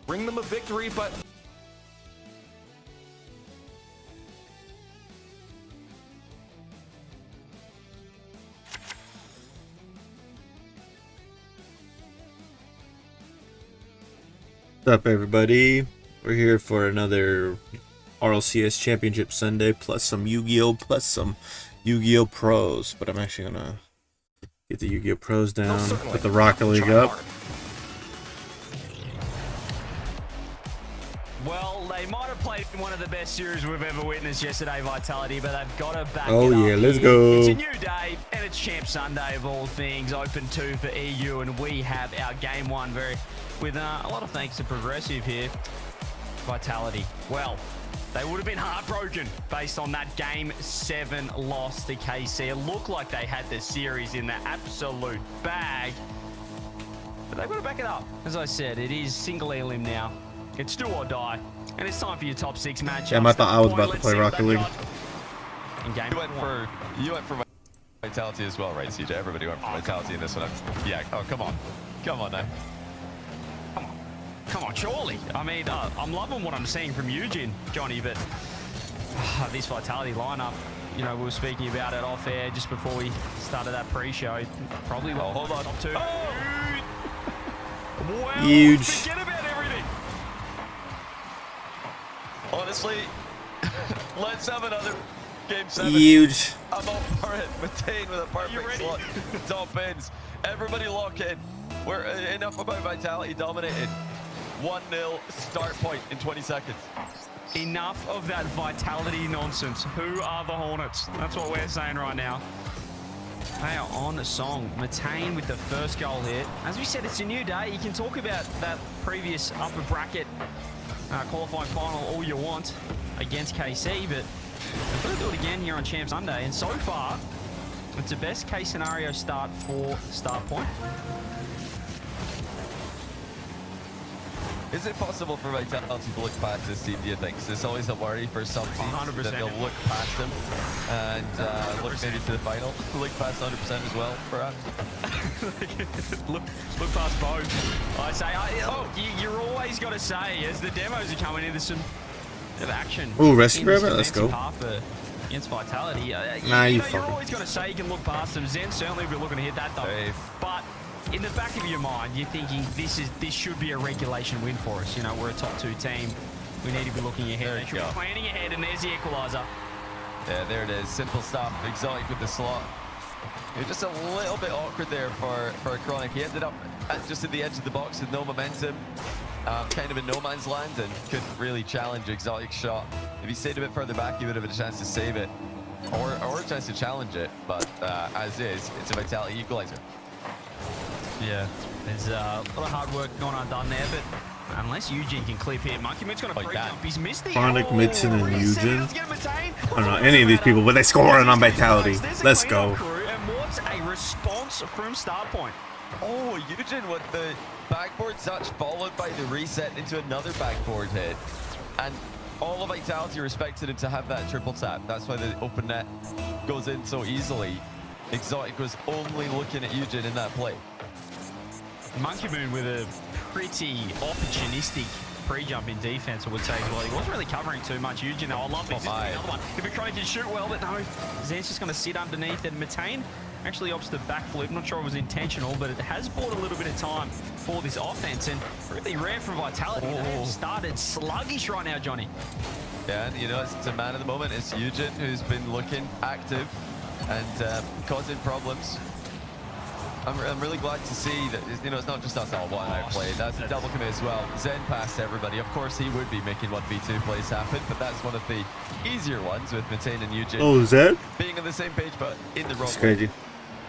bring them a victory, but What's up, everybody? We're here for another RLCS Championship Sunday, plus some Yu-Gi-Oh, plus some Yu-Gi-Oh Pros. But I'm actually gonna get the Yu-Gi-Oh Pros down, put the Rocket League up. Well, they might have played in one of the best series we've ever witnessed yesterday, Vitality, but they've got to back it up. Yeah, let's go. It's a new day, and it's Champ Sunday of all things. Open 2 for EU, and we have our Game 1 with a lot of thanks to Progressive here. Vitality, well, they would have been heartbroken based on that Game 7 loss to KC. It looked like they had the series in the absolute bag, but they've got to back it up. As I said, it is single elim now. It's do or die, and it's time for your top 6 matchups. Yeah, I thought I was about to play Rocket League. You went for Vitality as well, right, CJ? Everybody went for Vitality in this one. Yeah. Oh, come on now. Come on, surely. I mean, I'm loving what I'm seeing from Yugioh, Johnny, but this Vitality lineup, you know, we were speaking about it off air just before we started that pre-show. Probably hold on. Top 2. Oh! Well, huge. Forget about everything. Honestly, let's have another Game 7. Huge. I'm all for it. Matane with a perfect slot. Top ends. Everybody lock in. We're enough about Vitality dominated. 1-0 start point in 20 seconds. Enough of that Vitality nonsense. Who are the Hornets? That's what we're saying right now. They are on the song. Matane with the first goal here. As we said, it's a new day. You can talk about that previous upper bracket qualifying final all you want against KC, but we've got to do it again here on Champ Sunday. And so far, it's the best case scenario start for start point. Is it possible for Vitality to look past this team, do you think? It's always a worry for some teams 100%. that they'll look past them and look maybe to the final. Look past 100% as well, perhaps. look past both. I say, you're always got to say, as the demos are coming in, there's some action. Ooh, rescue rabbit, let's go. Against Vitality. You're always got to say you can look past them. Zen certainly will be looking to hit that though. Safe. But in the back of your mind, you're thinking this should be a regulation win for us. You know, we're a top 2 team. We need to be looking ahead. They should be planning ahead, and there's the equalizer. Yeah, there it is. Simple stuff. Exotic with the slot. You're just a little bit awkward there for Chronic. He ended up just at the edge of the box with no momentum, kind of in no man's land, and couldn't really challenge Exotic's shot. If he stayed a bit further back, he would have had a chance to save it, or a chance to challenge it. But as is, it's a Vitality equalizer. Yeah, there's a lot of hard work going undone there, but unless Yugioh can clip here, Monkey Moon's going to pre-jump. He's missed the Chronic, Midson, and Yugioh. I don't know any of these people, but they're scoring on Vitality. Let's go. And what's a response from start point? Oh, Yugioh with the backboard touch followed by the reset into another backboard hit. And all of Vitality respected him to have that triple tap. That's why the open net goes in so easily. Exotic was only looking at Yugioh in that play. Monkey Moon with a pretty opportunistic pre-jump in defense, I would say as well. He wasn't really covering too much. Yugioh, I love this. Another one. If Chronic can shoot well, but no. Zan's just going to sit underneath, and Matane actually opts to backflip. I'm not sure it was intentional, but it has bought a little bit of time for this offense, and really rare from Vitality. They've started sluggish right now, Johnny. Yeah, and you know, it's a man of the moment. It's Yugioh who's been looking active and causing problems. I'm really glad to see that, you know, it's not just us all one out play. That's a double commit as well. Zen passed everybody. Of course, he would be making 1v2 plays happen, but that's one of the easier ones with Matane and Yugioh. Oh, Zen? Being on the same page, but in the wrong way. Crazy.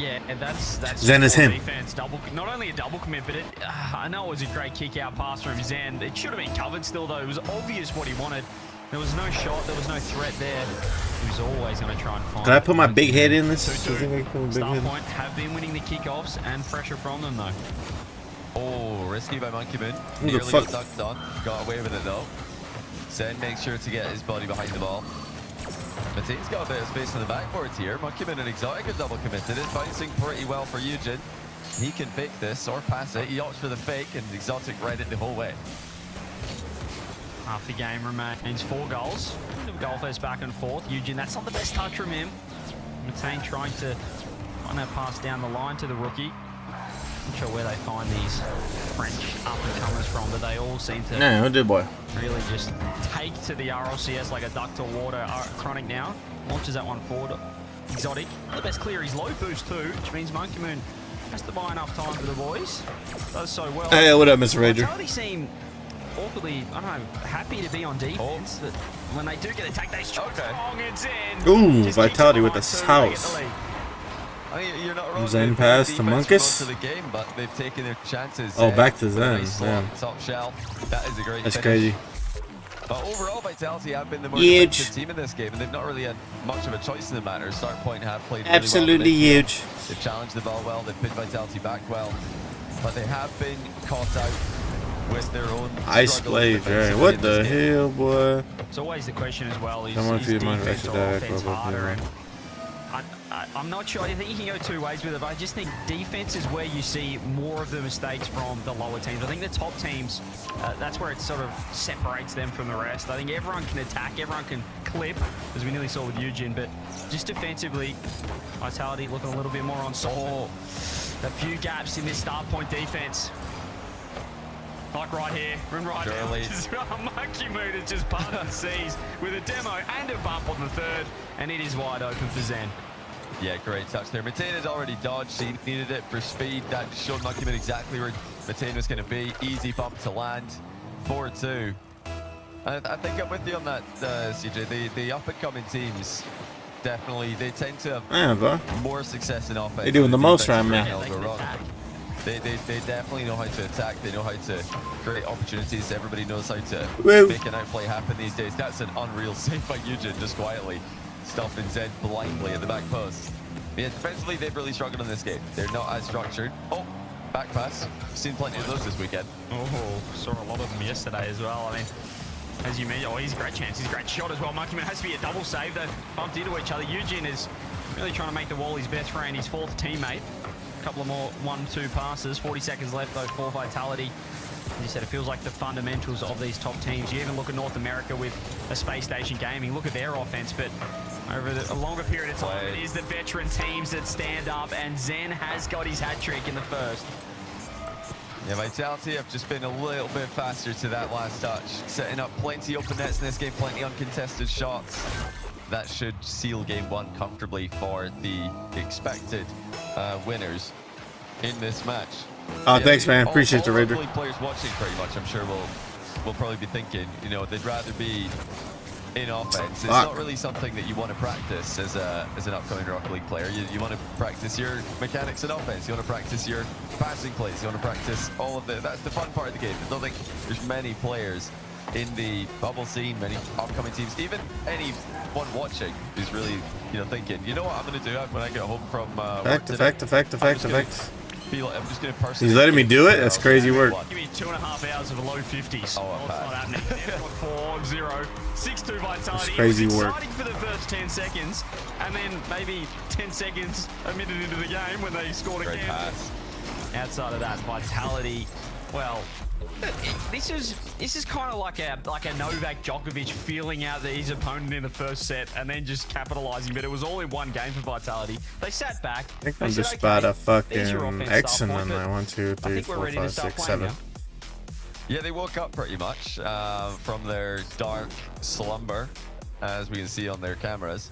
Yeah, and that's Zen is him. Defense, not only a double commit, but I know it was a great kick out pass from Zen. It should have been covered still, though. It was obvious what he wanted. There was no shot. There was no threat there. He was always going to try and find. Can I put my big head in this? Start point have been winning the kickoffs and pressure from them, though. Oh, risky by Monkey Moon. Who Nearly the fuck? got dunked on. Got away with it, though. Zen makes sure to get his body behind the ball. Matane's got a bit of space on the backboards here. Monkey Moon and Exotic are double committed. It's bouncing pretty well for Yugioh. He can fake this or pass it. He opts for the fake, and Exotic read it the whole way. Half the game remains 4 goals. Goal first back and forth. Yugioh, that's not the best touch from him. Matane trying to find that pass down the line to the rookie. Not sure where they find these French up-and-comers from, but they all seem to really just take to the RLCS like a duck to water. Chronic now launches that one forward. Exotic, the best clear. He's low boost too, which means Monkey Moon has to buy enough time for the boys. Does so well. Hey, what up, Mr. Ranger? Vitality seem awkwardly, I don't know, happy to be on defense. But when they do get attacked, they strike strong and Zen. Ooh, Vitality with the sauce. I mean, you're not wrong. Zen pass to Monkus. To the game, but they've taken their chances. Oh, back to Zen. Nice top shelf. That is a great That's finish. crazy. But overall, Vitality have been the more defensive team in this game, and they've not really had much of a choice in the matter. Start point have played really Absolutely well huge. They've challenged the ball well. They've put Vitality back well, but they have been caught out with their own Ice play, Jerry. What the hell, boy? It's always the question as well, is defense or offense harder? And I'm not sure. I think you can go 2 ways with it, but I just think defense is where you see more of the mistakes from the lower teams. I think the top teams, that's where it sort of separates them from the rest. I think everyone can attack, everyone can clip, as we nearly saw with Yugioh, but just defensively, Vitality looking a little bit more on salt. A few gaps in this start point defense. Like right here, and right now, Monkey Moon is just parted the seas with a demo and a bump on the third, and it is wide open for Zen. Yeah, great touch there. Matane had already dodged. He needed it for speed. That showed Monkey Moon exactly where Matane was going to be. Easy bump to land. 4-2. I think I'm with you on that, CJ. The up-and-coming teams, definitely, they tend to have more success in offense. They're doing the most right now. They definitely know how to attack. They know how to create opportunities. Everybody knows how to make an outplay happen these days. That's an unreal save by Yugioh, just quietly stopping Zen blindly at the back post. Yeah, defensively, they've really struggled in this game. They're not as structured. Oh, back pass. Seen plenty of those this weekend. Oh, saw a lot of them yesterday as well. I mean, as you mentioned, he's a great chance. He's a great shot as well. Monkey Moon has to be a double save. They've bumped into each other. Yugioh is really trying to make the wall his best friend, his 4th teammate. A couple of more 1-2 passes. 40 seconds left though for Vitality. As you said, it feels like the fundamentals of these top teams. You even look at North America with a Space Station Gaming. Look at their offense, but over a longer period of time, it is the veteran teams that stand up, and Zen has got his hat trick in the first. Yeah, Vitality have just been a little bit faster to that last touch, setting up plenty open nets in this game, plenty uncontested shots. That should seal game 1 comfortably for the expected winners in this match. Oh, yeah, thanks, man. Appreciate the Raider. Players watching pretty much, I'm sure will probably be thinking, you know, they'd rather be in offense. It's not really something that you want to practice as an upcoming Rocket League player. You want to practice your mechanics in offense. You want to practice your passing plays. You want to practice all of that's the fun part of the game. I don't think there's many players in the bubble scene, many upcoming teams, even anyone watching who's really, you know, thinking, you know what I'm going to do when I get home from effect. I'm just gonna personally. He's letting me do it? That's crazy work. Give me 2.5 hours of low 50s. Oh, it's not happening. 4-0. 6-2 Vitality. That's crazy work. Exciting for the first 10 seconds, and then maybe 10 seconds a minute into the game when they scored again. Pass. Outside of that, Vitality, well, this is kind of like a Novak Djokovic feeling out his opponent in the first set and then just capitalizing. But it was all in one game for Vitality. They sat back. I think I'm just about a fucking X and then I 1, 2, 3, 4, 5, 6, 7. Yeah, they woke up pretty much from their dark slumber, as we can see on their cameras.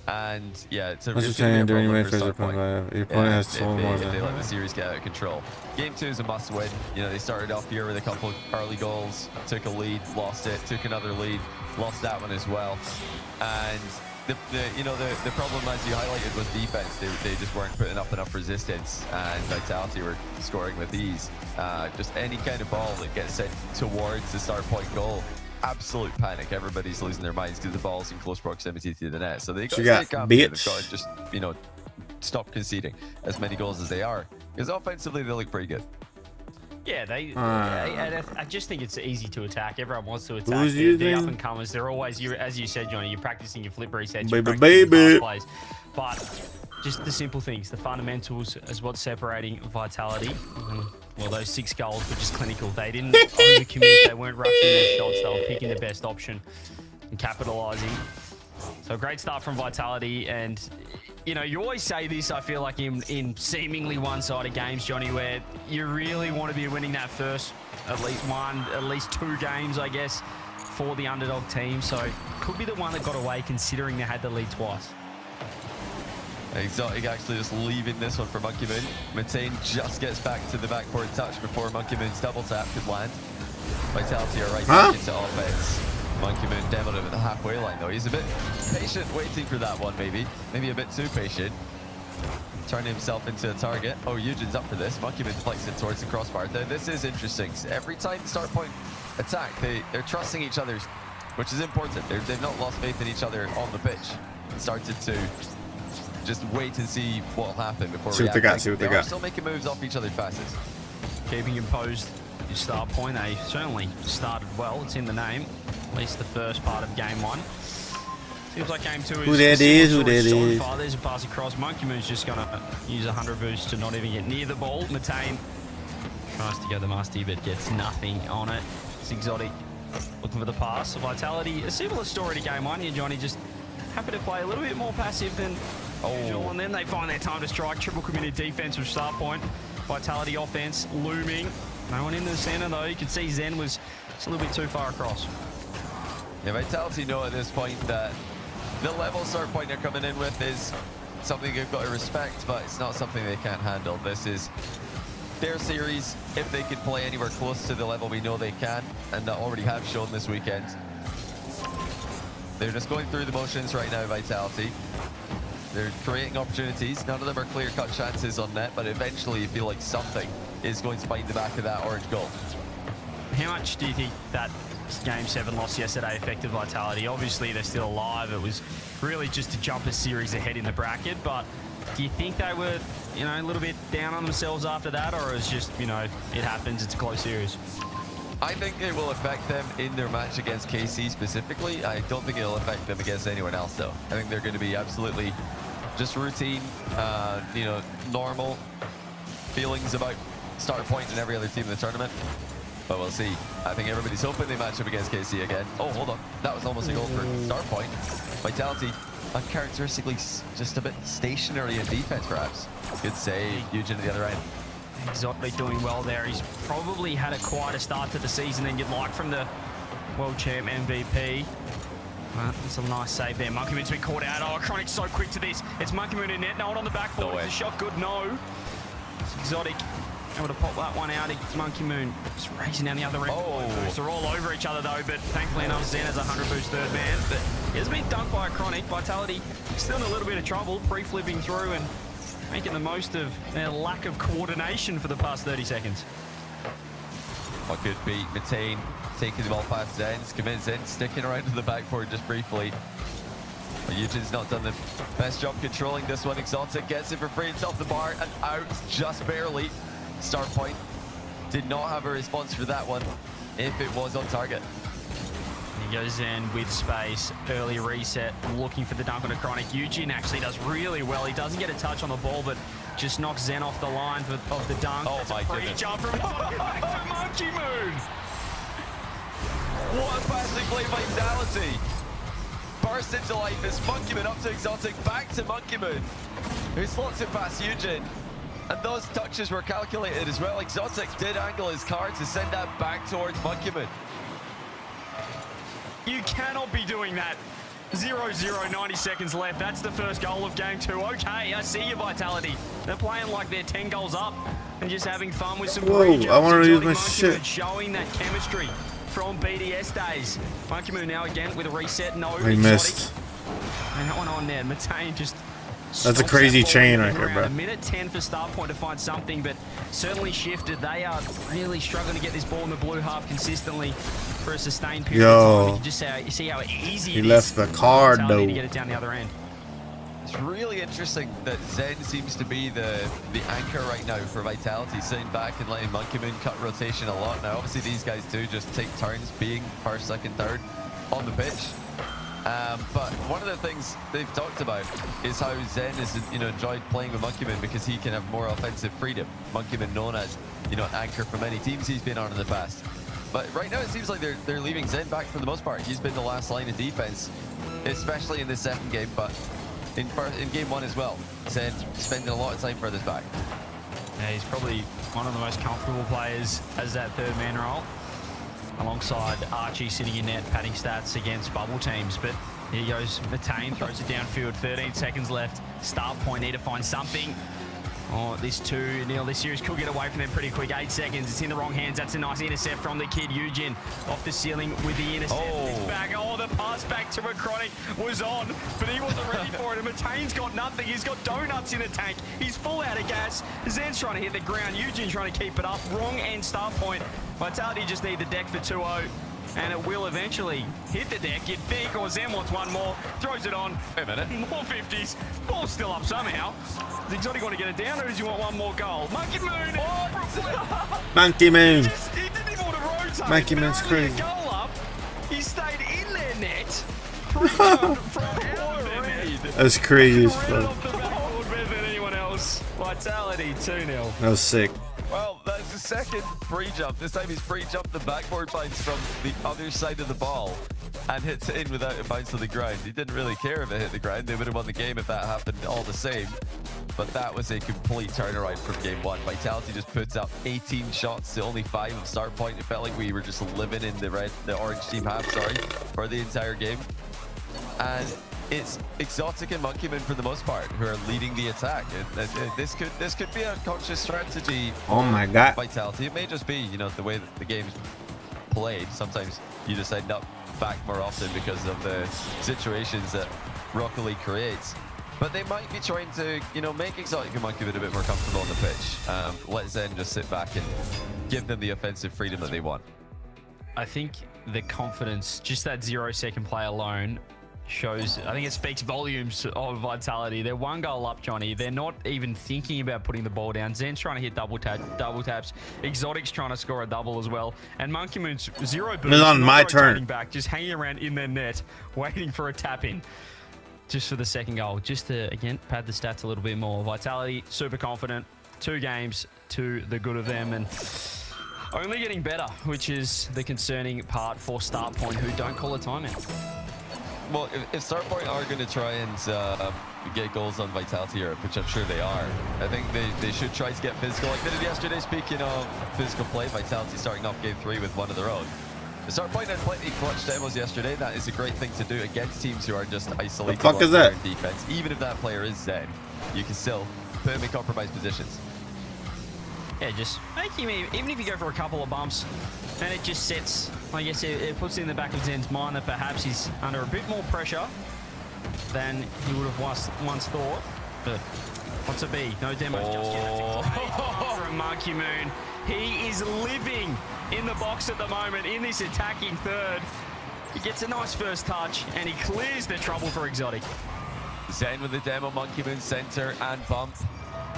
And yeah, it's a What's saying during your first point? Your opponent has sold more if than they let the series get out of control. Game 2 is a must win. You know, they started off here with a couple early goals, took a lead, lost it, took another lead, lost that one as well. And the problem, as you highlighted, was defense. They just weren't putting up enough resistance, and Vitality were scoring with ease. Just any kind of ball that gets sent towards the start point goal, absolute panic. Everybody's losing their minds because the ball's in close proximity to the net. So they got to stay calm. They've got to just, you know, stop conceding as many goals as they are, because offensively they look pretty good. Yeah, I just think it's easy to attack. Everyone wants to attack. Who's The using? up and comers, they're always, as you said, Johnny, you're practicing your flip resets, Baby, you're practicing your baby. fast plays. But just the simple things, the fundamentals is what's separating Vitality. Well, those 6 goals were just clinical. They didn't overcommit. They weren't rushing their shots. They were picking the best option and capitalizing. So a great start from Vitality. And, you know, you always say this, I feel like, in seemingly one-sided games, Johnny, where you really want to be winning that first at least 2 games, I guess, for the underdog team. So could be the one that got away considering they had the lead twice. Exotic actually just leaving this one for Monkey Moon. Matain just gets back to the backboard touch before Monkey Moon's double tap could land. Vitality are right back into offense. Monkey Moon demoed him at the halfway line though. He's a bit patient waiting for that one maybe. Maybe a bit too patient. Turning himself into a target. Oh, Eugene's up for this. Monkey Moon deflects it towards the crossbar. Now, this is interesting. Every time start point attack, they're trusting each other, which is important. They've not lost faith in each other on the pitch. It started to just wait and see what'll happen before reacting. They are still making moves off each other's passes. Keeping imposed your start point. They certainly started well. It's in the name. At least the first part of game 1. Seems like game 2 is... Who that is? Who that is? There's a pass across. Monkey Moon's just going to use a 100 boost to not even get near the ball. Matain tries to go the musty, but gets nothing on it. It's Exotic looking for the pass. Vitality, a similar story to game 1 here, Johnny. Just happy to play a little bit more passive than usual, and then they find their time to strike. Triple committed defensive start point. Vitality offense looming. No one in the center though. You can see Zen was just a little bit too far across. Yeah, Vitality know at this point that the level start point they're coming in with is something they've got to respect, but it's not something they can't handle. This is their series. If they can play anywhere close to the level we know they can, and that already have shown this weekend. They're just going through the motions right now, Vitality. They're creating opportunities. None of them are clear-cut chances on net, but eventually you feel like something is going to find the back of that orange goal. How much do you think that Game 7 loss yesterday affected Vitality? Obviously, they're still alive. It was really just to jump a series ahead in the bracket, but do you think they were, you know, a little bit down on themselves after that, or it's just, you know, it happens, it's a close series? I think it will affect them in their match against KC specifically. I don't think it'll affect them against anyone else, though. I think they're going to be absolutely just routine, you know, normal feelings about start point and every other team in the tournament. But we'll see. I think everybody's hoping they match up against KC again. Oh, hold on. That was almost a goal for start point. Vitality, uncharacteristically just a bit stationary in defense, perhaps. Good save. Yugioh to the other end. Exotic doing well there. He's probably had a quieter start to the season than you'd like from the world champ MVP. It's a nice save there. Monkey Moon's been caught out. Oh, Chronic's so quick to this. It's Monkey Moon in net. No one on the backboard. No way. Is the shot good? No. It's Exotic able to pop that one out. Monkey Moon just racing down the other end. Oh. They're all over each other though, but thankfully enough, Zen has a 100 boost third man. But he has been dunked by a Chronic. Vitality still in a little bit of trouble, pre-flipping through and making the most of their lack of coordination for the past 30 seconds. A good beat. Matain taking the ball past Zen, commits in, sticking around to the backboard just briefly. But Eugene's not done the best job controlling this one. Exotic gets it for free. It's off the bar and out just barely. Start point did not have a response for that one if it was on target. He goes in with space, early reset, looking for the dunk on a Chronic. Yugioh actually does really well. He doesn't get a touch on the ball, but just knocks Zen off the line of the dunk. Oh, my goodness. Jump from Monkey Moon. What a passing play Vitality. Burst into life. It's Monkey Moon up to Exotic, back to Monkey Moon, who slots it past Yugioh. And those touches were calculated as well. Exotic did angle his car to send that back towards Monkey Moon. You cannot be doing that. 0-0, 90 seconds left. That's the first goal of game 2. Okay, I see your Vitality. They're playing like they're 10 goals up and just having fun with some Whoa, I want to use my shit. Showing that chemistry from BDS days. Monkey Moon now again with a reset. No, I missed. And that one on there. Matain just... That's a crazy chain right here, bro. A minute 10 for start point to find something, but certainly shifted. They are really struggling to get this ball in the blue half consistently for a sustained period of time. You can just see how easy he it left is the card, though. to get it down the other end. It's really interesting that Zen seems to be the anchor right now for Vitality, sitting back and letting Monkey Moon cut rotation a lot. Now, obviously, these guys do just take turns being first, second, third on the pitch. But one of the things they've talked about is how Zen has, enjoyed playing with Monkey Moon because he can have more offensive freedom. Monkey Moon known as, an anchor for many teams he's been on in the past. But right now, it seems like they're leaving Zen back for the most part. He's been the last line of defense, especially in this second game, but in game one as well. Zen spending a lot of time further back. Yeah, he's probably one of the most comfortable players as that third man role, alongside Archie sitting in net, padding stats against bubble teams. But here goes Matane, throws it downfield, 13 seconds left. Start point, need to find something. Oh, this 2-0, this series could get away from them pretty quick. 8 seconds, it's in the wrong hands. That's a nice intercept from the kid, Yugioh, off the ceiling with the intercept. It's back. Oh, the pass back to Chronic was on, but he wasn't ready for it. And Matane's got nothing. He's got donuts in the tank. He's full out of gas. Zen's trying to hit the ground. Yugioh trying to keep it up. Wrong end start point. Vitality just need the deck for 2-0. And it will eventually hit the deck, you'd think, or Zen wants one more, throws it on. Wait a minute. More 50s. Ball's still up somehow. Is Exotic going to get it down, or does he want one more goal? Monkey Moon! Monkey Moon! He didn't even want to rotate. Monkey Moon's crazy. A goal up. He stayed in their net. From out of their net. That's crazy as Ran fuck. off the backboard better than anyone else. Vitality 2-0. That was sick. Well, that's the second pre-jump. This time he's pre-jumped the backboard bounce from the other side of the ball and hits it in without a bounce to the ground. He didn't really care if it hit the ground. They would have won the game if that happened all the same. But that was a complete turnaround from game one. Vitality just puts up 18 shots to only 5 of start point. It felt like we were just living in the orange team half, for the entire game. And it's Exotic and Monkey Moon for the most part who are leading the attack. This could be a conscious strategy for Oh my god. Vitality. It may just be, the way that the game's played. Sometimes you just end up back more often because of the situations that Rocket League creates. But they might be trying to, make Exotic and Monkey Moon a bit more comfortable on the pitch. Let Zen just sit back and give them the offensive freedom that they want. I think the confidence, just that 0-second play alone, shows, I think it speaks volumes of Vitality. They're 1 goal up, Johnny. They're not even thinking about putting the ball down. Zen's trying to hit double taps. Exotic's trying to score a double as well. And Monkey Moon's 0 boost. It's on my rotating turn. back, just hanging around in their net, waiting for a tap in. Just for the second goal. Just to, again, pad the stats a little bit more. Vitality, super confident. 2 games to the good of them. And only getting better, which is the concerning part for Start Point, who don't call a timeout. Well, if Starpoint are going to try and get goals on Vitality Europe, which I'm sure they are, I think they should try to get physical like they did yesterday. Speaking of physical play, Vitality starting off game 3 with one of their own. Starpoint had plenty of clutch demos yesterday. That is a great thing to do against teams who are just isolated. The fuck is that? In defense. Even if that player is Zen, you can still put him in compromised positions. Yeah, just make him, even if you go for a couple of bumps, and it just sets, I guess it puts it in the back of Zen's mind that perhaps he's under a bit more pressure than he would have once thought. But what's a B? No demos just yet. That's a great from Monkey Moon. He is living in the box at the moment in this attacking third. He gets a nice first touch, and he clears the trouble for Exotic. Zen with the demo, Monkey Moon center and bump.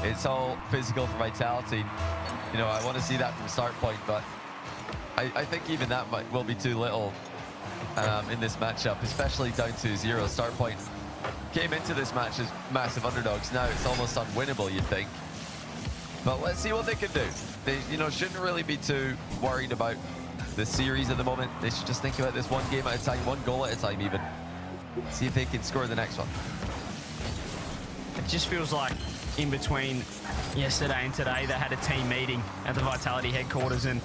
It's all physical for Vitality. I want to see that from Start Point, but I think even that will be too little in this matchup, especially down to 0. Start Point came into this match as massive underdogs. Now it's almost unwinnable, you'd think. But let's see what they can do. They, shouldn't really be too worried about the series at the moment. They should just think about this 1 game at a time, 1 goal at a time even. See if they can score the next one. It just feels like in between yesterday and today, they had a team meeting at the Vitality headquarters, and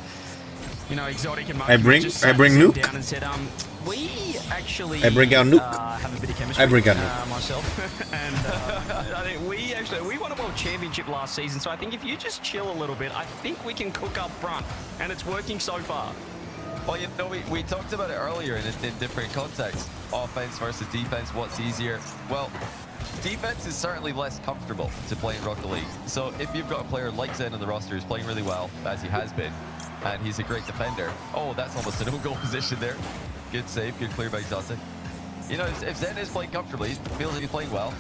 Exotic and Monkey just I bring sat Nuke. down and said, we actually I bring out Nuke. have a bit of chemistry. I bring out Nuke. Myself, and I think we won a World Championship last season, so I think if you just chill a little bit, I think we can cook up front, and it's working so far. Well, we talked about it earlier in different contexts. Offense versus defense, what's easier? Well, defense is certainly less comfortable to play in Rocket League. So if you've got a player like Zen on the roster who's playing really well, as he has been, and he's a great defender. Oh, that's almost an own goal position there. Good save, good clear by Exotic. If Zen is playing comfortably, he feels like he's playing well,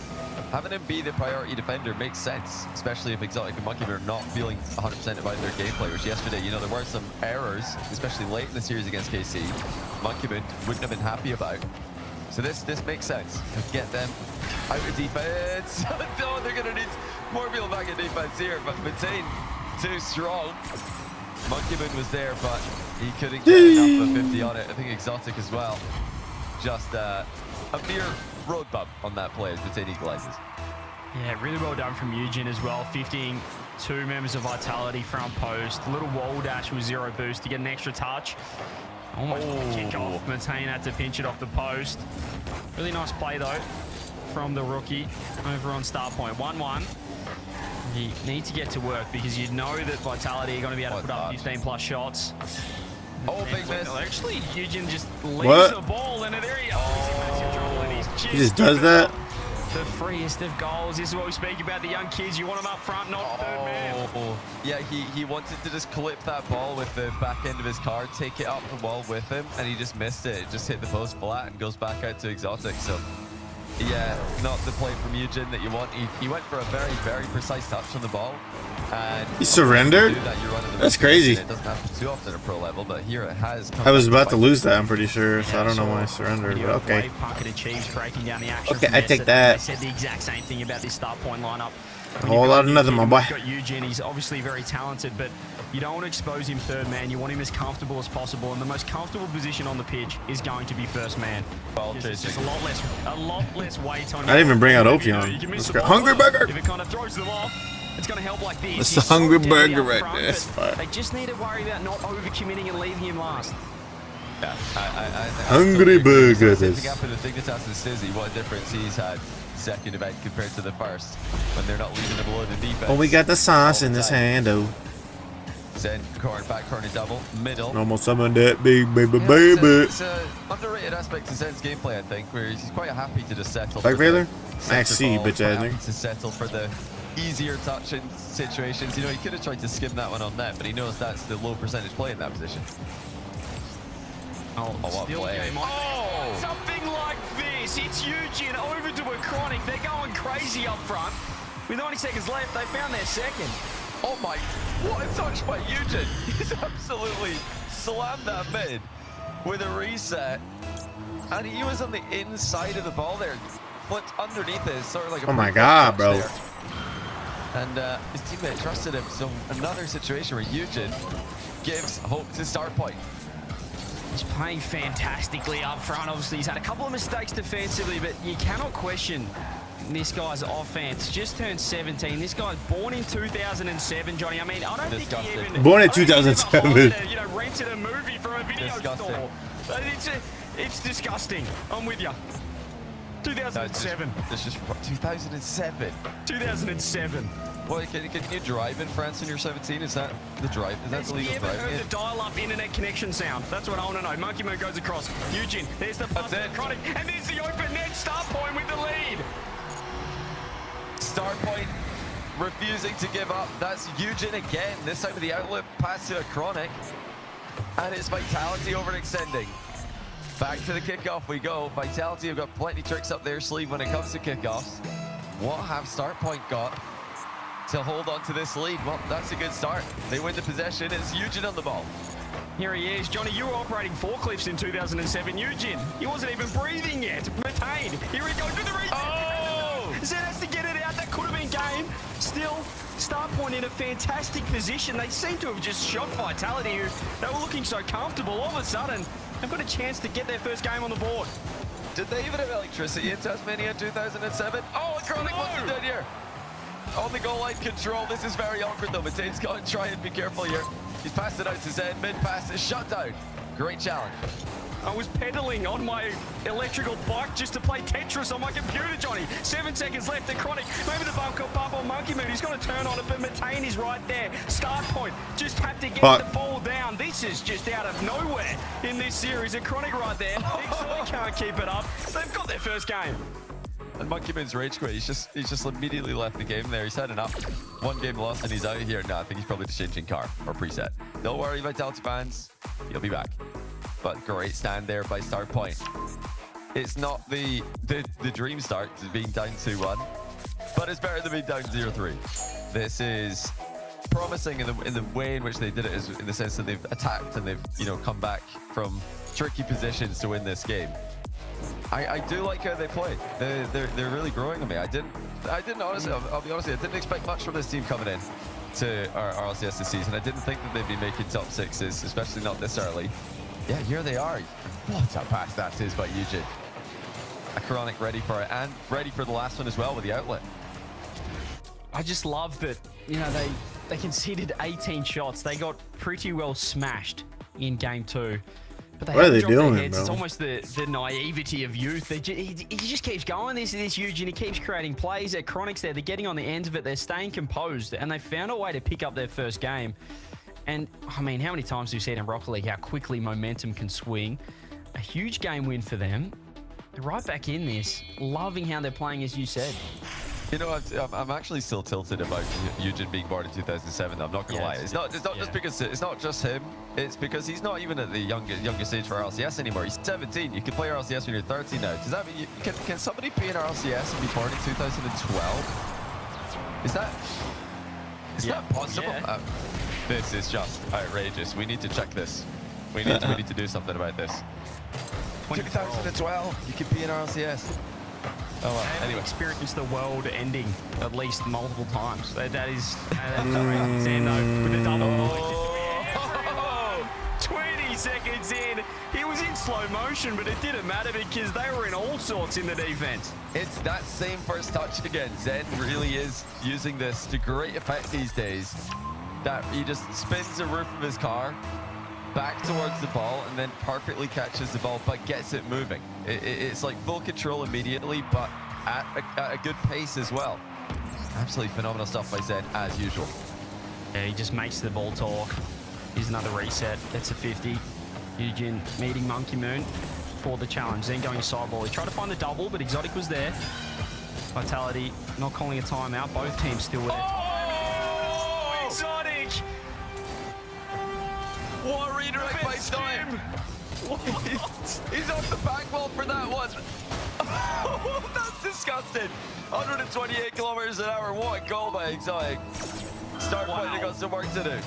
having him be the priority defender makes sense, especially if Exotic and Monkey are not feeling 100% about their gameplay, which yesterday, you know, there were some errors, especially late in the series against KC. Monkey wouldn't have been happy about. So this makes sense. Get them out of defense. No, they're going to need more people back in defense here, but Matain too strong. Monkey was there, but he couldn't get enough of a 50 on it. I think Exotic as well. Just a mere road bump on that play as Matain equalizes. Yeah, really well done from Yugioh as well. 15 two members of Vitality front post. A little wall dash with 0 boost to get an extra touch. Almost kick off. Matain had to pinch it off the post. Really nice play though from the rookie over on start point. 1-1. You need to get to work because you know that Vitality are going to be able to put up 15 plus shots. Oh, big miss. Actually, Yugioh just leaves the ball and there he is. He just does that? The freest of goals. This is what we speak about the young kids. You want them up front, not third man. Yeah, he wanted to just clip that ball with the back end of his car, take it up the wall with him, and he just missed it. It just hit the post flat and goes back out to Exotic. So, yeah, not the play from Yugioh that you want. He went for a very, very precise touch on the ball. And he surrendered? That's crazy. It doesn't happen too often at pro level, but here it has. I was about to lose that, I'm pretty sure, so I don't know why I surrendered, but okay. Okay, I take that. I said the exact same thing about this start point lineup. A whole lot of nothing, my boy. You've got Yugioh, he's obviously very talented, but you don't want to expose him third man. You want him as comfortable as possible, and the most comfortable position on the pitch is going to be first man. It's just a lot less weight on. I didn't even bring out Opion. Hungry burger. If it kind of throws them off, it's going to help like this. It's the hungry burger right there. That's fine. They just need to worry about not overcommitting and leaving him last. Yeah, hungry burger. Picking up in the Dignitas and Sizzy, what a difference he's had second event compared to the first when they're not leaving the below the defense. Oh, we got the sauce in this hand, oh. Zen, back corner double, middle. Almost summoned that big baby baby. It's an underrated aspect to Zen's gameplay, I think, where he's quite happy to just settle. Like Railer? Max C, bitch, I think. To settle for the easier touching situations. You know, he could have tried to skim that one on net, but he knows that's the low percentage play in that position. What play. Something like this. It's Yugioh over to a Chronic. They're going crazy up front. With 90 seconds left, they found their second. Oh my, what a touch by Yugioh. He's absolutely slammed that mid with a reset. And he was on the inside of the ball there. Flipped underneath it. Sort of like a oh my god, bro. There. And his teammate trusted him. So another situation where Yugioh gives hope to start point. He's playing fantastically up front. Obviously, he's had a couple of mistakes defensively, but you cannot question this guy's offense. Just turned 17. This guy's born in 2007, Johnny. I mean, I don't think he even... Born in 2007. You know, rented a movie from a video store. It's disgusting. I'm with you. 2007. This is 2007. 2007. Well, can you drive in France when you're 17? Is that the drive? Is that the legal driving? Have you ever heard the dial-up internet connection sound? That's what I want to know. Monkey Moon goes across. Yugioh, there's the pass to Chronic, and there's the open net. Start point with the lead. Start point refusing to give up. That's Yugioh again. This time with the outlet pass to a Chronic, and it's Vitality overextending. Back to the kickoff we go. Vitality have got plenty of tricks up their sleeve when it comes to kickoffs. What have Start Point got to hold on to this lead? Well, that's a good start. They win the possession. It's Yugioh on the ball. Here he is. Johnny, you were operating forklifts in 2007. Yugioh, he wasn't even breathing yet. Matain, here he goes with the reset. Oh! Zed has to get it out. That could have been game. Still, Start Point in a fantastic position. They seem to have just shocked Vitality, who they were looking so comfortable. All of a sudden, they've got a chance to get their first game on the board. Did they even have electricity in Tasmania in 2007? Oh, Chronic wants it down here. On the goal line control. This is very awkward though. Matein's got to try and be careful here. He's passed it out to Zen. Mid pass is shut down. Great challenge. I was pedaling on my electrical bike just to play Tetris on my computer, Johnny. 7 seconds left. The Chronic, maybe the bump got bump on Monkey Moon. He's going to turn on it, but Matain is right there. Start point. Just have to get the ball down. This is just out of nowhere in this series. A Chronic right there. They can't keep it up. They've got their first game. And Monkey Moon's rage quit. He's just immediately left the game there. He's heading up. One game lost and he's out of here. No, I think he's probably just changing car or preset. Don't worry, Vitality fans. He'll be back. But great stand there by Start Point. It's not the dream start to being down 2-1. but it's better than being down 0-3. This is promising in the way in which they did it, is in the sense that they've attacked and they've, you know, come back from tricky positions to win this game. I do like how they play. They're really growing on me. I didn't honestly, I'll be honest with you, I didn't expect much from this team coming in to our RLCS this season. I didn't think that they'd be making top 6s, especially not this early. Yeah, here they are. What a pass that is by Yugioh. Iconic ready for it, and ready for the last one as well with the outlet. I just love that, you know, they conceded 18 shots. They got pretty well smashed in game 2. But they what are they haven't dropped their doing, heads. bro? It's almost the naivety of youth. He just keeps going. This Yugioh, and he keeps creating plays. Chronic's there. They're getting on the ends of it. They're staying composed, and they found a way to pick up their first game. And I mean, how many times have we seen in Rocket League how quickly momentum can swing? A huge game win for them. They're right back in this, loving how they're playing, as you said. You know, I'm actually still tilted about Yugioh being born in 2007. I'm not gonna lie. It's not just because it's not just him. It's because he's not even at the youngest age for RLCS anymore. He's 17. You can play RLCS when you're 30 now. Does that mean can somebody be in RLCS and be born in 2012? Is that possible? Yeah. This is just outrageous. We need to check this. We need to do something about this. 2012. You can be in RLCS. Oh well. Anyway, experienced the world ending at least multiple times. That is Zando with a double. Oh, 20 seconds in. He was in slow motion, but it didn't matter because they were in all sorts in the defense. It's that same first touch again. Zen really is using this to great effect these days. That he just spins the roof of his car back towards the ball and then perfectly catches the ball, but gets it moving. It's like full control immediately, but at a good pace as well. Absolutely phenomenal stuff by Zen, as usual. Yeah, he just makes the ball talk. Here's another reset. That's a 50. Yugioh meeting Monkey Moon for the challenge. Then going sideball. He tried to find the double, but Exotic was there. Vitality not calling a timeout. Both teams still with it. Oh! Exotic! What redirect by time? He's off the back wall for that one. That's disgusting. 128 kilometers an hour. What a goal by Exotic. Start point, they got some work to do.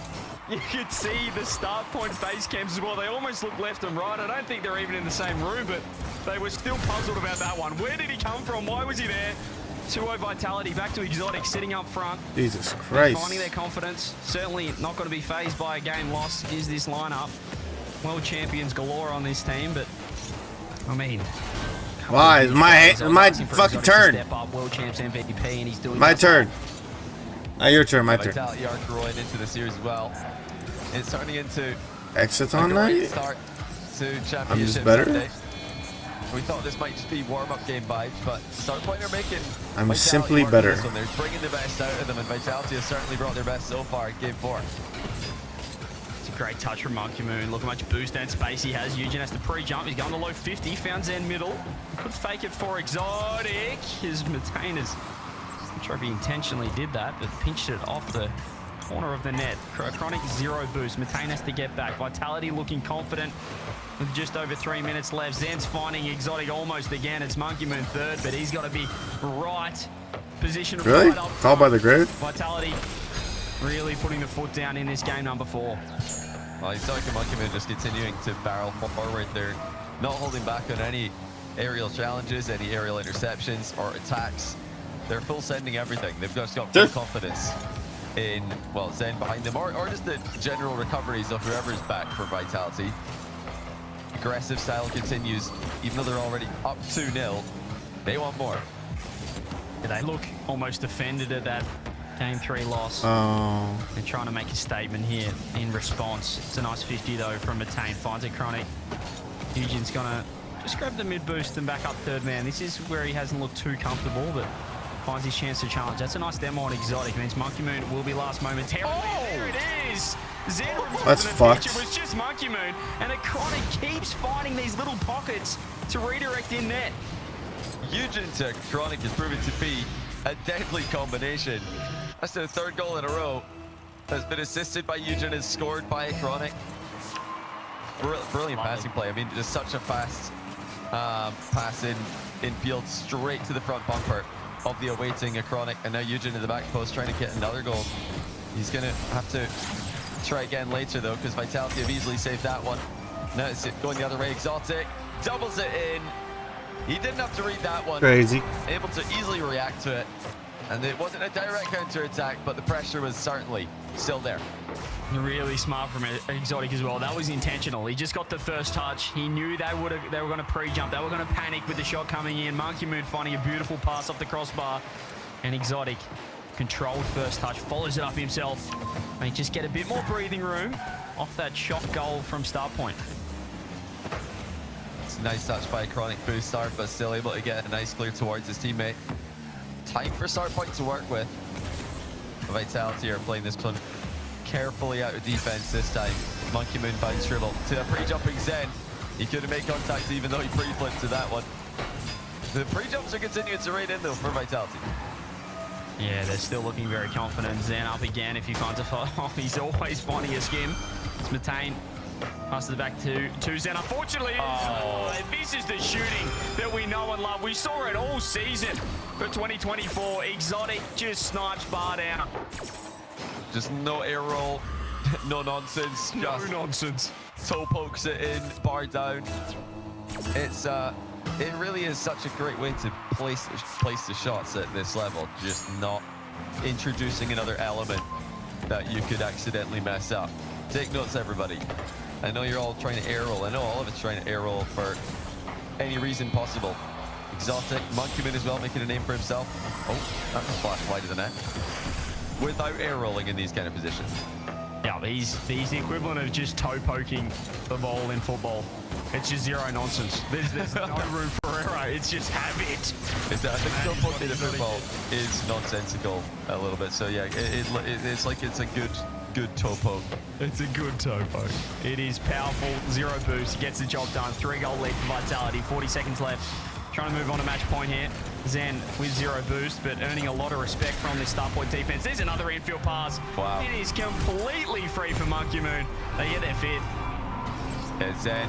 You could see the start point base camps as well. They almost look left and right. I don't think they're even in the same room, but they were still puzzled about that one. Where did he come from? Why was he there? 2-0 Vitality, back to Exotic, sitting up front. Jesus Christ. Finding their confidence. Certainly not going to be phased by a game loss is this lineup. World champions galore on this team, but I mean... Why? It's my fucking turn. Step up, world champs MVP, and he's doing My turn. Your turn, my turn. Vitality are growing into the series as well. It's turning into Exits a on great that? start to Championship I'm just better? Sunday. We thought this might just be warm-up game vibes, but Starpoint are making I'm Vitality simply work better. with this one. They're bringing the best out of them, and Vitality has certainly brought their best so far in game 4. It's a great touch from Monkey Moon. Look how much boost and space he has. Yugioh has to pre-jump. He's going to low 50. Found Zen middle. Could fake it for Exotic. His Matainers. I'm not sure if he intentionally did that, but pinched it off the corner of the net. Chronic 0 boost. Matain has to get back. Vitality looking confident with just over 3 minutes left. Zen's finding Exotic almost again. It's Monkey Moon third, but he's got to be right position. Really? Right up Called by the grave? Vitality really putting the foot down in this game number 4. Well, Exotic and Monkey Moon just continuing to barrel forward. They're not holding back on any aerial challenges, any aerial interceptions or attacks. They're full sending everything. They've just got full confidence in, well, Zen behind them, or just the general recoveries of whoever's back for Vitality. Aggressive style continues, even though they're already up 2-0. They want more. Yeah, they look almost offended at that game 3 loss. Oh. They're trying to make a statement here in response. It's a nice 50 though from Matain. Finds it Chronic. Yugioh's gonna just grab the mid boost and back up third man. This is where he hasn't looked too comfortable, but finds his chance to challenge. That's a nice demo on Exotic. Means Monkey Moon will be last momentarily. Oh! There it is! Zen That's fucked. It was just Monkey Moon, and a Chronic keeps finding these little pockets to redirect in net. Yugioh to Chronic has proven to be a deadly combination. That's their 3rd goal in a row. Has been assisted by Yugioh and is scored by Chronic. Brilliant passing play. I mean, just such a fast pass in field straight to the front bumper. of the awaiting Chronic, and now Yugioh in the back post trying to get another goal. He's going to have to try again later, though, because Vitality have easily saved that one. Now it's going the other way. Exotic doubles it in. He didn't have to read that one. Crazy. Able to easily react to it. And it wasn't a direct counter-attack, but the pressure was certainly still there. Really smart from Exotic as well. That was intentional. He just got the first touch. He knew they were going to pre-jump. They were going to panic with the shot coming in. Monkey Moon finding a beautiful pass off the crossbar. And Exotic, controlled first touch, follows it up himself. And just get a bit more breathing room off that shot goal from start point. It's a nice touch by Chronic boost start, but still able to get a nice clear towards his teammate. Time for start point to work with. Vitality are playing this one carefully out of defense this time. Monkey Moon finds dribble to a pre-jumping Zen. He couldn't make contact even though he pre-flipped to that one. The pre-jumps are continuing to rain in though for Vitality. Yeah, they're still looking very confident. Zen up again if he finds a oh, he's always finding a skim. It's Matane. Passes it back to Zen. Unfortunately, this is the shooting that we know and love. We saw it all season for 2024. Exotic just snipes bar down. Just no air roll, no nonsense. No nonsense. Toe pokes it in, bar down. It really is such a great way to place the shots at this level. Just not introducing another element that you could accidentally mess up. Take notes, everybody. I know you're all trying to air roll. I know all of us trying to air roll for any reason possible. Exotic, Monkey Moon as well, making a name for himself. Oh, that was flash wide of the net. Without air rolling in these kind of positions. Yeah, he's the equivalent of just toe poking the ball in football. It's just zero nonsense. There's no room for error. It's just have it. I think toe poking in football is nonsensical a little bit. So yeah, it's like it's a good toe poke. It's a good toe poke. It is powerful. Zero boost. He gets the job done. 3-goal lead for Vitality. 40 seconds left. Trying to move on to match point here. Zen with zero boost, but earning a lot of respect from this start point defense. There's another infield pass. Wow. It is completely free for Monkey Moon. They get their fifth. Yeah, Zen,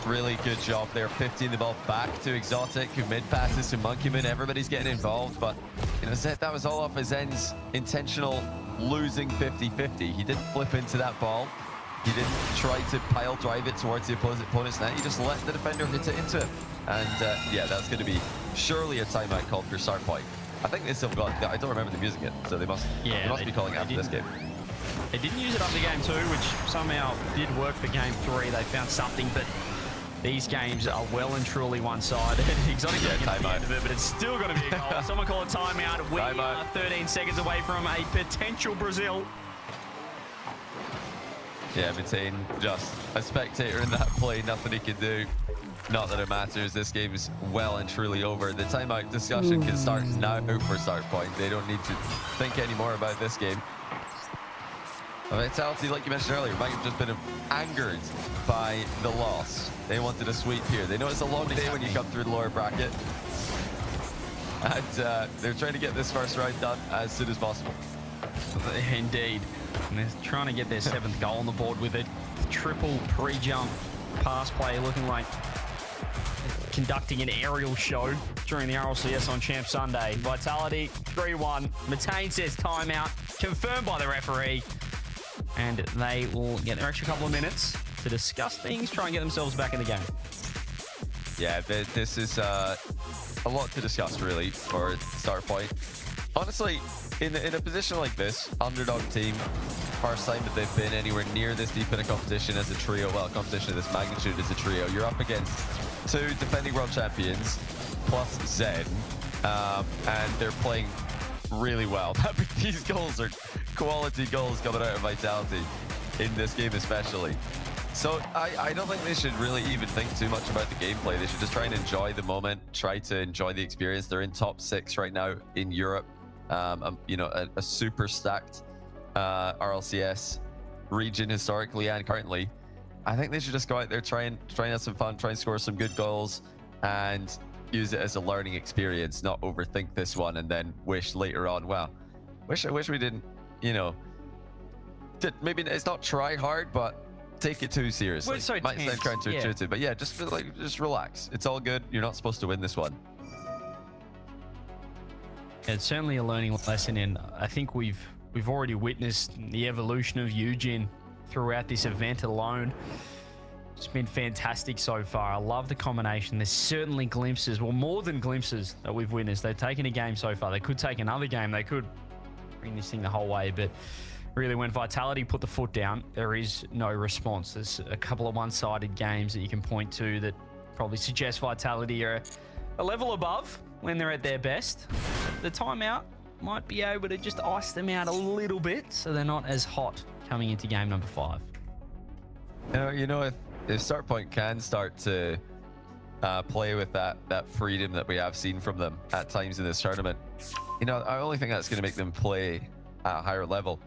really good job there. 15 the ball back to Exotic, who mid passes to Monkey Moon. Everybody's getting involved, but you know, that was all off of Zen's intentional losing 50-50. He didn't flip into that ball. He didn't try to pile drive it towards the opponent's net. He just let the defender hit it into him. And yeah, that's going to be surely a timeout called for start point. I think they still got, I don't remember them using it, so they must be calling it after this game. They didn't use it after game 2, which somehow did work for game 3. They found something, but these games are well and truly one-sided. Exotic getting to the end of it, but it's still going to be a goal. Someone call a timeout. We are 13 seconds away from a potential Brazil. Yeah, Matane, just a spectator in that play, nothing he can do. Not that it matters, this game is well and truly over. The timeout discussion can start now for start point. They don't need to think anymore about this game. Vitality, like you mentioned earlier, might have just been angered by the loss. They wanted a sweep here. They know it's a long day when you come through the lower bracket. And they're trying to get this first round done as soon as possible. Indeed. And they're trying to get their 7th goal on the board with a triple pre-jump pass play, looking like conducting an aerial show during the RLCS on Champ Sunday. Vitality 3-1. Matane says timeout, confirmed by the referee. And they will get their extra couple of minutes to discuss things, try and get themselves back in the game. Yeah, this is a lot to discuss, really, for start point. Honestly, in a position like this, underdog team, first time that they've been anywhere near this deep in a competition as a trio, well, a competition of this magnitude as a trio, you're up against 2 defending world champions, plus Zen, and they're playing really well. These goals are quality goals coming out of Vitality in this game especially. So I don't think they should really even think too much about the gameplay. They should just try and enjoy the moment, try to enjoy the experience. They're in top 6 right now in Europe. You know, a super stacked RLCS region historically and currently. I think they should just go out there, try and have some fun, try and score some good goals, and use it as a learning experience, not overthink this one and then wish later on, wow, I wish we didn't, you know, maybe it's not try hard, but take it too seriously. Well, so might sound counterintuitive, but yeah, just relax. It's all good. You're not supposed to win this one. It's certainly a learning lesson, and I think we've already witnessed the evolution of Yugioh throughout this event alone. It's been fantastic so far. I love the combination. There's certainly glimpses, well, more than glimpses that we've witnessed. They've taken a game so far. They could take another game. They could bring this thing the whole way, but really when Vitality put the foot down, there is no response. There's a couple of one-sided games that you can point to that probably suggest Vitality are a level above when they're at their best. The timeout might be able to just ice them out a little bit so they're not as hot coming into game number 5. You know, if Startpoint can start to play with that freedom that we have seen from them at times in this tournament, you know, I only think that's going to make them play at a higher level.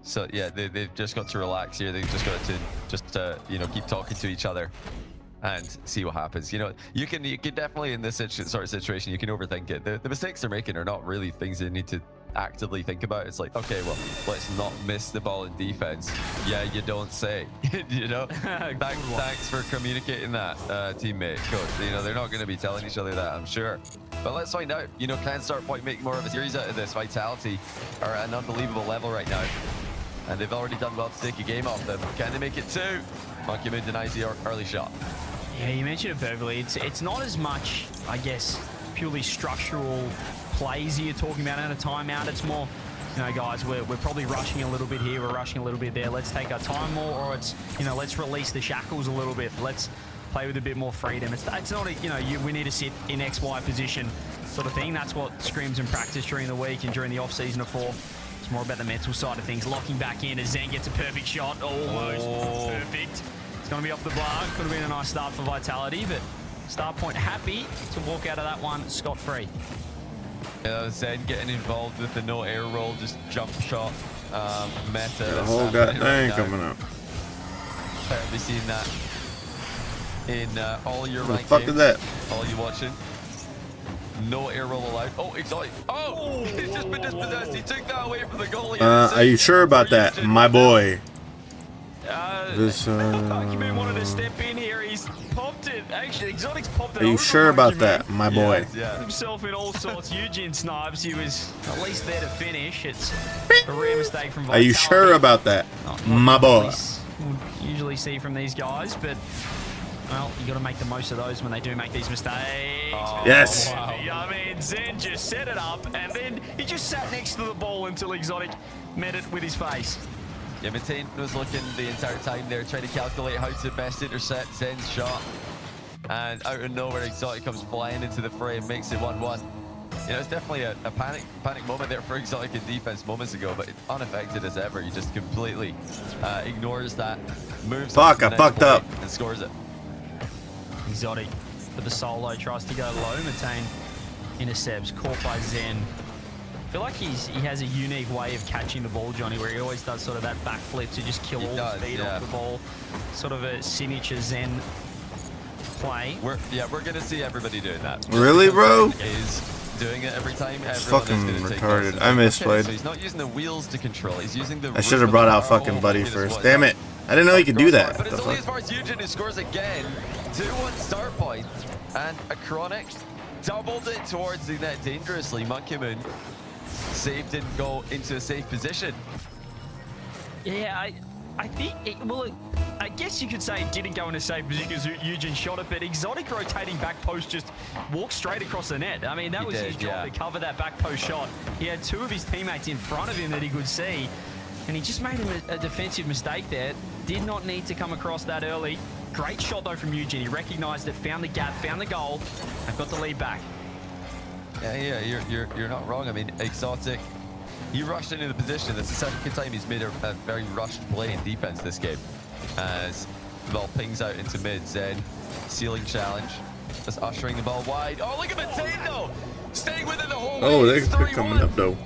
So yeah, they've just got to relax here. They've just got to you know, keep talking to each other and see what happens. You know, you can definitely, in this sort of situation, you can overthink it. The mistakes they're making are not really things they need to actively think about. It's like, okay, well, let's not miss the ball in defense. Yeah, you don't say. You know, thanks for communicating that, teammate, coach. You know, they're not going to be telling each other that, I'm sure. But let's find out. You know, can Startpoint make more of a series out of this? Vitality are at an unbelievable level right now, and they've already done well to take a game off them. Can they make it 2? Monkey Moon denies the early shot. Yeah, you mentioned it, Beverly. It's not as much, I guess, purely structural plays you're talking about in a timeout. It's more, you know, guys, we're probably rushing a little bit here, we're rushing a little bit there. Let's take our time more, or it's, you know, let's release the shackles a little bit. Let's play with a bit more freedom. It's not a, you know, we need to sit in XY position sort of thing. That's what scrims and practice during the week and during the off season are for. It's more about the mental side of things. Locking back in as Zen gets a perfect shot, almost perfect. It's going to be off the bar. Could have been a nice start for Vitality, but Startpoint happy to walk out of that one scot-free. Yeah, Zen getting involved with the no air roll, just jump shot meta. The whole goddamn coming up. Better be seeing that in all your ranked What the fuck games. is that? All you watching. No air roll allowed. Oh, exotic. Oh, he's just been dispossessed. He took that away from the goalie. Are you sure about that, my boy? This, Monkey Moon wanted to step in here. He's popped it. Actually, Exotic's popped it. Are you over sure Monkey about Moon. that, my boy? Yeah. Himself in all sorts. Eugene snipes. He was at least there to finish. It's a rare mistake from Are Vitality. you sure about that, Not my boy? we'll usually see from these guys, but well, you got to make the most of those when they do make these mistakes. Oh, Yes. wow. I mean, Zen just set it up, and then he just sat next to the ball until Exotic met it with his face. Yeah, Matane was looking the entire time there, trying to calculate how to best intercept Zen's shot. And out of nowhere, Exotic comes flying into the frame, makes it 1-1. You know, it's definitely a panic moment there for Exotic in defense moments ago, but unaffected as ever. He just completely ignores that, moves Fuck, on I to the next fucked up. play and scores it. Exotic for the solo, tries to go low. Matane intercepts, caught by Zen. I feel like he has a unique way of catching the ball, Johnny, where he always does sort of that backflip to just kill all the speed off the ball. Sort of a signature Zen play. We're gonna see everybody doing that. Really, bro? Is doing it every time. It's Everyone fucking is gonna take retarded. notice. I misplayed. So he's not using the wheels to control. He's using the. I should have brought out fucking Buddy first. Damn it! I didn't know he could do that. But it's The only fuck? as far as Yugioh who scores again. 2-1 start point, and a Chronic doubled it towards the net dangerously. Monkey Moon save didn't go into a safe position. Yeah, I think, I guess you could say it didn't go in a safe position because Eugene shot it, but Exotic rotating back post just walked straight across the net. I mean, that was his job to cover that back post shot. He had 2 of his teammates in front of him that he could see, and he just made a defensive mistake there. Did not need to come across that early. Great shot, though, from Eugene. He recognized it, found the gap, found the goal. They've got the lead back. Yeah, you're not wrong. I mean, Exotic, he rushed into the position. That's the second time he's made a very rushed play in defense this game. As the ball pings out into mid, Zen, ceiling challenge, just ushering the ball wide. Oh, look at Matane though, staying within the whole way. Oh, they're It's 3-1. coming up though.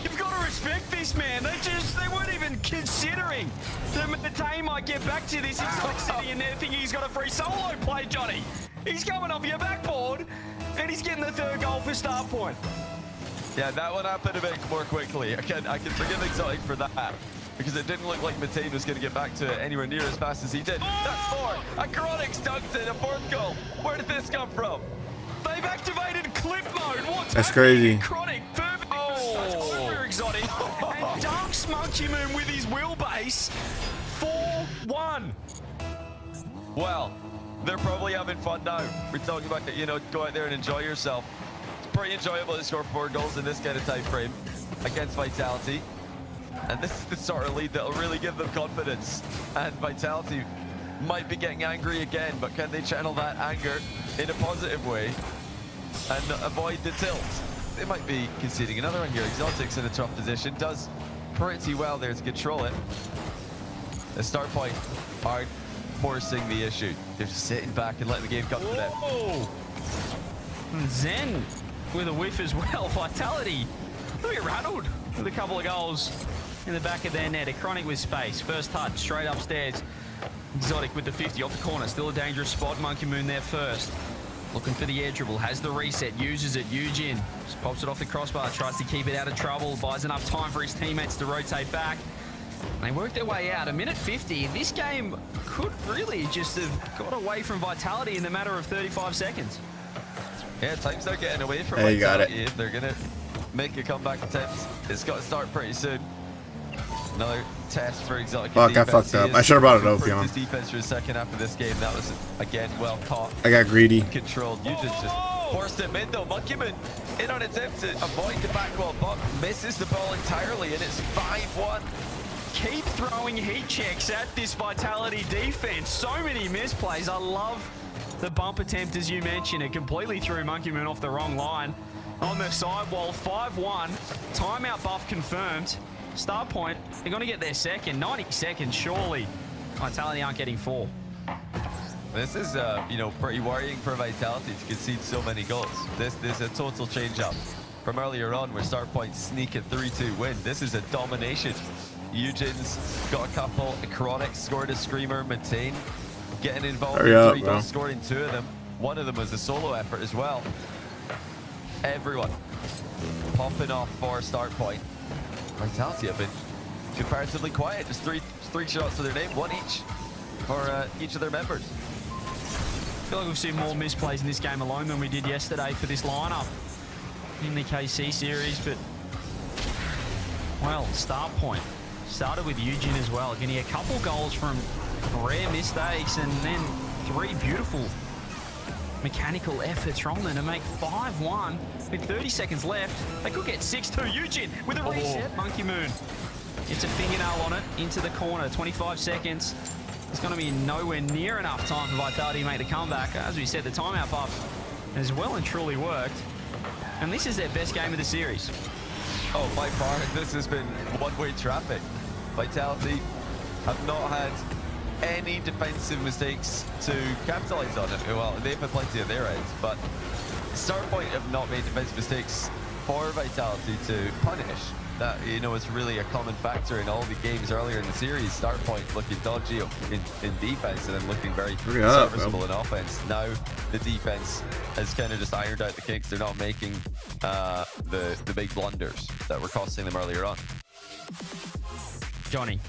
You've got to respect this, man. They weren't even considering that Matane might get back to this. He's like sitting in there thinking he's got a free solo play, Johnny. He's coming off your backboard, and he's getting the 3rd goal for Startpoint. Yeah, that one happened a bit more quickly. I can forgive Exotic for that, because it didn't look like Matane was going to get back to it anywhere near as fast as he did. That's 4. A Chronic's dunked in a 4th goal. Where did this come from? They've activated clip mode. What's That's happening? crazy. Chronic, very exotic. And dunks Monkey Moon with his wheelbase. 4-1. Well, they're probably having fun now. We're talking about, you know, go out there and enjoy yourself. It's pretty enjoyable to score 4 goals in this kind of time frame against Vitality. And this is the sort of lead that'll really give them confidence. And Vitality might be getting angry again, but can they channel that anger in a positive way and avoid the tilt? They might be conceding another one here. Exotic's in a tough position, does pretty well there to control it. The start point aren't forcing the issue. They're just sitting back and letting the game come to them. And Zen with a whiff as well. Vitality a bit rattled with a couple of goals in the back of their net. A Chronic with space. First touch, straight upstairs. Exotic with the 50 off the corner. Still a dangerous spot. Monkey Moon there first. Looking for the air dribble. Has the reset. Uses it. Yugioh just pops it off the crossbar. Tries to keep it out of trouble. Buys enough time for his teammates to rotate back. They work their way out. A minute 50. This game could really just have got away from Vitality in the matter of 35 seconds. Yeah, time's not getting away from Hey, you got Vitality. If they're going to make a comeback attempt, it's got to start pretty soon. Another test for Exotic. Fuck, I fucked up. I should have brought it over, His defense for the second half of this game. That was, again, well caught. I got greedy. Controlled. You just forced him in, though. Monkey Moon in on attempt to avoid the backwall, but misses the ball entirely, and it's 5-1. Keep throwing heat checks at this Vitality defense. So many misplays. I love the bump attempt, as you mentioned. It completely threw Monkey Moon off the wrong line. On the sidewall, 5-1. Timeout buff confirmed. Start point, they're going to get their second. 90 seconds, surely. Vitality aren't getting 4. This is, you know, pretty worrying for Vitality to concede so many goals. This is a total change-up from earlier on where start point sneak a 3-2 win. This is a domination. Eugene's got a couple. Chronic scored a screamer. Maintain getting involved in 3 goals, scoring 2 of them. One of them was a solo effort as well. Everyone popping off for start point. Vitality have been comparatively quiet. Just three shots to their name, 1 each for each of their members. I feel like we've seen more misplays in this game alone than we did yesterday for this lineup in the KC series, but well, start point started with Yugioh as well, getting a couple goals from rare mistakes and then 3 beautiful mechanical efforts from them to make 5-1 with 30 seconds left. They could get 6-2. Yugioh with a reset. Monkey Moon. It's a fingernail on it into the corner. 25 seconds. It's going to be nowhere near enough time for Vitality to make the comeback. As we said, the timeout buff has well and truly worked. And this is their best game of the series. Oh, by far, this has been one-way traffic. Vitality have not had any defensive mistakes to capitalize on it. Well, they've had plenty of their ends, but start point have not made defensive mistakes for Vitality to punish. That, you know, is really a common factor in all the games earlier in the series. Start point looking dodgy in defense and then looking very serviceable in offense. Now the defense has kind of just ironed out the kinks. They're not making the big blunders that were costing them earlier on. Johnny,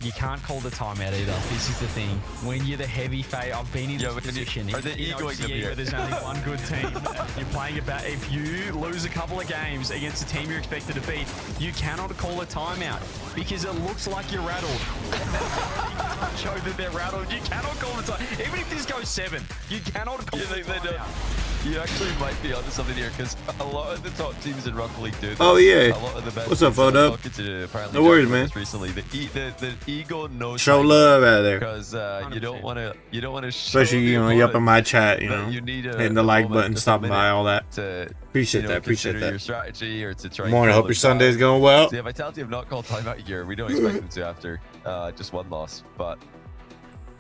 you can't call the timeout either. This is the thing. When you're the heavy fade, I've been in this position. Are they egoing them here? There's only one good team. You're playing about. If you lose a couple of games against a team you're expected to beat, you cannot call a timeout because it looks like you're rattled. Show that they're rattled. You cannot call the time. Even if this goes 7, you cannot call the timeout. You actually might be onto something here because a lot of the top teams in Rocket League do this. Oh yeah. A lot of the best. What's up, Photo? No worries, man. Recently, the ego knows. Show love out there. Because you don't want to. Especially, you know, you up in my chat, you know, hitting the like button, stopping by, all that. Appreciate that. Appreciate that. Your strategy or to try. Morning. Hope your Sunday's going well. So yeah, Vitality have not called timeout here. We don't expect them to after just 1 loss, but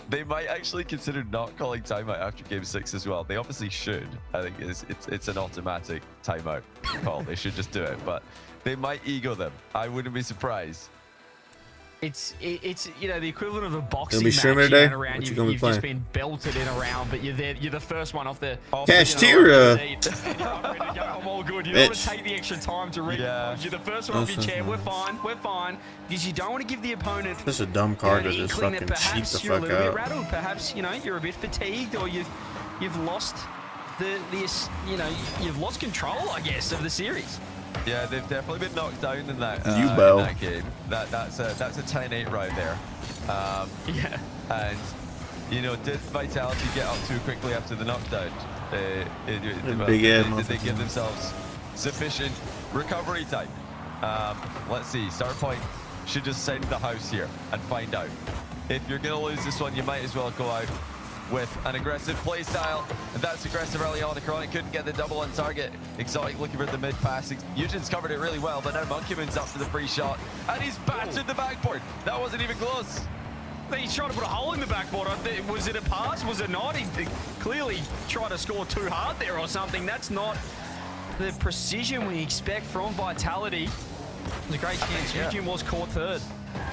they might actually consider not calling timeout after game 6 as well. They obviously should. I think it's an automatic timeout call. They should just do it, but they might ego them. I wouldn't be surprised. It's you know, the equivalent of a boxing Gonna be match. streaming today? Around, What you gonna be you've playing? just been belted in a round, but you're there. You're the first one off the Castira. I'm all good. You don't want to take the extra time to read. Yeah. You're the first one off your chair. We're fine. We're fine. Because you don't want to give the opponent. That's a dumb card to an just inkling that fucking cheat perhaps the you're a fuck little bit out. rattled. Perhaps, you know, you're a bit fatigued, or you've lost you know, you've lost control, I guess, of the series. Yeah, they've definitely been knocked down in that, Yugioh. in that game. That's a 10-8 right there. Yeah. And, you know, did Vitality get up too quickly after the knockdown? Did they give themselves sufficient recovery time? Let's see. Start point should just send the house here and find out. If you're going to lose this one, you might as well go out with an aggressive play style. And that's aggressive early on. The Chronic couldn't get the double on target. Exotic looking for the mid pass. Eugen's covered it really well, but now Monkeyman's up for the free shot. And he's battered the backboard. That wasn't even close. He's trying to put a hole in the backboard. Was it a pass? Was it not? He clearly tried to score too hard there or something. That's not the precision we expect from Vitality. It was a great chance. Eugen was caught third.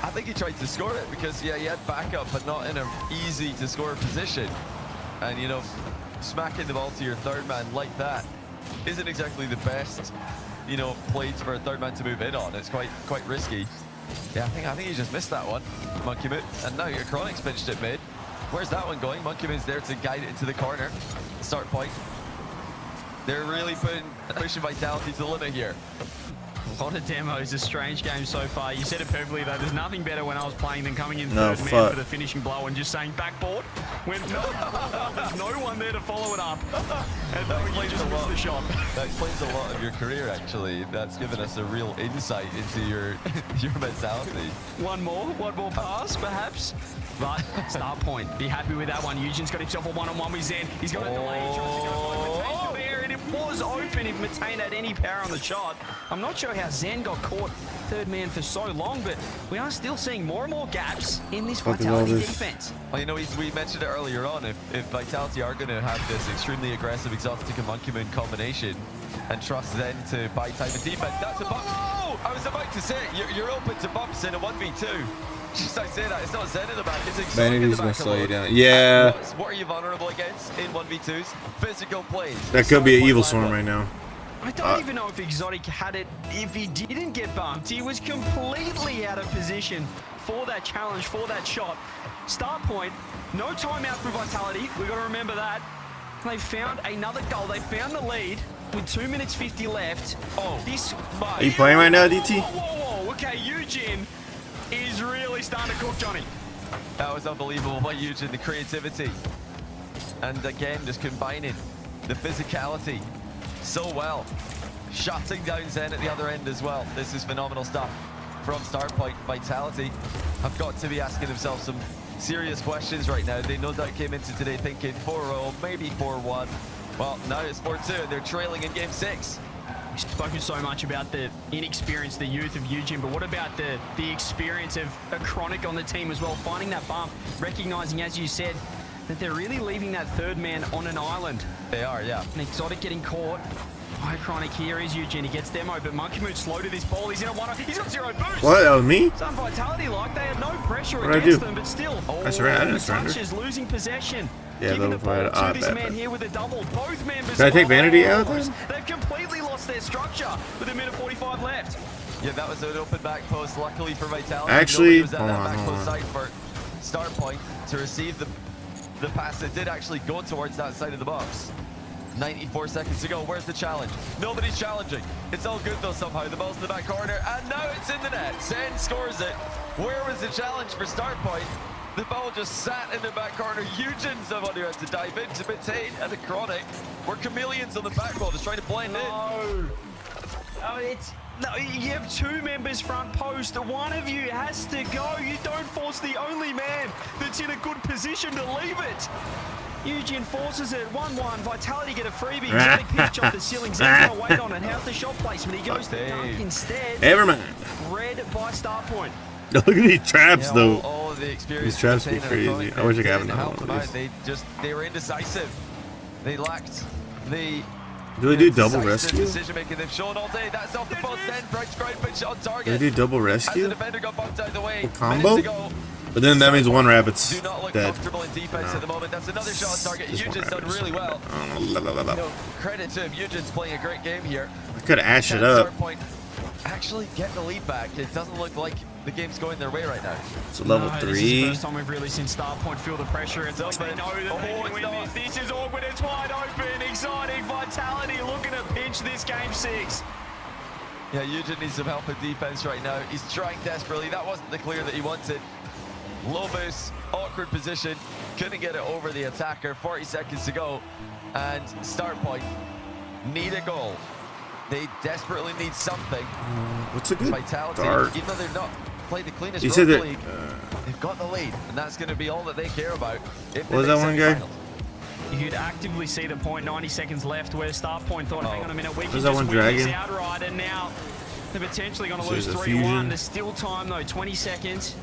I think he tried to score it because, yeah, he had backup, but not in an easy-to-score position. And, you know, smacking the ball to your third man like that isn't exactly the best, you know, plays for a third man to move in on. It's quite risky. Yeah, I think he just missed that one, Monkeyman. And now your Chronic's pinched it mid. Where's that one going? Monkeyman's there to guide it into the corner. Start point. They're really pushing Vitality to the limit here. A lot of demos, a strange game so far. You said it perfectly though, there's nothing better when I was playing than coming in third man for the finishing blow and just saying backboard when there's no one there to follow it up. And you just missed the shot. That explains a lot of your career actually. That's given us a real insight into your mentality. One more pass perhaps. But start point. Be happy with that one. Eugen's got himself a one-on-one with Zen. He's got a delay. He tries to go for Matein's there, and it was open if Matain had any power on the shot. I'm not sure how Zen got caught third man for so long, but we are still seeing more and more gaps in this Vitality defense. Well, you know, we mentioned it earlier on. If Vitality are going to have this extremely aggressive Exotic and Monkeyman combination and trust Zen to buy time and defense, that's a bump. Oh! I was about to say, you're open to bumps in a 1v2. Just I say that, it's not Zen in the back, it's Exotic Vanity's in the back. gonna slow you down. Yeah. What are you vulnerable against in 1v2s? Physical plays. That could be an Evil Storm right now. I don't even know if Exotic had it. If he didn't get bumped, he was completely out of position for that challenge, for that shot. Start point, no timeout for Vitality. We've got to remember that. They found another goal. They found the lead with 2 minutes 50 left. Oh, this. Are you playing right now, DT? Whoa. Okay, Eugen is really starting to cook, Johnny. That was unbelievable by Eugen, the creativity. And again, just combining the physicality so well. Shutting down Zen at the other end as well. This is phenomenal stuff from Start Point. Vitality have got to be asking themselves some serious questions right now. They no doubt came into today thinking 4-0, maybe 4-1. Well, now it's 4-2 and they're trailing in game 6. We've spoken so much about the inexperience, the youth of Eugen, but what about the experience of a Chronic on the team as well, finding that bump, recognizing, as you said, that they're really leaving that third man on an island. They are, yeah. An Exotic getting caught. High Chronic here is Eugen. He gets demo, but Monkeyman's slow to this ball. He's in a one. He's got 0 boost. What? That was me? Some Vitality like. They have no pressure What'd against them, but still. I surrendered. I didn't surrender. Touches, losing possession. Yeah, giving the ball to this bad. man here with a double. Both members. Can I take Vanity out then? They've completely lost their structure with a minute 45 left. Yeah, that was an open back post. Luckily for Vitality, actually, was at that back post side for Start Point to receive the pass that did actually go towards that side of the box. 94 seconds to go. Where's the challenge? Nobody's challenging. It's all good though somehow. The ball's in the back corner and now it's in the net. Zen scores it. Where was the challenge for Start Point? The ball just sat in the back corner. Eugen's the one who had to dive into Matain and the Chronic. We're chameleons on the back ball just trying to blend in. Oh, no, you have 2 members front post. One of you has to go. You don't force the only man that's in a good position to leave it. Eugen forces it. 1-1. Vitality get a freebie. Exotic pitch off the ceiling. Zen's gonna wait on it. How's the shot placement? He goes to the dunk instead. Never mind. Red by Start Point. Look at these traps, though. All of the experience. These traps be crazy. I wish I could have another one of these. They were indecisive. They lacked the. Do they do double rescue? Decision making. They've shown all day. That's off the post. Then Bright ground pitch on target. Do they do double As the rescue? defender got bumped out of the way. Combo? But then that means one rabbit's Do not look dead. comfortable in defense at the moment. That's another shot on target. Just one Eugen's done rabbit. really well. I No, credit to him. Eugen's playing a great game here. could have ashed it Can up. Start Point actually get the lead back. It doesn't look like the game's going their way right now. It's a level This is the 3. first time we've really seen Star Point feel the pressure. It's open. They know that they can win this. This is awkward. It's wide open. Exciting. Vitality looking to pinch this game 6. Yeah, Yugioh needs some help in defense right now. He's trying desperately. That wasn't the clear that he wanted. Low boost, awkward position. Couldn't get it over the attacker. 40 seconds to go. And Star Point need a goal. They desperately need something. What's a good Vitality, dart? even though they're not played the cleanest You road said in the that, league, they've got the lead, and that's going to be all that they care about. If What was that one guy? You could actively see the point, 90 seconds left, where Star Point thought, hang on a minute, we can Was that just one win this dragon? outright, and now they're potentially going to lose There's a 3-1. fusion. There's still time, though, 20 seconds.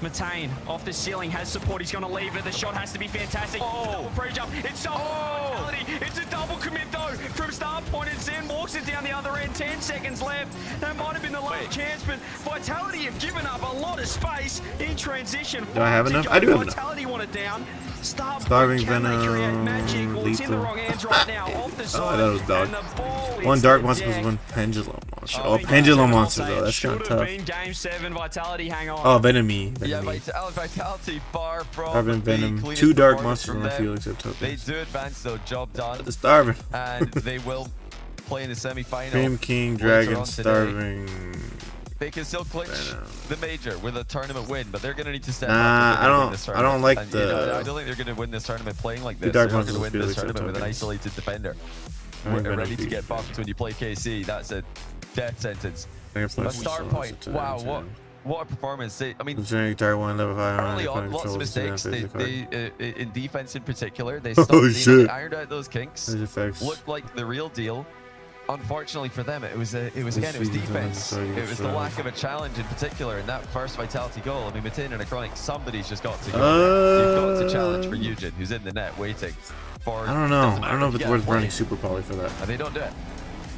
Matane off the ceiling, has support, he's going to leave it. The shot has to be fantastic. Double pre-jump, it's so Vitality. It's a double commit, though, from Star Point, and Zen walks it down the other end. 10 seconds left. That might have been the last chance, but Vitality have given up a lot of space in transition. Do I have Five to enough? go. I do have enough. Vitality want it down. Starving Can they create Venom, magic? Well, it's in the lethal. wrong hands right now. Off the side. that was dog. and the ball One is dark the monster was deck. one pendulum monster. I Oh, think pendulum I'll monster say though. it That's kind of should have tough. been Game 7. Vitality, hang on. Oh, Venomy. Yeah, Venomy. Vitality far from Starving the Venom. cleanest 2 dark performance monsters from on the them. field except They tokens. do advance, though. Job done. The Starving. And they will play in the semi-final. Cream King, later Dragon, on today. Starving. They can still clinch Venom. the major with a tournament win, but they're going to need to step Nah, up. if they're gonna win this I don't tournament. like And, the- you know, I don't think they're going to win this tournament playing like this. dark They're not going to monsters win this feel like tournament with an tokens. isolated defender. Venom Ready to Fusion. get bumped when you play KC. That's a death sentence. Dragon But Flash Star Soul, Point, it's a wow, 10. what a performance. I mean, Generic Dark 1, level 5. early on, Control, lots of mistakes. physical card. They in defense in particular, they Oh, stopped, you know, shit. they ironed out those kinks. There's effects. Looked like the real deal. Unfortunately for them, it was defense. Sorry, It was the sorry. lack of a challenge in particular in that first Vitality goal. I mean, Matane and a Chronic, somebody's just got to go. You've got to challenge for Yugioh, who's in the net waiting for. I don't know. doesn't I don't know if matter, it's you worth get a running play. Super Poly for that. And they don't do it.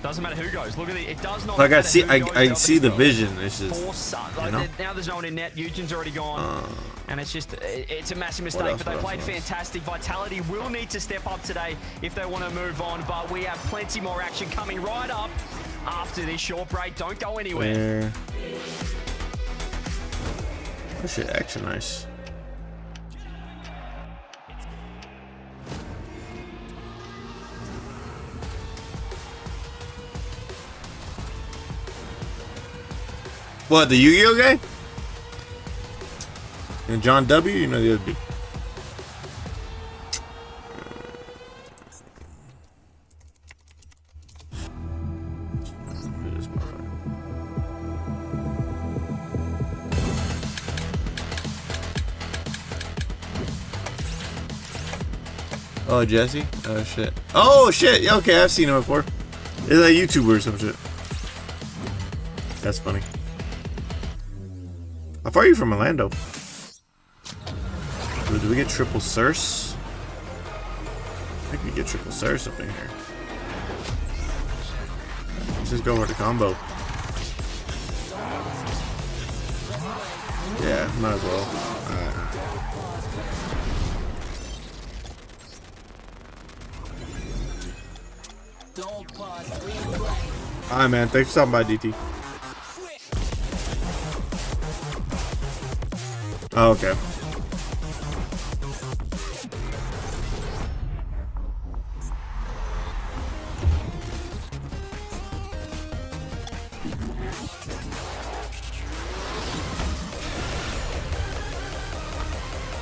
Doesn't matter who goes. Look at it. It does not Like I matter see, who goes, I see the somebody's vision. It's got just force, like, you know? now there's no one in net. Eugen's already gone. And it's just, it's a massive mistake, else, but they what played else? fantastic. Vitality will need to step up today if they want to move on, but we have plenty more action coming right up after this short break. Don't go anywhere. where. Oh shit, action nice. What, the Yu-Gi-Oh guy? And John W? You know the other dude. Oh, Jesse? Oh, shit. Oh, shit! Yeah, okay, I've seen him before. Is that a YouTuber or some shit? That's funny. How far are you from Orlando? Do we get triple Circe? I think we get triple Circe up in here. Let's just go for the combo. Yeah, might as well. Alright. Alright, man. Thanks for stopping by, DT. Oh, okay.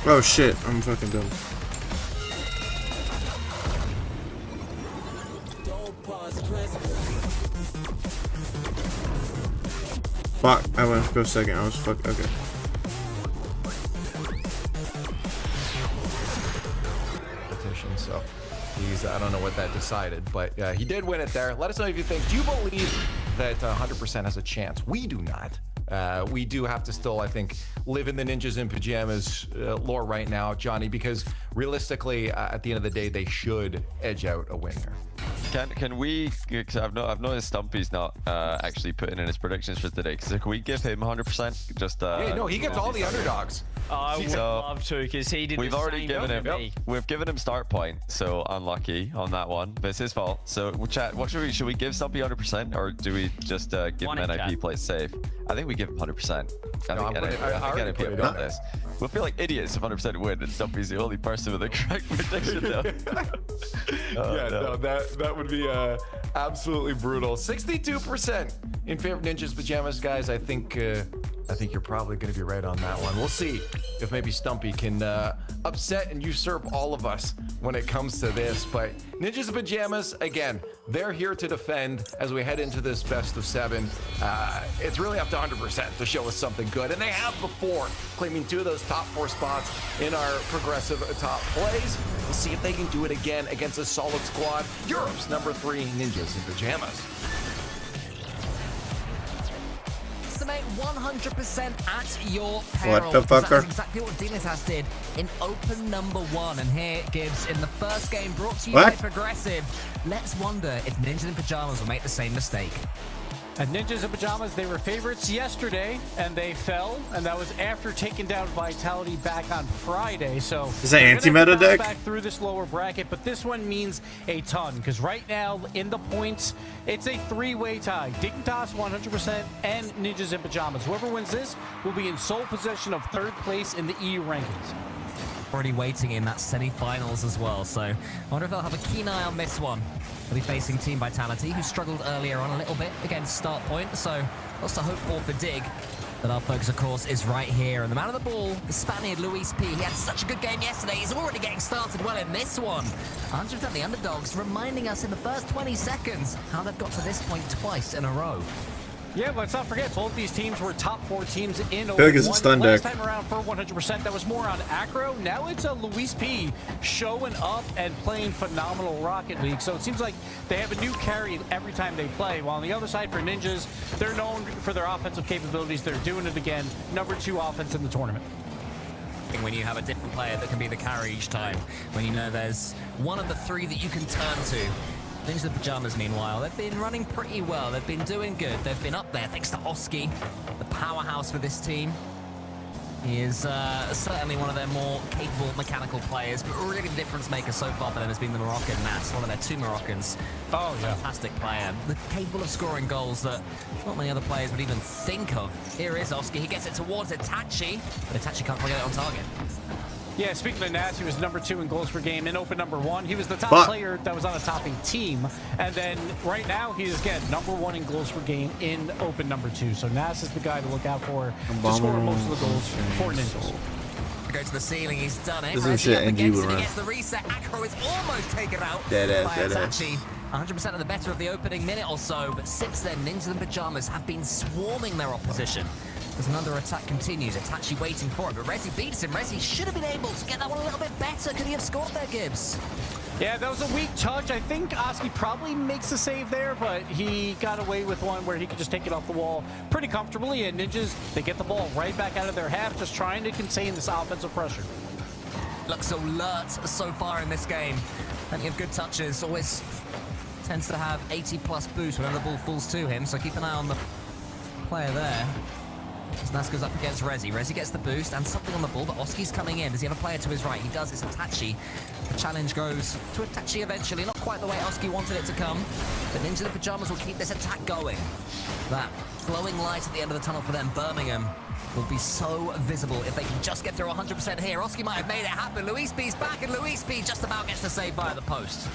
Oh shit, I'm fucking dumb. Fuck, I went to go second. I was fuck. Okay. So he's, I don't know what that decided, but he did win it there. Let us know if you think, do you believe that 100% has a chance? We do not. We do have to still, I think, live in the ninjas in pajamas lore right now, Johnny, because realistically, at the end of the day, they should edge out a winner. Can we? Cause I've noticed Stumpy's not actually putting in his predictions for today. So can we give him 100%? Just Yeah, no, he gets all the underdogs. I would love to, because he did. We've the already same given him. to me. We've given him start point, so unlucky on that one. But it's his fault. So chat. What should we give Stumpy 100%, or do we just give him NIP play safe? I think we give him 100%. I think NIP got this. We'll feel like idiots if 100% win, and Stumpy's the only person with the correct prediction though. No, that would be absolutely brutal. 62% in favor of Ninja's Pajamas, guys. I think you're probably going to be right on that one. We'll see if maybe Stumpy can upset and usurp all of us when it comes to this. But Ninjas Pajamas, again, they're here to defend as we head into this best of 7. It's really up to 100% to show us something good, and they have before, claiming 2 of those top 4 spots in our progressive top plays. We'll see if they can do it again against a solid squad. Europe's number 3 Ninjas in Pajamas. Estimate 100% at your peril. What the fucker? That's exactly what Dignitas did in open number 1. And here, Gibbs, in the first game brought to you by Progressive. Let's wonder if Ninjas in Pajamas will make the same mistake. And Ninjas in Pajamas, they were favorites yesterday, and they fell, and that was after taking down Vitality back on Friday. So is that anti-meta deck? Back through this lower bracket, but this one means a ton, because right now in the points, it's a 3-way tie. Dignitas 100% and Ninjas in Pajamas. Whoever wins this will be in sole possession of 3rd place in the EU rankings. Already waiting in that semi-finals as well, so I wonder if they'll have a keen eye on this one. They'll be facing Team Vitality, who struggled earlier on a little bit against Start Point, so lots to hope for Dig. But our focus, of course, is right here. And the man of the ball, the Spaniard, Luis P. He had such a good game yesterday. He's already getting started well in this one. 100% the underdogs, reminding us in the first 20 seconds how they've got to this point twice in a row. Yeah, let's not forget, both these teams were top 4 teams in feel like it's a stun Last deck. time around for 100%, that was more on Acro. Now it's a Luis P showing up and playing phenomenal Rocket League. So it seems like they have a new carry every time they play. While on the other side for Ninjas, they're known for their offensive capabilities. They're doing it again. Number 2 offense in the tournament. When you have a different player that can be the carry each time, when you know there's one of the 3 that you can turn to. Ninjas in Pajamas, meanwhile, they've been running pretty well. They've been doing good. They've been up there thanks to Oski, the powerhouse for this team. He is certainly one of their more capable mechanical players, but really the difference maker so far for them has been the Moroccan Nats, one of their 2 Moroccans. Oh, yeah. Fantastic player. Capable of scoring goals that not many other players would even think of. Here is Oski. He gets it towards Itachi, but Itachi can't quite get it on target. Yeah, speaking of Nats, he was number 2 in goals per game in open number 1. He was the top player that was on a topping team. And then right now, he is, again, number 1 in goals per game in open number 2. So Nats is the guy to look out for to score most of the goals for Ninjas. Go to the ceiling, he's done it. This is Resi shit up NG against will it, he run. gets the reset. Acro is almost taken out Dead by ass. Itachi. 100% of the better of the opening minute or so, but since then, Ninjas in Pajamas have been swarming their opposition. As another attack continues, Itachi waiting for it, but Resi beats him. Resi should have been able to get that one a little bit better. Could he have scored there, Gibbs? Yeah, that was a weak touch. I think Oski probably makes a save there, but he got away with one where he could just take it off the wall pretty comfortably. And Ninjas, they get the ball right back out of their half, just trying to contain this offensive pressure. Looks alert so far in this game. Plenty of good touches. Always tends to have 80+ boost whenever the ball falls to him, so keep an eye on the player there. As Nas goes up against Resi. Resi gets the boost and something on the ball, but Oski's coming in. Does he have a player to his right? He does. It's Itachi. The challenge goes to Itachi eventually. Not quite the way Oski wanted it to come, but Ninja the Pajamas will keep this attack going. That glowing light at the end of the tunnel for them, Birmingham, will be so visible if they can just get through 100% here. Oski might have made it happen. Luis B's back, and Luis B just about gets the save via the post.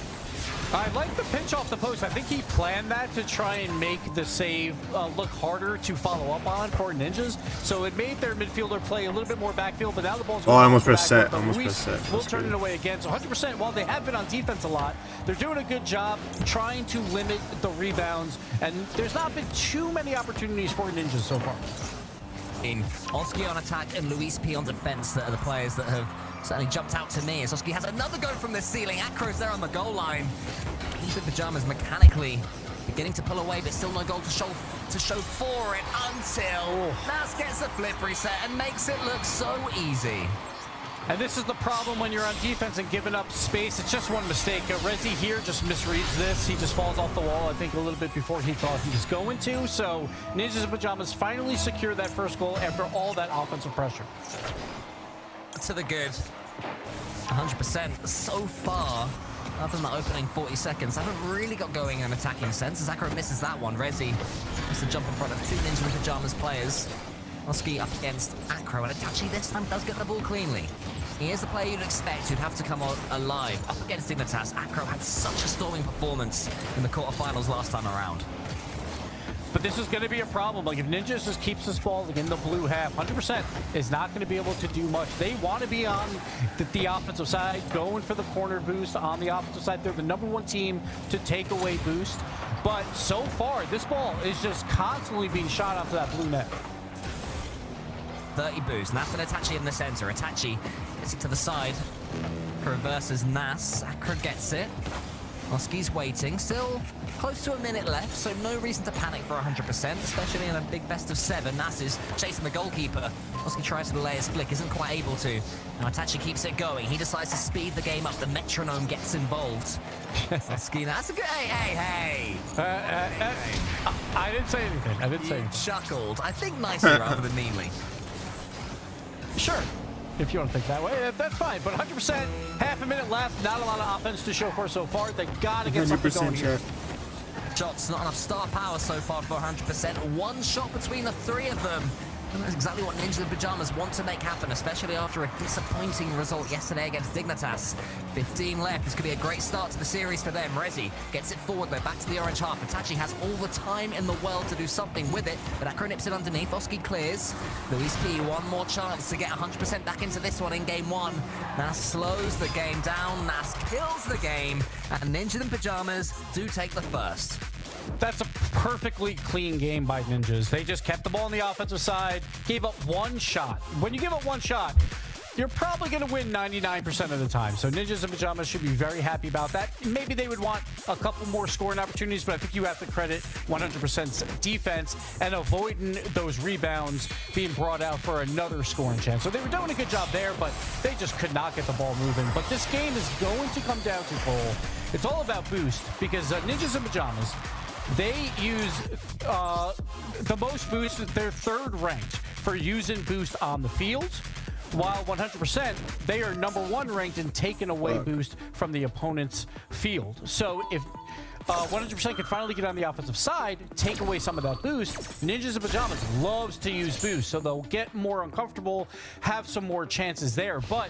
I like the pinch off the post. I think he planned that to try and make the save look harder to follow up on for Ninjas. So it made their midfielder play a little bit more backfield, but now the ball's going I almost pressed back, set. We'll turn it away again. So 100%, while they have been on defense a lot, they're doing a good job trying to limit the rebounds, and there's not been too many opportunities for Ninjas so far. Oski on attack and Luis P on defense that are the players that have certainly jumped out to me as Oski has another go from the ceiling. Acro's there on the goal line. These Pajamas mechanically beginning to pull away, but still no goal to show for it until Nas gets a flip reset and makes it look so easy. And this is the problem when you're on defense and giving up space. It's just one mistake. Rezi here just misreads this. He just falls off the wall, I think, a little bit before he thought he was going to. So Ninjas and Pajamas finally secure that first goal after all that offensive pressure. To the good. 100% so far. Other than the opening 40 seconds, haven't really got going in an attacking sense. As Acro misses that one, Rezi has to jump in front of two Ninja and Pajamas players. Oski up against Acro, and Itachi this time does get the ball cleanly. He is the player you'd expect who'd have to come on alive. Up against Dignitas, Acro had such a storming performance in the quarterfinals last time around. But this is going to be a problem. Like, if Ninjas just keeps this ball in the blue half, 100% is not going to be able to do much. They want to be on the offensive side, going for the corner boost on the offensive side. They're the #1 team to take away boost. But so far, this ball is just constantly being shot onto that blue net. 30 boost. Nas and Itachi in the center. Itachi gets it to the side. Reverses Nas. Acro gets it. Oski's waiting. Still close to a minute left, so no reason to panic for 100%, especially in a big best of 7. Nas is chasing the goalkeeper. Oski tries to delay his flick, isn't quite able to. Now Itachi keeps it going. He decides to speed the game up. The metronome gets involved. Oski, that's a good... Hey. I didn't say anything. I didn't say You anything. chuckled. I think nicely rather than meanly. Sure. If you want to think that way, that's fine. But 100%, half a minute left. Not a lot of offense to show for so far. They got to get something going here. Shots, not enough star power so far for 100%. One shot between the three of them. And that's exactly what Ninjas and Pajamas want to make happen, especially after a disappointing result yesterday against Dignitas. 15 left. This could be a great start to the series for them. Rezi gets it forward, though, back to the orange half. Itachi has all the time in the world to do something with it, but Acro nips it underneath. Oski clears. Luis P, one more chance to get 100% back into this one in game 1. Nas slows the game down. Nas kills the game, and Ninjas and Pajamas do take the first. That's a perfectly clean game by Ninjas. They just kept the ball on the offensive side, gave up one shot. When you give up one shot, you're probably going to win 99% of the time. So Ninjas and Pajamas should be very happy about that. Maybe they would want a couple more scoring opportunities, but I think you have to credit 100% defense and avoiding those rebounds being brought out for another scoring chance. So they were doing a good job there, but they just could not get the ball moving. But this game is going to come down to Cole. It's all about boost because Ninjas and Pajamas, they use the most boost. They're third ranked for using boost on the field, while 100%, they are #1 ranked in taking away boost from the opponent's field. So if 100% can finally get on the offensive side, take away some of that boost, Ninjas and Pajamas loves to use boost, so they'll get more uncomfortable, have some more chances there. But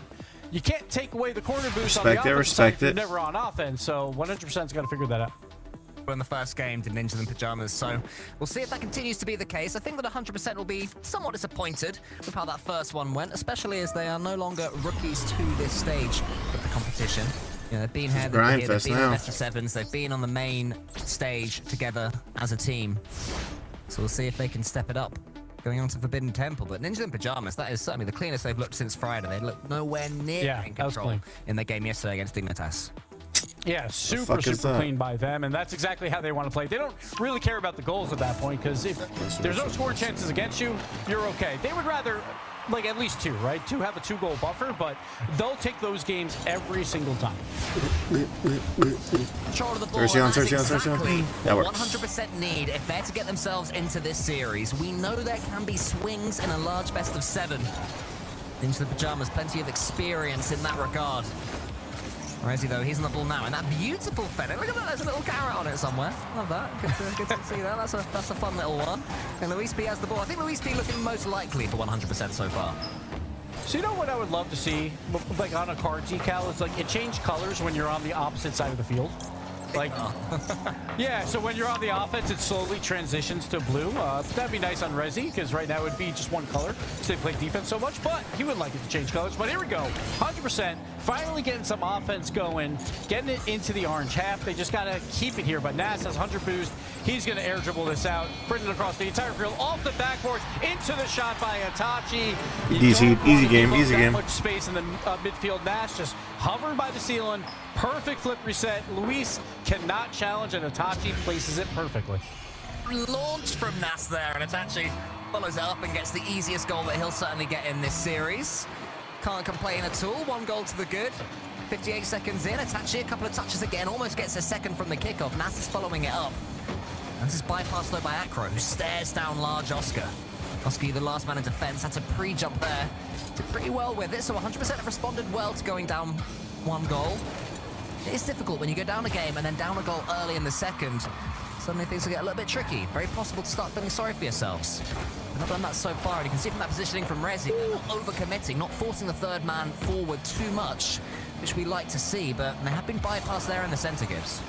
you can't take away the corner boost on the offensive side if you're never on offense, so 100%'s got to figure that out. In the first game to Ninjas and Pajamas, so we'll see if that continues to be the case. I think that 100% will be somewhat disappointed with how that first one went, especially as they are no longer rookies to this stage of the competition. You know, they've been here, they've been in the best of 7s, they've been on the main stage together as a team. So we'll see if they can step it up going on to Forbidden Temple. But Ninjas and Pajamas, that is certainly the cleanest they've looked since Friday. They looked nowhere near in control in their game yesterday against Dignitas. Yeah, super clean by them, and that's exactly how they want to play. They don't really care about the goals at that point, because if there's no score chances against you, you're okay. They would rather, like, at least 2, right? 2 have a 2-goal buffer, but they'll take those games every single time. Control of the ball, that's exactly what 100% need if they're to get themselves into this series. We know there can be swings in a large best of 7. Into the Pajamas, plenty of experience in that regard. Rezi, though, he's on the ball now, and that beautiful fennec. Look at that, there's a little carrot on it somewhere. Love that. Good to see that. That's a fun little one. And Luis P has the ball. I think Luis P looking most likely for 100% so far. So you know what I would love to see, like on a card decal, is like it changed colors when you're on the opposite side of the field. Like, yeah, so when you're on the offense, it slowly transitions to blue. That'd be nice on Rezi, because right now it would be just one color, because they play defense so much, but he would like it to change colors. But here we go, 100%, finally getting some offense going, getting it into the orange half. They just got to keep it here, but Nas has 100 boost. He's going to air dribble this out, bring it across the entire field, off the backboard, into the shot by Itachi. Easy game, easy game. Much space in the midfield. Nas just hovering by the ceiling. Perfect flip reset. Luis cannot challenge, and Itachi places it perfectly. Launch from Nas there, and Itachi follows it up and gets the easiest goal that he'll certainly get in this series. Can't complain at all. 1 goal to the good. 58 seconds in. Itachi, a couple of touches again. Almost gets a second from the kickoff. Nas is following it up. And this is bypassed though by Acro, who stares down large Oscar. Oscar, the last man in defense, had to pre-jump there. Did pretty well with it, so 100% have responded well to going down 1 goal. It is difficult when you go down a game and then down a goal early in the second. Suddenly things will get a little bit tricky. Very possible to start feeling sorry for yourselves. We've not done that so far, and you can see from that positioning from Rezi, they're not over-committing, not forcing the third man forward too much, which we like to see, but they have been bypassed there in the center, Gibbs.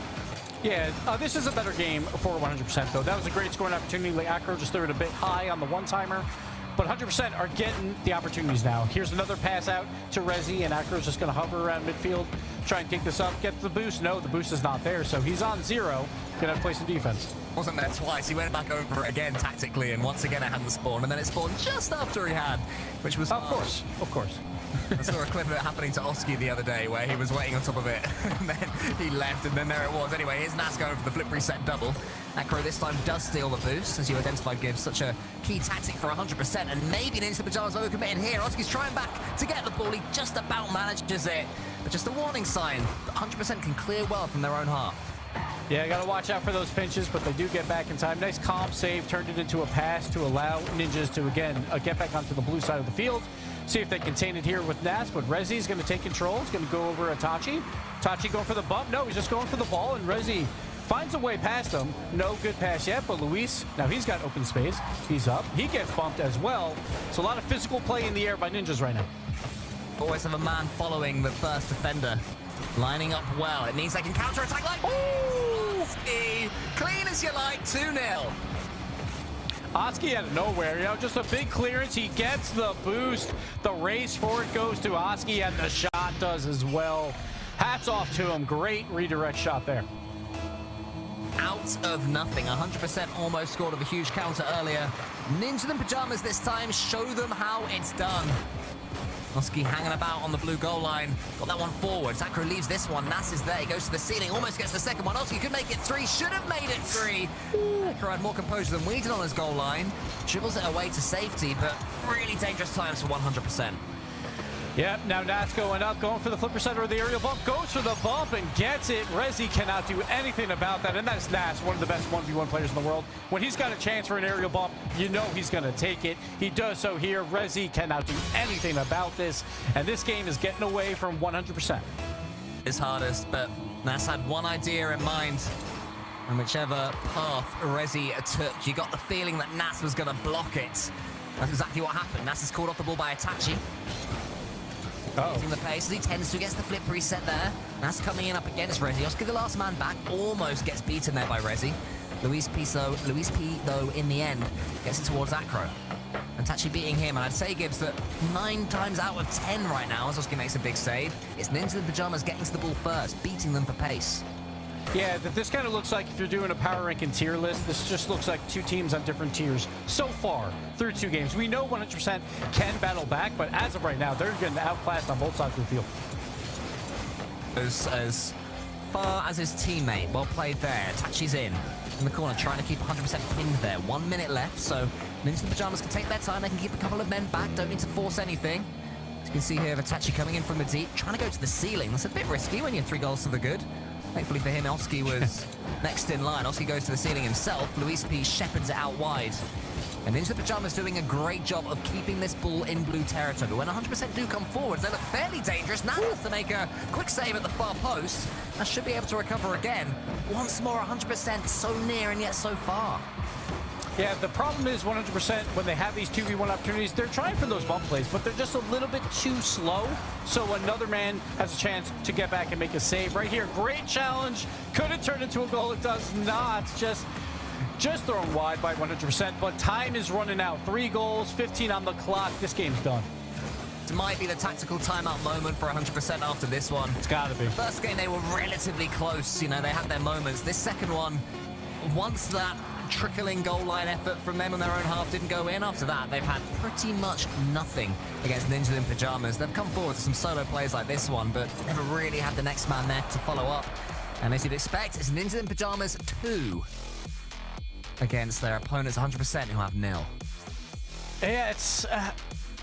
Yeah, this is a better game for 100% though. That was a great scoring opportunity. Like Acro just threw it a bit high on the one-timer. But 100% are getting the opportunities now. Here's another pass out to Rezi, and Acro's just going to hover around midfield, try and kick this up, get the boost. No, the boost is not there, so he's on 0. Going to play some defense. Wasn't there twice. He went back over it again tactically, and once again it hadn't spawned, and then it spawned just after he had, which was... Of course. I saw a clip of it happening to Oski the other day where he was waiting on top of it and then he left and then there it was. Anyway, here's Nas going for the flip reset double. Acro this time does steal the boost, as you identified, Gibbs. Such a key tactic for 100%, and maybe an instant pajamas overcommitted here. Oski's trying back to get the ball. He just about manages it, but just a warning sign that 100% can clear well from their own half. Yeah, got to watch out for those pinches, but they do get back in time. Nice comp save, turned it into a pass to allow Ninjas to, again, get back onto the blue side of the field. See if they contain it here with Nas, but Rezi's going to take control. He's going to go over Itachi. Itachi going for the bump. No, he's just going for the ball, and Rezi finds a way past him. No good pass yet, but Luis, now he's got open space. He's up. He gets bumped as well. So a lot of physical play in the air by Ninjas right now. Always have a man following the first defender. Lining up well. It means they can counter-attack like... Ooh! Clean as you like, 2-0. Oski out of nowhere, just a big clearance. He gets the boost. The race for it goes to Oski, and the shot does as well. Hats off to him. Great redirect shot there. Out of nothing. 100% almost scored of a huge counter earlier. Ninja and Pajamas this time. Show them how it's done. Oski hanging about on the blue goal line. Got that one forward. Acro leaves this one. Nas is there. He goes to the ceiling. Almost gets the second one. Oski could make it 3. Should have made it 3. Acro had more composure than we did on his goal line. Dribbles it away to safety, but really dangerous times for 100%. Yep, now Nas going up, going for the flipper center of the aerial bump, goes for the bump and gets it. Rezi cannot do anything about that, and that's Nas, one of the best 1v1 players in the world. When he's got a chance for an aerial bump, you know he's going to take it. He does so here. Rezi cannot do anything about this, and this game is getting away from 100%. His hardest, but Nas had one idea in mind. And whichever path Rezi took, you got the feeling that Nas was going to block it. That's exactly what happened. Nas is called off the ball by Itachi. Getting the pace as he tends to, gets the flip reset there. Nas coming in up against Rezi. Oscar, the last man back, almost gets beaten there by Rezi. Luis P, though, in the end, gets it towards Acro. And Itachi beating him, and I'd say, Gibbs, that 9 times out of 10 right now, as Oscar makes a big save, it's Ninja and Pajamas getting to the ball first, beating them for pace. Yeah, this kind of looks like, if you're doing a power ranking tier list, this just looks like 2 teams on different tiers so far through 2 games. We know 100% can battle back, but as of right now, they're getting outclassed on both sides of the field. As far as his teammate, well played there. Tachi's in the corner, trying to keep 100% pinned there. 1 minute left, so Ninja and Pajamas can take their time. They can keep a couple of men back, don't need to force anything. As you can see here, Itachi coming in from the deep, trying to go to the ceiling. That's a bit risky when you're 3 goals to the good. Thankfully for him, Oski was next in line. Oski goes to the ceiling himself. Luis P shepherds it out wide. And Ninja Pajamas doing a great job of keeping this ball in blue territory. But when 100% do come forwards, they look fairly dangerous. Now has to make a quick save at the far post. And should be able to recover again. Once more, 100% so near and yet so far. Yeah, the problem is 100% when they have these 2v1 opportunities, they're trying for those bump plays, but they're just a little bit too slow. So another man has a chance to get back and make a save right here. Great challenge. Could it turn into a goal? It does not. Just thrown wide by 100%, but time is running out. 3 goals, 15 on the clock. This game's done. It might be the tactical timeout moment for 100% after this one. It's got to be. First game, they were relatively close. You know, they had their moments. This second one, once that trickling goal line effort from them on their own half didn't go in, after that, they've had pretty much nothing against Ninja in Pajamas. They've come forward to some solo plays like this one, but never really had the next man there to follow up. And as you'd expect, it's Ninja in Pajamas 2 against their opponents 100% who have 0. Yeah, it's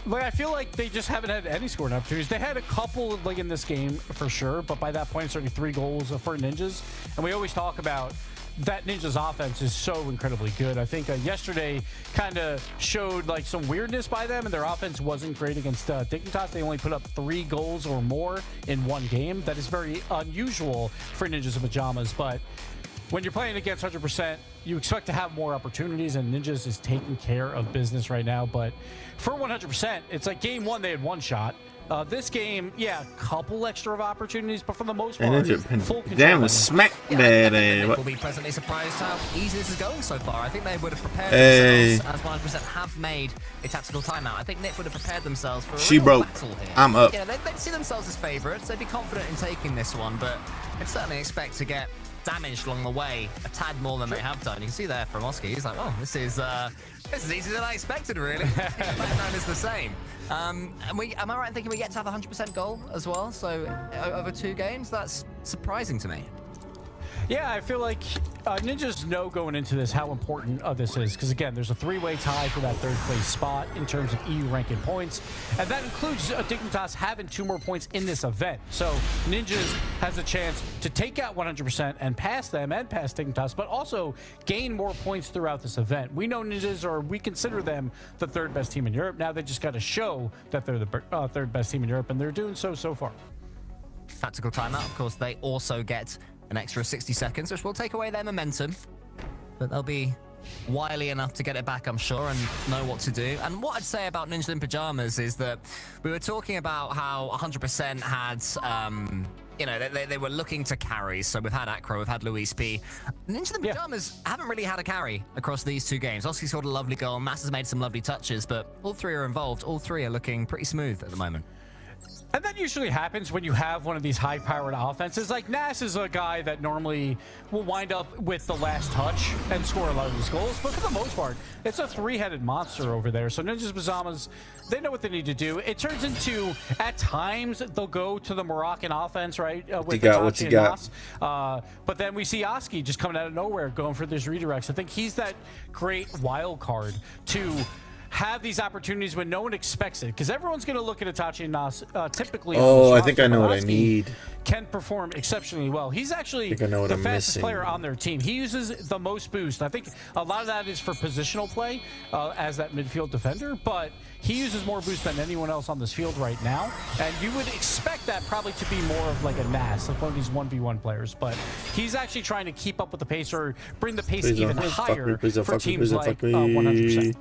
Like, I feel like they just haven't had any scoring opportunities. They had a couple like in this game for sure, but by that point it's already 3 goals for Ninjas. And we always talk about that Ninja's offense is so incredibly good. I think yesterday kind of showed like some weirdness by them, and their offense wasn't great against Dignitas. They only put up 3 goals or more in one game. That is very unusual for Ninjas and Pajamas, but when you're playing against 100%, you expect to have more opportunities, and Ninjas is taking care of business right now. But for 100%, it's like game 1, they had 1 shot. This game, yeah, a couple extra of opportunities, but for the most part, full control. Damn, smack that. We'll be pleasantly surprised how easy this is going so far. I think they would have prepared themselves, as 100% have made a tactical timeout. I think Nip would have prepared themselves for a real battle here. I'm up. Yeah, they'd see themselves as favourites. They'd be confident in taking this one, but they'd certainly expect to get damaged along the way a tad more than they have done. You can see there from Oski, he's like, oh, this is easier than I expected, really. Known as the same. Am I right in thinking we get to have a 100% goal as well? So over 2 games, that's surprising to me. Yeah, I feel like Ninjas know going into this how important this is, because again, there's a 3-way tie for that 3rd place spot in terms of EU ranking points, and that includes Dignitas having 2 more points in this event. So Ninjas has a chance to take out 100% and pass them and pass Dignitas, but also gain more points throughout this event. We know Ninjas, we consider them the 3rd best team in Europe. Now they just got to show that they're the 3rd best team in Europe, and they're doing so far. Tactical timeout, of course, they also get an extra 60 seconds, which will take away their momentum, but they'll be wily enough to get it back, I'm sure, and know what to do. And what I'd say about Ninja in Pajamas is that we were talking about how 100% had, you know, they were looking to carry. So we've had Acro, we've had Luis P. Ninja in Pajamas haven't really had a carry across these 2 games. Oski scored a lovely goal, Mass has made some lovely touches, but all 3 are involved. All 3 are looking pretty smooth at the moment. And that usually happens when you have one of these high-powered offenses. Like, Nass is a guy that normally will wind up with the last touch and score a lot of these goals. But for the most part, it's a 3-headed monster over there. So Ninjas Bazamas, they know what they need to do. It turns into, at times, they'll go to the Moroccan offense, right? With what you got? But then we see Oski just coming out of nowhere, going for this redirects. I think he's that great wild card to have these opportunities when no one expects it, because everyone's going to look at Itachi and Nas typically. Oh, I think I know what I need. Can perform exceptionally well. He's actually the fastest player on their team. He uses the most boost. I think a lot of that is for positional play as that midfield defender, but he uses more boost than anyone else on this field right now. And you would expect that probably to be more of like a Nas, like one of these 1v1 players, but he's actually trying to keep up with the pace or bring the pace even higher for teams like 100%.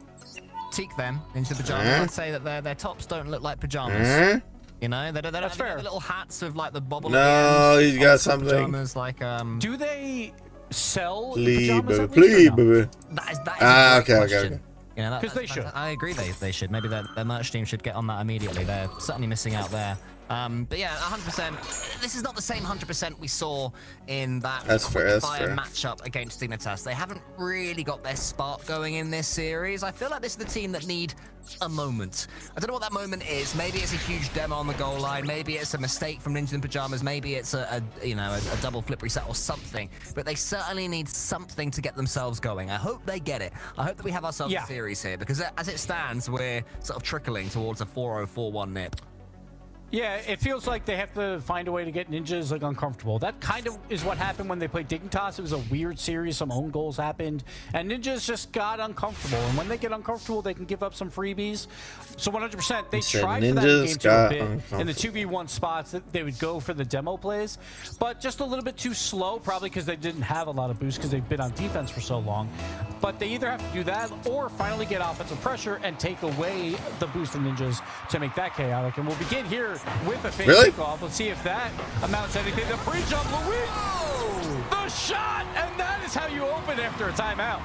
Teak them into pajamas. I'd say that their tops don't look like pajamas. You know, they don't have the little hats with like the bobble. No, he's got something. Pajamas, like do they sell baby. That is okay, okay. You know, because they should. I agree they should.Maybe their merch team should get on that immediately. They're certainly missing out there. But yeah, 100%. This is not the same 100% we saw in that fire matchup against Dignitas. They haven't really got their spark going in this series. I feel like this is the team that need a moment. I don't know what that moment is. Maybe it's a huge demo on the goal line. Maybe it's a mistake from Ninja in Pajamas. Maybe it's a double flip reset or something. But they certainly need something to get themselves going. I hope they get it. I hope that we have ourselves a series here, because as it stands, we're sort of trickling towards a 4-0-4-1 nip. Yeah, it feels like they have to find a way to get Ninjas like uncomfortable. That kind of is what happened when they played Dignitas. It was a weird series. Some own goals happened, and Ninjas just got uncomfortable. And when they get uncomfortable, they can give up some freebies. So 100%, they tried for that in game 2 a bit. In the 2v1 spots, they would go for the demo plays, but just a little bit too slow, probably because they didn't have a lot of boost because they've been on defense for so long. But they either have to do that or finally get offensive pressure and take away the boost of Ninjas to make that chaotic. And we'll begin here with a fake kickoff. Let's see if that amounts to anything. The pre-jump, Luis! The shot! And that is how you open after a timeout.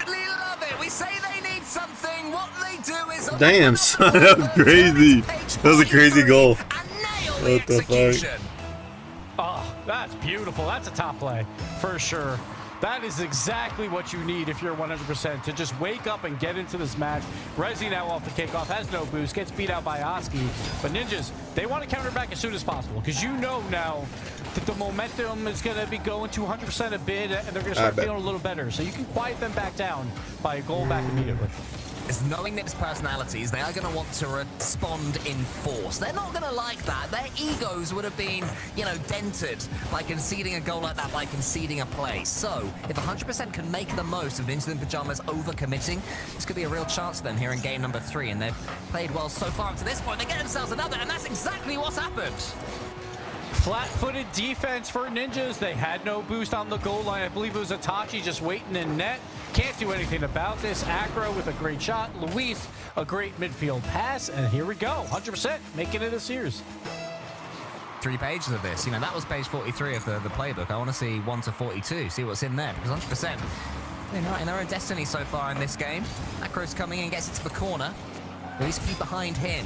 We love it. We say they need something. What they do is... Damn, son, that was crazy. That was a crazy goal. What the fuck? Oh, that's beautiful. That's a top play for sure. That is exactly what you need if you're 100%, to just wake up and get into this match. Resi now off the kickoff, has no boost, gets beat out by Oski. But Ninjas, they want to counter back as soon as possible, because you know now that the momentum is going to be going to 100% a bit, and they're going to start feeling a little better. So you can quiet them back down by a goal back immediately. is knowing Nip's personalities, they are going to want to respond in force. They're not going to like that. Their egos would have been, you know, dented by conceding a goal like that, by conceding a play. So, if 100% can make the most of Ninjas in Pyjamas overcommitting, this could be a real chance for them here in game number 3. And they've played well so far up to this point. They get themselves another, and that's exactly what's happened. Flat-footed defense for Ninjas. They had no boost on the goal line. I believe it was Itachi just waiting in net. Can't do anything about this. Acro with a great shot. Luis, a great midfield pass. And here we go. 100% making it a series. 3 pages of this. You know, that was page 43 of the playbook. I want to see 1 to 42, see what's in there. Because 100%, they're not in their own destiny so far in this game. Acro's coming in, gets it to the corner. Luis P behind him.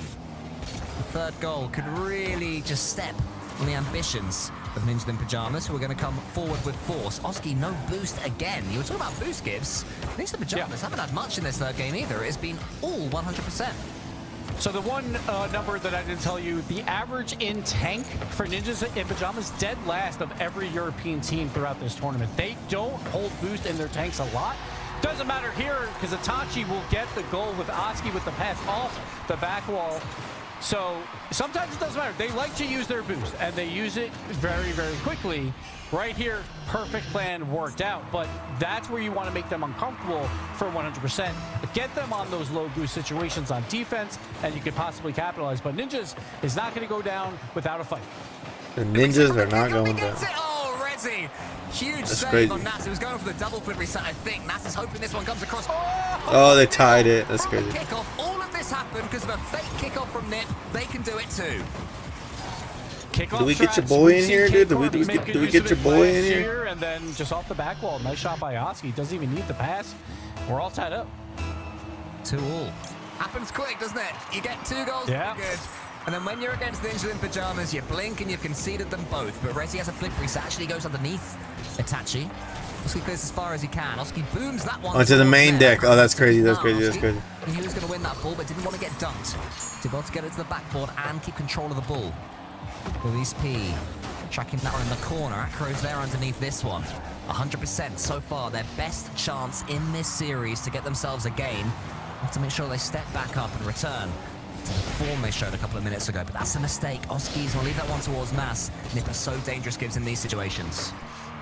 The third goal could really just step on the ambitions of Ninjas in Pyjamas, who are going to come forward with force. Oski, no boost again. You were talking about boost, Gibbs. Ninjas in Pyjamas haven't had much in this third game either. It's been all 100%. So the one number that I didn't tell you, the average in tank for Ninjas in Pyjamas, dead last of every European team throughout this tournament. They don't hold boost in their tanks a lot. Doesn't matter here because Itachi will get the goal with Oski with the pass off the back wall. So sometimes it doesn't matter. They like to use their boost, and they use it very, very quickly. Right here, perfect plan worked out, but that's where you want to make them uncomfortable for 100%. Get them on those low boost situations on defense, and you could possibly capitalize. But Ninjas is not going to go down without a fight. The Ninjas are not going down. Oh, Rezzy. Huge That's save crazy. on Nas. He was going for the double flip reset, I think. Nas is hoping this one comes across. Oh, they tied it. That's crazy. Kickoff. All of this happened because of a fake kickoff from Nip. They can do it too. Do we get your boy in here, dude? Do we get your boy in here? And then just off the back wall, nice shot by Oski. Doesn't even need the pass. We're all tied up. 2-2. Happens quick, doesn't it? You get 2 goals, yeah. Good. And then when you're against the Ninjas in Pyjamas, you blink and you've conceded them both. But Rezzy has a flip reset, actually goes underneath Itachi. Oski clears as far as he can. Oski booms that one. Onto the main deck. Oh, that's crazy. That's crazy. That's crazy. He was going to win that ball, but didn't want to get dunked. To be able to get it to the backboard and keep control of the ball. Luis P. tracking that one in the corner. Acro's there underneath this one. 100% so far. Their best chance in this series to get themselves a game. Have to make sure they step back up and return to the form they showed a couple of minutes ago. But that's a mistake. Oski's will leave that one towards Nas. Nip is so dangerous, Gibbs, in these situations.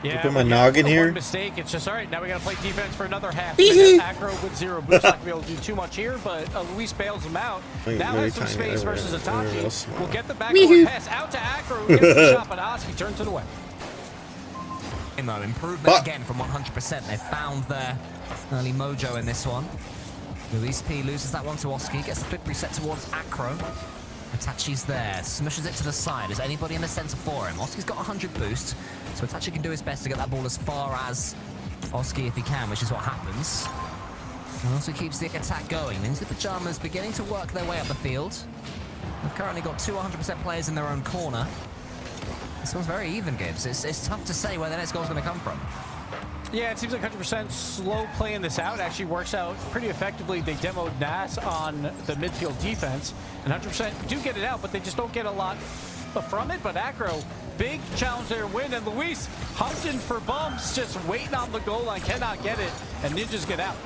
Yeah, put my noggin here. One mistake. It's just all right. Now we got to play defense for another half. Acro with 0 boost, not gonna be able to do too much here, but Luis bails him out. Now has some space versus Itachi. We'll get the backboard pass out to Acro. Gets the shot, but Oski turns it away. Improvement again from 100%. They found their early mojo in this one. Luis P loses that one to Oski. Gets the flip reset towards Acro. Itachi's there, smushes it to the side. Is anybody in the center for him? Oski's got 100 boost, so Itachi can do his best to get that ball as far as Oski if he can, which is what happens. And also keeps the attack going. Ninjas in Pyjamas beginning to work their way up the field. They've currently got 2 100% players in their own corner. This one's very even, Gibbs. It's tough to say where the next goal's going to come from. Yeah, it seems like 100% slow playing this out actually works out pretty effectively. They demoed Nas on the midfield defense, and 100% do get it out, but they just don't get a lot from it. But Acro, big challenge there, win, and Luis hunting for bumps, just waiting on the goal line, cannot get it, and Ninjas get out.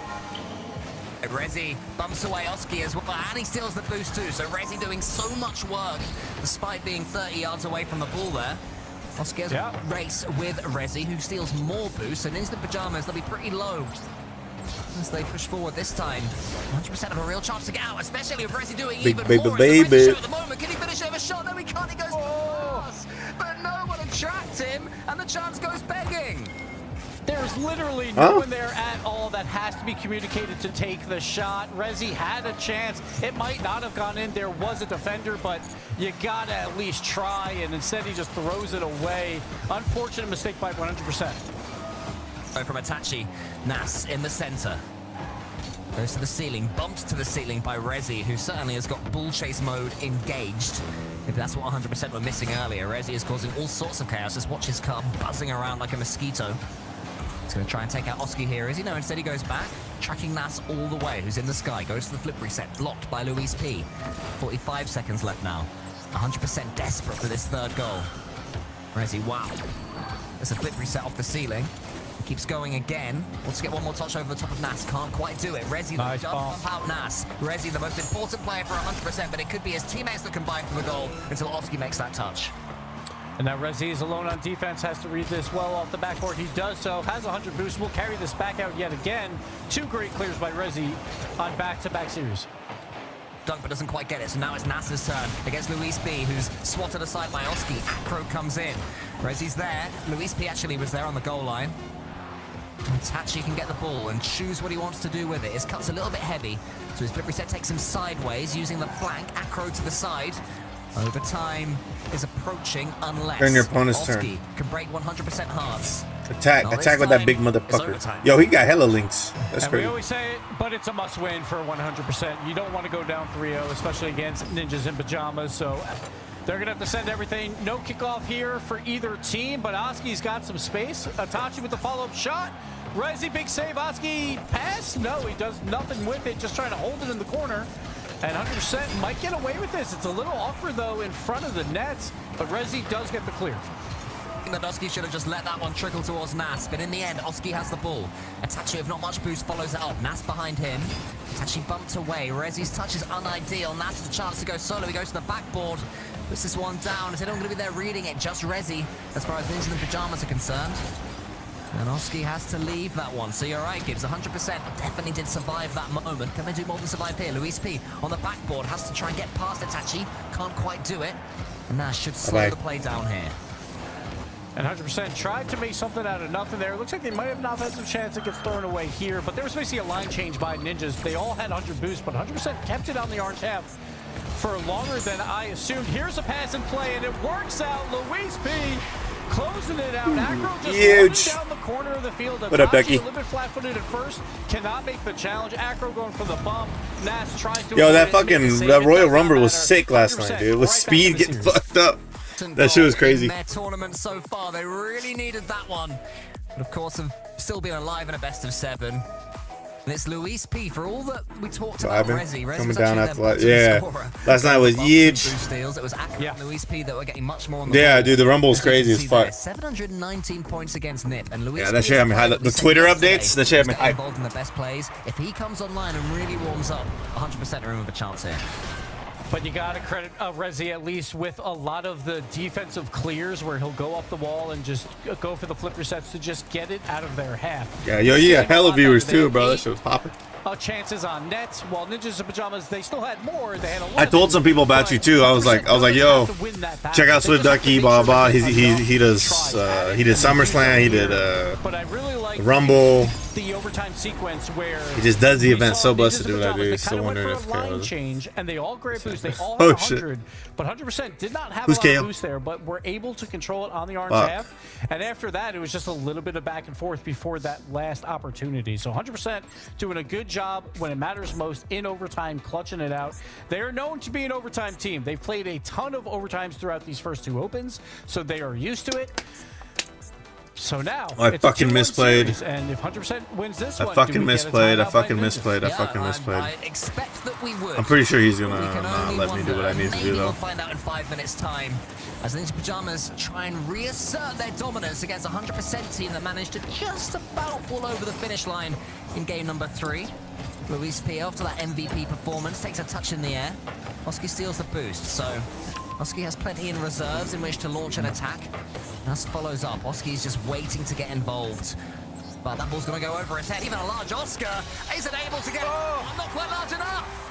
Rezzy bumps away Oski as well, and he steals the boost too. So Rezzy doing so much work despite being 30 yards away from the ball there. Oski has a race with Rezzy, who steals more boost, so Ninjas in Pyjamas, they'll be pretty low as they push forward this time. 100% of a real chance to get out, especially with Rezzy doing even more. Baby. At the moment, can he finish over shot? No, he can't. He goes past, but no one attracts him, and the chance goes begging. There's literally no one there at all that has to be communicated to take the shot. Rezzy had a chance. It might not have gone in. There was a defender, but you gotta at least try, and instead he just throws it away. Unfortunate mistake by 100%. From Itachi, Nas in the center. Goes to the ceiling, bumped to the ceiling by Rezzy, who certainly has got bull chase mode engaged. Maybe that's what 100% were missing earlier. Rezzy is causing all sorts of chaos. Just watch his car buzzing around like a mosquito. He's going to try and take out Oski here, is he? No, instead he goes back, tracking Nas all the way, who's in the sky, goes to the flip reset, blocked by Luis P. 45 seconds left now. 100% desperate for this third goal. Rezzy, wow. There's a flip reset off the ceiling. Keeps going again. Wants to get one more touch over the top of Nas. Can't quite do it. Rezi Nice does ball. pump out Nas. Rezi, the most important player for 100%, but it could be his teammates that combine for the goal until Oski makes that touch. And now Rezi is alone on defense, has to read this well off the backboard. He does so, has 100 boost, will carry this back out yet again. 2 great clears by Rezi on back-to-back series. Dunk, but doesn't quite get it, so now it's Nas's turn against Luis B, who's swatted aside by Oski. Acro comes in. Rezi's there. Luis B actually was there on the goal line. And Tachi can get the ball and choose what he wants to do with it. His cut's a little bit heavy, so his flip reset takes him sideways, using the flank. Acro to the side. Overtime is approaching unless Turn your opponent's Oski can break 100% hearts. Attack with that big motherfucker. Yo, he got hella links. That's And crazy. we always say it, but it's a must-win for 100%. You don't want to go down 3-0, especially against Ninjas in Pajamas, so they're going to have to send everything. No kickoff here for either team, but Oski's got some space. Itachi with the follow-up shot. Rezi, big save. Oski pass? No, he does nothing with it, just trying to hold it in the corner. And 100% might get away with this. It's a little awkward, though, in front of the nets, but Rezi does get the clear. That Oski should have just let that one trickle towards Nas, but in the end, Oski has the ball. Itachi, with not much boost, follows it up. Nas behind him. Itachi bumped away. Rezi's touch is unideal. Nas has a chance to go solo. He goes to the backboard. Puts this one down. Is anyone going to be there reading it? Just Rezi, as far as Ninjas in the Pajamas are concerned. And Oski has to leave that one. So you're right, Gibbs. 100% definitely did survive that moment. Can they do more than survive here? Luis P on the backboard has to try and get past Itachi. Can't quite do it. And Nas should slow the play down here. And 100% tried to make something out of nothing there. Looks like they might have an offensive chance. It gets thrown away here, but there was basically a line change by Ninjas. They all had 100 boosts, but 100% kept it on the orange half for longer than I assumed. Here's a pass and play, and it works out. Luis P closing it out. Acro just huge. running down the corner of the field. What up, Becky? A little bit flat-footed at first, cannot make the challenge. Acro going for the bump. Nas tries to. Yo, that Royal Rumble was sick last night, dude. With speed getting fucked up. That shit was crazy. In their tournament so far, they really needed that one. But of course, have still been alive in a best of 7. And it's Luis P. For all that we talked about Rezi coming was down actually after their that. bottom Yeah, scorer. last night was huge. It was Acro and Luis P. that were getting much more on the Yeah, ball. dude, the Rumble was As you crazy can as see fuck. there, 719 points against Nip, and Luis Yeah, P that shit had me hyped. The Twitter updates, that shit had me hyped. involved in the best plays. If he comes online and really warms up, 100% room of a chance here. But you got to credit Rezi at least with a lot of the defensive clears where he'll go up the wall and just go for the flip resets to just get it out of their half. Yeah, yo, you got hella viewers too, bro. That shit was popping. Chances on nets, while Ninjas in Pajamas, they still had more. They had 11, I told some people about you too. I was like, yo, check out Swift Ducky, blah blah. He does SummerSlam, he did but I really like Rumble. the overtime sequence where He just does the we event saw so busted, Ninjas in dude. I Pajamas, do. they Still kinda went wondering for if a line KO. change, and they all great boost. They all Oh, had shit. 100, but 100% did not have Who's a lot KO? of boost there, but were able to control it on the orange Fuck. half. And after that, it was just a little bit of back and forth before that last opportunity. So 100% doing a good job when it matters most in overtime, clutching it out. They are known to be an overtime team. They've played a ton of overtimes throughout these first 2 opens, so they are used to it. So now, I it's a fucking 2-1 misplayed. series, and if 100% wins this I one, fucking do we get a misplayed. I timeout by fucking Ninjas? misplayed. I Yeah, fucking I misplayed. expect that we would. I'm pretty sure he's gonna We can only let me do what I wonder. need to Maybe do we'll though. find out in 5 minutes' time. As the Ninja Pajamas try and reassert their dominance against a 100% team that managed to just about fall over the finish line in game number 3. Luis P, after that MVP performance, takes a touch in the air. Oski steals the boost, so Oski has plenty in reserves in which to launch an attack. Nas follows up. Oski's just waiting to get involved. But that ball's going to go over his head. Even a large Oscar isn't able to get it. Not quite large enough.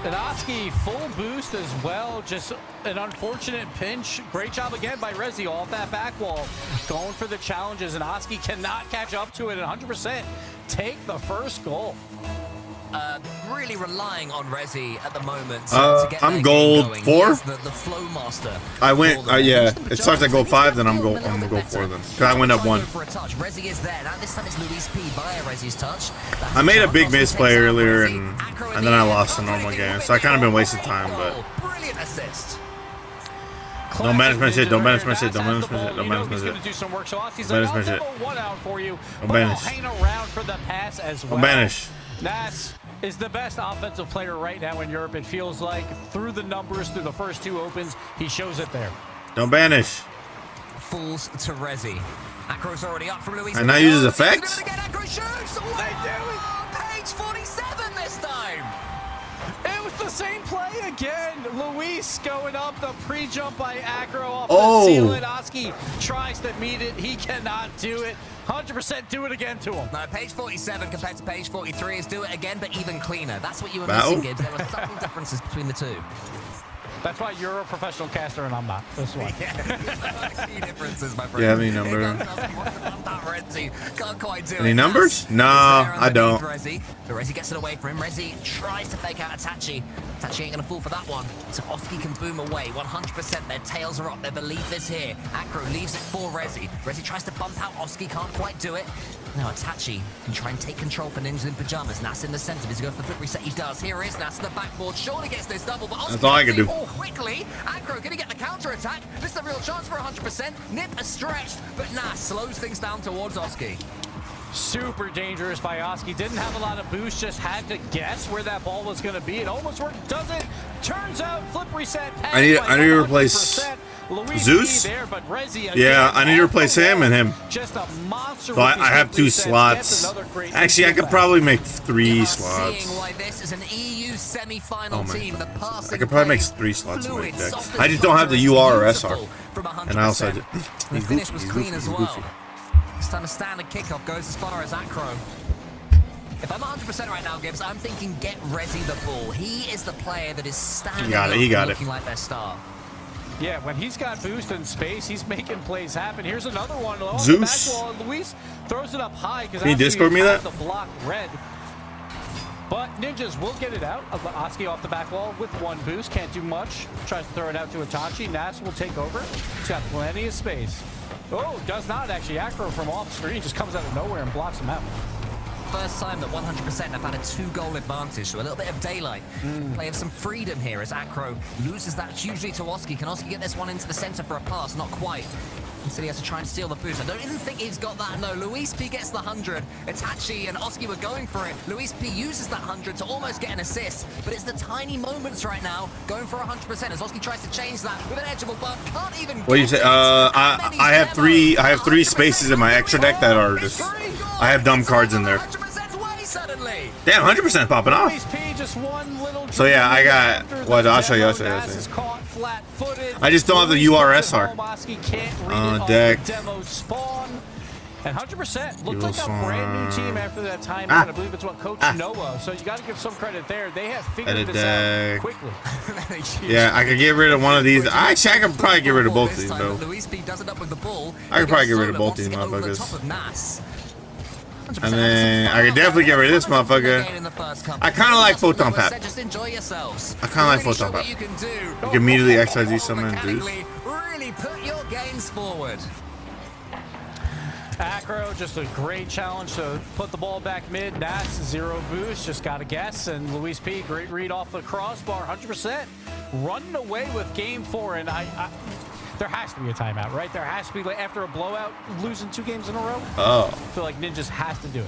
And Oski full boost as well. Just an unfortunate pinch. Great job again by Rezi off that back wall. Going for the challenges, and Oski cannot catch up to it. And 100% take the first goal. Really relying on Rezi at the moment to get I'm their gold game going. 4. He is the flow master. I went, for them. yeah. Ninjas in It starts at goal Pajamas, 5, then I'm maybe gonna a go little 4 bit then. better. Cause I went up Trying 1. to go for a touch. Rezi is there. Now this time it's Luis P via Rezi's touch. I made a big misplay earlier and then I lost the normal game, so I kind of been wasting time. But Brilliant assist. Don't manage my shit, don't manage my shit, That's don't manage the my shit, ball. don't You know manage my he's shit. gonna do some work. So Oski's Don't like, manage my I'll shit. give a 1 out for you, Don't but I'll banish. hang around for the pass as well. Don't banish. Nas is the best offensive player right now in Europe. It feels like through the numbers, through the first 2 opens, he shows it there. Don't banish. falls to Rezi. Acro's already up from Luis. And now uses effects? Acro shoots! Oh, they do it! Page 47 this time! It was the same play again. Luis going up, the pre-jump by Acro off Oh. the ceiling. Oski tries to meet it. He cannot do it. 100% do it again to him. No, page 47 compared to page 43 is do it again, but even cleaner. That's what you were Wow. missing, Gibbs. There were subtle differences between the two. That's why you're a professional caster and I'm not. That's why. Key differences, my friend. Do you have any number? Can't quite do it. Any numbers? No, I don't. Rezi. But Rezi gets it away from him. Rezi tries to fake out Itachi. Itachi ain't gonna fall for that one. So Oski can boom away. 100%. Their tails are up. Their belief is here. Acro leaves it for Rezi. Rezi tries to bump out Oski. Can't quite do it. Now Itachi can try and take control for Ninjas in Pajamas. Nas in the center. Does he go for the flip reset? He does. Here is Nas in the backboard. Surely gets this double, but Oski That's all I can do. quickly. Acro gonna get the counter attack. This is a real chance for 100%. Nip a stretch, but Nas slows things down towards Oski. Super dangerous by Oski. Didn't have a lot of boost, just had to guess where that ball was going to be. It almost worked, doesn't. Turns out, flip reset. I need to replace Zeus. There, but Rezi again, Yeah, I need to replace him and him. Just a monster. So I have 2 slots. Actually, I could probably make 3 slots. Seeing why this is an EU semi-final Oh my team. The passing I could probably make plays 3 slots in my fluid, deck. soft I just don't have the UR or SR. from 100%. And I also And the he's finish goofy, was he's clean goofy, as he's well. goofy. This time a standard kickoff goes as far as Acro. If I'm 100% right now, Gibbs, I'm thinking get Rezi the ball. He is the player that is standing He got it, up he got and it. looking like their star. Yeah, when he's got boost in space, he's making plays happen. Here's another one. Oh, Zeus. the back wall, and Luis throws it up high because Can you Discord me that? The block red. But Ninjas will get it out. Oski off the back wall with 1 boost. Can't do much. Tries to throw it out to Itachi. Nas will take over. He's got plenty of space. Oh, does not actually. Acro from off screen just comes out of nowhere and blocks him out. First time that 100% have had a 2-goal advantage, so a little bit of daylight. Play of some freedom here as Acro loses that hugely to Oski. Can Oski get this one into the center for a pass? Not quite. Instead, he has to try and steal the boost. I don't even think he's got that. No, Luis P gets the 100. Itachi and Oski were going for it. Luis P uses that 100 to almost get an assist, but it's the tiny moments right now going for 100% as Oski tries to change that with an edgeable bump. Can't even. What do you say? I have 3 spaces in my extra deck that are just. I have dumb cards in there. Suddenly. Damn, 100% popping off. Luis P just one little. So yeah, I got. What? I'll show you. Nas is caught flat-footed. I just don't have the Luis URSR. Oski can't read it off deck. the demo spawn. And 100% looked Evil like a brand new team after that time. I believe it's what Coach Noah. So you got to give some credit there. They have figured Edit this deck. out quickly. Yeah, I could get rid of one of these. Actually, I could probably get rid of both of these though. Luis P does it up with the ball. I could probably get rid of both these motherfuckers. And then I could definitely get rid of this motherfucker. I kind of like Photon Pap. Just enjoy yourselves. I kind of like Photon Pap. You can do. You can immediately XYZ summon dudes. Really put your games forward. Acro, just a great challenge to put the ball back mid. Nats, 0 boost, just got to guess. And Luis P, great read off the crossbar, 100%. Running away with game 4. And there has to be a timeout, right? There has to be, like, after a blowout, losing 2 games in a row. Oh. I feel like Ninjas has to do it.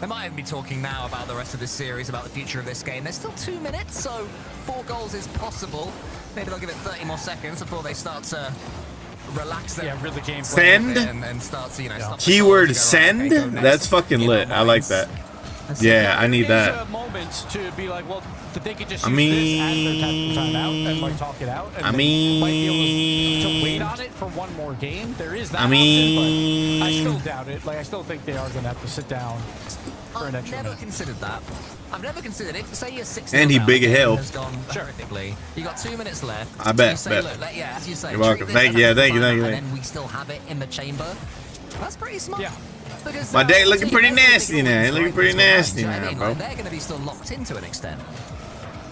They might even be talking now about the rest of this series, about the future of this game. There's still 2 minutes, so 4 goals is possible. Maybe they'll give it 30 more seconds before they start to relax their really game Send? and start to, stop the Keyword goals and send? go, okay, go That's next. fucking lit. I like that. Yeah, I need There's that. a moment to be like, well, that they could just I use mean- this as their timeout and like talk it out. And I they might be able to wait mean- on it for 1 more game. There is that I mean- option, but I still doubt it. Like, I still think they are going to have to sit down for an I've extra never minute. considered that. I've never considered it. Say you're 6 And he big as hell. has gone horrifically. You got 2 minutes left. I bet, You say, bet. Look, yeah, as you say. You're welcome. treat this Thank you, as a yeah, thank you, timeout, thank you, And thank then we still have it in the chamber. That's pretty smart. Yeah. Because, My deck looking see, pretty everything nasty now. always It looking right pretty is right. nasty Do you know what I now, mean? bro. Like, they're going to be still locked into an extent.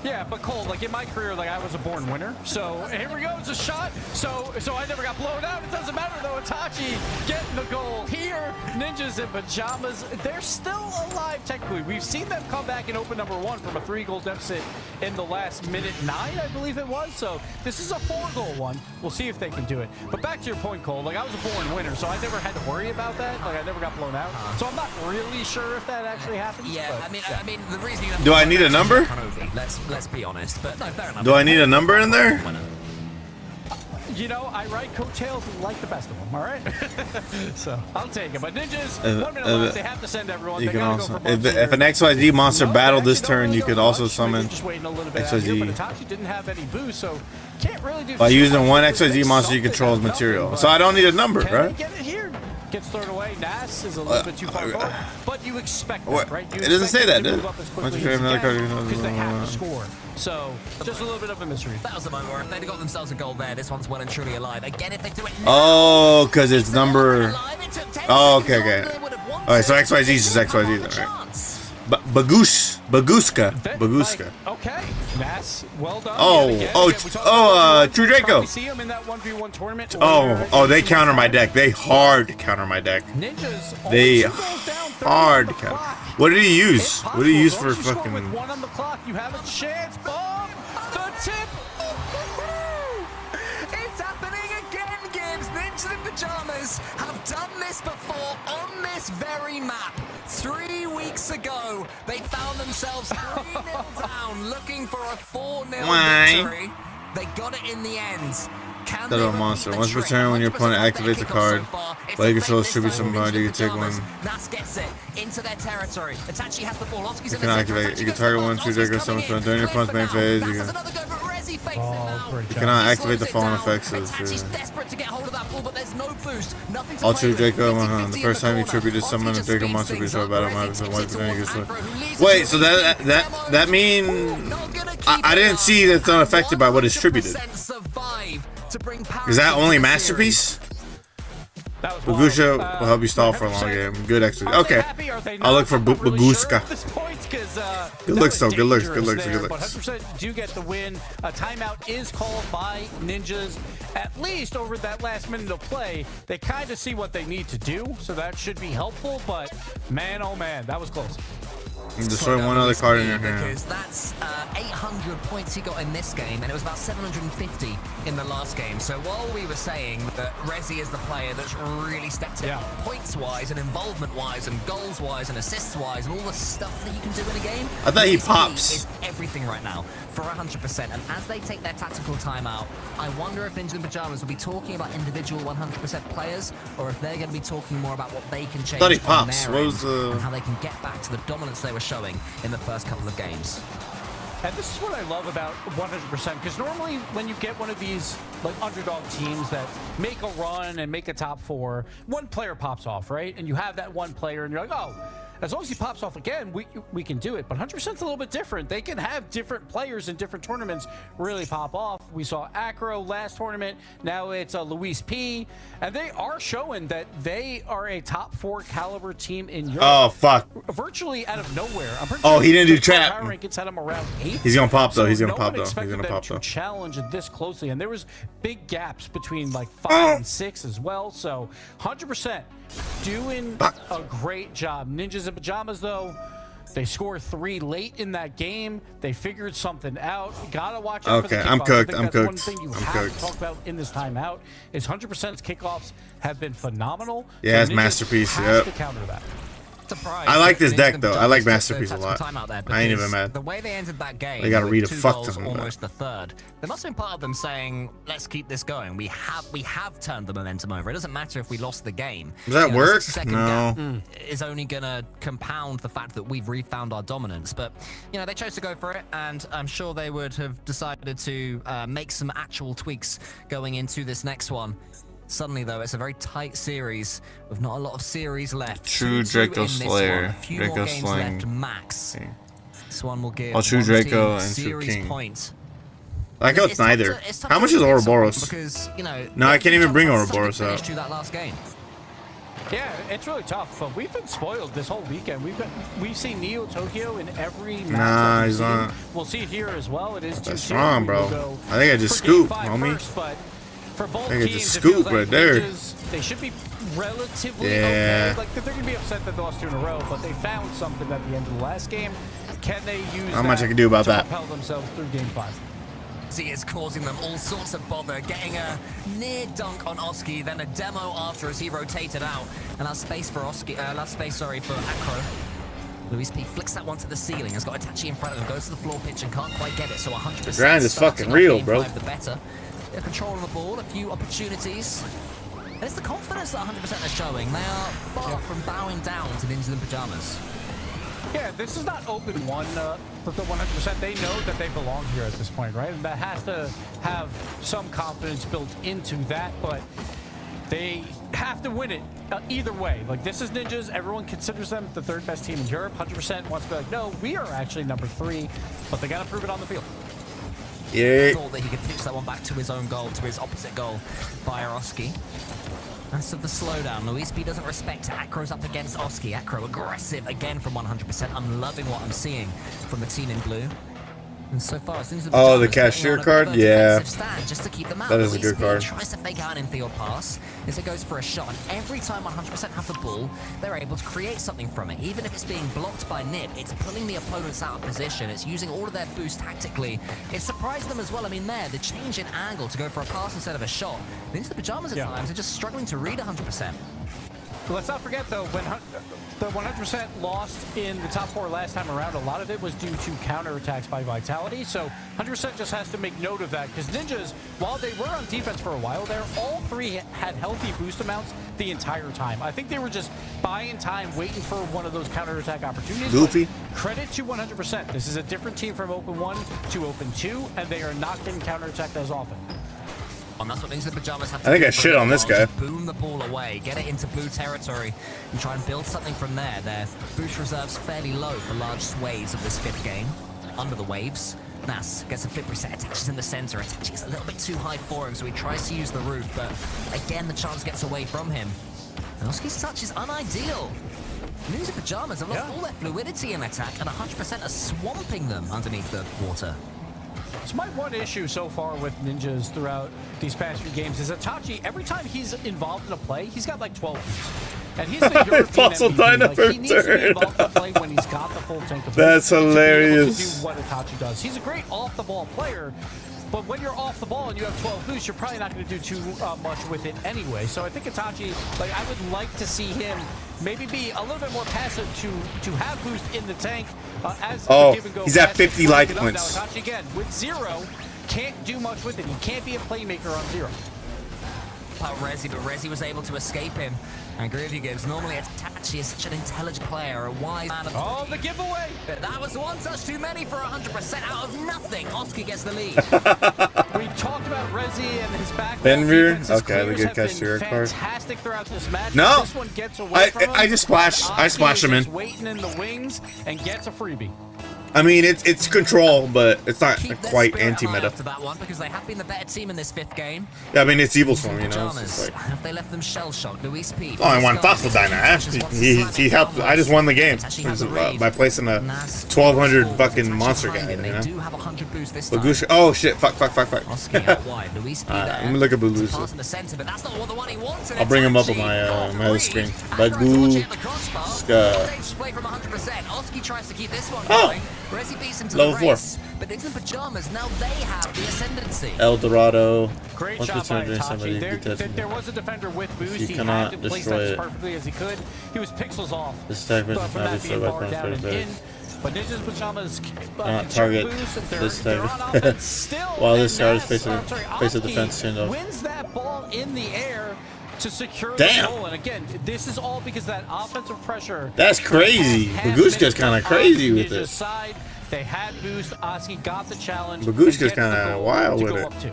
Yeah, but Cole, like in my career, like I was a born winner. So here we go, it's a shot. So I never got blown out. It doesn't matter though. Itachi getting the goal here. Ninjas in pajamas, they're still alive technically. We've seen them come back in open number 1 from a 3-goal deficit in the last minute 9, I believe it was. So this is a 4-goal one. We'll see if they can do it. But back to your point, Cole, like I was a born winner, so I never had to worry about that. Like I never got blown out. So I'm not really sure if that actually happens. Yeah, but, I mean, the reason you Do I need a number? Let's be honest, but no, fair enough. Do I need a number in there? you know, I ride coattails like the best of them, all right? So I'll take it. But Ninjas, 1 minute left. They have to send everyone. You They can gotta also, go for months if an here. XYZ monster No, battled they this actually don't turn, really you go could for also much. summon Maybe just waiting a little bit out here, but XYZ. Itachi didn't have any boost, so can't really do By too using much one with this. XYZ They monster you something control as got material. nothing, So I don't need a number, can right? they get it here? Gets thrown away. Nas is a little bit too far forward, but you expect that, What? right? You It doesn't expect say that, them to does move it? up as Once quickly you as have another card, can, you can- because they have to score. So just a little bit of a mystery. That was the moment where if they'd have got themselves a goal there, this one's well and truly alive. Again, if they do it now, Oh, because it's number. alive, it took 10 Oh, seconds okay, longer, okay. they would have won Alright, so it. XYZ is just They didn't XYZ have then, a right? chance. Baguska. Baguska. Okay, Nas, well done. Oh, Yet again. oh, Again, we talked oh, about True Draco. Probably see him in that 1v1 tournament. Oh, they counter my deck. They hard counter my deck. Ninjas. They only 2 goals down, 30 hard on the counter. clock. What did he use? It's What did he use for possible. As long as you score fucking? With 1 on the clock, you have a chance. Boom! The tip. It's happening again, Gibbs. Ninjas in Pajamas have done this before on this very map. 3 weeks ago, they found themselves 3-0 down, looking for a 4-0 Why? victory. They got it in the end. Can Little they monster. repeat Once the per trick? turn, when your 100% opponent of their activates a kickoffs card, so far. It's player a controls fake tribute this time. somebody, you can take Pajamas. one. Nas gets it into their territory. Itachi has the ball. Oski's You in can the activate. center. You can Itachi target goes one, for two Oski's Draco coming summons in. during your Clear opponent's for main now. phase. Nas You has can. another go, but Rezi fakes it Oh, now. great You job. cannot He activate the slows it fallen down. effects of. Itachi's desperate to get hold of that ball, but there's no boost. Nothing to All play true with. Draco. 50-50 The in first time you corner. tribute to Oski summon a just Draco speeds monster, things control up. battle Rezi map. tips it Wipe the name. towards Aggro, who leaves Wait, it so to that mean Not gonna keep I it didn't up. see that's unaffected by what is tributed. 100% survive to bring Is that parity only to the masterpiece? That was wild. Bagusha will help you stall for a long 100%. game. Good extra. Are they Okay. happy? Are they I'll look not? for I'm not really Baguska. sure at this point, 'cause, Good that looks, was though. Good looks, dangerous good looks, there, good But looks. 100% do get the win. A timeout is called by Ninjas. At least over that last minute of play, they kind of see what they need to do, so that should be helpful. But man, oh man, that was close. Destroy one other card in your hand. Because that's 800 points he got in this game, and it was about 750 in the last game. So while we were saying that Rezi is the player that's really stepped it Yeah. up points-wise and involvement-wise and goals-wise and assists-wise and all the stuff that you can do in a game, I thought he Rezi pops. is everything right now for 100%. And as they take their tactical timeout, I wonder if Ninja in Pajamas will be talking about individual 100% players, or if they're going to be talking more about what they can change Thought he on pops. their What end was the- and how they can get back to the dominance they were showing in the first couple of games. And this is what I love about 100%, because normally when you get one of these like underdog teams that make a run and make a top 4, one player pops off, right? And you have that one player, and you're like, oh, as long as he pops off again, we can do it. But 100%'s a little bit different. They can have different players in different tournaments really pop off. We saw Acro last tournament. Now it's Luis P. And they are showing that they are a top 4 caliber team in Europe. Oh fuck. Virtually out of nowhere. I'm pretty Oh, sure he didn't do the trap. Power rankings had him around 8th. He's gonna pop though. So He's gonna no pop one though. He's expected gonna them pop to though. challenge it this closely, and there was big gaps between like 5 and 6 as well. So 100% doing a great job. Ninjas in Pajamas though, they score 3 late in that game. They figured something out. Gotta watch out for the Okay, kickoffs. I'm I cooked, think I'm that's one cooked, thing you I'm have cooked. to talk about in this timeout is 100%'s kickoffs have been phenomenal. Yeah, it's Ninjas masterpiece, has yep. to counter that. Surprised I like that this Ninja deck, and though. I Pajamas like took the Masterpiece a tactical lot. time out there I ain't even because mad. The way they entered that game, They gotta with read a 2 fuck goals, ton of that. almost the third. There must have been part of them saying, "Let's keep this going. We have turned the momentum over. It doesn't matter if we lost the game." Does that You know, work? the 60-second No. gap is only gonna compound the fact that we've refound our dominance. But you know, they chose to go for it, and I'm sure they would have decided to make some actual tweaks going into this next one. Suddenly, though, it's a very tight series with not a lot of series left. True 2-2 Draco in this Slayer. one. A few Draco more games slaying. left max. This one will give Oh, True one Draco team and True series King. points. I go with neither. How much is Ouroboros? Because, you know, No, I can't even bring Ouroboros Ouroboros out. to that last game. Yeah, it's really tough, but we've been spoiled this whole weekend. We've seen Neo Tokyo in every match. Nah, that we've he's seen. not. We'll see it here as well. It is 2-2. That's wrong, We bro. will go I think I just for game scooped, 5 homie. first, but for both I think I teams, just it feels scooped like right there. Ninjas, they should be relatively Yeah. okay. Like they're going to be upset that they lost 2 in a row, but they found something at the end of the last game. Can they use Not much that I can do about to that. propel themselves through game 5? See, it's causing them all sorts of bother, getting a near dunk on Oski, then a demo after as he rotated out, and that's space for for Acro. Luis P flicks that one to the ceiling, has got Itachi in front of him, goes to the floor pitch and can't quite get it, so 100%. The grind is starts fucking off real, game bro. 5 the better. bit of control on the ball, a few opportunities. And it's the confidence that 100% are showing. They are far from bowing down to Ninjas in Pajamas. Yeah, this is not open one for the 100%. They know that they belong here at this point, right? And that has to have some confidence built into that, but they have to win it either way. Like, this is Ninjas. Everyone considers them the third best team in Europe. 100% wants to be like, no, we are actually number 3, but they got to prove it on the field. Yeah. Thought that he could pitch that one back to his own goal, to his opposite goal via Oski. As of the slowdown, Luis B doesn't respect Acro's up against Oski. Acro aggressive again from 100%. I'm loving what I'm seeing from the team in blue. And so far, as soon as the cashier card? Yeah. Stand just to keep them out. That is a good Luis B card. Tries to fake out an infield pass as it goes for a shot. And every time 100% have the ball, they're able to create something from it. Even if it's being blocked by Nib, it's pulling the opponents out of position. It's using all of their boost tactically. It surprised them as well. I mean, the change in angle to go for a pass instead of a shot. Into the Pajamas at times, they're just struggling to read 100%. Let's not forget, though, when the 100% lost in the top 4 last time around, a lot of it was due to counterattacks by Vitality. So 100% just has to make note of that, because Ninjas, while they were on defense for a while there, all 3 had healthy boost amounts the entire time. I think they were just buying time, waiting for one of those counterattack opportunities. Goofy. But credit to 100%. This is a different team from Open 1 to Open 2, and they are not getting counterattacked as often. And that's what Ninjas in Pajamas have to I think do I for shit a on this while. guy. Just boom the ball away, get it into blue territory, and try and build something from there. Their boost reserves fairly low for large swathes of this 5th game. Under the waves, Nas gets a flip reset, attaches in the center. Attaches is a little bit too high for him, so he tries to use the roof, but again, the chance gets away from him. And Oski's touch is unideal. Ninjas in Pajamas have lost all their fluidity in attack, and 100% are swamping them underneath the water. So my one issue so far with Ninjas throughout these past few games is Itachi, every time he's involved in a play, he's got like 12 boosts. And he's the European Fossil MVP. Dynamo Like, he needs to be turn. involved in a play when he's got the full tank of That's boost to be able hilarious. to do what Itachi does. He's a great off-the-ball player, but when you're off the ball and you have 12 boosts, you're probably not going to do too much with it anyway. So I think Itachi, like, I would like to see him maybe be a little bit more passive to have boost in the tank as the give and go. He's at 50 life points. Now Itachi, again, with 0, can't do much with it. He can't be a playmaker on 0. Rezi, but Rezi was able to escape him. I agree with you, Gibbs. Normally, Itachi is such an intelligent player, a wise man. Oh, the giveaway! But that was one touch too many for 100% out of nothing. Oski gets the lead. We talked about Rezi and his back. Benvir? Okay, the good cashier card. Fantastic throughout this match. No! This one gets away from him. I just splashed. I splashed him in. Just waiting in the wings and gets a freebie. I mean, it's control, but it's not Keep their quite spirit high anti-meta. after that one because they have been the better team in this 5th game. Yeah, I mean, it's Evil Swarm, you know? Pajamas. It's just like, Have they left them shell-shocked? Luis P. oh, I won Fossil Dyna. He helped. I just won the game by placing a 1200 fucking monster guy, you They know? do have 100 boost this time. Bagusha. Oh, shit. Fuck. Oski out wide. Luis P Alright, there. let me look at It's a pass Bagusha. in the center, but that's not what the one he wanted. I'll bring him up on Itachi my other screen. Play from 100%. Oski tries to keep this one Oh. going. Rezi beats him to Level the 4. race. But Ninjas in Pajamas, now they have the ascendancy. El Dorado. Great Once shot by returned, somebody Itachi. detected There was a defender with boost. You He cannot had to place destroy that as it. perfectly as he could. He was pixels off. This attack from versus that not being destroyed barred by down and better. in. But Ninjas Pajamas Not target boost. this They're time. on offense still. While and this card is Nas- facing Oski the defense handoff. wins that ball in the air to secure Damn. the goal. And again, this is all because that offensive pressure. That's crazy. Bagushka's kind of crazy with Ninjas it. side. They had boost. Oski got the challenge. Bagushka's and gets the kinda goal wild to with go it. up to.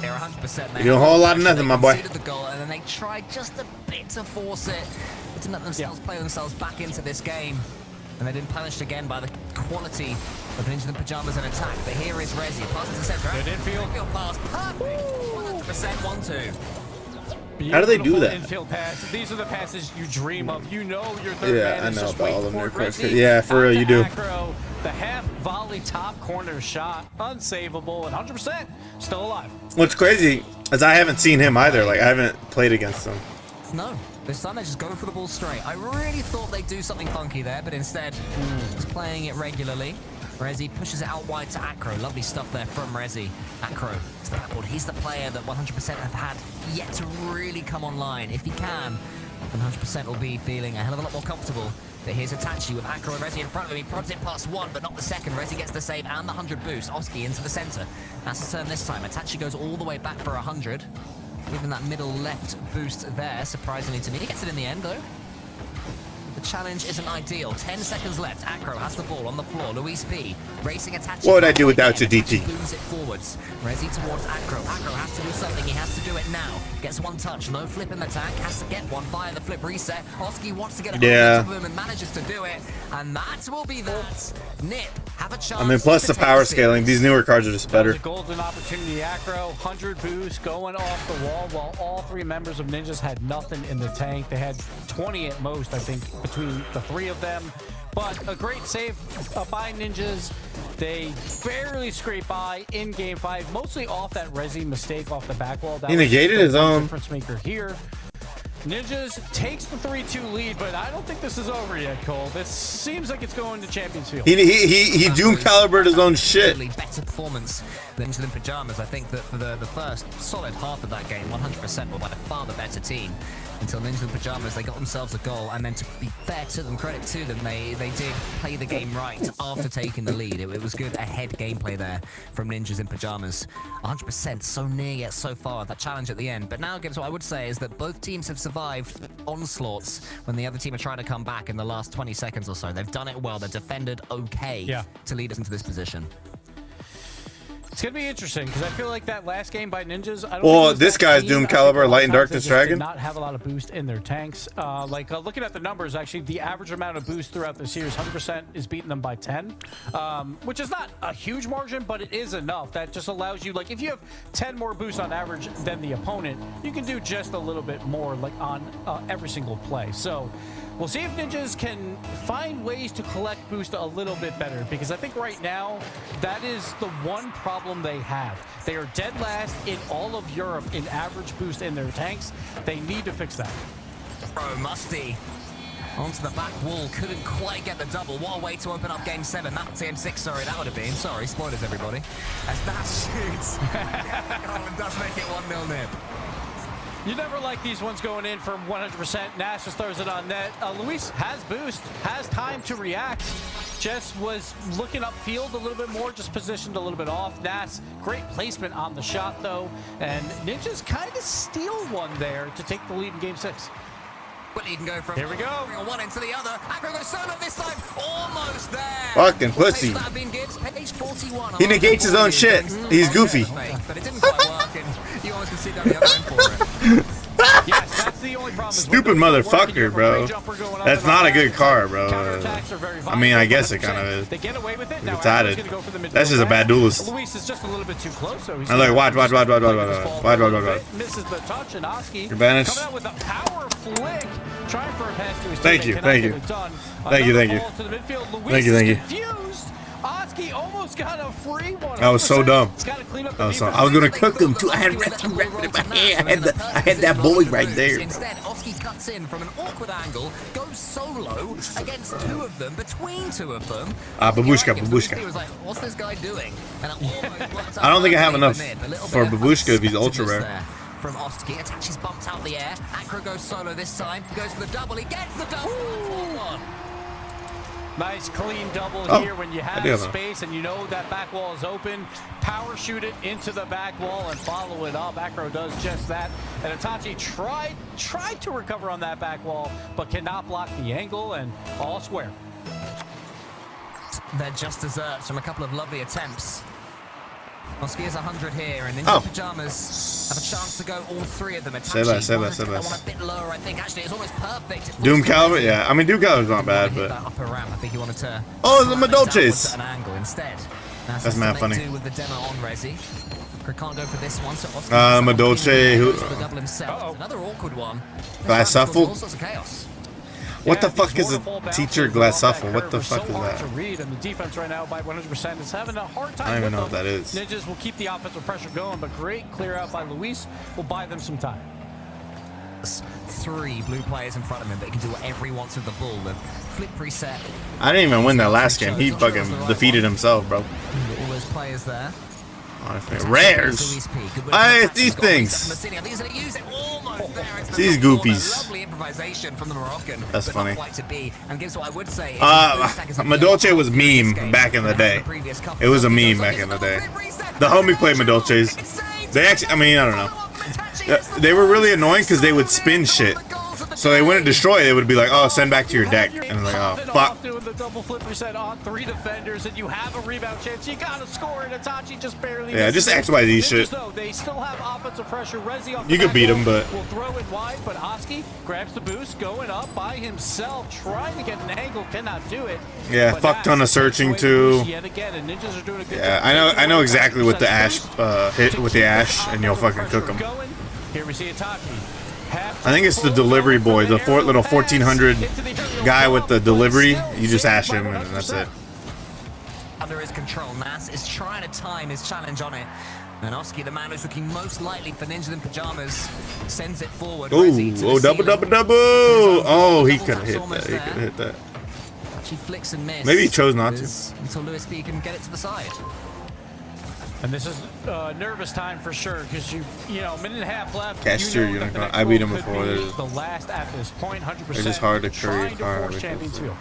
They're 100%. You do a whole lot of nothing, my boy. They conceded the goal, and then they tried just a bit to force it, but to let themselves play themselves back into this game. And they've been punished again by the quality of Ninjas in Pajamas and attack. But here is Rezi. Pass to the center. Good infield. Infield pass. Perfect. 100% 1-2. How do they do Beautiful that? Infield pass. These are the passes you dream of. You know your third Yeah, man I is know just about all waiting them for new it. cards. Rezi Yeah, for out real, to you do. Acro, the half volley top corner shot, unsavable, and 100% still alive. What's crazy is I haven't seen him either. Like, I haven't played against him. No. This time they just go for the ball straight. I really thought they'd do something funky there, but instead, just playing it regularly. Rezi pushes it out wide to Acro. Lovely stuff there from Rezi. Acro to the backboard. He's the player that 100% have had yet to really come online. If he can, then 100% will be feeling a hell of a lot more comfortable But here's Itachi with Acro and Rezi in front of him. He prods it past one, but not the second. Rezi gets the save and the 100 boost. Oski into the center. That's the turn this time. Itachi goes all the way back for 100. Even that middle left boost there, surprisingly to me. He gets it in the end, though. The challenge isn't ideal. 10 seconds left. Acro has the ball on the floor. Luis P racing Itachi. What would I do without you, DT? Moves it forwards. Rezi towards Acro. Acro has to do something. He has to do it now. Gets one touch. No flip in the tank. Has to get one via the flip reset. Oski wants to get it over to him and manages to do it. And that will be that. Nip have a chance. I mean, plus the power scaling. These newer cards are just better. A golden opportunity. Acro, 100 boost going off the wall while all three members of Ninjas had nothing in the tank. They had 20 at most, I think, between the three of them. But a great save by Ninjas. They barely scrape by in game 5, mostly off that Rezi mistake off the back wall. That He negated his own difference maker here. Ninjas takes the 3-2 lead, but I don't think this is over yet, Cole. This seems like it's going to Champions Field. He Doom calibered his own shit. Better performance than Ninjas in Pajamas. I think that for the first solid half of that game, 100% were by far the better team. Until Ninjas in Pajamas, they got themselves a goal, and then to be fair to them, credit to them, they did play the game right after taking the lead. It was good ahead gameplay there from Ninjas in Pajamas. 100%, so near yet so far, that challenge at the end. But now, Gibbs, what I would say is that both teams have survived onslaughts when the other team are trying to come back in the last 20 seconds or so. They've done it well. They've defended okay to lead us into this position. It's going to be interesting because I feel like that last game by Ninjas. I don't Well, think it was this that guy's team. Doom I think Caliber, a lot of Light and times Darkness they just Dragon. did not have a lot of boost in their tanks. Looking at the numbers, actually, the average amount of boost throughout the series, 100% is beating them by 10, which is not a huge margin, but it is enough. That just allows you, like, if you have 10 more boosts on average than the opponent, you can do just a little bit more, like, on every single play. So we'll see if Ninjas can find ways to collect boost a little bit better, because I think right now that is the one problem they have. They are dead last in all of Europe in average boost in their tanks. They need to fix that. Bro, Musty onto the back wall, couldn't quite get the double. What a way to open up game 7. That TM6, sorry, that would have been. Sorry, spoilers, everybody. As that shoots. And does make it 1-0 Nip. You never like these ones going in from 100%. Nash just throws it on net. Luis has boost, has time to react. Jess was looking upfield a little bit more, just positioned a little bit off. Nash, great placement on the shot, though. And Ninjas kind of steal one there to take the lead in game 6. Well, you can go from here we go. One end to the other. Acro goes solo this time. Almost there. Fucking pussy. Page 41. He negates his own shit. He's goofy. But it didn't quite work, and you always can see down the other end for it. Yes, that's the only problem. Stupid motherfucker, bro. That's not a good car, bro. I mean, I guess it kind of is. They get away with it. It's added. That's just a bad duelist. Luis is just a little bit too close, so he's I like watch. misses the touch, and Oski You're banished. coming out with a power flick, trying for a pass to his Thank teammate. you, Cannot thank get you. it done. Thank you, thank you. Ball to the midfield. Luis Thank you, thank you. is confused. Oski almost got a free one. That was so dumb. It's gotta clean up I the was gonna cook him too. I had that boy right there. Instead, Oski cuts in from an awkward angle, goes solo against two of them, between two of them. Babushka. He was like, what's this guy doing? And I don't think I have enough for Babushka if he's ultra rare. From Oski, attaches bumped out the air. Acro goes solo this time, goes for the double. He gets the double. Nice clean double here when you have space and you know that back wall is open. Power shoot it into the back wall and follow it up. Acro does just that. And Itachi tried to recover on that back wall, but cannot block the angle, and all square. They're just desserts from a couple of lovely attempts. Oski is 100 here, and Ninja Pajamas have a chance to go all three of them. Itachi one a bit lower, I think. Actually, it's almost perfect. Doom Caliber, yeah. I mean, Doom Caliber's not bad, but. That upper ramp. I think he wanted to. Oh, the Madolches. An angle instead. That's mad funny. Do with the demo on Rezi. Can't go for this one. So Oski Madolche, who? The double himself. Another awkward one. Glasshuffle. All sorts of chaos. What the fuck is a teacher Glasshuffle? What the fuck is that? To read, and the defense right now by 100% is having a hard time. I don't even know what that is. Ninjas will keep the offensive pressure going, but great clear out by Luis will buy them some time. 3 blue players in front of him, but he can do whatever he wants with the ball. The flip reset. I didn't even win that last game. He fucking defeated himself, bro. All those players there. Rares. These things. These are use it almost These goofies. Lovely improvisation from the Moroccan. That's but funny. Not quite to be. And gives what I would say. Madolche was meme back in the day. It was a meme back in the day. The homie played Madolches. They actually, I mean, I don't know. They were really annoying because they would spin shit. So they wouldn't destroy it. They would be like, oh, send back to your deck. And I'm like, oh, fuck. Doing the double flip reset on 3 defenders, and you have a rebound chance. You gotta score, and Itachi just barely. Yeah, just XYZ shit. Though, they still have offensive pressure. Rezi off You the could beat him, but will throw it wide. But Oski grabs the boost, going up by himself, trying to get an angle, cannot do it. yeah, But fuck ton of searching too. Yet again, and Ninjas are doing a good Yeah, job. I know exactly what the Ash hit with the Ash, and you'll fucking cook him. Here we see Itachi. I think it's the delivery boy, the little 1400 guy with the delivery. You just Ash him, and that's it. Under his control, Nas is trying to time his challenge on it. And Oski, the man who's looking most likely for Ninjas in Pajamas, sends it forward. Rezi to Oh, the double, ceiling. double, double! Oh, he could have hit that. He could have hit that. She flicks and misses. Maybe he chose not to. Until Lewis B can get it to the side. And this is nervous time for sure, because you know, minute and a half left. Cashier, you know you're that not the gonna- next I beat goal him could before, be there's- the last at this point, 100%. It's just hard to curry trying car force because, Champions field.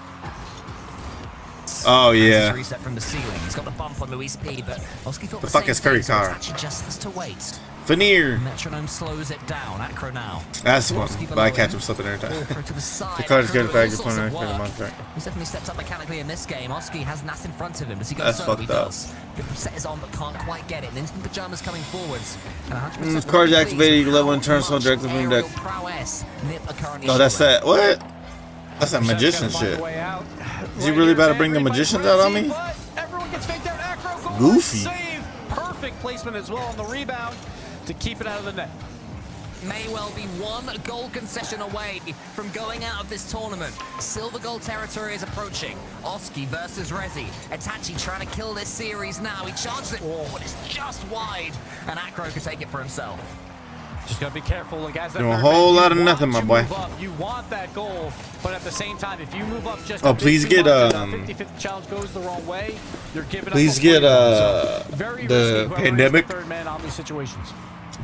Oh, Has yeah. his reset from the ceiling. He's got the bump on Luis P, but Oski thought The the fuck same is Curry thing, so Car? Itachi just has to wait. Veneer. Metronome slows it down. Acro now. That's the one. Oski But I below catch him. him slipping every time. Walker to the side. The card's Acro good doing back. all You're sorts playing of right work. monster. He's definitely stepped up mechanically in this game. Oski has Nas in front of him. Does he go That's solo? He fucked up. does. The set is on, but can't quite get it. And Instant Pajamas coming forwards. And 100% This card's will activated. You please level how and turn so much directly from your aerial deck. prowess Nip are currently Oh, that's showing. that. What? That's that magician shit. Is he really about to bring the magicians out on me? Everyone gets faked out. Acro goal Goofy. save. Perfect placement as well on the rebound to keep it out of the net. May well be one goal concession away from going out of this tournament. Silver goal territory is approaching. Oski versus Rezi. Itachi trying to kill this series now. He charges it, but it's just wide. And Acro could take it for himself. Just gotta be careful, like as that Doing a third whole man, lot you of nothing, want my to boy. move up. You want that goal, but at the same time, if you move up just Oh, a bit please too get, much, and 50-50 challenge goes the wrong way, you're giving Please up a get, point. So, very the risky, whoever is pandemic. the third man on these situations.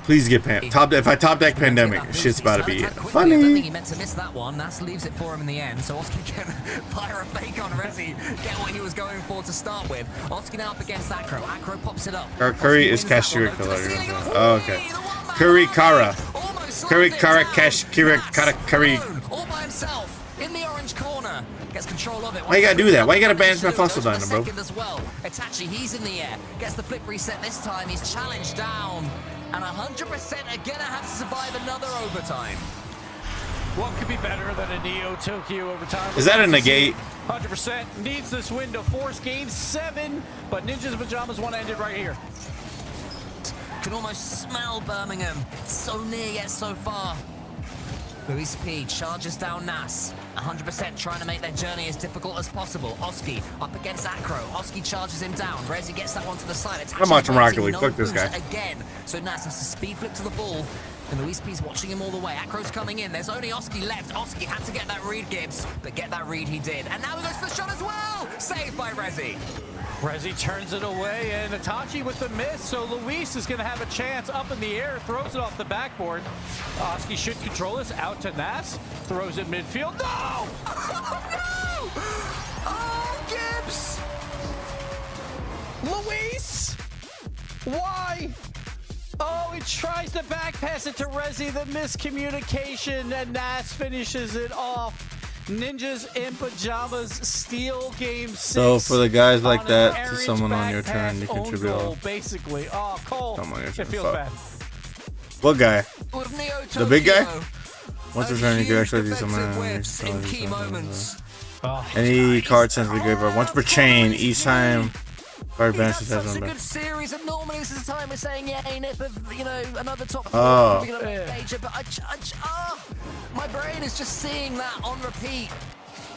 Please get top. If I top deck pandemic, shit's about to be I don't think funny. he meant to miss that one. Nas leaves it for him in the end, so Oski can fire a fake on Rezi, get what he was going for to start with. Oski now up against Acro. Acro pops it up. Curry Oski is wins that cashier one, though, killer. to the ceiling, and Oh, okay. the one man Curry rally. Kara. Almost Curry slowed it Kara down. Cash Kira Nas Kara Curry. alone, all by himself in the orange corner. Gets control of it. Why you gotta do that? Why you gotta banish my fossil Goes for dino, bro? second as well. Itachi, he's in the air. Gets the flip reset this time. He's challenged down. And 100% are gonna have to survive another overtime. What could be better than a Neo Tokyo overtime? Is that a negate? 100% needs this win to force game 7, but Ninjas in Pajamas want to end it right here. Can almost smell Birmingham. So near yet so far. Luis P charges down Nas. 100% trying to make their journey as difficult as possible. Oski up against Acro. Oski charges him down. Rezi gets that one to the side. It's I'm watching actually Rocket League. no Fuck this boost guy. Again. So Nas has to speed flip to the ball. And Luis P's watching him all the way. Acro's coming in. There's only Oski left. Oski had to get that read, Gibbs. But get that read he did. And now he goes for the shot as well. Saved by Rezi. Rezi turns it away, and Itachi with the miss, so Luis is going to have a chance up in the air, throws it off the backboard. Oski should control this, out to Nas, throws it midfield. No! No! Oh, Gibbs! Luis! Why? Oh, he tries to back pass it to Rezi, the miscommunication, and Nas finishes it off. Ninjas in Pajamas steal game 6. So for the guys like on that, an to errant someone on your back turn, you pass, own contribute all. goal, basically. Oh, Cole, Someone on your it turn, feels fuck. bad. What guy? With Neo The big guy? Tokyo. Once A return, you can huge actually do defensive something. whiffs in key moments. Oh, Any card sent to the graveyard once per chain. Each time card banishes has Such one a back. good series, and normally this is the time we're saying, yeah, Nip of, you know, another top four, Oh. you know, major, but my brain is just seeing that on repeat.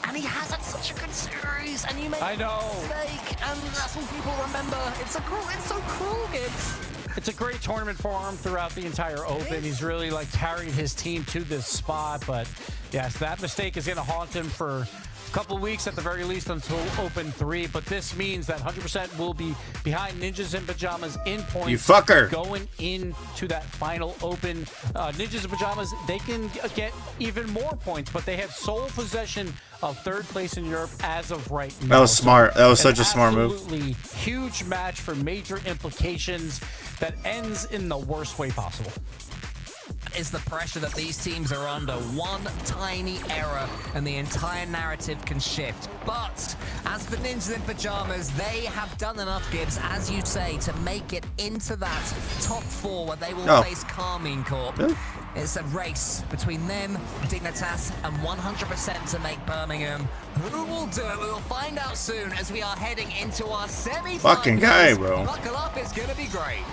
And he has had such a good series, and you make I know. a mistake, and that's all people remember. It's so cruel, Gibbs. It's a great tournament for him throughout the entire Open. He's really like carried his team to this spot, but yes, that mistake is going to haunt him for a couple of weeks at the very least until Open 3. But this means that 100% will be behind Ninjas in Pajamas in points. You fucker. Going into that final Open. Ninjas in Pajamas, they can get even more points, but they have sole possession of third place in Europe as of right now. That was smart. That was such a smart move. Absolutely huge match for major implications that ends in the worst way possible. Is the pressure that these teams are under. One tiny error and the entire narrative can shift. But as for Ninjas in Pajamas, they have done enough, Gibbs, as you say, to make it into that top 4 where they will face Carmine Corp. It's a race between them, Dignitas, and 100% to make Birmingham. Who will do it? We will find out soon as we are heading into our semi-finals. Fucking guy, bro. Buckle up, it's going to be great.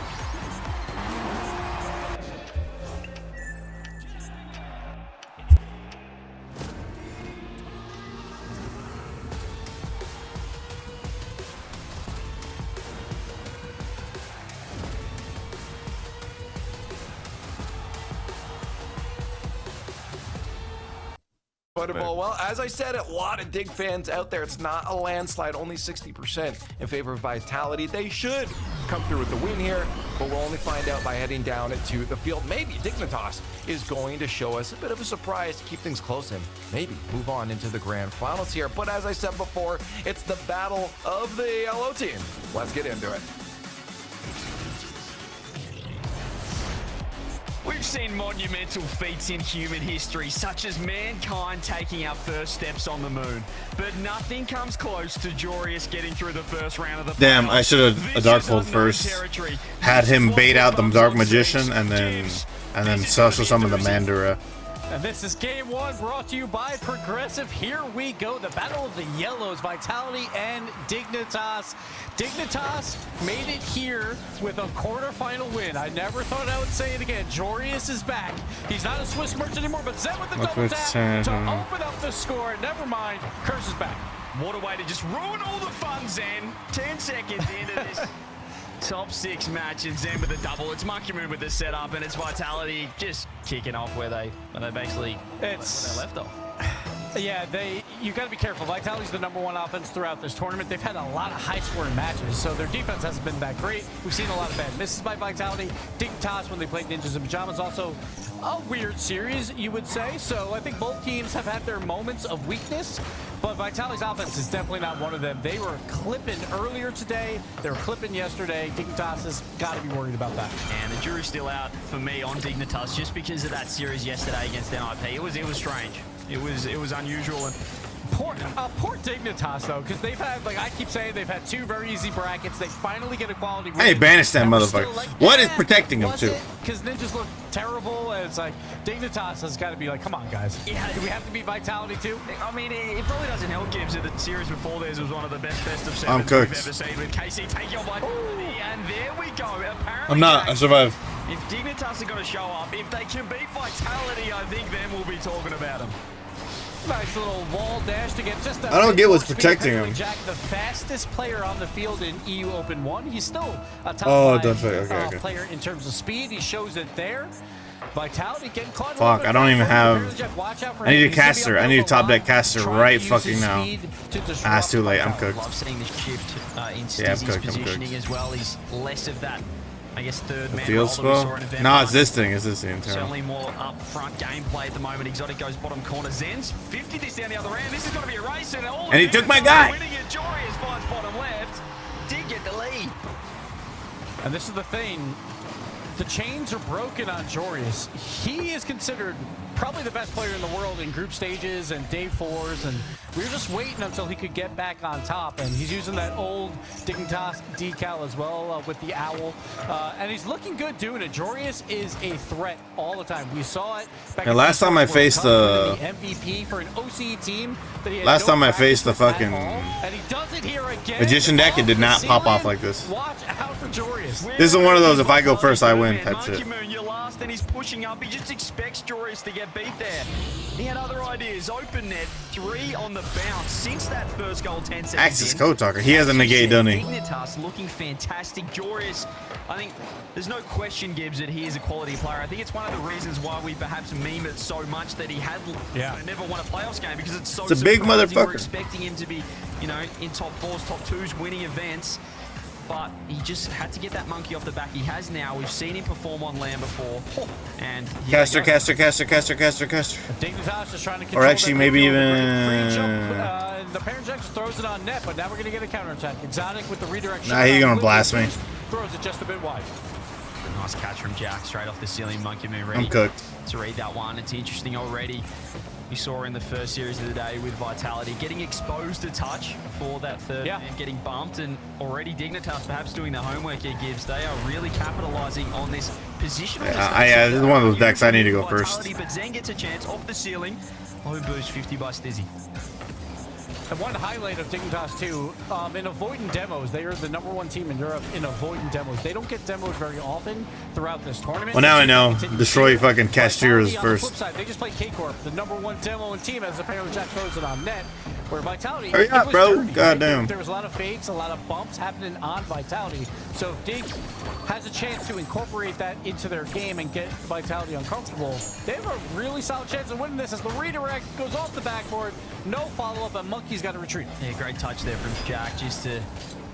Well, as I said, a lot of Dig fans out there. It's not a landslide, only 60% in favor of Vitality. They should come through with the win here, but we'll only find out by heading down to the field. Maybe Dignitas is going to show us a bit of a surprise to keep things close and maybe move on into the grand finals here. But as I said before, it's the battle of the yellow team. Let's get into it. We've seen monumental feats in human history, such as mankind taking our first steps on the moon. But nothing comes close to Yugioh getting through the first round of the Damn, finals. I should have a Darkhold first. Had him bait out the Dark Magician and then social summon the Mandara. And this is game 1 brought to you by Progressive. Here we go. The battle of the yellows, Vitality and Dignitas. Dignitas made it here with a quarterfinal win. I never thought I would say it again. Yugioh is back. He's not a Swiss merchant anymore, but Zen with the double tap to open up the score. Never mind, Curse is back. What a way to just ruin all the fun, Zen. 10 seconds into this top 6 match, and Zen with a double. It's Monkey Moon with the setup, and it's Vitality just kicking off where they basically left off. Yeah, you got to be careful. Vitality's the #1 offense throughout this tournament. They've had a lot of high-scoring matches, so their defense hasn't been that great. We've seen a lot of bad misses by Vitality. Dignitas, when they played Ninjas in Pajamas, also a weird series, you would say. So I think both teams have had their moments of weakness, but Vitality's offense is definitely not one of them. They were clipping earlier today. They were clipping yesterday. Dignitas has got to be worried about that. And the jury's still out for me on Dignitas just because of that series yesterday against NIP. It was strange. It was unusual. And poor Dignitas, though, because they've had, like I keep saying, they've had 2 very easy brackets. They finally get a quality win. Hey, banish that motherfucker. Like, what is protecting him, too? Because Ninjas look terrible, and it's like, Dignitas has got to be like, come on, guys. Yeah, do we have to be Vitality, too? I mean, it probably doesn't help Gibbs that the series before theirs was one of the best of 7s I'm we've cooked. ever seen, with KC taking on Vitality. And there we go. Apparently, I'm not. I survived. If Dignitas are going to show up, if they can beat Vitality, I think then we'll be talking about them. Nice little wall dash to get just I don't get what's protecting him. Jack, the fastest player on the field in EU Open 1. He's still a top 5 player in terms of speed. He shows it there. Vitality getting caught. Fuck, I don't even have. I need a caster. I need a top deck caster right fucking now. Ah, it's too late. I'm cooked. Love seeing the shift in Yeah, I'm Stizzy's cooked. positioning as well. He's less of that, I guess, third man Field role that we saw spell? in event No, one. it's this thing. It's this thing. Certainly more up-front gameplay at the moment. Exotic goes bottom corner. Zen's 50 this down the other end. This is going to be a race. And he took my guy. Winning it. Yugioh finds bottom left. Did get the lead. And this is the thing. The chains are broken on Yugioh. He is considered probably the best player in the world in group stages and day 4s, and we were just waiting until he could get back on top, and he's using that old Dignitas decal as well with the owl, and he's looking good doing it. Yugioh is a threat all the time. We saw it back And last time I faced the MVP for an OCE team that he had last no time I faced the practice fucking at all, and he does it here again. Magician deck, it did not pop off like this. Watch out for Joreous. This is one of those, if I go first, I win type Monkey shit. Moon, you're last, and he's pushing up. He just expects Joreous to get beat there. He had other ideas. Open net, 3 on the bounce. Since that first goal, 10 seconds Axis in. Code Talker. He has a negate, doesn't he? Dignitas looking fantastic. Joreous, I think there's no question, Gibbs, that he is a quality player. I think it's one of the reasons why we perhaps meme it so much that he had never won a playoffs game, because it's so It's a big surprising. We're motherfucker. expecting him to be, you know, in top 4s, top 2s, winning events. But he just had to get that monkey off the back. He has now. We've seen him perform on land before. And Caster. Dignitas is trying to control Or actually, that maybe midfield. even. The parent just throws it on net, but now we're going to get a counterattack. Exotic with the redirect. Nah, he's gonna blast me. Throws it just a bit wide. Nice catch from Jack, straight off the ceiling. Monkey Moon ready I'm cooked. to read that one. It's interesting already. We saw in the first series of the day with Vitality getting exposed to touch for that third man, getting bumped, and already Dignitas perhaps doing the homework here, Gibbs. They are really capitalizing on this positional. Yeah, this is one of those decks I need to go first. Vitality, but Zen gets a chance off the ceiling. Low boost 50 by Stizzy. And one highlight of Dignitas too, in avoidant demos, they are the #1 team in Europe in avoidant demos. They don't get demoed very often throughout this tournament. Well, now I know. Destroy fucking Cashiers On the first. flip side, they just played K-Corp, the #1 demo and team, as apparently Jack throws it on net. Where Vitality, Hurry up, it was bro. dirty. Goddamn. There was a lot of fakes, a lot of bumps happening on Vitality. So if Dig has a chance to incorporate that into their game and get Vitality uncomfortable, they have a really solid chance of winning this as the redirect goes off the backboard. No follow-up, and Monkey's got to retreat. Yeah, great touch there from Jack just to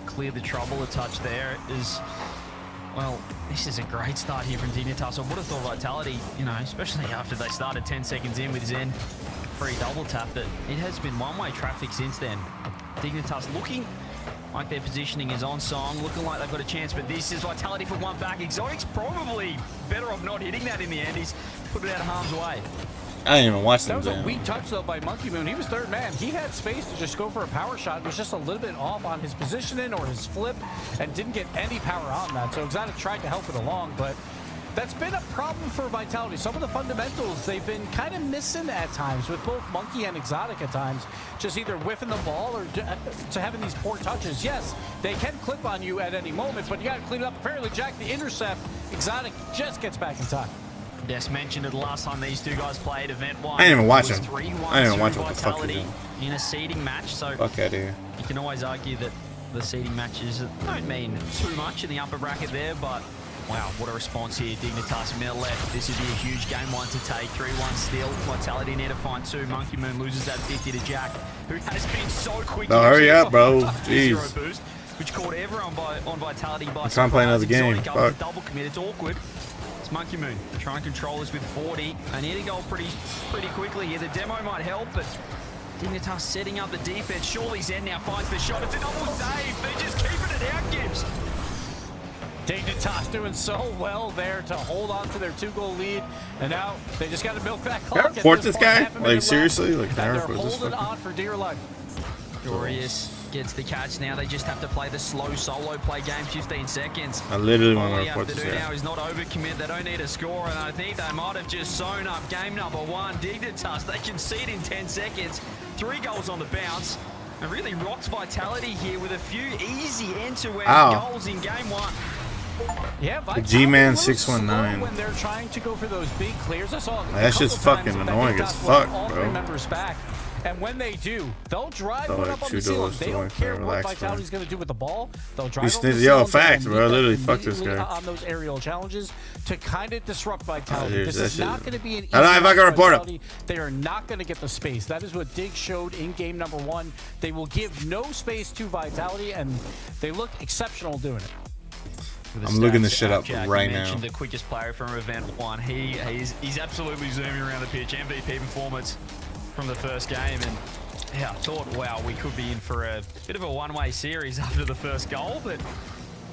clear the trouble. A touch there is, well, this is a great start here from Dignitas. I would have thought Vitality, you know, especially after they started 10 seconds in with Zen. Free double tap, but it has been one-way traffic since then. Dignitas looking like their positioning is on song, looking like they've got a chance, but this is Vitality for one back. Exotic's probably better off not hitting that in the end. He's put it out of harm's way. I didn't even watch That them. was a weak touch, though, by Monkey Moon. He was third man. He had space to just go for a power shot. It was just a little bit off on his positioning or his flip and didn't get any power on that. So Exotic tried to help it along, but that's been a problem for Vitality. Some of the fundamentals they've been kind of missing at times with both Monkey and Exotic at times. Just either whiffing the ball or to having these poor touches. Yes, they can clip on you at any moment, but you got to clean it up. Apparently, Jack, the intercept, Exotic just gets back in time. Des mentioned it the last time these two guys played Event 1. I didn't even watch It was him. 3-1 I didn't even watch to what the fuck he Vitality did. in a seeding match. So Fuck out of here. you can always argue that the seeding matches don't mean too much in the upper bracket there, but wow, what a response here. Dignitas, minute left. This would be a huge game one to take. 3-1 still. Vitality need to find 2. Monkey Moon loses that 50 to Jack, who has been so quick. No, hurry up, bro. Zero Jeez. boost, which caught everyone on Vitality by I'm trying to play another game. Exotic up to Fuck. double commit. It's awkward. It's Monkey Moon trying to control this with 40. I need to go pretty quickly here. The demo might help, but Dignitas setting up the defense. Surely Zen now finds the shot. It's a double save. They're just keeping it out, Gibbs. Dignitas doing so well there to hold on to their 2-goal lead, and now they just got to milk that clock. Can I report this point, guy? half a minute Like, seriously? left, Like, can I and they're report this holding fucking- on for dear life. Glorious gets the catch. Now they just have to play the slow solo play game, 15 seconds. I literally All want to they have report to this do guy. now is not overcommit. They don't need a score, and I think they might have just sewn up game number 1. Dignitas, they concede in 10 seconds. 3 goals on the bounce. And really rocks Vitality here with a few easy end-to-end Ow. goals in game 1. Yeah, Vitality G-Man a little 619. slow when they're trying to go for those big clears. I saw a That's just couple times fucking that annoying Dignitas as let fuck, all bro. 3 members back. And when they do, they'll drive So, one like, up on the 2 ceiling. dollars They to, don't like, care what relax, bro. Vitality's going to do with the ball. They'll drive These over the niggas- yo, ceiling. facts, They'll bro. meet Literally, them fuck this immediately guy. on those aerial challenges to kind of disrupt Vitality. here's This that is shit. not going to be an easy I don't know if I can match for report him. Vitality. They are not going to get the space. That is what Dig showed in game number 1. They will give no space to Vitality, and they look exceptional doing it. I'm looking this shit up Jack, right you now. mentioned the quickest player from Event 1. He's absolutely zooming around the pitch. MVP performance from the first game, and yeah, I thought, wow, we could be in for a bit of a one-way series after the first goal, but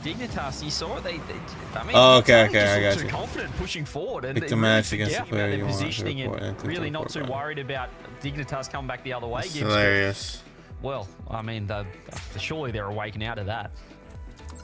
Dignitas, you saw it. I mean, Oh, okay, Vitali okay, just I looked got too you. confident pushing forward, and Pick they the really match against forget the player about you their want to positioning report and and really to not too report. worried about Dignitas coming back the other way. It's Gibbs. hilarious. Well, I mean, surely they're awakening out of that.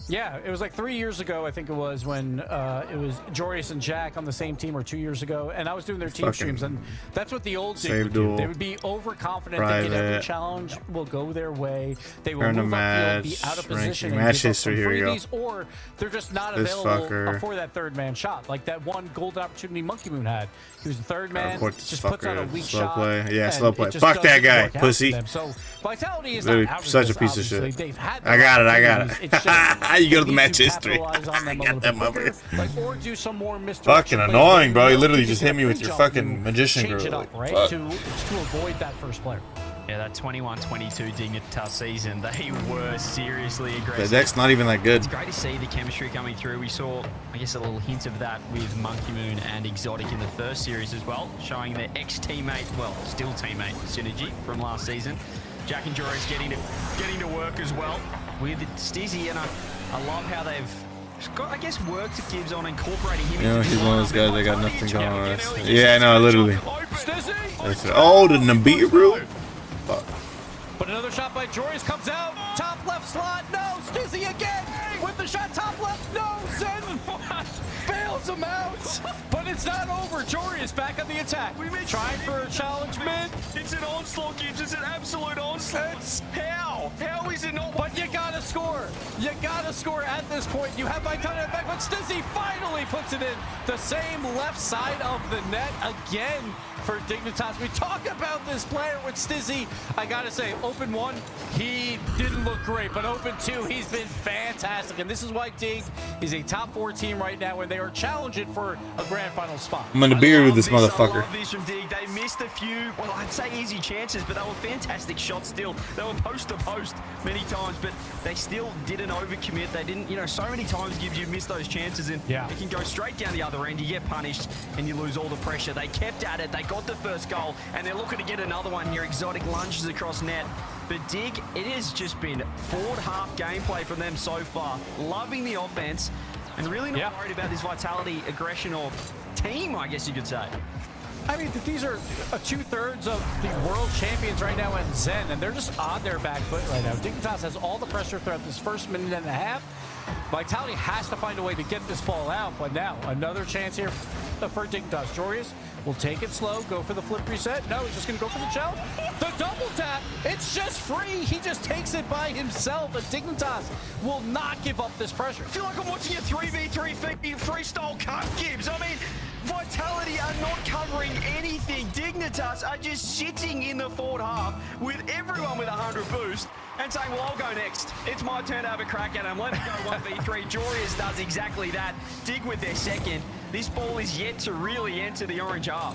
Yeah, it was like 3 years ago, I think it was, when it was Jorius and Jack on the same team, or 2 years ago, and I was doing their team streams, and that's what the old Dig would do. They would be overconfident, thinking every challenge will go their way. They will move upfield, be out of position, and give up some freebies, or they're just not available for that third man shot. Like that one golden opportunity Monkey Moon had. He was the third man, just puts on a weak shot. Yeah, slow play. Fuck that guy, pussy. So Vitality is literally not out of such this, a piece of shit. obviously. They've had I got it. It's just, You go to the they match need to history. capitalize on them I a got little that bit quicker, motherfucker. like, or do some more misdirection Fucking plays annoying, where bro. He you literally know just you hit can me with pre-jump your fucking and magician change it girl. up, right? Fuck. To avoid that first player. Yeah, that 21-22 Dignitas season, they were seriously aggressive. The deck's not even that good. It's great to see the chemistry coming through. We saw, I guess, a little hint of that with Monkey Moon and Exotic in the first series as well, showing their ex-teammate, well, still teammate, synergy from last season. Jack and Joris getting to work as well with Stizzy, and I love how they've got, I guess, worked Gibbs on incorporating him. You know, into he's this one of those lineup. guys that got Vitality nothing going on. again, Yeah, I know, literally. Stizzy! Oh, the Nibiru? Fuck. But another shot by Joris comes out. Top left slot. No. Stizzy again with the shot. Top left. No. Zen bails him out. But it's not over. Joris back on the attack. Trying for a challenge mid. It's an onslaught, Gibbs. It's an absolute onslaught. How? How is it not? But you gotta score. You gotta score at this point. You have Vitality at the back, but Stizzy finally puts it in the same left side of the net again for Dignitas. We talk about this player with Stizzy. I gotta say, Open 1, he didn't look great, but Open 2, he's been fantastic. And this is why Dig is a top 4 team right now, when they are challenging for a grand final spot. I'm gonna beer with this I motherfucker. love this from Dig. They missed a few, well, I'd say easy chances, but they were fantastic shots still. They were post to post many times, but they still didn't overcommit. They didn't, you know, so many times Gibbs, you miss those chances, and it can go straight down the other end. You get punished, and you lose all the pressure. They kept at it. They got the first goal, and they're looking to get another one here. Exotic lunges across net. But Dig, it has just been forward half gameplay from them so far. Loving the offense, and really not worried about this Vitality aggression or team, I guess you could say. I mean, these are 2/3 of the world champions right now in Zen, and they're just on their back foot right now. Dignitas has all the pressure throughout this first minute and a half. Vitality has to find a way to get this ball out, but now another chance here for Dignitas. Jorius will take it slow, go for the flip reset. No, he's just going to go for the challenge. The double tap, it's just free. He just takes it by himself, and Dignitas will not give up this pressure. I feel like I'm watching a 3v3 freestyle cut, Gibbs. I mean, Vitality are not covering anything. Dignitas are just sitting in the forward half with everyone with 100 boost and saying, well, I'll go next. It's my turn to have a crack at him. Let me go 1v3. Jorius does exactly that. Dig with their second. This ball is yet to really enter the orange half.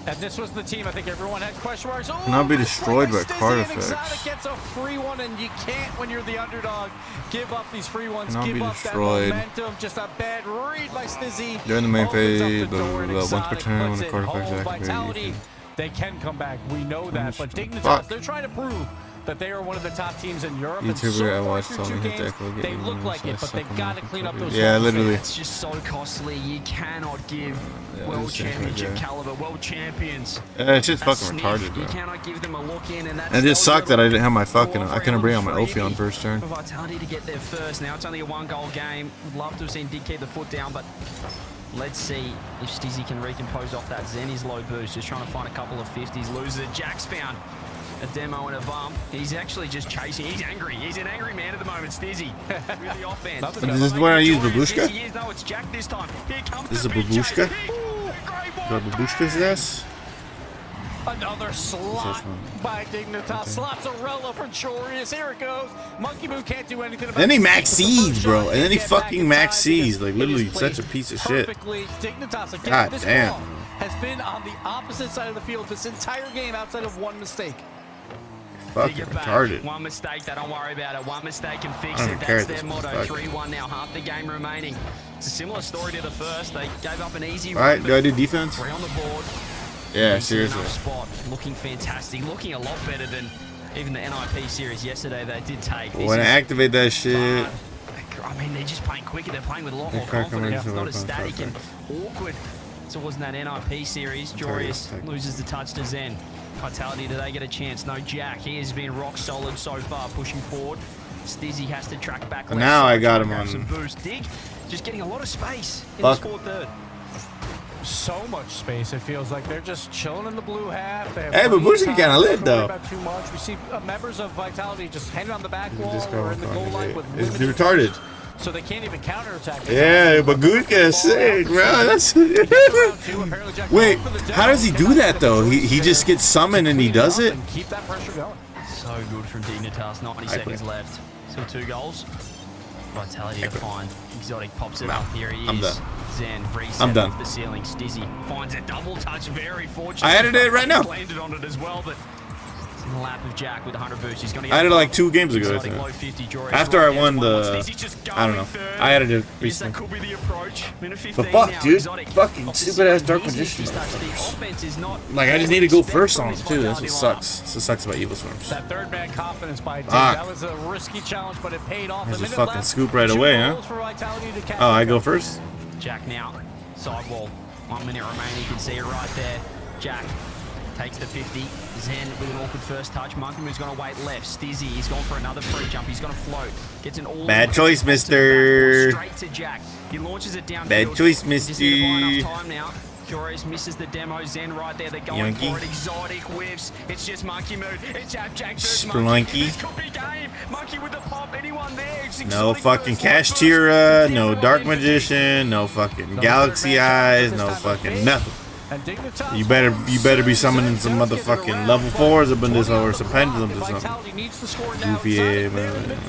And this was the team, I think everyone had question marks. Oh, Not be destroyed by card effects. Exotic gets a free one, and you can't, when you're the underdog, give up these free ones. Cannot give be up destroyed. that momentum. Just a bad read by Stizzy. During the main Opens up phase, the door, and once per Exotic turn, when puts the it card effects home. activate, Vitality, they can come back. We know that. But Fuck. Dignitas, they're trying to prove that they are one of the top teams in Europe. And so YouTuber I far watched through told 2 me hit games, that. they look like it, but they got to clean up those Yeah, holes. literally. It's just so costly. You cannot give world this is right championship there. caliber, world champions. It's just a fucking sniff. retarded, You bro. cannot give them a look in, and that's And it just sucked that I didn't have my fucking. All I couldn't bring out my freebie Ophi on first turn. For Vitality to get there first. Now it's only a 1-goal game. Would love to have seen Dig keep the foot down, but let's see if Stizzy can recompose off that Zen. His low boost, just trying to find a couple of 50s. Loses it. Jack's found a demo and a bump. He's actually just chasing. He's angry. He's an angry man at the moment, Stizzy. With the offense. Is this where I use Babushka? Yes, no, it's Jack this time. Here comes This the is a big chase. Babushka? Great Got Babushka's ass? Another slot by Dignitas. Slotzarella for Jorius. Here it goes. Monkey Moon can't do anything about it. And then he max sees, bro. And then he Get back fucking in max time sees. because Like, it literally is such a played piece of shit. perfectly. Dignitas, again, God this damn. ball has been on the opposite side of the field this entire game outside of one mistake. Fucking Dig it back. retarded. One mistake, they don't worry about it. One mistake can fix I don't it. care That's at their this motto. point. 3-1 now, half the game remaining. It's a similar story to the first. They gave up an easy Alright, run, do I do but defense? we're on the board. Yeah, He's in enough seriously. spot. Looking fantastic. Looking a lot better than even the NIP series yesterday they did take. This When I is activate that shit. I mean, they're just playing quicker. They're playing with a lot They more crack them confidence. into It's not a as static and contract. awkward as it was in that NIP series. Jorius take- loses the touch to Zen. Vitality, do they get a chance? No, Jack. He has been rock solid so far, pushing forward. Stizzy has to track back. And now I got left, him grab on- some boost. Dig just getting a lot of space in Fuck. this fourth third. So much space. It feels like they're just chilling in the blue half. They have Hey, but plenty of Booski time, kinda don't lit, worry though. about too much. We see members of Vitality just hanging on the back wall This guy or in the goal line with it's limited retarded. boost, so they can't even counterattack. Yeah, but Gutka is sick, bro. That's wait. How does he do that though? He just gets summoned and he does it. Keep that pressure going. So good from Dignitas. 90 seconds left. Still 2 goals. Vitality to find. Exotic pops it up. Here he is. I'm done. Zen reset I'm done. off the ceiling. Stizzy finds a double touch. Very fortunate. I added it right now. Landed on it as well, but it's in the lap of Jack with 100 boosts. He's going to I added it like 2 games ago. I Exotic think. low 50. Joris After right I down won to the, 1-1. Stizzy just I don't know. going third. I added it Yes, that recently. could be the approach. Minute 15 But fuck, now. dude. Exotic Fucking off the stupid ass ceiling. Dark Easy Magician. touch. The offense is not Like I just need to go expect first from on this him too. That's what Vitality lineup. sucks. That's what sucks about Evil Swarms. That third man confidence by Dig. Ah. That was a risky challenge, but it paid off. There's A a minute fucking left. scoop right 2 away, huh? goals for Vitality to catch Oh, I up. go first. Jack now, sidewall, 1 minute remaining, you can see it right there. Jack takes the 50, Zen with an awkward first touch, Monkeymoon's gonna wait left, Stizzy, he's gone for another free jump, he's gonna float, gets an all Bad choice, to the mister. backboard, straight to Jack, he launches it downfield. Bad choice, Just need to buy mister. enough time now. Joris misses the demo, Zen right there, they're going Yankee. for it, exotic whiffs, it's just Monkey Moon, it's Jack versus Splunky. Monkey, this could be game, Monkey with the pop, anyone there? It's No Exotic fucking versus Cash Monkey. Tira, It's no everyone Dark in for Magician, no fucking Galaxy Eyes, no fucking nothing. You better be summoning some motherfucking level 4s up in this or some pendulums or something. Goofy ass, man.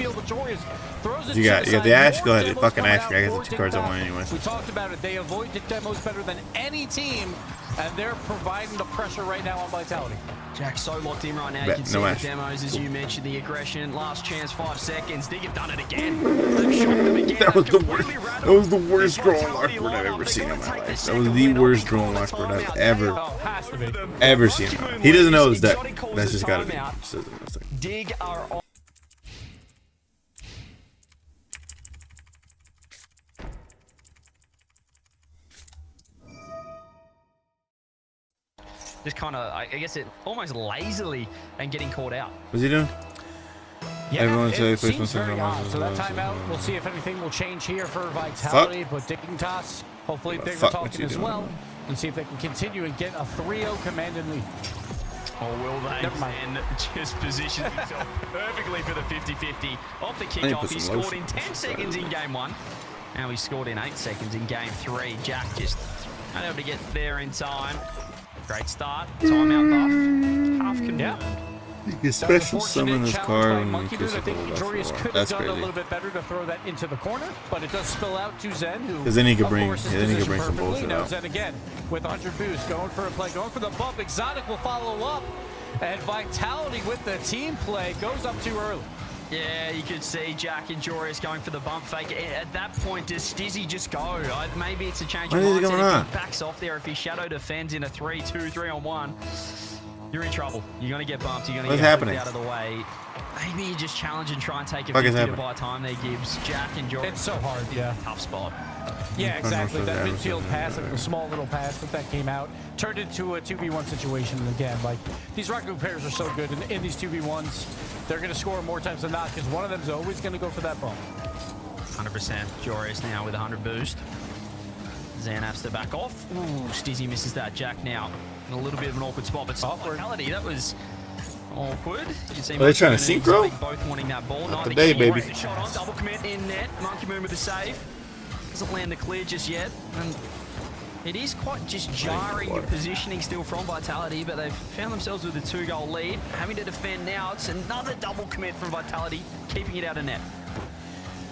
You got the Ash? Go ahead, fucking Ash. I got the 2 cards I want anyway. We talked about it. They avoid the demos better than any team, and they're providing the pressure right now on Vitality. Jack so locked in right now. You Bet, can no see the Ash. demos, as you mentioned, the aggression. Last chance, 5 seconds. Dig have done it again. They've shocked them again. That was They've the worst. completely rattled That was the worst this draw Vitality lockboard I've lineup. ever They're seen in gonna my take the life. That second was the win. worst Oh, draw call the lockboard I've timeout. ever Oh, has to be. ever seen. He doesn't know his deck. Exotic calls That's the just gotta be. timeout. Just doesn't know his deck. Dig are on. Just kind of, I guess it almost lazily and getting caught out. What's he doing? Yeah, Everyone it say seems placement very center odd. launches So that as well, timeout, we'll see if anything will change here for Vitality. But Dignitas, hopefully What the they're fuck what talking you as doing? well, and see if they can continue and get a 3-0 commanding lead. Or will they? Never mind. And just positions himself perfectly for the 50-50. Off the need to kickoff, put he some scored in lotion 10 seconds in game 1. Now he scored in 8 seconds in game 3. Jack just not able to get there in time. Great start. Timeout buff. Half confirmed. You special summon this card and Monkey increase I the think total Joris by could 4. have That's done a crazy. little bit better to throw that into the corner, but it does spill out to Zen, who 'Cause then he could of bring- course, is yeah, then he could positioned bring some perfectly. bullshit Now out. Zen again with 100 boost, going for a play, going for the bump. Exotic will follow up, and Vitality with the team play goes up too early. Yeah, you could see Jack and Joris going for the bump fake. At that point, does Stizzy just go? Maybe it's a change of What is mindset. going If on? he backs off there, if he shadow defends in a 3-2, 3-on-1, you're in trouble. You're going to get bumped. You're going to What's get happening? out of the way. Maybe you just challenge and try and take a Fuck is 50 to happening? buy time there, Gibbs. Jack and Joris. It's so hard, yeah. Tough spot. Yeah, exactly. sure That that midfield was- pass, like the small little pass that came out, turned into a 2v1 situation. And again, like, these Rocket League players are so good in these 2v1s. They're going to score more times than not because one of them is always going to go for that bump. 100%. Joris now with 100 boost. Zan has to back off. Ooh, Stizzy misses that. Jack now in a little bit of an awkward spot, but Awkward. Vitality, that was awkward. You can see Are they trying to Monkey Moon and synchro? Exotic both wanting that ball. Not Neither today, can. baby. The shot on, double commit in net. Monkey Moon with the save. Doesn't land the clear just yet. And it is quite just jarring positioning still from Vitality, but they've found themselves with a 2-goal lead. Having to defend now, it's another double commit from Vitality, keeping it out of net.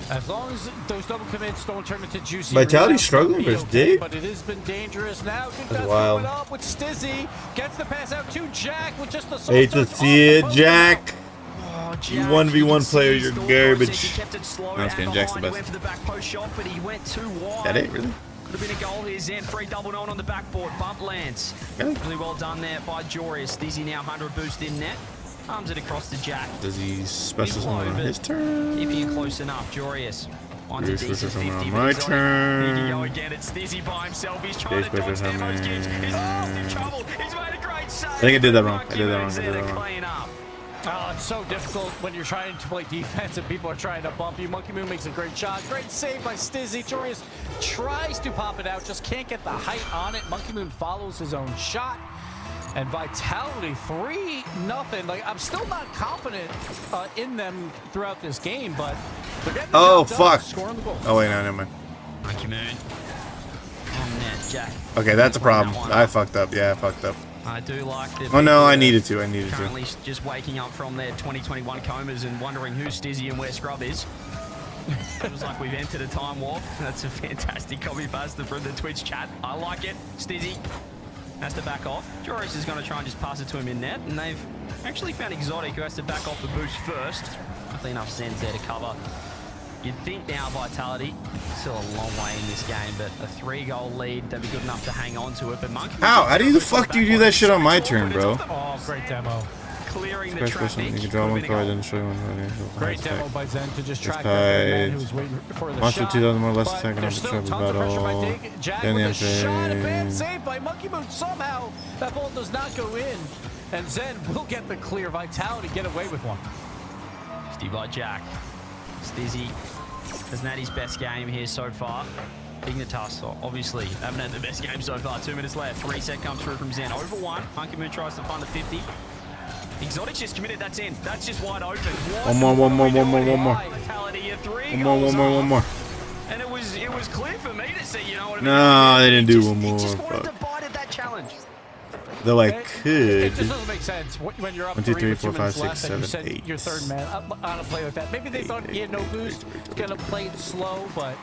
As long as those double commits don't turn into juicy. Vitality rebounds, struggling they'll be versus okay, Dig? but it has been dangerous now. That's wild. Up with Stizzy, gets the pass out to Jack with just the Hate to see it, Jack. Oh, You Jack, 1v1 can see player, his you're thought garbage. process. He kept it slow No, it's and kidding, Jack's the behind. He best. went for the back post shot, but he went too wide. That it, really? Could have been a goal here. Zen, free double on the backboard. Bump lands. Okay. Really well done there by Joris. Stizzy now 100 boost in net. Arms it across to Jack. Does he special He's low, summon on but his turn? Keeping it close enough. Joris. Onto Here's decent special summon 50, on but my he's on it. turn. Yugioh again. It's Stizzy by himself. He's trying Here's to dodge special Demo's summon. gives. He's lost in trouble. He's made a great save. I think I did that wone. I did that wrong. I Monkey did that Moon's wrong. there to clean up. Oh, it's so difficult when you're trying to play defense and people are trying to bump you. Monkey Moon makes a great shot. Great save by Stizzy. Torius tries to pop it out, just can't get the height on it. Monkey Moon follows his own shot. And Vitality 3-0. Like, I'm still not confident in them throughout this game, but they're getting the job done, fuck. scoring the goal. Oh, wait, no, never mind. Monkey Moon. On net, Jack. Okay, that's a problem. That one I up. fucked up. Yeah, I fucked up. I do like that. Oh, no, I needed to. I needed to. Currently just waking up from their 2021 comas and wondering who's Stizzy and where Scrub is. It was like we've entered a time warp. That's a fantastic copy pasta from the Twitch chat. I like it. Stizzy has to back off. Joris is going to try and just pass it to him in net, and they've actually found Exotic, who has to back off the boost first. Luckily enough, Zen's there to cover. You'd think now Vitality, still a long way in this game, but a 3-goal lead, they'd be good enough to hang on to it. But Monkey, How do you the fuck do you do that shit on my turn, bro? Oh, great demo. Clearing the traffic. You can draw one card and show one. Great demo by Zen to just track tight. that man who was waiting for the Monster shot. 2000 more, less But attack and there's still trouble tons of pressure by battle. Dig. Jack Then with the a shot, a bad entry. save by Monkey Moon. Somehow that ball does not go in, and Zen will get the clear. Vitality get away with one. Steve by Jack. Stizzy hasn't had his best game here so far. Dignitas, obviously, haven't had the best game so far. 2 minutes left. Reset comes through from Zen. Over 1. Monkey Moon tries to find the 50. Exotic's just committed. That's in. That's just wide open. One more. Vitality, a 3 One more. And it was clear for me to see, you know what I mean? No, they didn't do Just- one more, He just wanted but- to bite at that challenge. Though I It could. just doesn't make sense when you're up 1, 2, 3 3, with 2 4, 5, minutes 6, left and you 7, send 8. your third man on a play like that. Maybe they thought he had no boost, gonna play it slow, but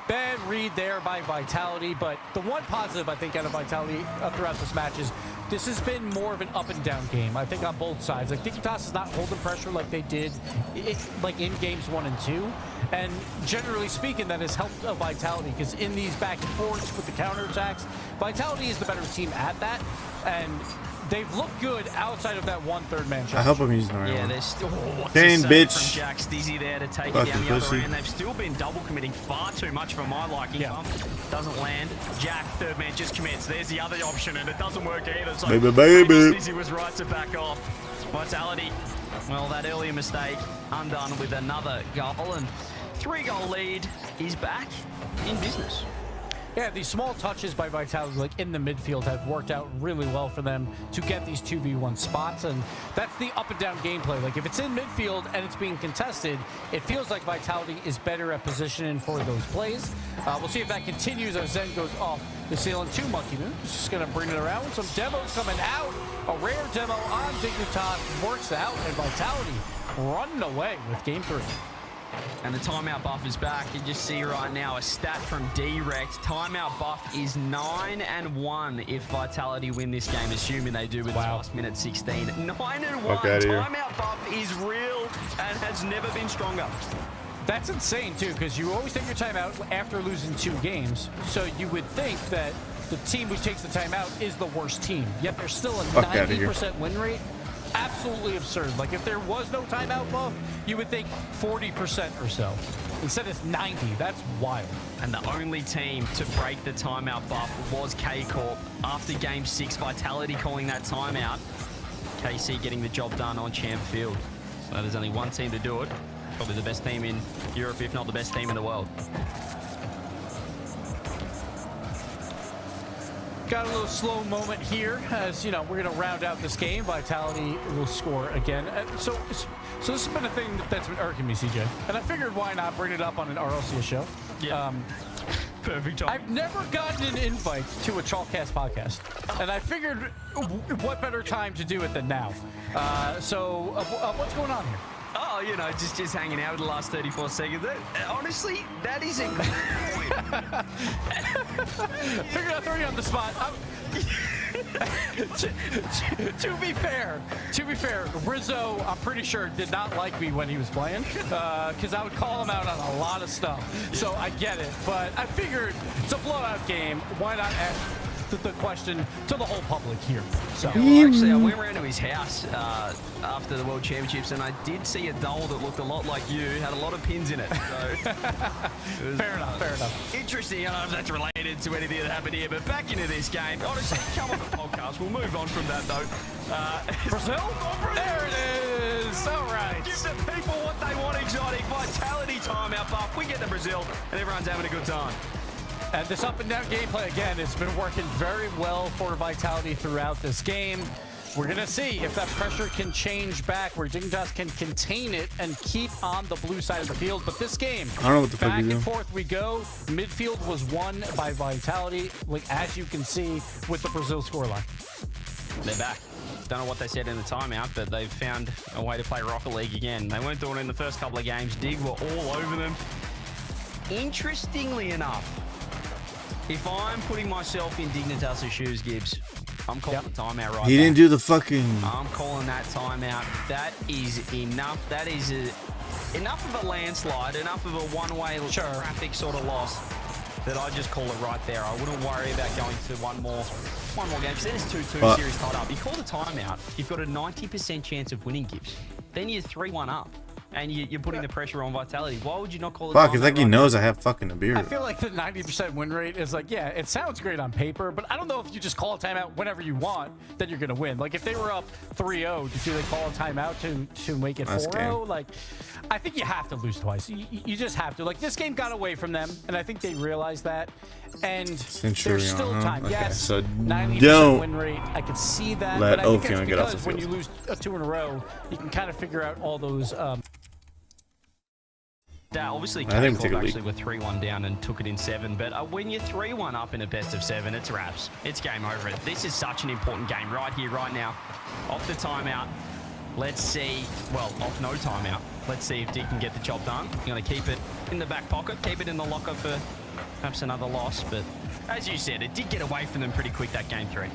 bad read there by Vitality. But the one positive I think out of Vitality throughout this match is this has been more of an up and down game. I think on both sides. Like Dignitas is not holding pressure like they did like in games 1 and 2. And generally speaking, that has helped Vitality because in these back and forths with the counterattacks, Vitality is the better team at that. And they've looked good outside of that one third man shot. I hope I'm using the right Yeah, one. there's still Dang, bitch. from Jack Stizzy there to take Fuck it down you, the other pussy. end. They've still been double committing far too much for my liking. Yeah. Doesn't land. Jack, third man, just commits. There's the other option, and it doesn't work either. So Baby. Stizzy was right to back off. Vitality, well, that earlier mistake undone with another goal, and 3-goal lead is back in business. Yeah, these small touches by Vitality, like in the midfield, have worked out really well for them to get these 2v1 spots, and that's the up and down gameplay. Like if it's in midfield and it's being contested, it feels like Vitality is better at positioning for those plays. We'll see if that continues as Zen goes off the ceiling to Monkey Moon. Just gonna bring it around with some demos coming out. A rare demo on Dignitas works out, and Vitality running away with game 3. And the timeout buff is back. You just see right now a stat from Direct. Timeout buff is 9-1 if Vitality win this game, assuming they do with the last minute 16. 9-1. Fuck outta here. Timeout buff is real and has never been stronger. That's insane, too, because you always take your timeout after losing 2 games. So you would think that the team who takes the timeout is the worst team. Yet there's still a Fuck outta here. 90% win rate. Absolutely absurd. Like, if there was no timeout buff, you would think 40% or so. Instead, it's 90. That's wild. And the only team to break the timeout buff was K-Corp. After Game 6, Vitality calling that timeout. KC getting the job done on Champ Field. So there's only one team to do it. Probably the best team in Europe, if not the best team in the world. Got a little slow moment here as, you know, we're going to round out this game. Vitality will score again. So this has been a thing that's been irking me, CJ. And I figured why not bring it up on an RLCS show. Yeah. Perfect job. I've never gotten an invite to a Chalkcast podcast. And I figured what better time to do it than now. So what's going on here? Oh, you know, just hanging out with the last 34 seconds. Honestly, that is a good point. Figured out 30 on the spot. To be fair, Rizzo, I'm pretty sure, did not like me when he was playing because I would call him out on a lot of stuff. So I get it, but I figured it's a blowout game. Why not ask the question to the whole public here? So Well, actually, I went around to his house after the World Championships, and I did see a doll that looked a lot like you, had a lot of pins in it. So fair enough. interesting. I don't know if that's related to anything that happened here, but back into this game. Honestly, come on the podcast. We'll move on from that, though. Brazil? There it is. So right. Give the people what they want, Exotic. Vitality timeout buff. We get to Brazil, and everyone's having a good time. And this up and down gameplay, again, it's been working very well for Vitality throughout this game. We're going to see if that pressure can change back, where Dignitas can contain it and keep on the blue side of the field. But this game, I don't know what the fuck back you're and doing. forth we go. Midfield was won by Vitality, like as you can see with the Brazil scoreline. They're back. Don't know what they said in the timeout, but they've found a way to play Rocket League again. They weren't doing it in the first couple of games. Dig were all over them. Interestingly enough, if I'm putting myself in Dignitas' shoes, Gibbs, I'm calling the timeout right He back. didn't do the fucking. I'm calling that timeout. That is enough. That is enough of a landslide, enough of a one-way traffic sort of loss that I just call it right there. I wouldn't worry about going to one more game. Because then it's 2-2 series tied up. You call the timeout, you've got a 90% chance of winning, Gibbs. Then you're 3-1 up. And you're putting the pressure on Vitality. Why would you not call it? Fuck, it's like he knows I have fucking a beard. I feel like the 90% win rate is like, yeah, it sounds great on paper, but I don't know if you just call a timeout whenever you want, then you're going to win. Like, if they were up 3-0, do they call a timeout to make it 4-0? Like, I think you have to lose twice. You just have to. Like, this game got away from them, and I think they realized that. And there's still time. Okay, yes, so 90% win rate. I could see that, let but I think it's Ophion get off because the when you field. lose 2 in a row, you can kind of figure out all those... Obviously, I think we take a actually were 3-1 down and took it in 7. But when you're 3-1 up in a best of 7, it's wraps. It's game over. This is such an important game right here, right now. Off the timeout. Let's see. Well, off no timeout. Let's see if Dig can get the job done. You're going to keep it in the back pocket, keep it in the locker for perhaps another loss. But as you said, it did get away from them pretty quick, that game 3.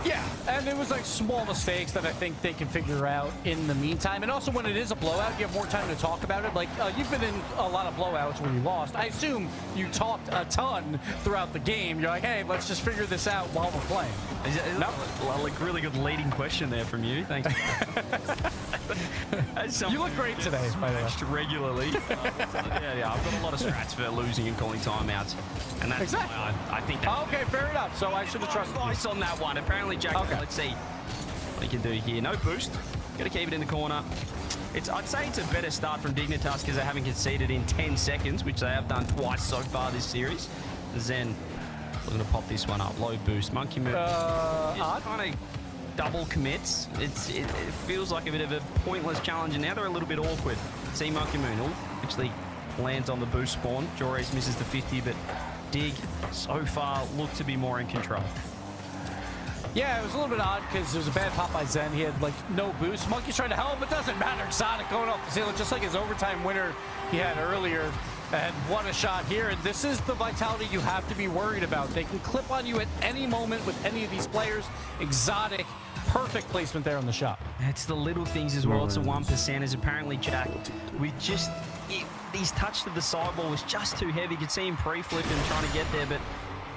Yeah, and it was like small mistakes that I think they can figure out in the meantime. And also when it is a blowout, you have more time to talk about it. Like, you've been in a lot of blowouts where you lost. I assume you talked a ton throughout the game. You're like, hey, let's just figure this out while we're playing. Like really good leading question there from you. Thanks. You look great today, by the way. Regularly. Yeah, I've got a lot of strats for losing and calling timeouts. And that's exactly. why I think that. Okay, fair enough. So I should have trusted Advice you. on that one. Apparently, Jack, let's see what he can do here. No boost. Got to keep it in the corner. I'd say it's a better start from Dignitas because they haven't conceded in 10 seconds, which they have done twice so far this series. Zen looking to pop this one up. Low boost. Monkey move. Kind of double commits. It feels like a bit of a pointless challenge, and now they're a little bit awkward. See Monkey Moon actually lands on the boost spawn. Joris misses the 50, but Dig so far looked to be more in control. Yeah, it was a little bit odd because it was a bad pop by Zen. He had like no boost. Monkey's trying to help, but doesn't matter. Sonic going off the ceiling, just like his overtime winner he had earlier. And what a shot here. And this is the Vitality you have to be worried about. They can clip on you at any moment with any of these players. Exotic, perfect placement there on the shot. It's the little things as well. It's a 1%. As apparently Jack, his touch to the sideball was just too heavy. You could see him pre-flip and trying to get there, but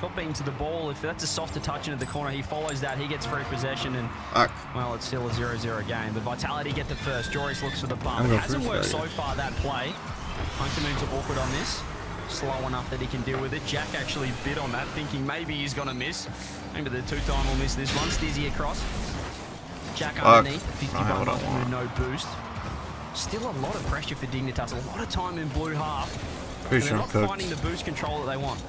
got beaten to the ball. If that's a softer touch into the corner, he follows that. He gets free possession, and well, it's still a 0-0 game. But Vitality get the first. Joris looks for the bump. It hasn't worked so far, that play. Monkey Moon's awkward on this. Slow enough that he can deal with it. Jack actually bid on that, thinking maybe he's going to miss. Maybe the 2-time will miss this one. Stizzy across. Jack underneath. 51 Monkey Moon, no boost. Still a lot of pressure for Dignitas. A lot of time in blue half. They're not finding the boost control that they want.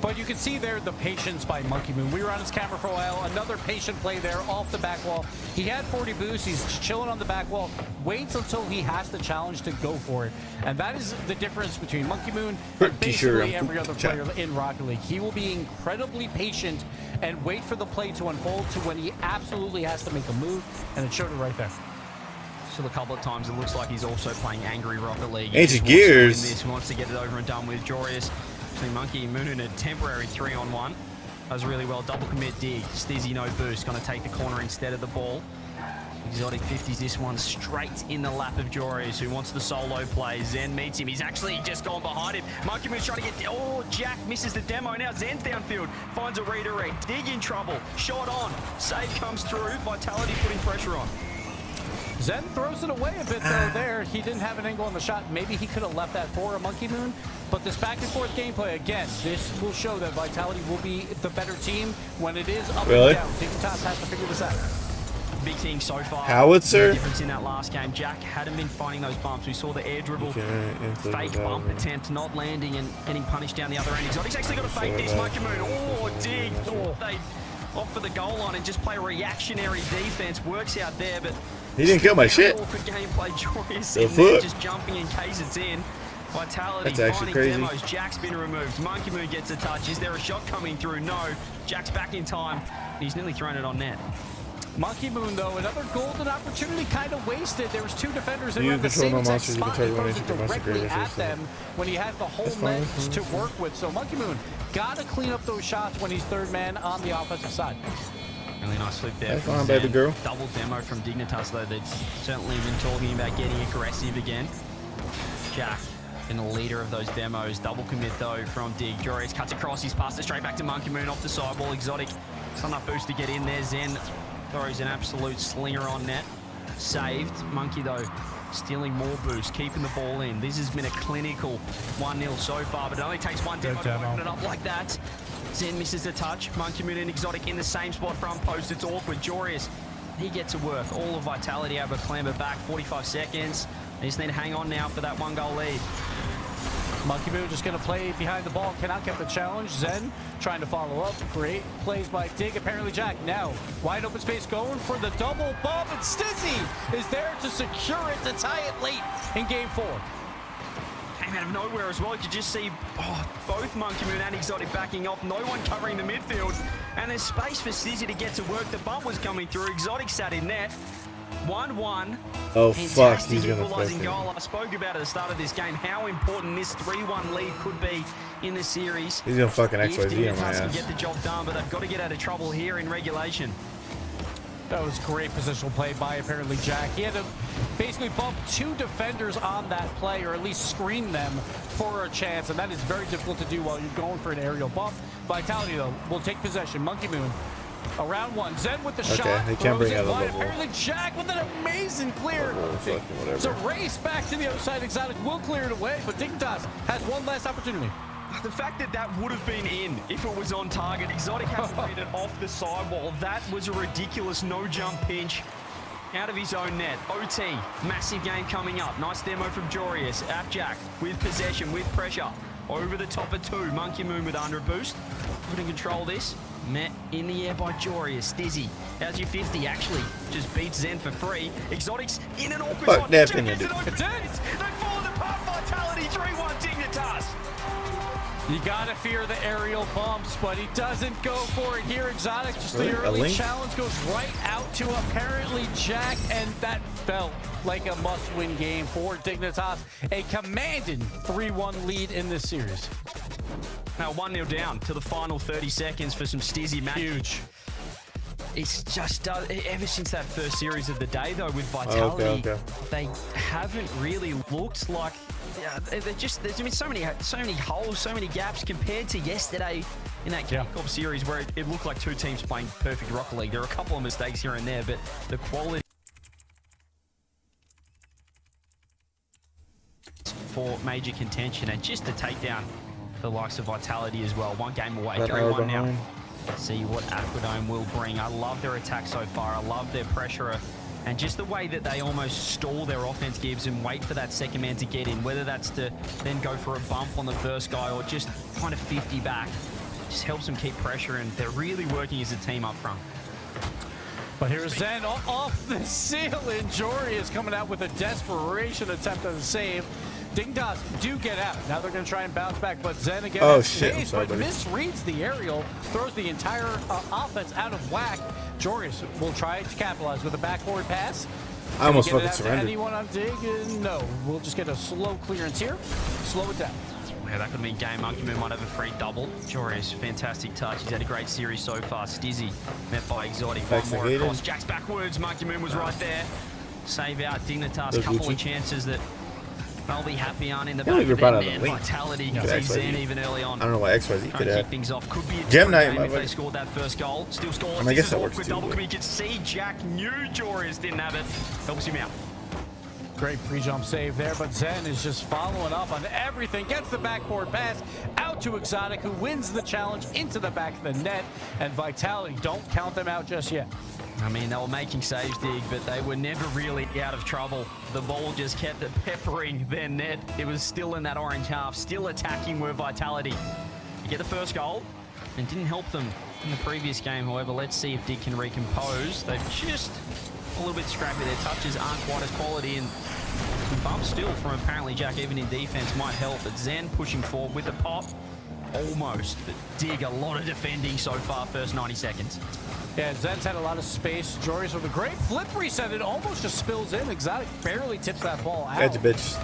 But you can see there the patience by Monkey Moon. We were on his camera for a while. Another patient play there off the back wall. He had 40 boosts. He's chilling on the back wall. Waits until he has the challenge to go for it. And that is the difference between Monkey Moon and basically every other player in Rocket League. He will be incredibly patient and wait for the play to unfold to when he absolutely has to make a move. And it showed it right there. Still a couple of times it looks like he's also playing Angry Rocket League. Ancient Gears. He wants to get it over and done with. Joris. Monkey Moon in a temporary 3-on-1. Does really well. Double commit Dig. Stizzy no boost. Going to take the corner instead of the ball. Exotic 50s this one straight in the lap of Joris, who wants the solo play. Zen meets him. He's actually just gone behind him. Monkey Moon's trying to get... Oh, Jack misses the demo. Now Zen's downfield. Finds a redirect. Dig in trouble. Shot on. Save comes through. Vitality putting pressure on. Zen throws it away a bit, though, there. He didn't have an angle on the shot. Maybe he could have left that for a Monkey Moon. But this back-and-forth gameplay, again, this will show that Vitality will be the better team when it is up and down. Dignitas has to figure this out. big thing so far. Howitzer? The difference in that last game. Jack hadn't been finding those bumps. We saw the air dribble, fake bump attempt, not landing and getting punished down the other end. Exotic's actually got to fake this. Monkey Moon, dig. They off for the goal line and just play reactionary defense. Works out there, but he didn't kill my shit. Awkward gameplay. Joyous The in there, foot. just jumping in case it's in. Vitality That's actually finding crazy. demos. Jack's been removed. Monkey Moon gets a touch. Is there a shot coming through? No. Jack's back in time. He's nearly thrown it on net. Monkey Moon, though, another golden opportunity kind of wasted. There was 2 defenders in You the control same no exact monsters, you spot. can He target throws it one directly integer at them when he has the whole net to work with. So Monkey Moon got to clean up those shots when he's third man on the offensive side. Really nice flip there. Have from fun, baby Zen. girl. Double demo from Dignitas, though. They've certainly been talking about getting aggressive again. Jack in the leader of those demos. Double commit, though, from Dig. Joris cuts across. He's passed it straight back to Monkey Moon off the sidewall. Exotic. It's not enough boost to get in there. Zen throws an absolute slinger on net. Saved. Monkey, though, stealing more boost, keeping the ball in. This has been a clinical 1-0 so far, but it only takes one demo to open it up like that. Zen misses the touch. Monkey Moon and Exotic in the same spot front post. It's awkward. Jorius, he gets to work. All of Vitality able to clamber back. 45 seconds. They just need to hang on now for that 1-goal lead. Monkey Moon just going to play behind the ball. Cannot get the challenge. Zen trying to follow up. Great plays by Dig. Apparently Jack now wide open space going for the double bump. And Stizzy is there to secure it to tie it late in game 4. Came out of nowhere as well. You could just see both Monkey Moon and Exotic backing off. No one covering the midfield. And there's space for Stizzy to get to work. The bump was coming through. Exotic sat in net. 1-1. Oh, fuck. He's going to equalising play. goal. I spoke about at the start of this game how important this 3-1 lead could be in the series. He's going to fucking If XYZ on my Dignitas can ass. get the job done, but they've got to get out of trouble here in regulation. That was great positional play by apparently Jack. He had to basically bump 2 defenders on that play, or at least screen them for a chance, and that is very difficult to do while you're going for an aerial bump. Vitality, though, will take possession. Monkey Moon around 1. Zen with the shot. they can't bring throws it out a wide. level. Apparently Jack with an amazing clear. Whatever. It's a race back to the other side. Exotic will clear it away, but Dignitas has one last opportunity. The fact that that would have been in if it was on target. Exotic has to beat it off the sidewall. That was a ridiculous no-jump pinch out of his own net. OT, massive game coming up. Nice demo from Jorius at Jack with possession, with pressure. Over the top of 2. Monkey Moon with under boost. Couldn't control this. Met in the air by Jorius. Stizzy, how's your 50? Actually, just beats Zen for free. Exotic's in an awkward Fuck spot. that Jack thing, gets dude. it open. They've fallen apart. Vitality 3-1 Dignitas. You gotta fear the aerial bumps, but he doesn't go for it here. Exotic, just the Really? A early link? challenge goes right out to apparently Jack, and that felt like a must-win game for Dignitas. A commanding 3-1 lead in this series. Now 1-0 down to the final 30 seconds for some Stizzy match. Huge. It's just ever since that first series of the day, though, with Vitality, they haven't really looked like. There's been so many holes, so many gaps compared to yesterday in that kickoff series where it looked like 2 teams playing perfect Rocket League. There are a couple of mistakes here and there, but the quality for major contention and just to take down the likes of Vitality as well. 1 game away, 3-1 now. See what Aquadome will bring. I love their attack so far. I love their pressure. And just the way that they almost stall their offense, Gibbs, and wait for that second man to get in, whether that's to then go for a bump on the first guy or just kind of 50 back, just helps them keep pressure, and they're really working as a team up front. But here's Zen off the ceiling. Jory is coming out with a desperation attempt at a save. Dignitas do get out. Now they're going to try and bounce back, but Zen again but misreads the aerial, throws the entire offense out of whack. Joris will try to capitalize with a backboard pass. I almost Get it fucking out to surrendered. anyone on Dig? No. We'll just get a slow clearance here. Slow it down. Yeah, that could mean game. Monkey Moon might have a free double. Joris, fantastic touch. He's had a great series so far. Stizzy met by Exotic. One more across. Jack's backwards. Monkey Moon was right there. Save out. Dignitas. Couple of chances that they'll be happy on in the back of their net. Vitality can see Zen even early on. I don't know why XYZ could Kick have. things off. Could be a Gem night, game if they scored that first goal. Still scores. I mean, I guess that works too. Double. You can see Jack knew Joris didn't have it. Helps him out. Great pre-jump save there, but Zen is just following up on everything. Gets the backboard pass out to Exotic, who wins the challenge into the back of the net. And Vitality, don't count them out just yet. I mean, they were making saves, Dig, but they were never really out of trouble. The ball just kept peppering their net. It was still in that orange half, still attacking with vitality. You get the first goal, and didn't help them in the previous game. However, let's see if Dig can recompose. They've just a little bit scrappy. Their touches aren't quite as quality, and some bumps still from apparently Jack, even in defense, might help. But Zen pushing forward with the pop. Almost, but Dig, a lot of defending so far, first 90 seconds. Yeah, Zen's had a lot of space. Joris with a great flip reset. It almost just spills in. Exotic barely tips that ball out. Edge bitch.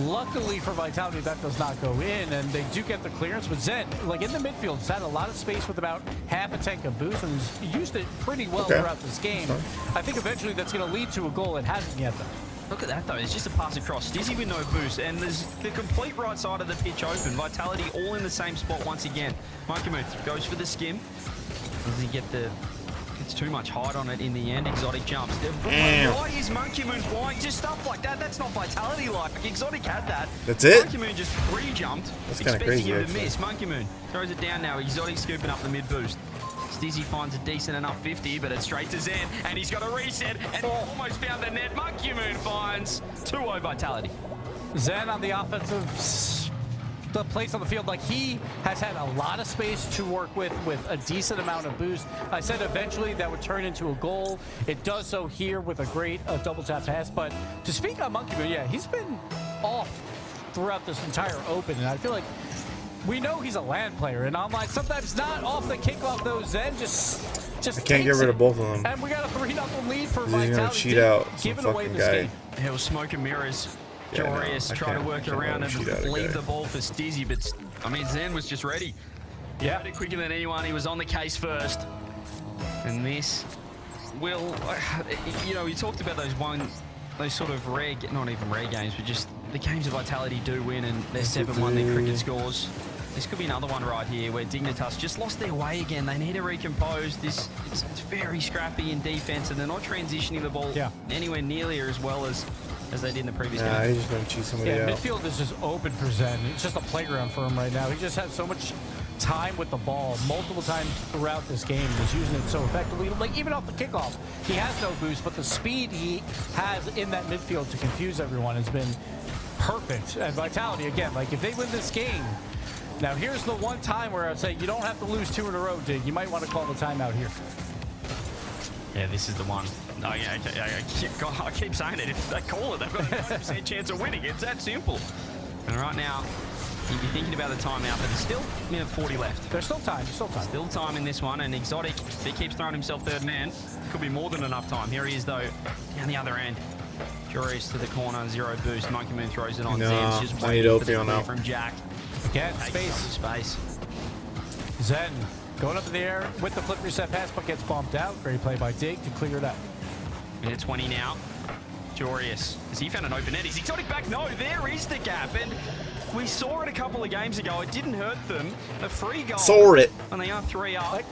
Luckily for Vitality, that does not go in, and they do get the clearance. But Zen, like in the midfield, has had a lot of space with about half a tank of boost and has used it pretty well throughout this game. I think eventually that's going to lead to a goal. It hasn't yet, though. Look at that, though. It's just a pass across. Stizzy with no boost, and there's the complete right side of the pitch open. Vitality all in the same spot once again. Monkey goes for the skim. Does he get the... It's too much height on it in the end. Exotic jumps. Why is Monkey Moon flying? Just stuff like that. That's not Vitality-like. Exotic had that. That's it? Monkey Moon just pre-jumped, That's crazy, him to actually. miss. Monkey Moon throws it down now. Exotic scooping up the mid-boost. Stizzy finds a decent enough 50, but it's straight to Zen, and he's got a reset, and almost found the net. Monkey Moon finds 2-0 Vitality. Zen on the offensive the place on the field, like he has had a lot of space to work with a decent amount of boost. I said eventually that would turn into a goal. It does so here with a great double tap pass. But to speak on Monkey Moon, yeah, he's been off throughout this entire open, and I feel like we know he's a LAN player, and online sometimes not off the kickoff though. Zen just I can't get rid of both of them. And we got a 3-0 lead for He's gonna Vitality. cheat out some giving away fucking this guy. game. It was smoke and mirrors. Yeah, no, Jorius I trying to can't- work I can't around let him and cheat out a leave guy. the ball for Stizzy, but I mean Zen was just ready. Yeah, Quicker than anyone. He was on the case first. And this will, you know, we talked about those sort of rare, not even rare games, but just the games of Vitality do win, and they're 7-1, their cricket scores. This could be another one right here where Dignitas just lost their way again. They need to recompose. It's very scrappy in defense, and they're not transitioning the ball anywhere nearly as well as they did in the previous Nah, game. he's just gonna cheat somebody yeah, out. midfield is just open for Zen. It's just a playground for him right now. He just has so much time with the ball multiple times throughout this game. He's using it so effectively. Like even off the kickoff, he has no boost, but the speed he has in that midfield to confuse everyone has been perfect. And Vitality, again, like if they win this game, now here's the one time where I'd say you don't have to lose 2 in a row, Dig. You might want to call the timeout here. Yeah, this is the one. Oh, yeah, I keep saying it. If they call it, they've got a 90% chance of winning. It's that simple. And right now, you'd be thinking about the timeout, but there's still minute 40 left. There's still time. There's still time. Still time in this one, and Exotic, if he keeps throwing himself third man, could be more than enough time. Here he is, though, down the other end. Joris to the corner, 0 boost. Monkey Moon throws it on. No, Zen's just I need waiting for the OP on clear now. from Jack. Again, Takes space. some space. Zen going up in the air with the flip reset pass, but gets bumped out. Great play by Dig to clear it out. Minute 20 now. Jorius. Has he found an open net? Is Exotic back? No, there is the gap. And we saw it a couple of games ago. It didn't hurt them. A free goal. Saw it. And they are 3 up. Like-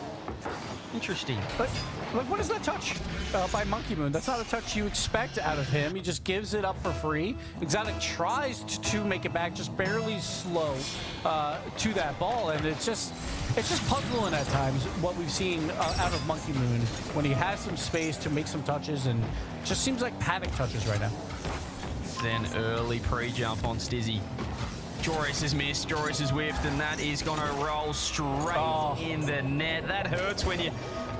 Interesting. But like, what is that touch by Monkey Moon? That's not a touch you expect out of him. He just gives it up for free. Exotic tries to make it back, just barely slow to that ball, and it's just puzzling at times what we've seen out of Monkey Moon when he has some space to make some touches, and just seems like panic touches right now. Then early pre-jump on Stizzy. Joris has missed, Joris has whiffed, and that is going to roll straight in the net. That hurts when you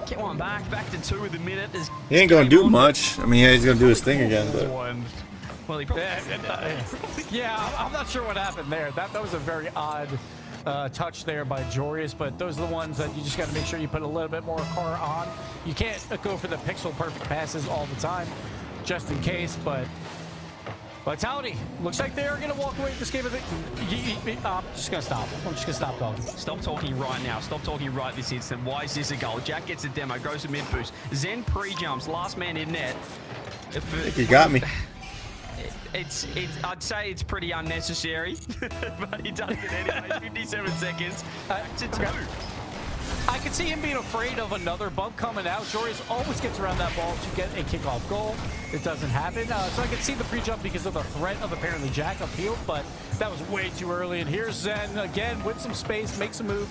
get one back to 2 with a minute. There's He ain't gonna do much. I mean, yeah, he's gonna do his thing again, but well, he probably Yeah, I'm not sure what happened there. That was a very odd touch there by Joris, but those are the ones that you just got to make sure you put a little bit more car on. You can't go for the pixel perfect passes all the time, just in case, but Vitality looks like they're going to walk away with this game. I'm just going to stop. I'm just going to stop talking. Stop talking right now. Stop talking right this instant. Why is this a goal? Jack gets a demo, goes to mid boost. Zen pre-jumps, last man in net. I think he got me. I'd say it's pretty unnecessary, but he does it anyway. 57 seconds. Back to 2. I could see him being afraid of another bump coming out. Joris always gets around that ball to get a kickoff goal. It doesn't happen. So I could see the pre-jump because of the threat of apparently Jack upfield, but that was way too early. And here's Zen again with some space, makes a move.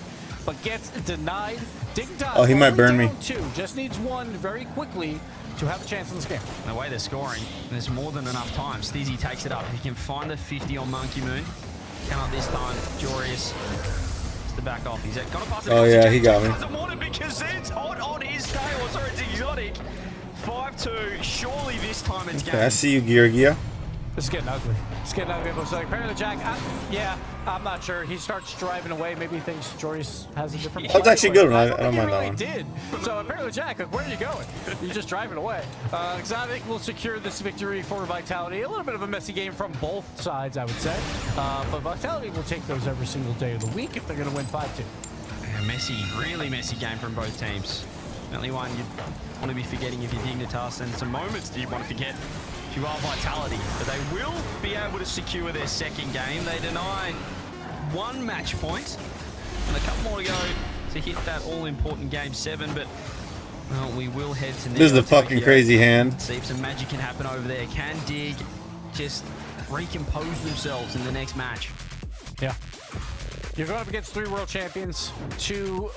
but gets denied. Dignitas Oh, he might only burn me. down 2, just needs 1 very quickly to have a chance in this game. The way they're scoring, there's more than enough time. Stizzy takes it up. He can find the 50 on Monkey Moon. Cannot this time. Jorius has to back off. He's gonna pass it. Oh, yeah, he got me. Doesn't want it because it's on his tail. Sorry, it's exotic. 5-2. Surely this time it's Okay, game. I see you, Yugioh. This is getting ugly. It's getting ugly. It looks like apparently Jack. I'm not sure. He starts driving away. Maybe he thinks Jorius has a different. That was actually a good one. I don't don't think mind he that really did. So apparently Jack, like, where are you going? You're just driving away. Exotic will secure this victory for Vitality. A little bit of a messy game from both sides, I would say. But Vitality will take those every single day of the week if they're going to win 5-2. A messy, really messy game from both teams. Only one you'd want to be forgetting if you're Dignitas, and some moments that you want to forget if you are Vitality. But they will be able to secure their second game. They deny 1 match point and a couple more to go to hit that all-important game 7. But well, we will head to This is the fucking crazy hand. See if some magic can happen over there. Can Dig just recompose themselves in the next match? Yeah. You're going up against 3 world champions, 2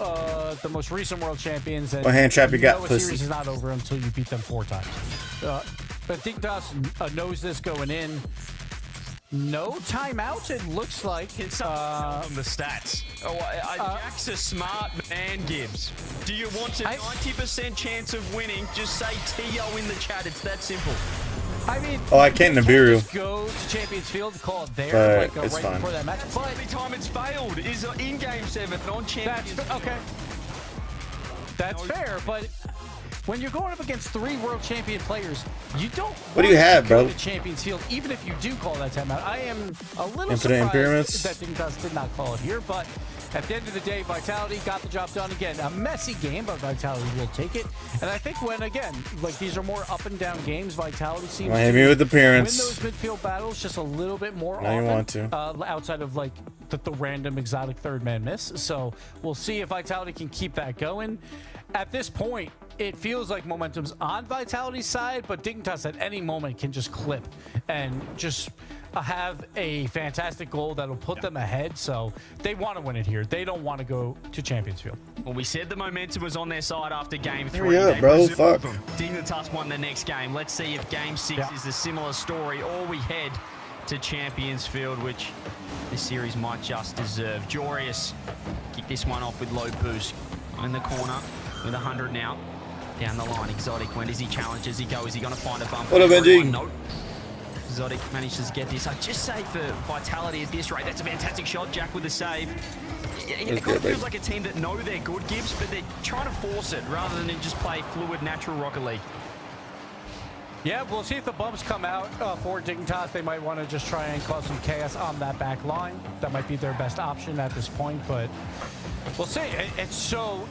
the most recent world champions. And What hand trap you got, know a pussy? series is not over until you beat them 4 times. But Dignitas knows this going in. No timeouts, it looks like. It's from the stats. Jack's a smart man, Gibbs. Do you want a 90% chance of winning? Just say TO in the chat. It's that simple. I mean, Oh, I can't Nibiru. just go to Champions Field, call it there, But like it's right fine. before that match. But Every time it's failed is in Game 7 on Champions. that's okay. That's fair, but when you're going up against 3 world champion players, you don't. What do you have, bro? To Champions Field, even if you do call that timeout. I am a little Infinite surprised Pyramids? that Dignitas did not call it here, but at the end of the day, Vitality got the job done again. A messy game, but Vitality will take it. And I think when, again, like these are more up and down games, Vitality seems Hit me with the win appearance. those midfield battles just a little bit more Now you often. want to. Outside of like the random exotic third man miss. So we'll see if Vitality can keep that going. At this point, it feels like momentum's on Vitality's side, but Dignitas at any moment can just clip and just have a fantastic goal that'll put them ahead. So they want to win it here. They don't want to go to Champions Field. Well, we said the momentum was on their side after Game 3. Hurry up, They bro. preserved Fuck. them. Dignitas won the next game. Let's see if Game 6 is a similar story, or we head to Champions Field, which this series might just deserve. Jorius kick this one off with low boost in the corner with 100 now. Down the line, Exotic, when does he challenge? Does he go? Is he going to find a bump? What up, Benji? Nope. Exotic manages to get this. I'd just say for Vitality at this rate, that's a fantastic shot. Jack with the save. It kind of feels like a team that know they're good, Gibbs, but they're trying to force it rather than just play fluid, natural Rocket League. Yeah, we'll see if the bumps come out for Dignitas. They might want to just try and cause some chaos on that back line. That might be their best option at this point, but we'll see. It's so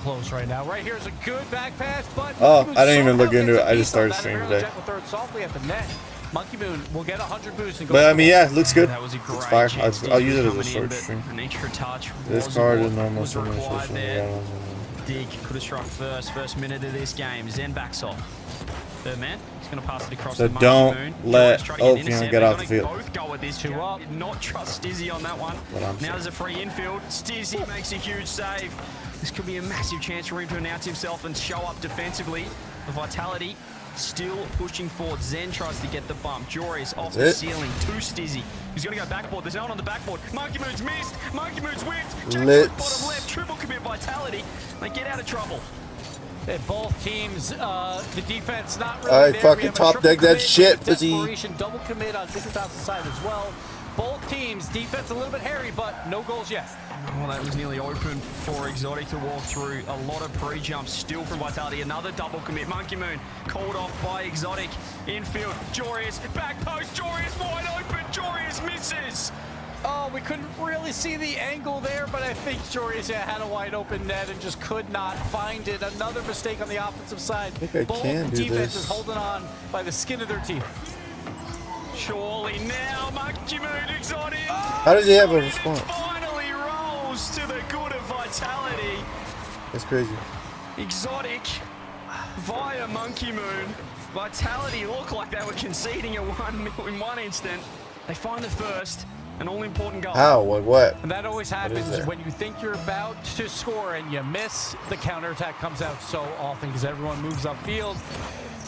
close right now. Right here is a good back pass, but Oh, Monkey Moon I didn't even somehow look into gets it. a I piece just started on that. streaming Apparently today. Jack will throw it softly at the net. Monkey Moon will get 100 boosts and go. But I mean, yeah, it looks good. That was a great It's fire. chance. I'll use it as a Coming in, storage but stream. an extra touch This was card what is normal was required there. Dig could have struck first minute of this game. Zen backs off. Third man, he's going to pass it across So the Monkey don't Moon. let Jorius trying to Ophion intercept. get They're off the gonna field. Both go at this. 2 Jack up. did not trust Stizzy on that one. Now there's a free infield. Stizzy makes a huge save. This could be a massive chance for him to announce himself and show up defensively. The Vitality still pushing forward. Zen tries to get the bump. Jorius off the ceiling to Stizzy. He's going to go backboard. There's no one on the backboard. Monkey Moon's missed. Monkey Moon's whipped. Jack Lit. bottom left. Triple commit Vitality. They get out of trouble. Both teams, the defense not really Alright, there. fucking We have a top triple deck that commit, shit, pussy. desperation, double commit on Dignitas' side as well. Both teams, defense a little bit hairy, but no goals yet. Well, that was nearly open for Exotic to walk through. A lot of pre-jumps still from Vitality. Another double commit. Monkey Moon called off by Exotic. Infield, Jorius, back post, Jorius wide open, Jorius misses. Oh, we couldn't really see the angle there, but I think Jorius had a wide open net and just could not find it. Another mistake on the offensive side. I think I Both can do defenses this. holding on by the skin of their teeth. Surely now, Monkey Moon, Exotic. How does he have a response? Finally rolls to the good of Vitality. That's crazy. Exotic via Monkey Moon. Vitality looked like they were conceding in one instant. They find the first, An all-important goal. How? What? And that always is happens that? when you think you're about to score and you miss. The counterattack comes out so often because everyone moves upfield.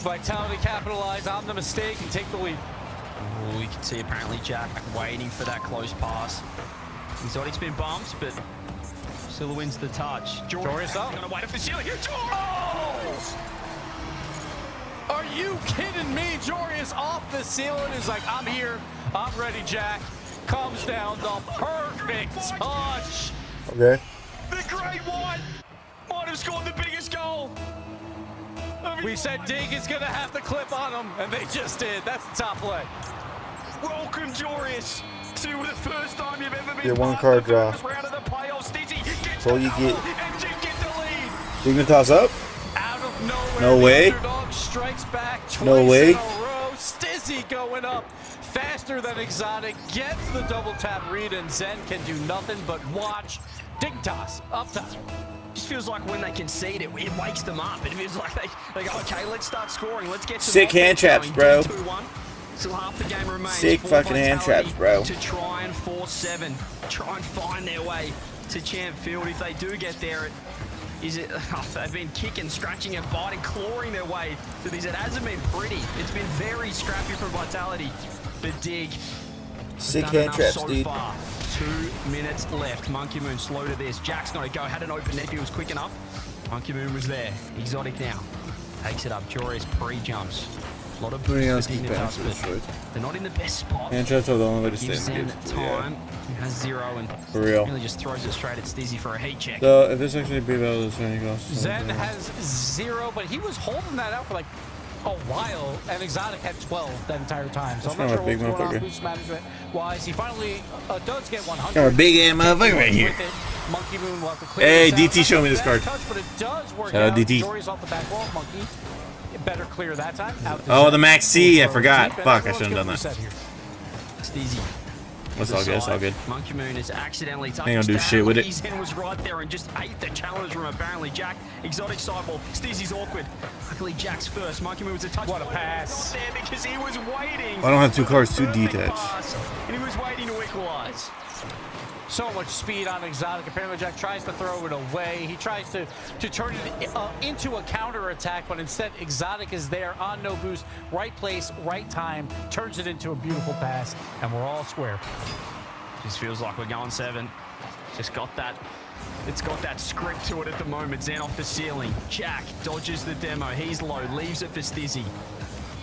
Vitality capitalize on the mistake and take the lead. Oh, you can see apparently Jack waiting for that close pass. Exotic's been bumped, but still wins the touch. Joris up. Gonna wait up the ceiling here. Oh! Are you kidding me? Joris off the ceiling is like, I'm here. I'm ready, Jack. Comes down the perfect touch. Okay. The Great One might have scored the biggest goal. We said Dig is going to have the clip on him, and they just did. That's the top play. Welcome, Joris, to the first time you've ever been Get one past card the draw. first round of the playoffs. Stizzy gets all the you double, get. and Dig get the lead. Dignitas up? Out of nowhere, No the way. underdog strikes back twice No way. in a row. Stizzy going up faster than Exotic, gets the double tap read, and Zen can do nothing but watch. Dignitas up top. Just feels like when they concede it wakes them up. It feels like they go, okay, let's start scoring. Let's get some Sick hand offense traps, going. bro. 2-1. Still half the game remains. Sick for fucking hand Vitality traps, bro. To try and force 7. Try and find their way to Champ Field. If they do get there, they've been kicking, scratching and biting, clawing their way to these. It hasn't been pretty. It's been very scrappy from Vitality. But Dig Sick done hand enough traps, so dude. far. 2 minutes left. Monkey Moon slow to this. Jack's gonna go. Had an open net if he was quick enough. Monkey Moon was there. Exotic now. Takes it up. Joris pre-jumps. A lot of boosts for Dignitas, but they're not in the best spot. Hand traps are the only way to stay Gives in Zen the time. He has 0 and For real. really just throws it straight at Stizzy for a heat check. So if this actually beat out this any goes. Zen has 0, but he was holding that out for like a while, and Exotic had 12 that entire time. So That's I'm not kind sure of a big what's going on motherfucker. boost management-wise. He finally does get 100. Got a big ass motherfucker right here. With it. Monkey Moon will have to clear Hey, this out. DT, show me this Not card. the best touch, but it does work Shout out DT. Jory's off the back wall. Monkey better clear that time. Out to Oh, Zen. the Max C, I Full forgot. deep, and Fuck, I everyone's shouldn't have gonna done that. reset here. Stizzy. That's all good, it's all good. Monkey Moon is accidentally touched. Ain't gonna do shit with it. Zen was right there and just ate the challenge room apparently. Jack, Exotic sideball. Stizzy's awkward. Luckily Jack's first. Monkey Moon was a touch. What a pass. Not there because he was waiting. I don't have two cards, two Perfect detach. pass, and he was waiting to equalize. So much speed on Exotic. Apparently Jack tries to throw it away. He tries to turn it into a counter attack, but instead Exotic is there on no boost. Right place, right time. Turns it into a beautiful pass, and we're all square. Just feels like we're going 7. Just got that. It's got that script to it at the moment. Zen off the ceiling. Jack dodges the demo. He's low. Leaves it for Stizzy.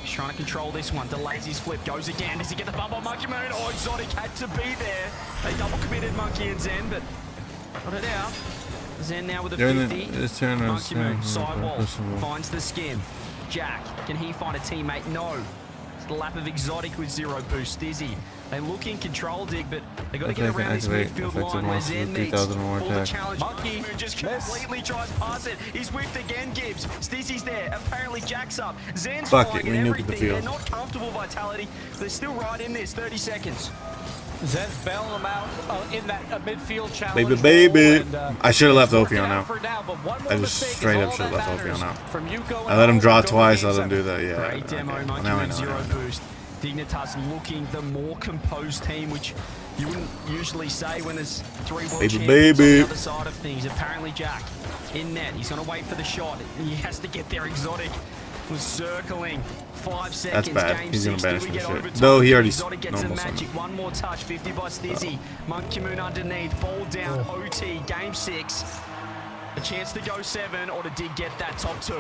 He's trying to control this one. Delays his flip. Goes again. Does he get the bump on Monkey Moon? Oh, Exotic had to be there. They double committed Monkey and Zen, but got it out. Zen now with a 50. Monkey Moon, sidewall. Finds the skim. Jack, can he find a teammate? No. It's the lap of Exotic with 0 boost. Stizzy. They look in control, Dig, but they got to get around this midfield line where Zen needs for the challenge. Monkey just completely drives past it. He's whipped again, Gibbs. Stizzy's there. Apparently Jack's up. Zen's Fuck flying it, and we nuke the everything. field. They're not comfortable, Vitality. They're still right in this. 30 seconds. Zen's bailing him out in that midfield challenge. Baby. And, I should have left working Ophion out out. for now, but one more I just mistake is straight up all should have that left matters. Ophion out. From Yugioh I let him and draw Go twice, Game let him do 7. that, yeah. Great demo, Okay. Monkey Now I Moon, know, 0 I know. boost. Dignitas looking the more composed team, which you wouldn't usually say when there's 3 world champions on the other side of things. Apparently Jack in net. He's going to wait for the shot. He has to get there. Exotic was circling. 5 seconds. bad. Game He's gonna 6. banish Do we the get shit. overtime? Though he already Exotic gets a normal magic. summoned. One more touch. 50 by Stizzy. Monkey Moon underneath. Ball down. OT. Game 6. A chance to go 7 or to dig get that top 2.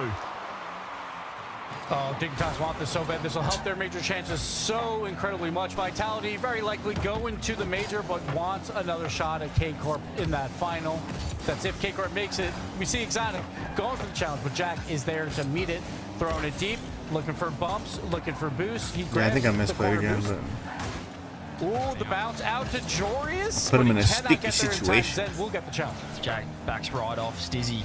Oh, Dignitas want this so bad. This will help their major chances so incredibly much. Vitality very likely going to the major, but wants another shot at K-Corp in that final. That's if K-Corp makes it. We see Exotic going for the challenge, but Jack is there to meet it, throwing it deep, looking for bumps, looking for boosts. He Yeah, I think I grabs the misplayed corner again, boost. but Ooh, the bounce out to Jorius. Put him but in he a cannot sticky get there in time. situation. Zen will get the challenge. Jack backs right off. Stizzy.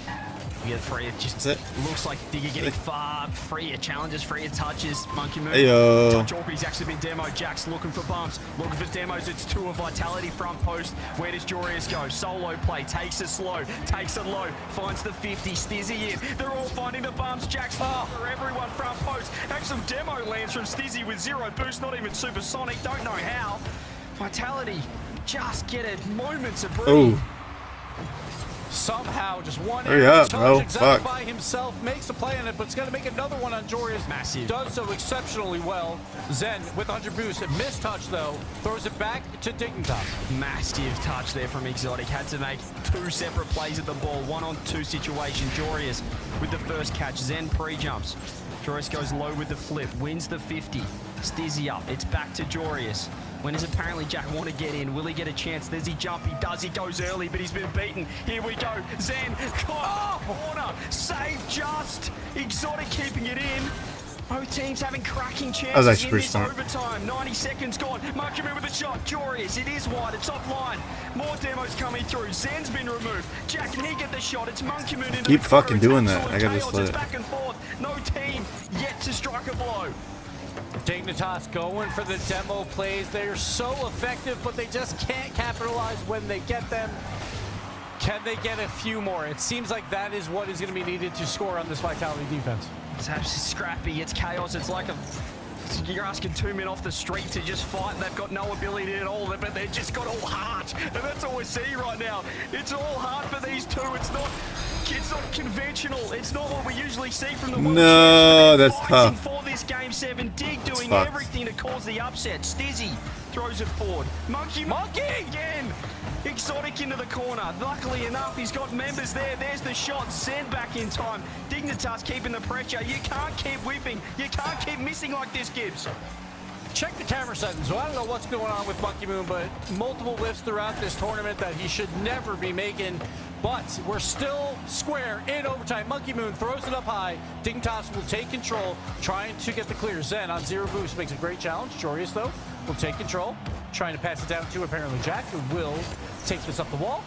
We get free. It just That's it. looks like Digger getting far. Free of challenges, free of touches. Monkey Moon. Ayo. Touch Aubrey's actually been demoed. Jack's looking for bumps, looking for demos. It's 2 of Vitality front post. Where does Jorius go? Solo play. Takes it slow. Takes it low. Finds the 50. Stizzy in. They're all finding the bumps. Jack's for everyone front post. Actually, some demo lands from Stizzy with 0 boost. Not even supersonic. Don't know how. Vitality just get it. Moments of breathing. Oh, Somehow, just one hurry area up, bro. charge Exotic Fuck. by himself, makes a play on it, but it's going to make another one on Jorius. Massive. Does so exceptionally well. Zen with 100 boost. A missed touch, though. Throws it back to Dignitas. Massive touch there from Exotic. Had to make 2 separate plays at the ball. 1-on-2 situation. Jorius with the first catch. Zen pre-jumps. Jorius goes low with the flip. Wins the 50. Stizzy up. It's back to Jorius. When does apparently Jack want to get in? Will he get a chance? Does he jump? He does. He goes early, but he's been beaten. Here we go. Zen, corner, save just. Exotic keeping it in. Both teams having cracking chances actually in pretty this smart. overtime. 90 seconds gone. Markman with a shot. Jorius, it is wide. It's offline. More demos coming through. Zen's been removed. Jack, can he get the shot? It's Monkey Moon into Keep the corner. fucking It's doing that. absolute I gotta chaos. just let It's it. back and forth. No team yet to strike a blow. Dignitas going for the demo plays. They're so effective, but they just can't capitalize when they get them. Can they get a few more? It seems like that is what is going to be needed to score on this Vitality defense. It's absolutely scrappy. It's chaos. It's like you're asking 2 men off the street to just fight. They've got no ability at all, but they've just got all heart. And that's all we're seeing right now. It's all heart for these two. It's not conventional. It's not what we usually see from the world. No, that's fighting tough. for this game 7. Dig doing fucked. everything to cause the upset. Stizzy throws it forward. Monkey again. Exotic into the corner. Luckily enough, he's got members there. There's the shot. Zen back in time. Dignitas keeping the pressure. You can't keep whipping. You can't keep missing like this, Gibbs. Check the camera settings. So I don't know what's going on with Monkey Moon, but multiple whiffs throughout this tournament that he should never be making. But we're still square in overtime. Monkey Moon throws it up high. Dignitas will take control, trying to get the clear. Zen on 0 boost makes a great challenge. Jorius, though, will take control, trying to pass it down to apparently Jack, who will take this up the wall.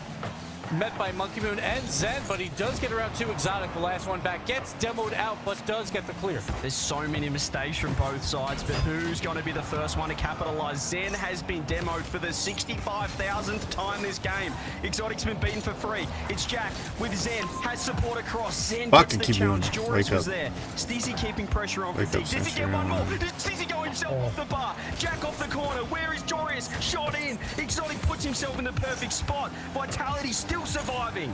Met by Monkey Moon and Zen, but he does get around 2. Exotic, the last one back, gets demoed out, but does get the clear. There's so many mistakes from both sides, but who's going to be the first one to capitalize? Zen has been demoed for the 65,000th time this game. Exotic's been beaten for free. It's Jack with Zen, has support across. Zen Fucking gets the keep challenge. moving. Jorius Wake was up. there. Stizzy keeping pressure on for Wake Dig. up, Does he Sensei. get one more? Does Stizzy go himself off the bar? Jack off the corner. Where is Jorius? Shot in. Exotic puts himself in the perfect spot. Vitality still surviving.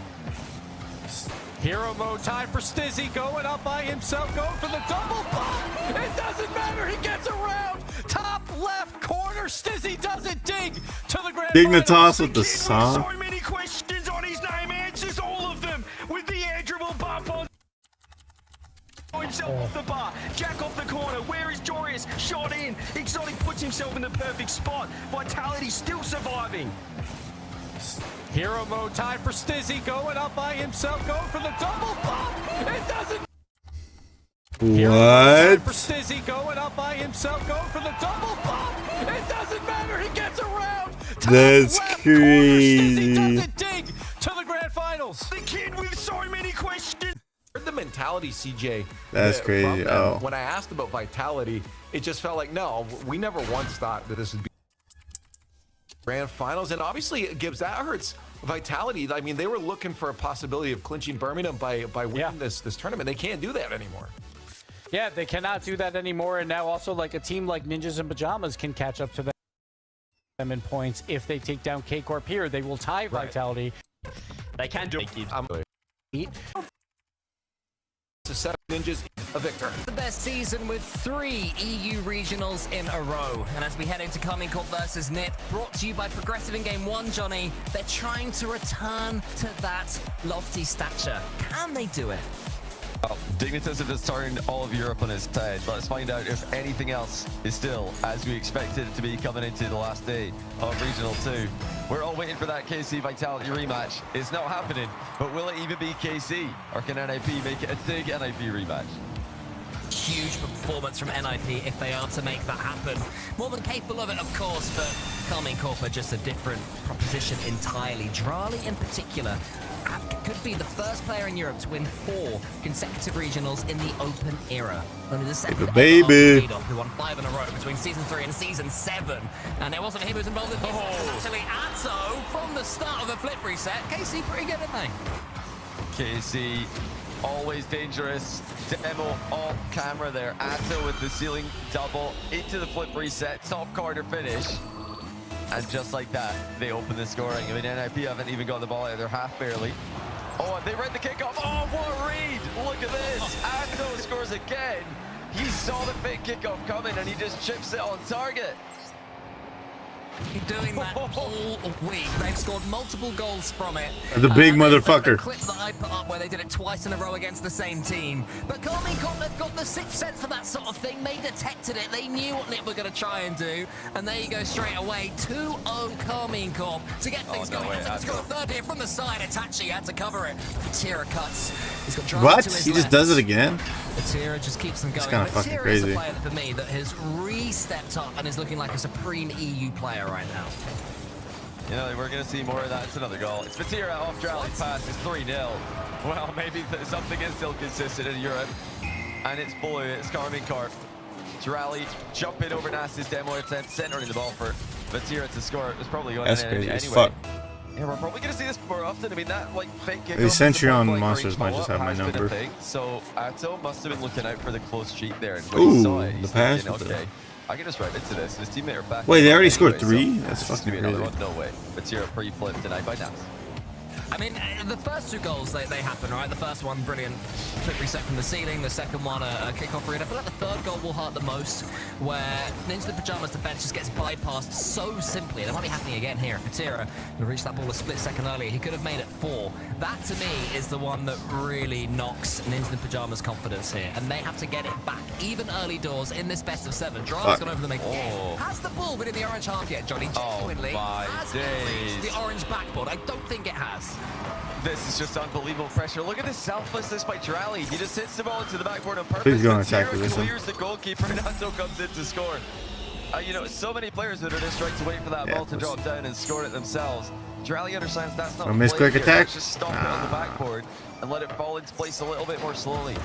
Hero mode time for Stizzy, going up by himself, going for the double pop. It doesn't matter, he gets around. Top left corner, Stizzy doesn't dig to the grand Dignitas finals. with the song. So many questions on his name, answers all of them with the air dribble bump on himself off the bar. Jack off the corner. Where is Jorius? Shot in. Exotic puts himself in the perfect spot. Vitality still surviving. Hero mode time for Stizzy, going up by himself, going for the double pop. It doesn't. Hero mode time for What? Stizzy, going up by himself, going for the double pop. It doesn't matter, he gets around. Top That's left crazy. Corner, Stizzy doesn't dig to the grand finals. The kid with so many questions. The mentality, CJ. That's from crazy. them. Oh. When I asked about Vitality, it just felt like, no, we never once thought that this would be grand finals. And obviously, it gives that hurts Vitality. I mean, they were looking for a possibility of clinching Birmingham by winning this tournament. They can't do that anymore. Yeah, they cannot do that anymore. And now also like a team like Ninjas and Pajamas can catch up to them in points. If they take down K-Corp here, they will tie Vitality. They can do it. I'm to 7 Ninjas, a victor. The best season with 3 EU regionals in a row. And as we head into Carmine Corp versus NIT, brought to you by Progressive in Game 1, Johnny, they're trying to return to that lofty stature. Can they do it? Well, Dignitas have just turned all of Europe on its head. Let's find out if anything else is still as we expected it to be coming into the last day of Regional 2. We're all waiting for that KC Vitality rematch. It's not happening, but will it even be KC? Or can NIP make it a big NIP rematch? Huge performance from NIP if they are to make that happen. More than capable of it, of course, but Carmine Corp are just a different proposition entirely. Drali, in particular, could be the first player in Europe to win 4 consecutive regionals in the open era. Only the second Baby. who won 5 in a row between Season 3 and Season 7. And there wasn't him who was involved in this. It was actually Atto from the start of the flip reset. KC pretty good, didn't they? KC, always dangerous. Demo off camera there. Atto with the ceiling double into the flip reset. Top corner finish. And just like that, they open the scoring. I mean, NIP haven't even got the ball out of their half barely. Oh, and they read the kickoff. Oh, what a read. Look at this. Atto scores again. He saw the fake kickoff coming and he just chips it on target. Doing that all week. They've scored multiple goals from it. The big There's motherfucker. The clip that I put up where they did it twice in a row against the same team. But Carmine Corp, they've got the sixth sense for that sort of thing. They detected it. They knew what Nip were going to try and do. And there you go straight away. 2-0 Carmine Corp to get things going. He's got a third here from the side. Itachi had to cover it. Fatira cuts. He's got drive What? to his He just left. does it again? Fatira just keeps them going. It's kinda fucking Fatira is crazy. a player for me that has re-stepped up and is looking like a supreme EU player right now. You know, we're going to see more of that. It's another goal. It's Fatira off Drali's pass. It's 3-0. Well, maybe something is still consistent in Europe. And it's blue. It's Carmine Corp. Drali jumping over Nasty's demo attempt, centering the ball for Fatira to score. It's probably going That's in crazy anyway. as fuck. Yeah, we're probably going to see this more often. I mean, that like fake kick. The Centurion monsters might just have my number. So Atto must have been looking out for the close cheat there. And when Ooh, he saw it, he's the pass thinking, with the- okay, I can just right into this. His teammate are back. Wait, they already anyway, scored 3? so That's this is fucking gonna be another crazy. one. No way. Fatira pre-flipped denied by Nast. I mean, the first two goals, they happen, right? The first one, brilliant flip reset from the ceiling. The second one, a kick-off read. I feel like the third goal will hurt the most, where Ninja the Pyjamas defense just gets bypassed so simply. That might be happening again here. Fatira, who reached that ball a split second earlier, he could have made it 4. That, to me, is the one that really knocks Ninja the Pyjamas' confidence here. And they have to get it back, even early doors, in this best of 7. Drama's gone over them again. Oh. Has the ball been in the orange half yet, Johnny? Genuinely, my has it reached days. the orange backboard? I don't think it has. This is just unbelievable pressure. Look at this selflessness by Drali. He just hits the ball into the backboard on purpose. Please go and attack Fatira with this one. clears the goalkeeper and Atto comes in to score. You know, so many players that are just trying to wait for that ball to drop down and score it themselves. Drali understands that's not A miss play quick here. attack? Let's just stop it on the backboard and let it fall into place a little bit more slowly.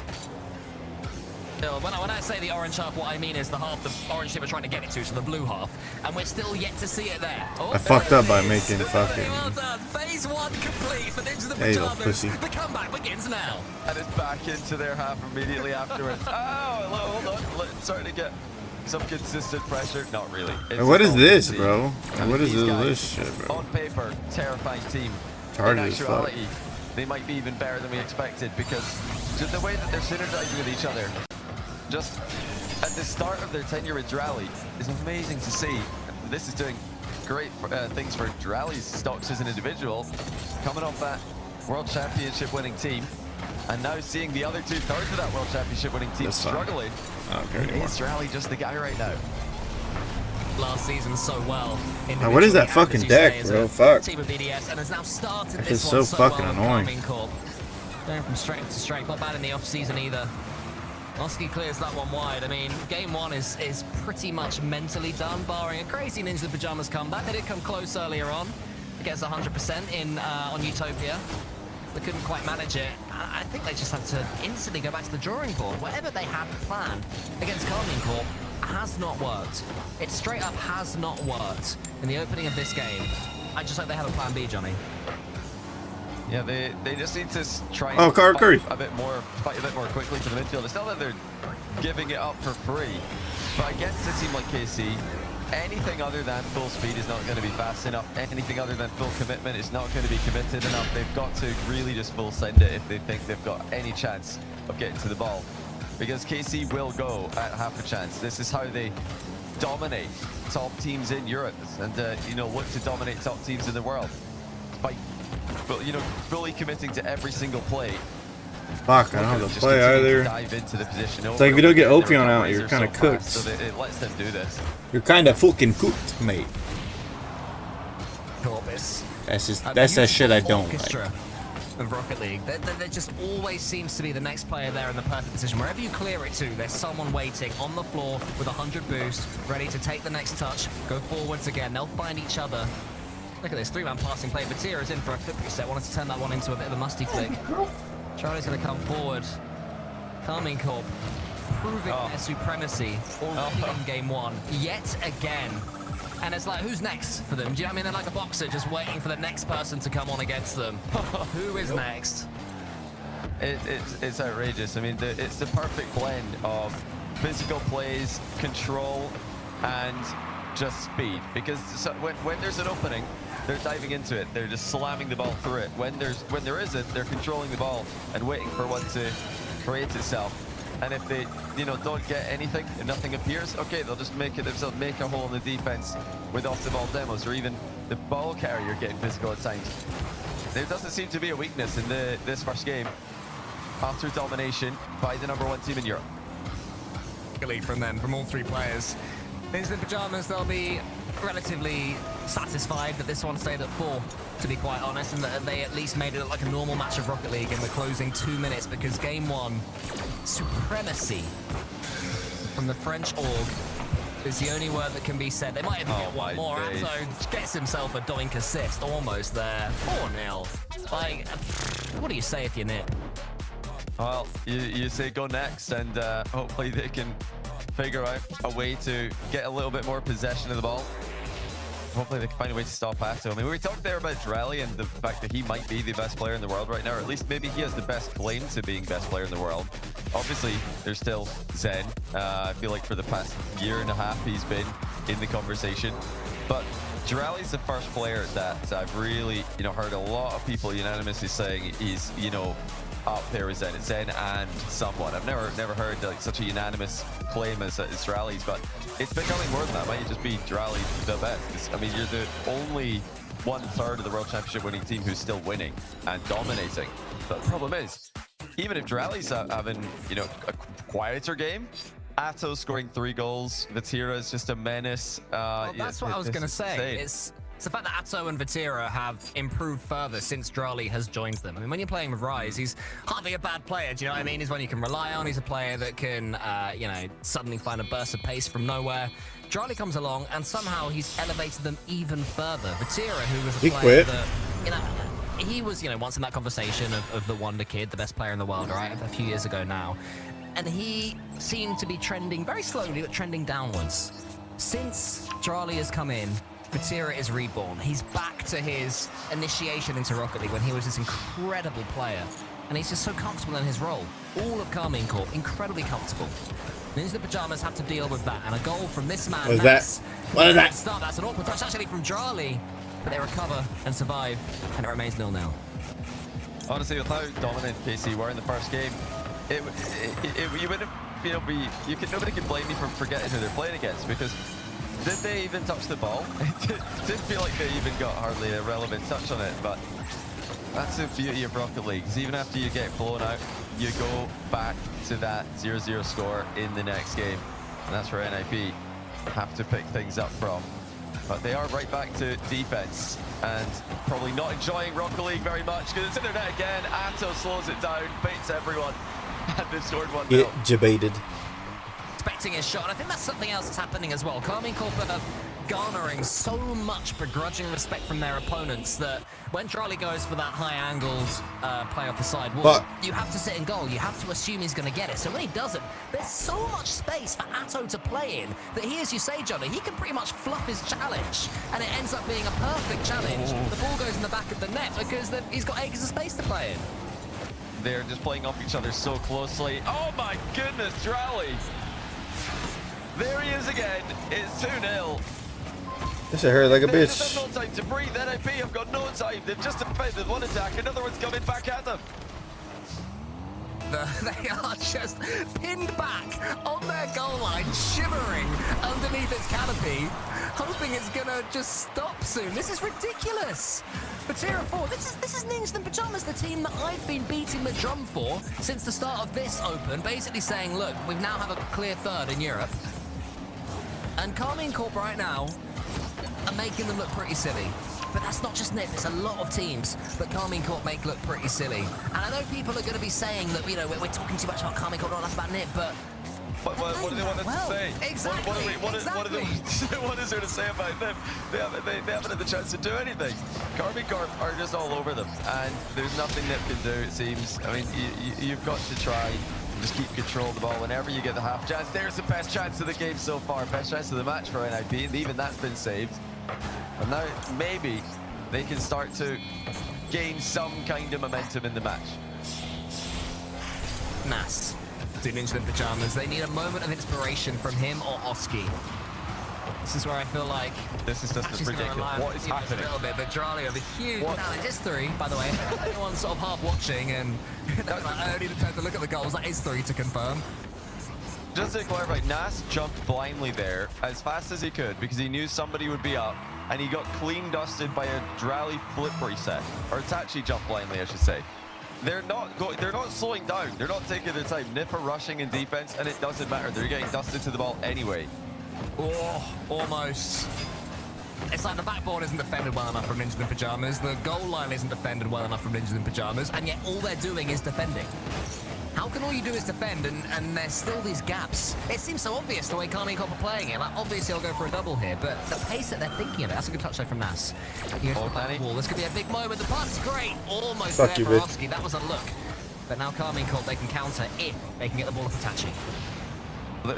No, when I say the orange half, what I mean is the half the orange team are trying to get it to, so the blue half. And we're still yet to see it there. Oh, I fucked up by it is. making fucking... Well done. Phase 1 complete for Ninja the Hey, little Pyjamas. pussy. The comeback begins now. And it's back into their half immediately afterwards. Oh, hold on. Starting to get some consistent pressure. Not really. It's What is all this, easy. bro? I mean, What is these guys, this shit, bro? On paper, terrifying team. Hard In as fuck. actuality, they might be even better than we expected because just the way that they're synergizing with each other, just at the start of their tenure with Drali, is amazing to see. This is doing great things for Drali's stocks as an individual, coming off that World Championship winning team, and now seeing the other 2/3 of that World Championship winning team That's fine. struggling. I don't care anymore. Is Drali just the guy right now? Last season so well. Now, what is that individually and, fucking as you deck, say, as bro? a Fuck. Team of BDS and has now started That this is one so so fucking well with annoying. Carmine Corp. Going from strength to strength, not bad in the off-season either. Oski clears that one wide. I mean, game 1 is pretty much mentally done, barring a crazy Ninja the Pyjamas comeback. They did come close earlier on against 100% in on Utopia. They couldn't quite manage it. I think they just had to instantly go back to the drawing board. Whatever they had planned against Carmine Corp has not worked. It straight up has not worked in the opening of this game. I just hope they have a plan B, Johnny. Yeah, they just need to try Oh, and Curry. fight a bit more quickly to the midfield. It's not that they're giving it up for free, but against a team like KC, anything other than full speed is not going to be fast enough. Anything other than full commitment is not going to be committed enough. They've got to really just full send it if they think they've got any chance of getting to the ball, because KC will go at half a chance. This is how they dominate top teams in Europe and you know, look to dominate top teams in the world by, you know, fully committing to every single play. Fuck, I don't have Just to play continue to either. dive into the position It's like if you don't get over and over Opion again. out, The you're recoveries kind are of so cooked. fast, So it lets them do this. You're kind of fucking cooked, mate. Corpus. That's that shit I don't like. Orchestra of Rocket League. There just always seems to be the next player there in the perfect position. Wherever you clear it to, there's someone waiting on the floor with 100 boost, ready to take the next touch, go forwards again. They'll find each other. Look at this, 3-man passing play. Batira is in for a flip reset. Wanted to turn that one into a bit of a musty flick. Charlie's going to come forward. Carmine Corp proving their supremacy already in game 1, yet again. And it's like, who's next for them? Do you know what I mean? They're like a boxer just waiting for the next person to come on against them. Who is next? It's outrageous. I mean, it's the perfect blend of physical plays, control, and just speed, because when there's an opening, they're diving into it. They're just slamming the ball through it. When there isn't, they're controlling the ball and waiting for one to create itself. And if they, don't get anything, if nothing appears, okay, they'll just make a hole in the defense with off-the-ball demos, or even the ball carrier getting physical at times. There doesn't seem to be a weakness in this first game after domination by the #1 team in Europe. Lead from them, from all three players. Into the pajamas, they'll be relatively satisfied that this one stayed at 4, to be quite honest, and that they at least made it look like a normal match of Rocket League in the closing 2 minutes, because game 1, supremacy from the French org is the only word that can be said. They might even get one more. Atto gets himself a doink assist almost there. 4-0. Like, what do you say if you're Nip? Well, you say go next, and hopefully they can figure out a way to get a little bit more possession of the ball. Hopefully they can find a way to stop Atto. I mean, we talked there about Drelly and the fact that he might be the best player in the world right now, or at least maybe he has the best claim to being best player in the world. Obviously, there's still Zen. I feel like for the past year and a half, he's been in the conversation. But Drelly's the first player that I've really, heard a lot of people unanimously saying he's, up there with Zen and someone. I've never heard like such a unanimous claim as Drelly's, but it's becoming more than that. Might just be Drelly the best. I mean, you're the only 1/3 of the World Championship winning team who's still winning and dominating. But the problem is, even if Drelly's having, a quieter game, Atto scoring 3 goals, Vatira is just a menace. Well, that's what I was going to say. It's the fact that Atto and Vatira have improved further since Drelly has joined them. I mean, when you're playing with Rise, he's hardly a bad player, do you know what I mean? He's one you can rely on. He's a player that can, suddenly find a burst of pace from nowhere. Drelly comes along, and somehow he's elevated them even further. Vatira, who was a player that, he was, once in that conversation of the Wonder Kid, the best player in the world, right? A few years ago now. And he seemed to be trending very slowly, but trending downwards. Since Drelly has come in, Vatira is reborn. He's back to his initiation into Rocket League when he was this incredible player. And he's just so comfortable in his role. All of Carmine Corp, incredibly comfortable. Ninja the Pajamas have to deal with that. And a goal from this man. What is that? What is that? Start. That's an awkward touch actually from Drelly. But they recover and survive. And it remains 0-0. Honestly, with how dominant KC were in the first game, you wouldn't, nobody can blame me for forgetting who they're playing against, because did they even touch the ball? It didn't feel like they even got hardly a relevant touch on it, but that's the beauty of Rocket League. Even after you get blown out, you go back to that 0-0 score in the next game. And that's where NIP have to pick things up from. But they are right back to defense and probably not enjoying Rocket League very much, because it's in their net again. Atto slows it down, baits everyone, and they've scored 1-0. Get debated. Expecting his shot, and I think that's something else that's happening as well. Carmine Corp are garnering so much begrudging respect from their opponents that when Drelly goes for that high-angled play off the side wall, you have to sit in goal. You have to assume he's going to get it. So when he doesn't, there's so much space for Atto to play in that he, as you say, Johnny, he can pretty much fluff his challenge, and it ends up being a perfect challenge. The ball goes in the back of the net because he's got acres of space to play in. They're just playing off each other so closely. Oh my goodness, Drelly! There he is again. It's 2-0. This hurt like a They've bitch. no time to breathe. NIP have got no time. They've just defended one attack. Another one's coming back at them. They are just pinned back on their goal line, shivering underneath its canopy, hoping it's gonna just stop soon. This is ridiculous. Vatira 4, this is Ninja and Pajamas, the team that I've been beating the drum for since the start of this Open, basically saying, look, we now have a clear third in Europe. And Carmine Corp right now are making them look pretty silly. But that's not just NIP, it's a lot of teams that Carmine Corp make look pretty silly. And I know people are going to be saying that, we're talking too much about Carmine Corp, not enough about NIP, but what do they want us to say? Exactly. What is there to say about them? They haven't had the chance to do anything. Carmine Corp are just all over them, and there's nothing NIP can do, it seems. I mean, you've got to try and just keep control of the ball whenever you get the half chance. There's the best chance of the game so far, best chance of the match for NIP, and even that's been saved. And now maybe they can start to gain some kind of momentum in the match. Nas. To Ninja in Pajamas, they need a moment of inspiration from him or Oski. This is where I feel like This is just She's gonna ridiculous. rely on What is Yugioh happening? A little bit, but Drali with a huge What? challenge. It's 3, by the way. Everyone's sort of half watching, and they're like, I only had to look at the goals. That is 3 to confirm. Just to clarify, Nas jumped blindly there as fast as he could because he knew somebody would be up, and he got clean dusted by a Drali flip reset. Or Itachi jumped blindly, I should say. They're not slowing down. They're not taking their time. Nipper rushing in defense, and it doesn't matter. They're getting dusted to the ball anyway. Oh, almost. It's like the backboard isn't defended well enough from Ninjas in Pyjamas. The goal line isn't defended well enough from Ninjas in Pyjamas, and yet all they're doing is defending. How can all you do is defend and there's still these gaps? It seems so obvious the way Carmine Cop are playing it. Like, obviously I'll go for a double here, but the pace that they're thinking of it, that's a good touch there from Nas. Here's the back wall. This could be a big moment. The pass is great. Almost Fuck there you, for bitch. Oski. That was a look. But now Carmine Cop, they can counter if they can get the ball off Itachi.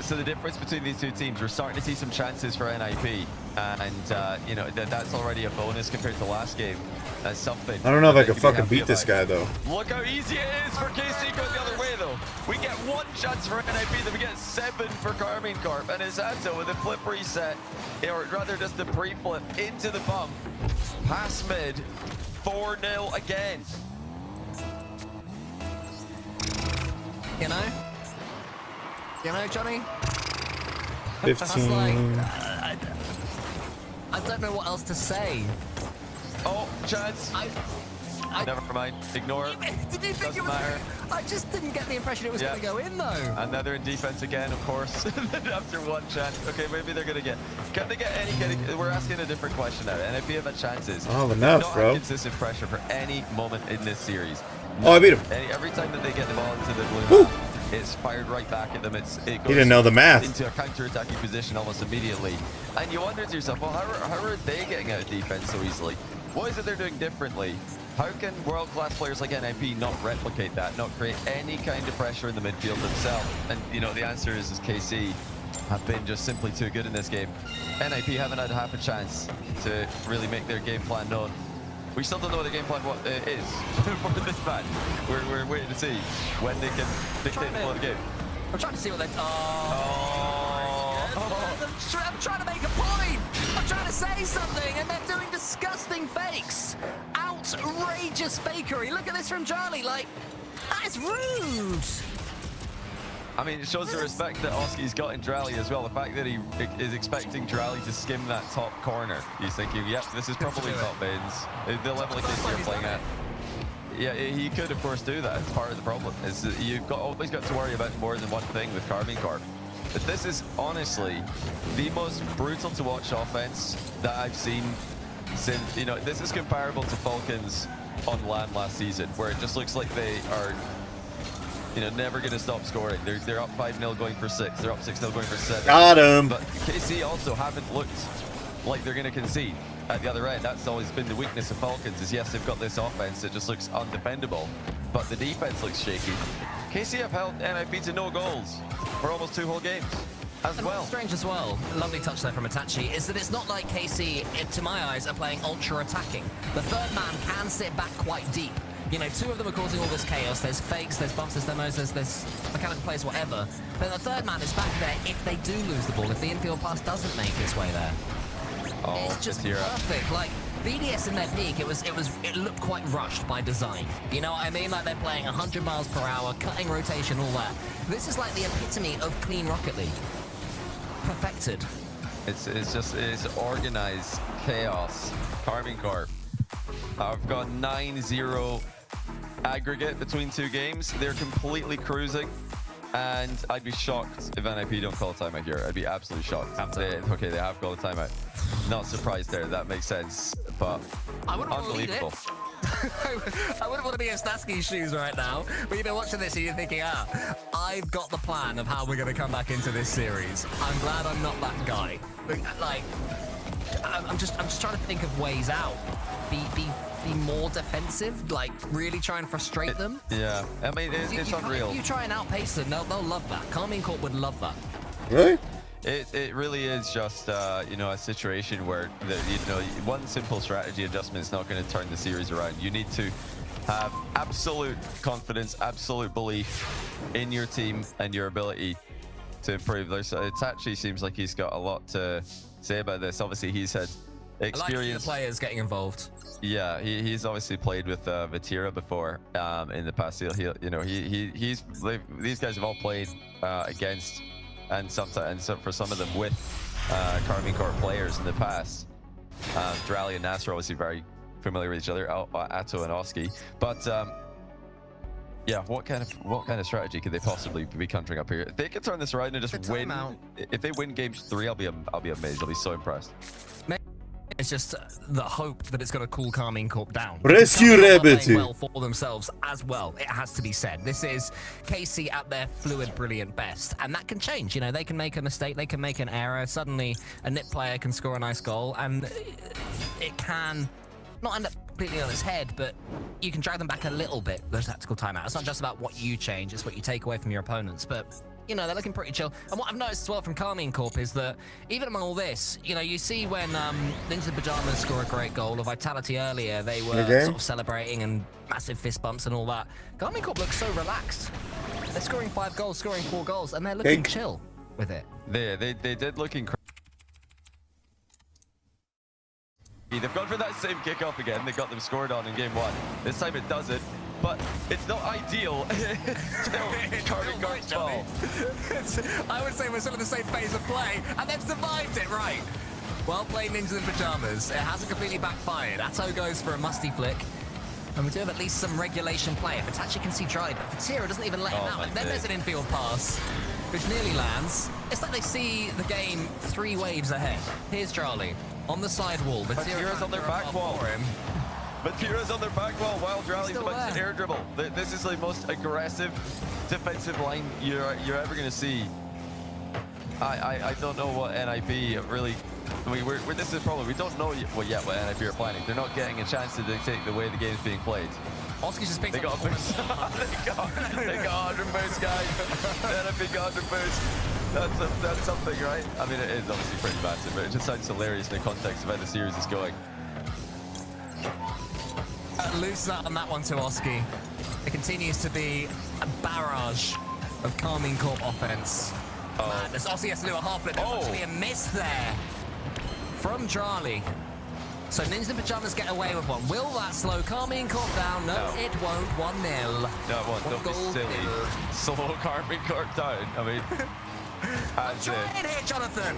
So the difference between these two teams, we're starting to see some chances for NIP, and you know that's already a bonus compared to last game. That's something. I don't know if I that can they be fucking happy beat this about. guy though. Look how easy it is for KC going the other way though. We get 1 chance for NIP, then we get 7 for Carmine Corp, and Izato with a flip reset, or rather just a pre-flip into the bump, pass mid, 4-0 again. You know, Johnny? 15. That's like, I don't know what else to say. Oh, chance. Never mind. Ignore it. Did you think Doesn't it was? matter. I just didn't get the impression it was going to go in though. And now they're in defense again, of course. After 1 chance. Okay, maybe they're going to get... Can they get any... We're asking a different question now. NIP have had chances. Oh, They've enough, not bro. had consistent pressure for any moment in this series. Oh, I beat him. Every time that they get the ball into the blue half, it's fired right back at them. It goes He didn't know the math. into a counter-attacking position almost immediately. And you wonder to yourself, well, how are they getting out of defense so easily? What is it they're doing differently? How can world-class players like NIP not replicate that, not create any kind of pressure in the midfield themselves? And, you know, the answer is KC have been just simply too good in this game. NIP haven't had half a chance to really make their game plan known. We still don't know what the game plan is for this match. We're waiting to see when they can dictate the flow of the game. I'm trying to see what they're... Oh. I'm trying to make a point. I'm trying to say something, and they're doing disgusting fakes. Outrageous fakery. Look at this from Charlie. Like, that is rude. I mean, it shows the respect that Oski's got in Drali as well. The fact that he is expecting Drali to skim that top corner. He's thinking, yep, this is probably top bins. The level of KC are playing at. Yeah, he could, of course, do that. It's part of the problem. Is that you've always got to worry about more than one thing with Carmine Corp. But this is honestly the most brutal to watch offense that I've seen since, you know, this is comparable to Falcons on LAN last season, where it just looks like they are, you know, never going to stop scoring. They're up 5-0 going for 6. They're up 6-0 going for 7. Got him. But KC also haven't looked like they're going to concede at the other end. That's always been the weakness of Falcons, is yes, they've got this offense that just looks undefendable, but the defense looks shaky. KC have held NIP to no goals for almost 2 whole games as And well. what's strange as well, lovely touch there from Itachi, is that it's not like KC, to my eyes, are playing ultra-attacking. The third man can sit back quite deep. You know, 2 of them are causing all this chaos. There's fakes, there's bumps, there's demos, there's mechanical plays, whatever. But the third man is back there if they do lose the ball, if the infield pass doesn't make its way there. Oh, It's just Katira. perfect. Like, BDS in their peak, it looked quite rushed by design. You know what I mean? Like, they're playing 100 miles per hour, cutting rotation, all that. This is like the epitome of clean Rocket League. Perfected. It's organized chaos. Carmine Corp. I've got 9-0 aggregate between 2 games. They're completely cruising. And I'd be shocked if NIP don't call a timeout here. I'd be absolutely shocked. Okay, they have called a timeout. Not surprised there. That makes sense. But I wouldn't want to lead it. unbelievable. I wouldn't want to be in Staski's shoes right now. But you've been watching this and you're thinking, I've got the plan of how we're going to come back into this series. I'm glad I'm not that guy. Like, I'm just trying to think of ways out. Be more defensive, like really try and frustrate them. Yeah, I mean, it's unreal. If you try and outpace them, they'll love that. Carmine Corp would love that. Really? It really is just you know, a situation where one simple strategy adjustment is not going to turn the series around. You need to have absolute confidence, absolute belief in your team and your ability to improve. It actually seems like he's got a lot to say about this. Obviously, he's had I like to see the experience. players getting involved. Yeah, he's obviously played with Vatira before in the past. He's these guys have all played against and sometimes for some of them with Karmine Corp players in the past. Drally and Nas are obviously very familiar with each other, Atto and Oski. But yeah, what kind of strategy could they possibly be conjuring up here? If they could turn this around and just win, if they win game 3, I'll be amazed. I'll be so impressed. It's just the hope that it's going to cool Karmine Corp down. Rescue Karmine Corp are Rabbit. playing well for themselves as well. It has to be said. This is KC at their fluid, brilliant best, and that can change. You know, they can make a mistake, they can make an error. Suddenly, a NIP player can score a nice goal, and it can not end up completely on its head, but you can drag them back a little bit. Those tactical timeouts. It's not just about what you change; it's what you take away from your opponents. But you know, they're looking pretty chill. And what I've noticed as well from Karmine Corp is that even among all this, you know, you see when Ninjas in Pajamas score a great goal, or Vitality earlier, they were sort of celebrating and massive fist bumps and all that. Karmine Corp looks so relaxed. They're scoring 5 goals, scoring 4 goals, and they're looking chill with it. They did look incredible. They've gone for that same kickoff again. They got them scored on in game 1. This time it doesn't, but it's not ideal. Karmine Corp's ball. I would say we're still in the same phase of play, and they've survived it, right? Well played, Ninjas in Pajamas. It hasn't completely backfired. Atto goes for a musty flick. And we do have at least some regulation play. If Itachi can see Dry, but Vatira doesn't even let him out. And then there's an infield pass, which nearly lands. It's like they see the game 3 waves ahead. Here's Charlie on the side wall. Vatira's on their back wall. Vatira's on their back wall while Drally's about to air dribble. This is the most aggressive defensive line you're ever going to see. I don't know what NIP really... I mean, this is the problem. We don't know what NIP are planning. They're not getting a chance to dictate the way the game's being played. Oski's just picked They got a boost. they got 100 boost, guys. NIP got 100 boost. That's something, right? I mean, it is obviously pretty massive, but it just sounds hilarious in the context of how the series is going. Loose that on that one to Oski. It continues to be a barrage of Karmine Corp offense. Madness. Oski has to do a half flip. There's actually a miss there from Charlie. So Ninjas in Pajamas get away with one. Will that slow Karmine Corp down? No, it won't. 1-0. No, it won't. Don't be silly. Slow Karmine Corp down. I mean, try it here, Jonathan.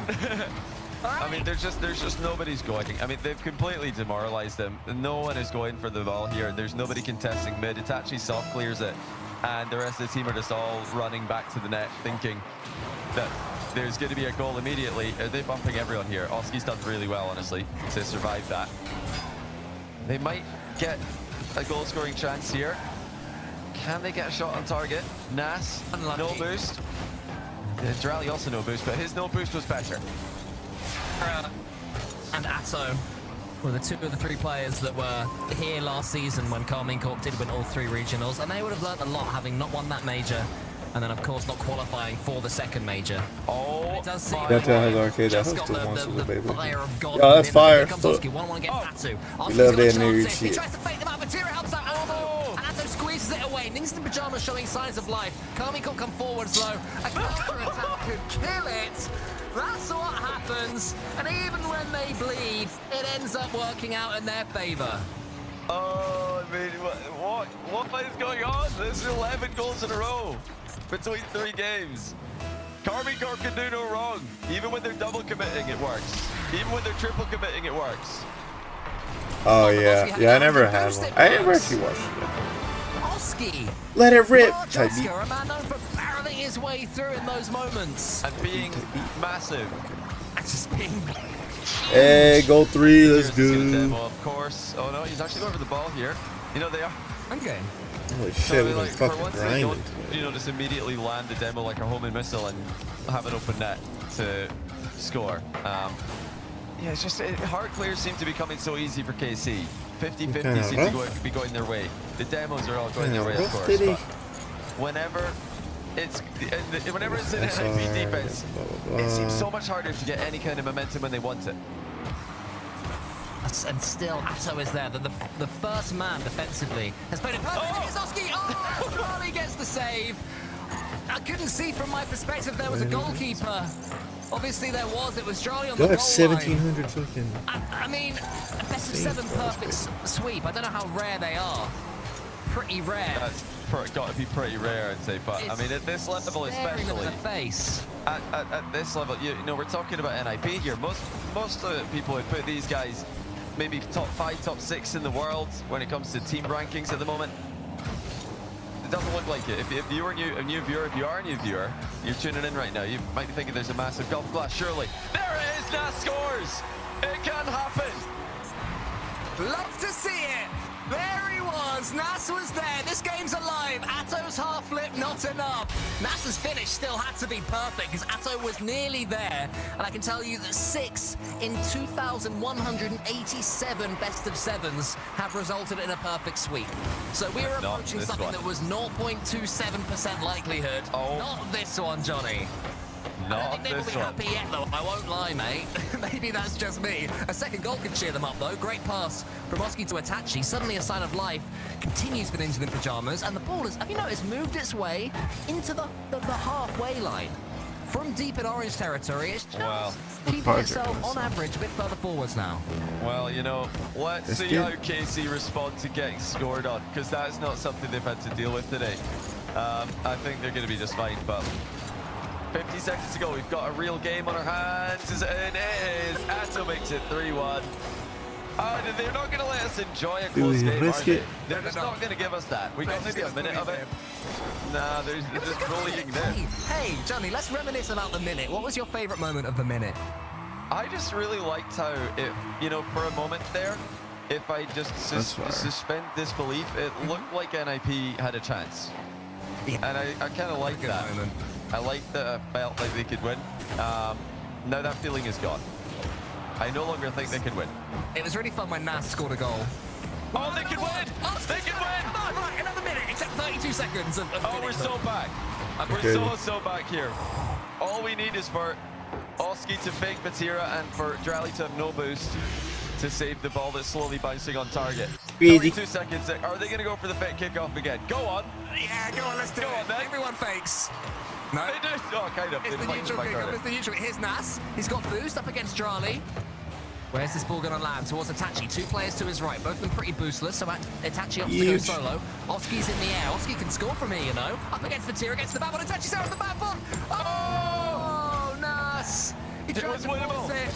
I mean, there's just nobody's going. I mean, they've completely demoralized them. No one is going for the ball here. There's nobody contesting mid. Itachi soft clears it, and the rest of the team are just all running back to the net, thinking that there's going to be a goal immediately. Are they bumping everyone here? Oski's done really well, honestly, to survive that. They might get a goal-scoring chance here. Can they get a shot on target? Nas, unlucky. No boost. Drally also no boost, but his no boost was better. And Atto were the 2 of the 3 players that were here last season when Karmine Corp did win all 3 regionals, and they would have learned a lot having not won that major, and then of course not qualifying for the 2nd major. Oh, it does seem That's has arcade. That just was got too much of a baby. Fire of God. Yeah, that's fire. Comes Oski, one want to get Atto. You love that new He shit. tries to fake them out, Vatira helps out Aldo, and Atto squeezes it away. Ninjas in Pajamas showing signs of life. Karmine Corp come forward slow. A counter attack could kill it. That's what happens, and even when they bleed, it ends up working out in their favor. Oh, I mean, what is going on? There's 11 goals in a row between 3 games. Karmine Corp can do no wrong. Even when they're double committing, it works. Even when they're triple committing, it works. Oh yeah, I never had one. I never actually watched it. Oski. Let it rip. Oscar, a man known for barreling his way through in those moments. And being massive. And just being... Hey, goal 3, let's go. Demo, of course. Oh no, he's actually going for the ball here. You know, they are. Okay. Holy shit, we've been for fucking once they don't, grinding. you know, just immediately land the demo like a homing missile and have an open net to score. Yeah, it's just hard clears seem to be coming so easy for KC. 50-50 seems to be going their way. The demos are all going their way, of course. But whenever it's in an NIP defense, it seems so much harder to get any kind of momentum when they want it. And still, Atto is there. The first man defensively has played it perfectly. It's Oski. Oh, Charlie gets the save. I couldn't see from my perspective there was a goalkeeper. Obviously there was. It was Charlie on Y'all the have goal line. 1,700 fucking. I mean, a best of 7 perfect sweep. I don't know how rare they are. Pretty rare. That's got to be pretty rare, I'd say. But I mean, at this level, Staring them in especially the face. at this level, you know, we're talking about NIP here. Most people would put these guys maybe top 5, top 6 in the world when it comes to team rankings at the moment. It doesn't look like it. If you are a new viewer, you're tuning in right now, you might be thinking there's a massive gulf glass. Surely. There it is, Nas scores! It can happen! Love to see it! There he was! Nas was there! This game's alive! Atto's half flip, not enough! Nas's finish still had to be perfect because Atto was nearly there, and I can tell you that 6 in 2,187 best of 7s have resulted in a perfect sweep. So we were approaching something that was 0.27% likelihood. Oh. Not this one, Johnny. I don't think they will be happy yet, though. I won't lie, mate. Maybe that's just me. A second goal can cheer them up, though. Great pass from Oski to Itachi. Suddenly a sign of life continues for Ninja in Pyjamas, and the ball has, have you noticed, moved its way into the halfway line. From deep in orange territory, it's just keeping itself, on average, a bit further forwards now. Well, you know, let's see how KC respond to getting scored on, because that's not something they've had to deal with today. I think they're going to be just fine, but 50 seconds to go. We've got a real game on our hands. Is it in? It is. Atto makes it 3-1. Oh, they're not going to let us enjoy a close game, are they? They're just not going to give us that. We got maybe a minute of it. Nah, they're just bullying this. Hey, Johnny, let's reminisce about the minute. What was your favorite moment of the minute? I just really liked how, you know, for a moment there, if I just suspend disbelief, it looked like NIP had a chance. Yeah. And I kind of like that. Moment. I like that I felt like they could win. Now that feeling is gone. I no longer think they can win. It was really fun when Nas scored a goal. Oh, they can win! They can win! Come on, right, another minute, except 32 seconds of oh, we're so back. We're so back here. All we need is for Oski to fake Vatira and for Drally to have no boost to save the ball that's slowly bouncing on target. 32 seconds. Are they going to go for the fake kickoff again? Go on. Yeah, go on, let's do it. Then. Everyone fakes. No. They do. Oh, kind of. It's the neutral kickoff. It's the neutral. Here's Nas. He's got boost up against Drally. Where's this ball going to land? Towards Itachi. 2 players to his right. Both of them pretty boostless. So Itachi opts to go solo. Oski's in the air. Oski can score from here, you know. Up against Vatira, against the back one. Itachi's there on the back foot. Oh, Nas. He tried to force it.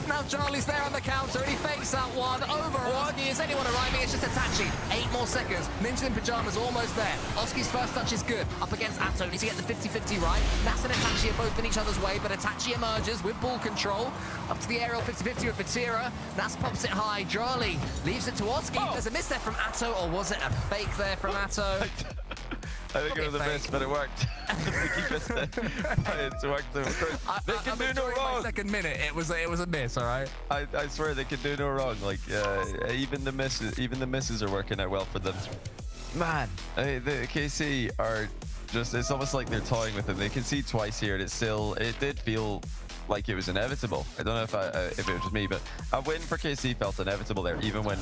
Now Charlie's there on the counter and he fakes that one over Oski. Is anyone arriving? It's just Itachi. 8 more seconds. Ninja in Pyjamas almost there. Oski's first touch is good. Up against Atto. Needs to get the 50-50 right. Nas and Itachi are both in each other's way, but Itachi emerges with ball control. Up to the aerial 50-50 with Vatira. Nas pops it high. Charlie leaves it to Oski. There's a miss there from Atto, or was it a fake there from Atto? I think it was a miss, but it worked. It's worked. They can do no wrong. My second minute, it was a miss. All right. I swear they can do no wrong. Like even the misses are working out well for them. Man, the KC are just. It's almost like they're toying with them. They concede twice here, and it did feel like it was inevitable. I don't know if it was just me, but a win for KC felt inevitable there, even when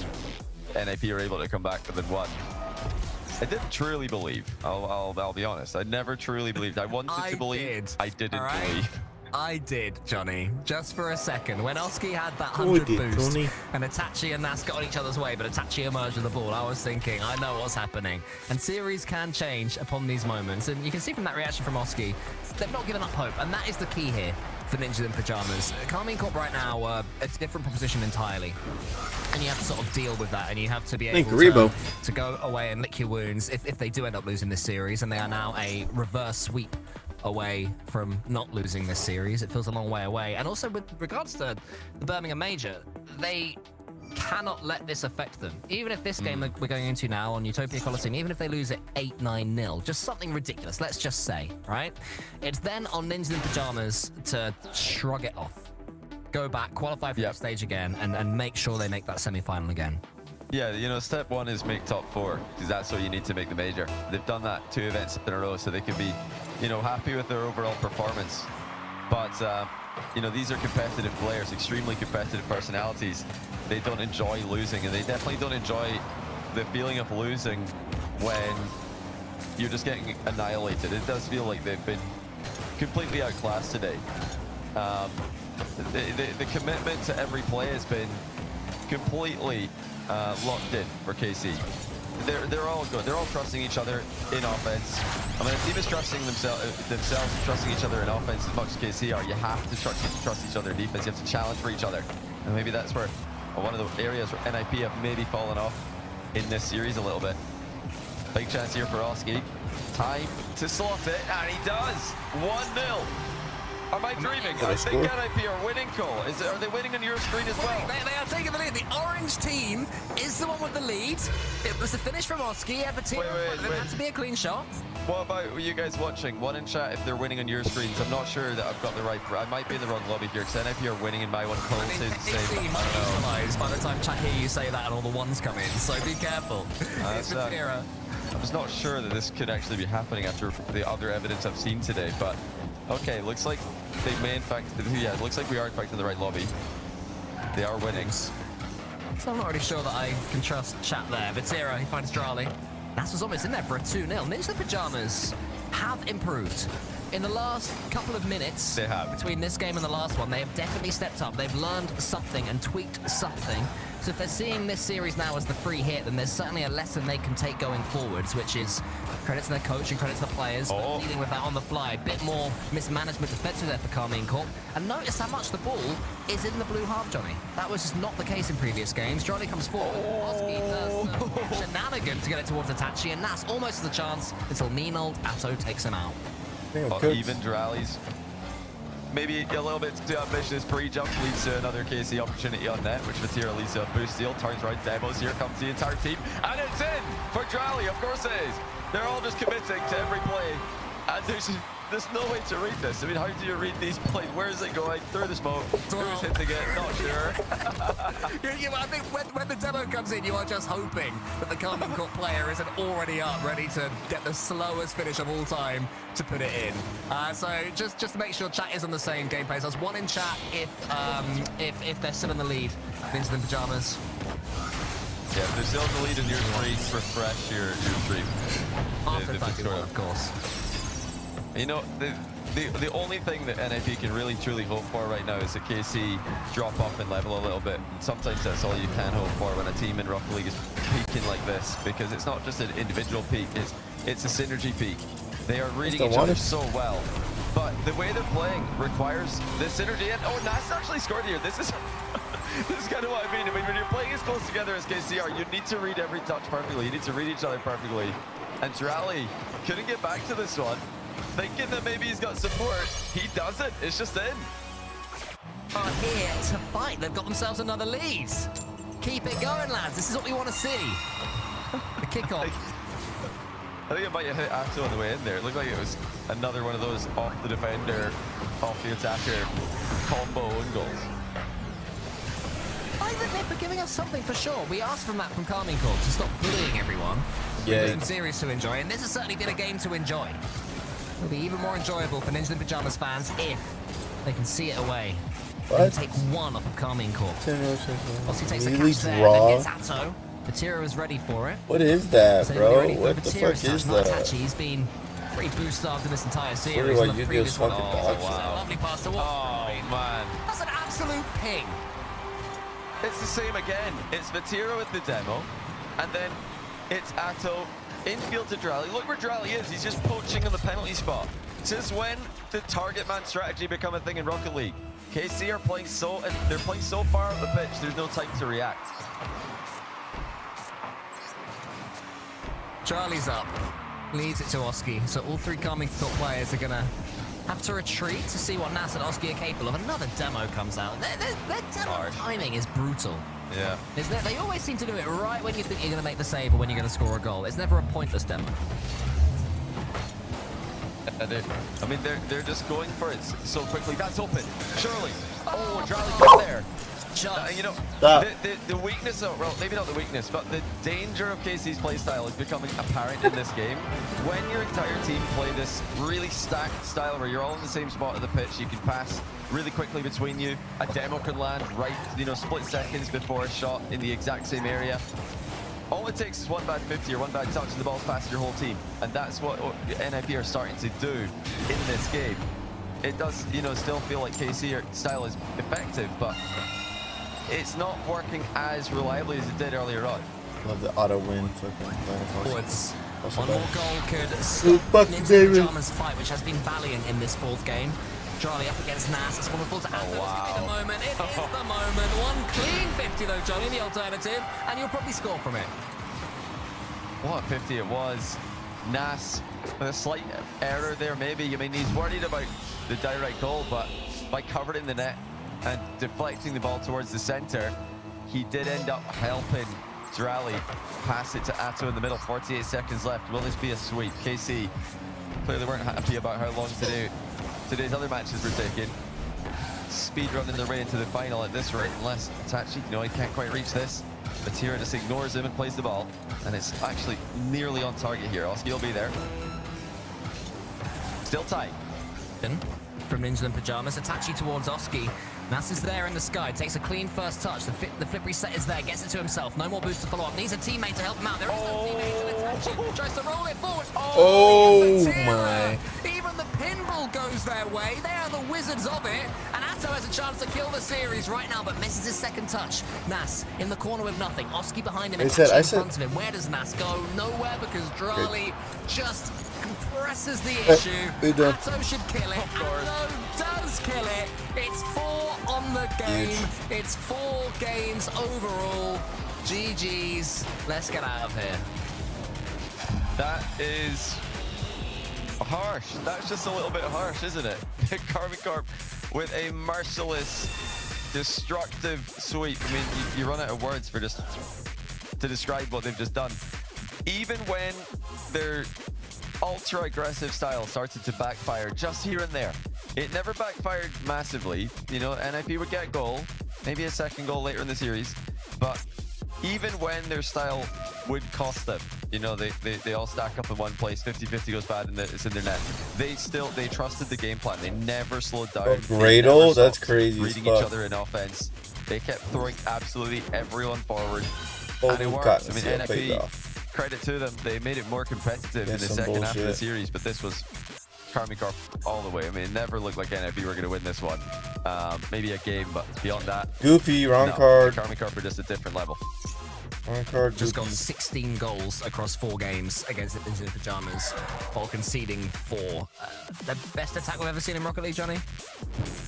NIP were able to come back within 1. I didn't truly believe. I'll be honest. I never truly believed. I wanted to believe. I didn't believe. I did, Johnny. Just for a second. When Oski had that 100 boost and Itachi and Nas got on each other's way, but Itachi emerged with the ball, I was thinking, I know what's happening. And series can change upon these moments. And you can see from that reaction from Oski, they've not given up hope. And that is the key here for Ninja in Pyjamas. Carmine Corp right now, a different proposition entirely. And you have to sort of deal with that, and you have to be able to go away and lick your wounds if they do end up losing this series, and they are now a reverse sweep away from not losing this series. It feels a long way away. And also with regards to the Birmingham Major, they cannot let this affect them. Even if this game we're going into now on Utopia Coliseum, even if they lose it 8-9-0, just something ridiculous, let's just say, right? It's then on Ninja in Pyjamas to shrug it off. Go back, qualify for the stage again, and make sure they make that semi-final again. Yeah, you know, step 1 is make top 4, because that's what you need to make the major. They've done that 2 events in a row, so they can be, you know, happy with their overall performance. But, you know, these are competitive players, extremely competitive personalities. They don't enjoy losing, and they definitely don't enjoy the feeling of losing when you're just getting annihilated. It does feel like they've been completely outclassed today. The commitment to every play has been completely locked in for KC. They're all good. They're all trusting each other in offense. I mean, the team is trusting themselves and trusting each other in offense as much as KC are. You have to trust each other in defense. You have to challenge for each other. And maybe that's where one of the areas where NIP have maybe fallen off in this series a little bit. Big chance here for Oski. Time to slot it, and he does. 1-0. Am I dreaming? I think NIP are winning, Cole. Are they winning on your screen as well? They are taking the lead. The orange team is the one with the lead. It was the finish from Oski. It had to be a clean shot. What about you guys watching? One in chat if they're winning on your screens. I'm not sure that I've got the right... I might be in the wrong lobby here, because NIP are winning in my one. Cole says the same. It might neutralize by the time chat hear you say that and all the ones come in, so be careful. It's Vatira. I'm just not sure that this could actually be happening after the other evidence I've seen today, but okay, looks like they may in fact, yeah, it looks like we are in fact in the right lobby. They are winning. So I'm not really sure that I can trust chat there. Vatira, he finds Drali. Nas was almost in there for a 2-0. Ninja Pajamas have improved. In the last couple of minutes, they have. Between this game and the last one, they have definitely stepped up. They've learned something and tweaked something. So if they're seeing this series now as the free hit, then there's certainly a lesson they can take going forwards, which is credit to their coach and credit to the players for dealing with that on the fly. A bit more mismanagement defensively there for Carmine Corp. And notice how much the ball is in the blue half, Johnny. That was just not the case in previous games. Johnny comes forward. Oski does shenanigan to get it towards Itachi, and Nas almost has a chance until mean old Atto takes him out. Even Drali's maybe a little bit too ambitious pre-jump leads to another KC opportunity on net, which Vatira leads to a boost steal, turns right demos, here comes the entire team, and it's in for Drali, of course it is. They're all just committing to every play, and there's no way to read this. I mean, how do you read these plays? Where is it going? Through the smoke. Who's hitting it? Not sure. I think when the demo comes in, you are just hoping that the Carmine Corp player isn't already up, ready to get the slowest finish of all time to put it in. So just to make sure chat is on the same gameplay. So there's one in chat if they're still in the lead. Into the Pajamas. Yeah, if they're still in the lead in your screen, refresh your stream. After attacking one, of course. You know, the only thing that NIP can really truly hope for right now is that KC drop off and level a little bit. Sometimes that's all you can hope for when a team in Rocket League is peaking like this, because it's not just an individual peak, it's a synergy peak. They are reading each other so well, but the way they're playing requires this synergy. And Nas actually scored here. This is this is kind of what I mean. When you're playing as close together as KC are, you need to read every touch perfectly. You need to read each other perfectly. And Drali couldn't get back to this one, thinking that maybe he's got support. He doesn't. It's just in. Are here to fight. They've got themselves another lead. Keep it going, lads. This is what we want to see. The kickoff. I think it might have hit Atto on the way in there. It looked like it was another one of those off the defender, off the attacker combo own goals. I think they're giving us something for sure. We asked from that from Carmine Corp to stop bullying everyone. Yeah. Some series to enjoy, and this has certainly been a game to enjoy. It'll be even more enjoyable for Ninja Pajamas fans if they can see it away. They can take one off of Carmine Corp. Oski takes the catch there, then gets Atto. Vatira is ready for it. What is that, So bro? ready for What the fuck is that? Itachi, he's been pretty boost-starved in this entire series. What In the Yugioh's previous one, fucking oh, box. lovely pass to Man. That's an absolute ping. It's the same again. It's Vatira with the demo, and then it's Atto infield to Drali. Look where Drali is. He's just poaching in the penalty spot. Since when did target man strategy become a thing in Rocket League? KC are playing they're playing so far up the pitch, there's no time to react. Charlie's up, leads it to Oski. So all three Carmine Corp players are gonna have to retreat to see what Nas and Oski are capable of. Another demo comes out. Their demo timing is brutal. Yeah. Isn't it? They always seem to do it right when you think you're gonna make the save or when you're gonna score a goal. It's never a pointless demo. I mean, they're just going for it so quickly. That's open. Surely. Oh, Drali got there. You know, the weakness of, well, maybe not the weakness, but the danger of KC's playstyle is becoming apparent in this game. When your entire team play this really stacked style where you're all in the same spot of the pitch, you can pass really quickly between you. A demo can land right, split seconds before a shot in the exact same area. All it takes is one bad 50 or one bad touch and the ball's past your whole team. And that's what NIP are starting to do in this game. It does, you know, still feel like KC style is effective, but it's not working as reliably as it did earlier on. Love the auto win. Forwards. Also One bad. more goal could stop Ninja Pyjama's fight, which has been valiant in this fourth game. Charlie up against Nas. It's wonderful to Atos. It's going to be the moment. It is the moment. One clean 50 though, Johnny, the alternative, and you'll probably score from it. What a 50 it was. Nas, with a slight error there maybe. I mean, he's worried about the direct goal, but by covering the net and deflecting the ball towards the center, he did end up helping Drally pass it to Atto in the middle. 48 seconds left. Will this be a sweep? KC clearly weren't happy about how long today's other matches were taking. Speed running their way into the final at this rate, unless Tachi, you know, he can't quite reach this. Batira just ignores him and plays the ball, and it's actually nearly on target here. Oski will be there. Still tight. From Ninja and Pyjamas, Itachi towards Oski. Nas is there in the sky, takes a clean first touch. The flip reset is there, gets it to himself. No more boost to follow up. Needs a teammate to help him out. There is no teammate to Itachi. Tries to roll it forward. Oh my. Even the pinball goes their way. They are the wizards of it. And Atto has a chance to kill the series right now, but misses his second touch. Nas in the corner with nothing. Oski behind him. Itachi in front of him. Where does Nas go? Nowhere, because Drali just compresses the issue. Atto should kill it. Atto does kill it. It's 4 on the game. It's 4 games overall. GG's. Let's get out of here. That is harsh. That's just a little bit harsh, isn't it? Karmicorp with a merciless, destructive sweep. I mean, you run out of words for just to describe what they've just done. Even when their ultra aggressive style started to backfire just here and there, it never backfired massively. You know, NIP would get a goal, maybe a second goal later in the series, but even when their style would cost them, you know, they all stack up in one place, 50-50 goes bad and it's in their net. They trusted the game plan. They never slowed down. Gradle? That's crazy. Reading each other in offense. They kept throwing absolutely everyone forward. And it worked. I mean, NIP, credit to them, they made it more competitive in the second half of the series, but this was Karmicorp all the way. I mean, it never looked like NIP were going to win this one. Maybe a game, but beyond that, Goofy, wrong card. Karmicorp are just a different level. Wrong card, Just got 16 goals across 4 games against the Ninja Pyjamas, while conceding 4. The best attack we've ever seen in Rocket League, Johnny?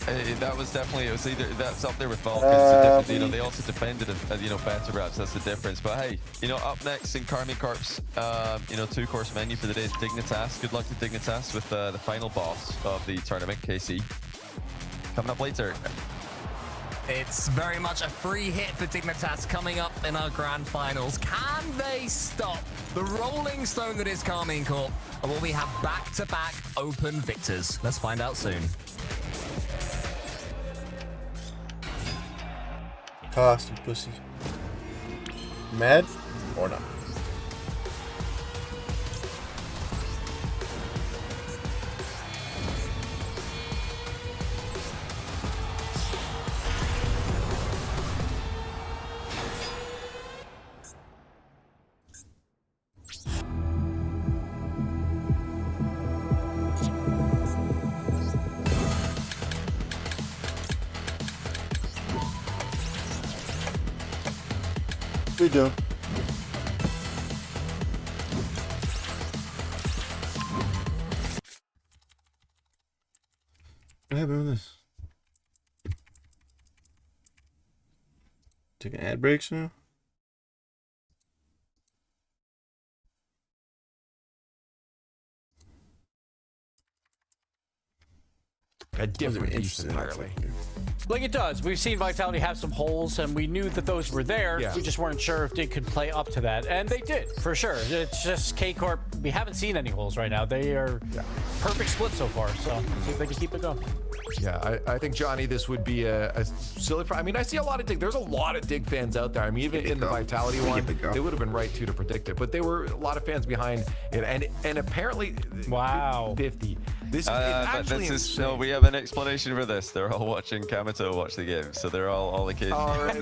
That was definitely, it was either, that's up there with Falcons. You know, they also defended you know, better perhaps, that's the difference. But hey, you know, up next in Karmicorp's, you know, 2-course menu for the day is Dignitas. Good luck to Dignitas with the final boss of the tournament, KC. Coming up later. It's very much a free hit for Dignitas coming up in our grand finals. Can they stop the rolling stone that is Karmicorp? Or will we have back-to-back open victors? Let's find out soon. Toss, you pussy. Mad or not? We do. What happened with this? Taking ad breaks now? A different beast entirely. Like it does. We've seen Vitality have some holes, and we knew that those were there. Yeah. We just weren't sure if they could play up to that, and they did, for sure. It's just K-Corp, we haven't seen any holes right now. They are perfect split so far, so let's see if they can keep it going. Yeah, I think, Johnny, this would be a silly... I mean, I see a lot of Dig. There's a lot of Dig fans out there. I mean, even in the Vitality one, they would have been right, too, to predict it. But there were a lot of fans behind it. And apparently... Wow. 50. This is But actually this is insane. no. We have an explanation for this. They're all watching Kamito watch the game, so they're all the kids. All right.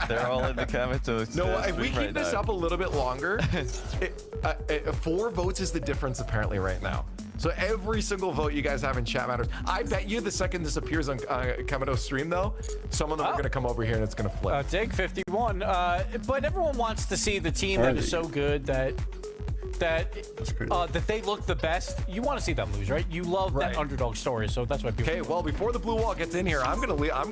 They're all in the Kamito. No, if we stream keep right this now. up a little bit longer, 4 votes is the difference apparently right now. So every single vote you guys have in chat matters. I bet you the second this appears on Kamito's stream, though, some of them are going to come over here and it's going to flip. Dig 51. But everyone wants to see the team that is so good that they look the best. You want to see them lose, right? You love that underdog story, so that's why people. Okay, well, before the blue wall gets in here,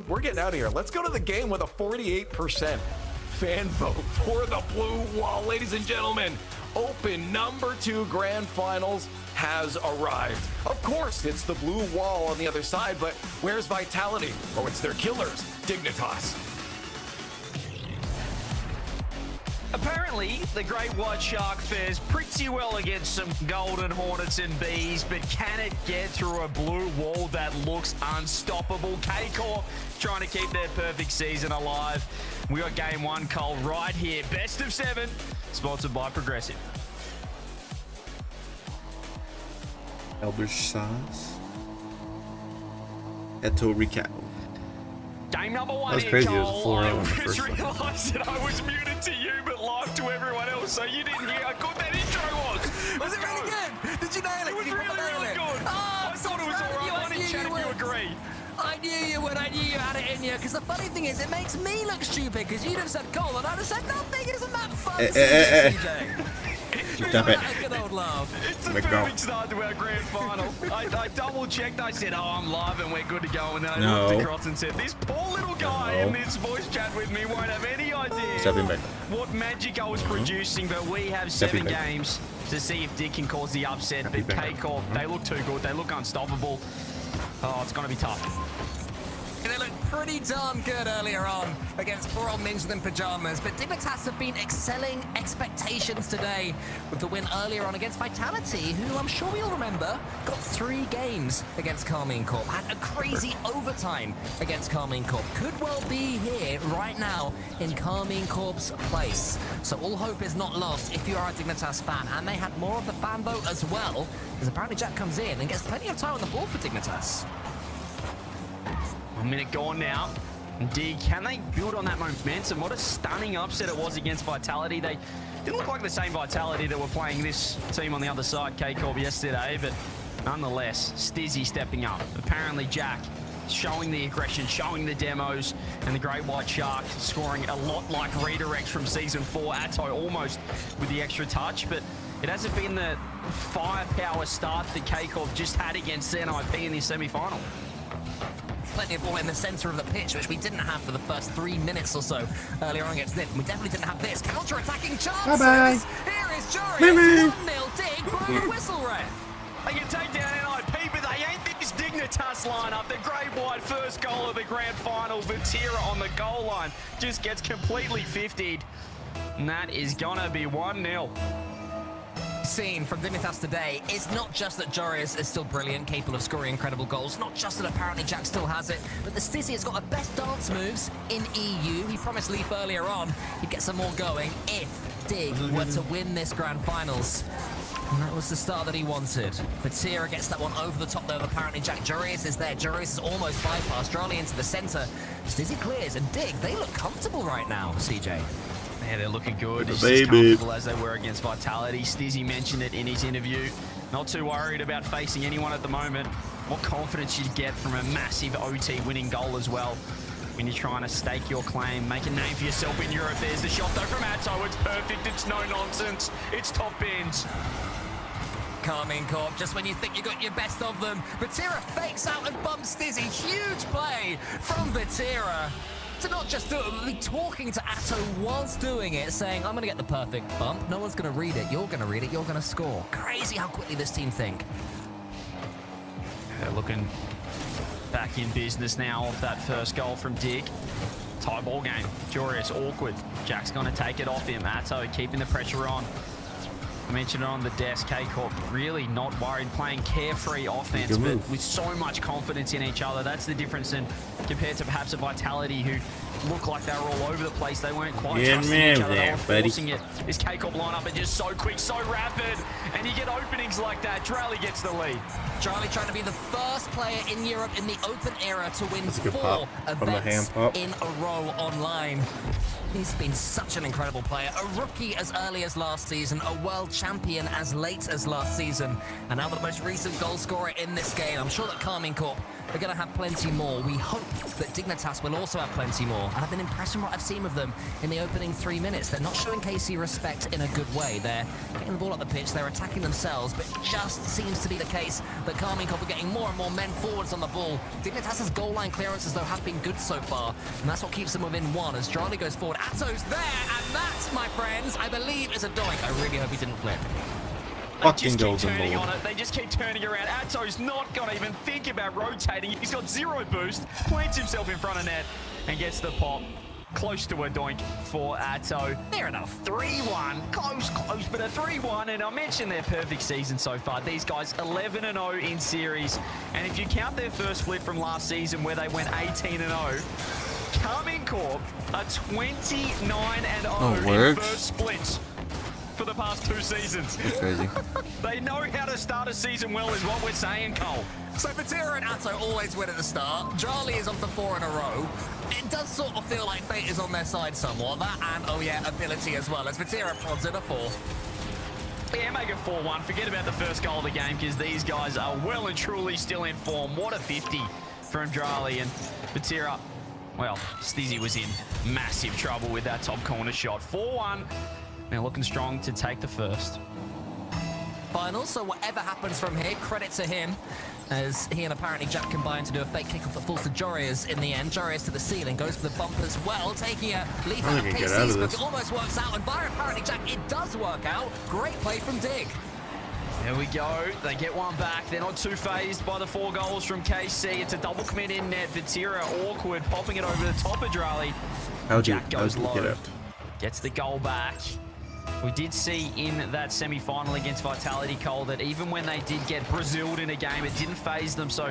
we're getting out of here. Let's go to the game with a 48% fan vote for the blue wall, ladies and gentlemen. Open number 2 grand finals has arrived. Of course, it's the blue wall on the other side, but where's Vitality? Oh, it's their killers, Dignitas. Apparently, the Great White Shark fares pretty well against some Golden Hornets and Bees, but can it get through a blue wall that looks unstoppable? K-Corp trying to keep their perfect season alive. We got game 1, Cole, right here. Best of 7, sponsored by Progressive. Elder Sauce. Eto Recap. Game number 1 That was here, crazy. It was a Cole. 4-0 I in the just first one. realised that I was muted to you, but live to everyone else, so you didn't hear how good that intro was. Was it really good? Did you nail it? It was Did you really, nail really it? good. Oh, I thought it was all right. I didn't chat if you agree. I knew you would. I knew you had it in you. Because the funny thing is, it makes me look stupid. Because you'd have said Cole, and I'd have said nothing. Isn't that fun? CJ? Stop it. Like a good old laugh. It's a Make perfect go. start to our grand final. I double checked. I said, oh, I'm live and we're good to go. And then I No. looked across and said, this poor little guy No. in this voice chat with me won't have any idea Stepping back. what magic I was producing. But we have 7 Stepping back. games to see if Dick can cause the upset. But Stepping back. K-Corp, they look too good. They look unstoppable. Oh, it's going to be tough. They looked pretty darn good earlier on against poor old Ninja in Pajamas, but Dignitas have been excelling expectations today with the win earlier on against Vitality, who I'm sure we all remember got 3 games against Carmine Corp, had a crazy overtime against Carmine Corp. Could well be here right now in Carmine Corp's place. So all hope is not lost if you are a Dignitas fan, and they had more of the fan vote as well, because apparently Jack comes in and gets plenty of time on the board for Dignitas. 1 minute gone now. Dig, can they build on that momentum? What a stunning upset it was against Vitality. They didn't look like the same Vitality that were playing this team on the other side, K-Corp, yesterday, but nonetheless, Stizzy stepping up. Apparently Jack showing the aggression, showing the demos, and the Great White Shark scoring a lot like redirects from Season 4. Atto almost with the extra touch, but it hasn't been the firepower start that K-Corp just had against CNIP in the semi-final. Plenty of ball in the centre of the pitch, which we didn't have for the first 3 minutes or so earlier on against Nip. We definitely didn't have this. Counter-attacking chances. Bye-bye. Here is Jury. Bye-bye. It's 1-0 Dig. Blow the whistle, ref. They can take down NIP, but they ain't this Dignitas lineup. The Great White first goal of the grand final. Vatira on the goal line just gets completely 50'd. And that is gonna be 1-0. Seen from Dignitas today is not just that Joris is still brilliant, capable of scoring incredible goals, not just that apparently Jack still has it, but the Stizzy has got the best dance moves in EU. He promised Leaf earlier on he'd get some more going if Dig were to win this grand finals. And that was the start that he wanted. Vatira gets that one over the top there. Apparently Jack Joris is there. Joris is almost bypassed. Raleigh into the centre. Stizzy clears and Dig, they look comfortable right now, CJ. Yeah, they're looking good. Just Baby. as comfortable as they were against Vitality. Stizzy mentioned it in his interview. Not too worried about facing anyone at the moment. What confidence you get from a massive OT winning goal as well. When you're trying to stake your claim, make a name for yourself in Europe. There's the shot though from Atto. It's perfect. It's no nonsense. It's top bins. Carmine Corp, just when you think you got your best of them, Vatira fakes out and bumps Stizzy. Huge play from Vatira. To not just do it, but be talking to Atto whilst doing it, saying, I'm going to get the perfect bump. No one's going to read it. You're going to read it. You're going to score. Crazy how quickly this team think. They're looking back in business now off that first goal from Dig. Tie ball game. Jorius awkward. Jack's going to take it off him. Atto keeping the pressure on. I mentioned it on the desk. K-Corp really not worried, playing carefree offense, but with so much confidence in each other. That's the difference in compared to perhaps a Vitality who looked like they were all over the place. They weren't quite Yeah, trusting man, each other. They there, were buddy. forcing it. This K-Corp lineup is just so quick, so rapid, and you get openings like that. Drally gets the lead. Charlie trying to be the first player in Europe in the open era to win That's a good 4 pop from the hand events pop. in a row online. He's been such an incredible player. A rookie as early as last season, a world champion as late as last season, and now the most recent goal scorer in this game. I'm sure that Carmine Corp are going to have plenty more. We hope that Dignitas will also have plenty more. And I've been impressed from what I've seen of them in the opening 3 minutes. They're not showing KC respect in a good way. They're getting the ball up the pitch, they're attacking themselves, but it just seems to be the case that Carmine Corp are getting more and more men forwards on the ball. Dignitas' goal line clearances, though, have been good so far, and that's what keeps them within 1 as Charlie goes forward. Atto's there, and that, my friends, I believe is a doink. I really hope he didn't flip. They Fucking just keep golden turning ball. on it. They just keep turning around. Atto's not going to even think about rotating. He's got 0 boost, plants himself in front of net, and gets the pop. Close to a doink for Atto. Fair enough. 3-1. Close, but a 3-1. And I mentioned their perfect season so far. These guys 11-0 in series. And if you count their first split from last season where they went 18-0, Carmine Corp are 29-0 in works. first splits for the past 2 seasons. That's crazy. They know how to start a season well is what we're saying, Cole. So Vatira and Atto always win at the start. Jarly is on for 4 in a row. It does sort of feel like fate is on their side somewhat. That and, oh yeah, ability as well, as Vatira prods in a 4. Yeah, make it 4-1. Forget about the first goal of the game because these guys are well and truly still in form. What a 50 from Jarly and Vatira. Well, Stizzy was in massive trouble with that top corner shot. 4-1. They're looking strong to take the first. Final, so whatever happens from here, credit to him, as he and apparently Jack combine to do a fake kickoff that falls to Jorius in the end. Jorius to the ceiling, goes for the bump as well, taking a leap out of think he can get out KC's, of but this. it almost works out, and via apparently Jack, it does work out. Great play from Dig. There we go. They get one back. They're not too phased by the 4 goals from KC. It's a double commit in net. Vatira awkward, popping it over the top of Drali. Jack goes low. Get up? Gets the goal back. We did see in that semi-final against Vitality, Cole, that even when they did get Braziled in a game, it didn't phase them. So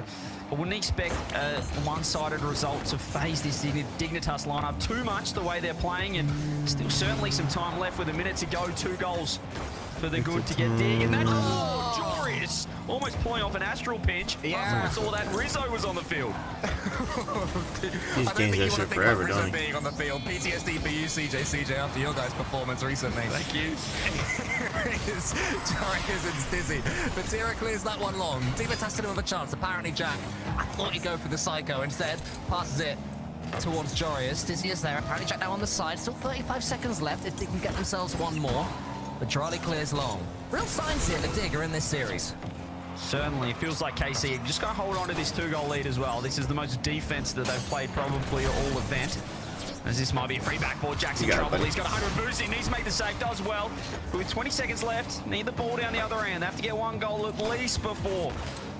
I wouldn't expect a one-sided result to phase this Dignitas lineup too much the way they're playing. And still certainly some time left with a minute to go. 2 goals for the good to get Dig. And that's Jorius almost pulling off an astral pinch. Yeah. I saw that Rizzo was on the field. He's gained that shit forever, don't he? being on the field. PTSD for you, CJ, after your guys' performance recently. Thank you. Jorius and Stizzy. Vatira clears that one long. Dignitas didn't have a chance. Apparently Jack, I thought he'd go for the psycho. Instead, passes it towards Jorius. Stizzy is there. Apparently Jack now on the side. Still 35 seconds left if they can get themselves one more. But Charlie clears long. Real signs here that Dig are in this series. Certainly. It feels like KC just got to hold on to this 2-goal lead as well. This is the most defense that they've played probably all event. As this might be a free backboard. Jack's in trouble. He's got 100 boost. He needs to make the save. Does well. But with 20 seconds left, need the ball down the other end. They have to get 1 goal at least before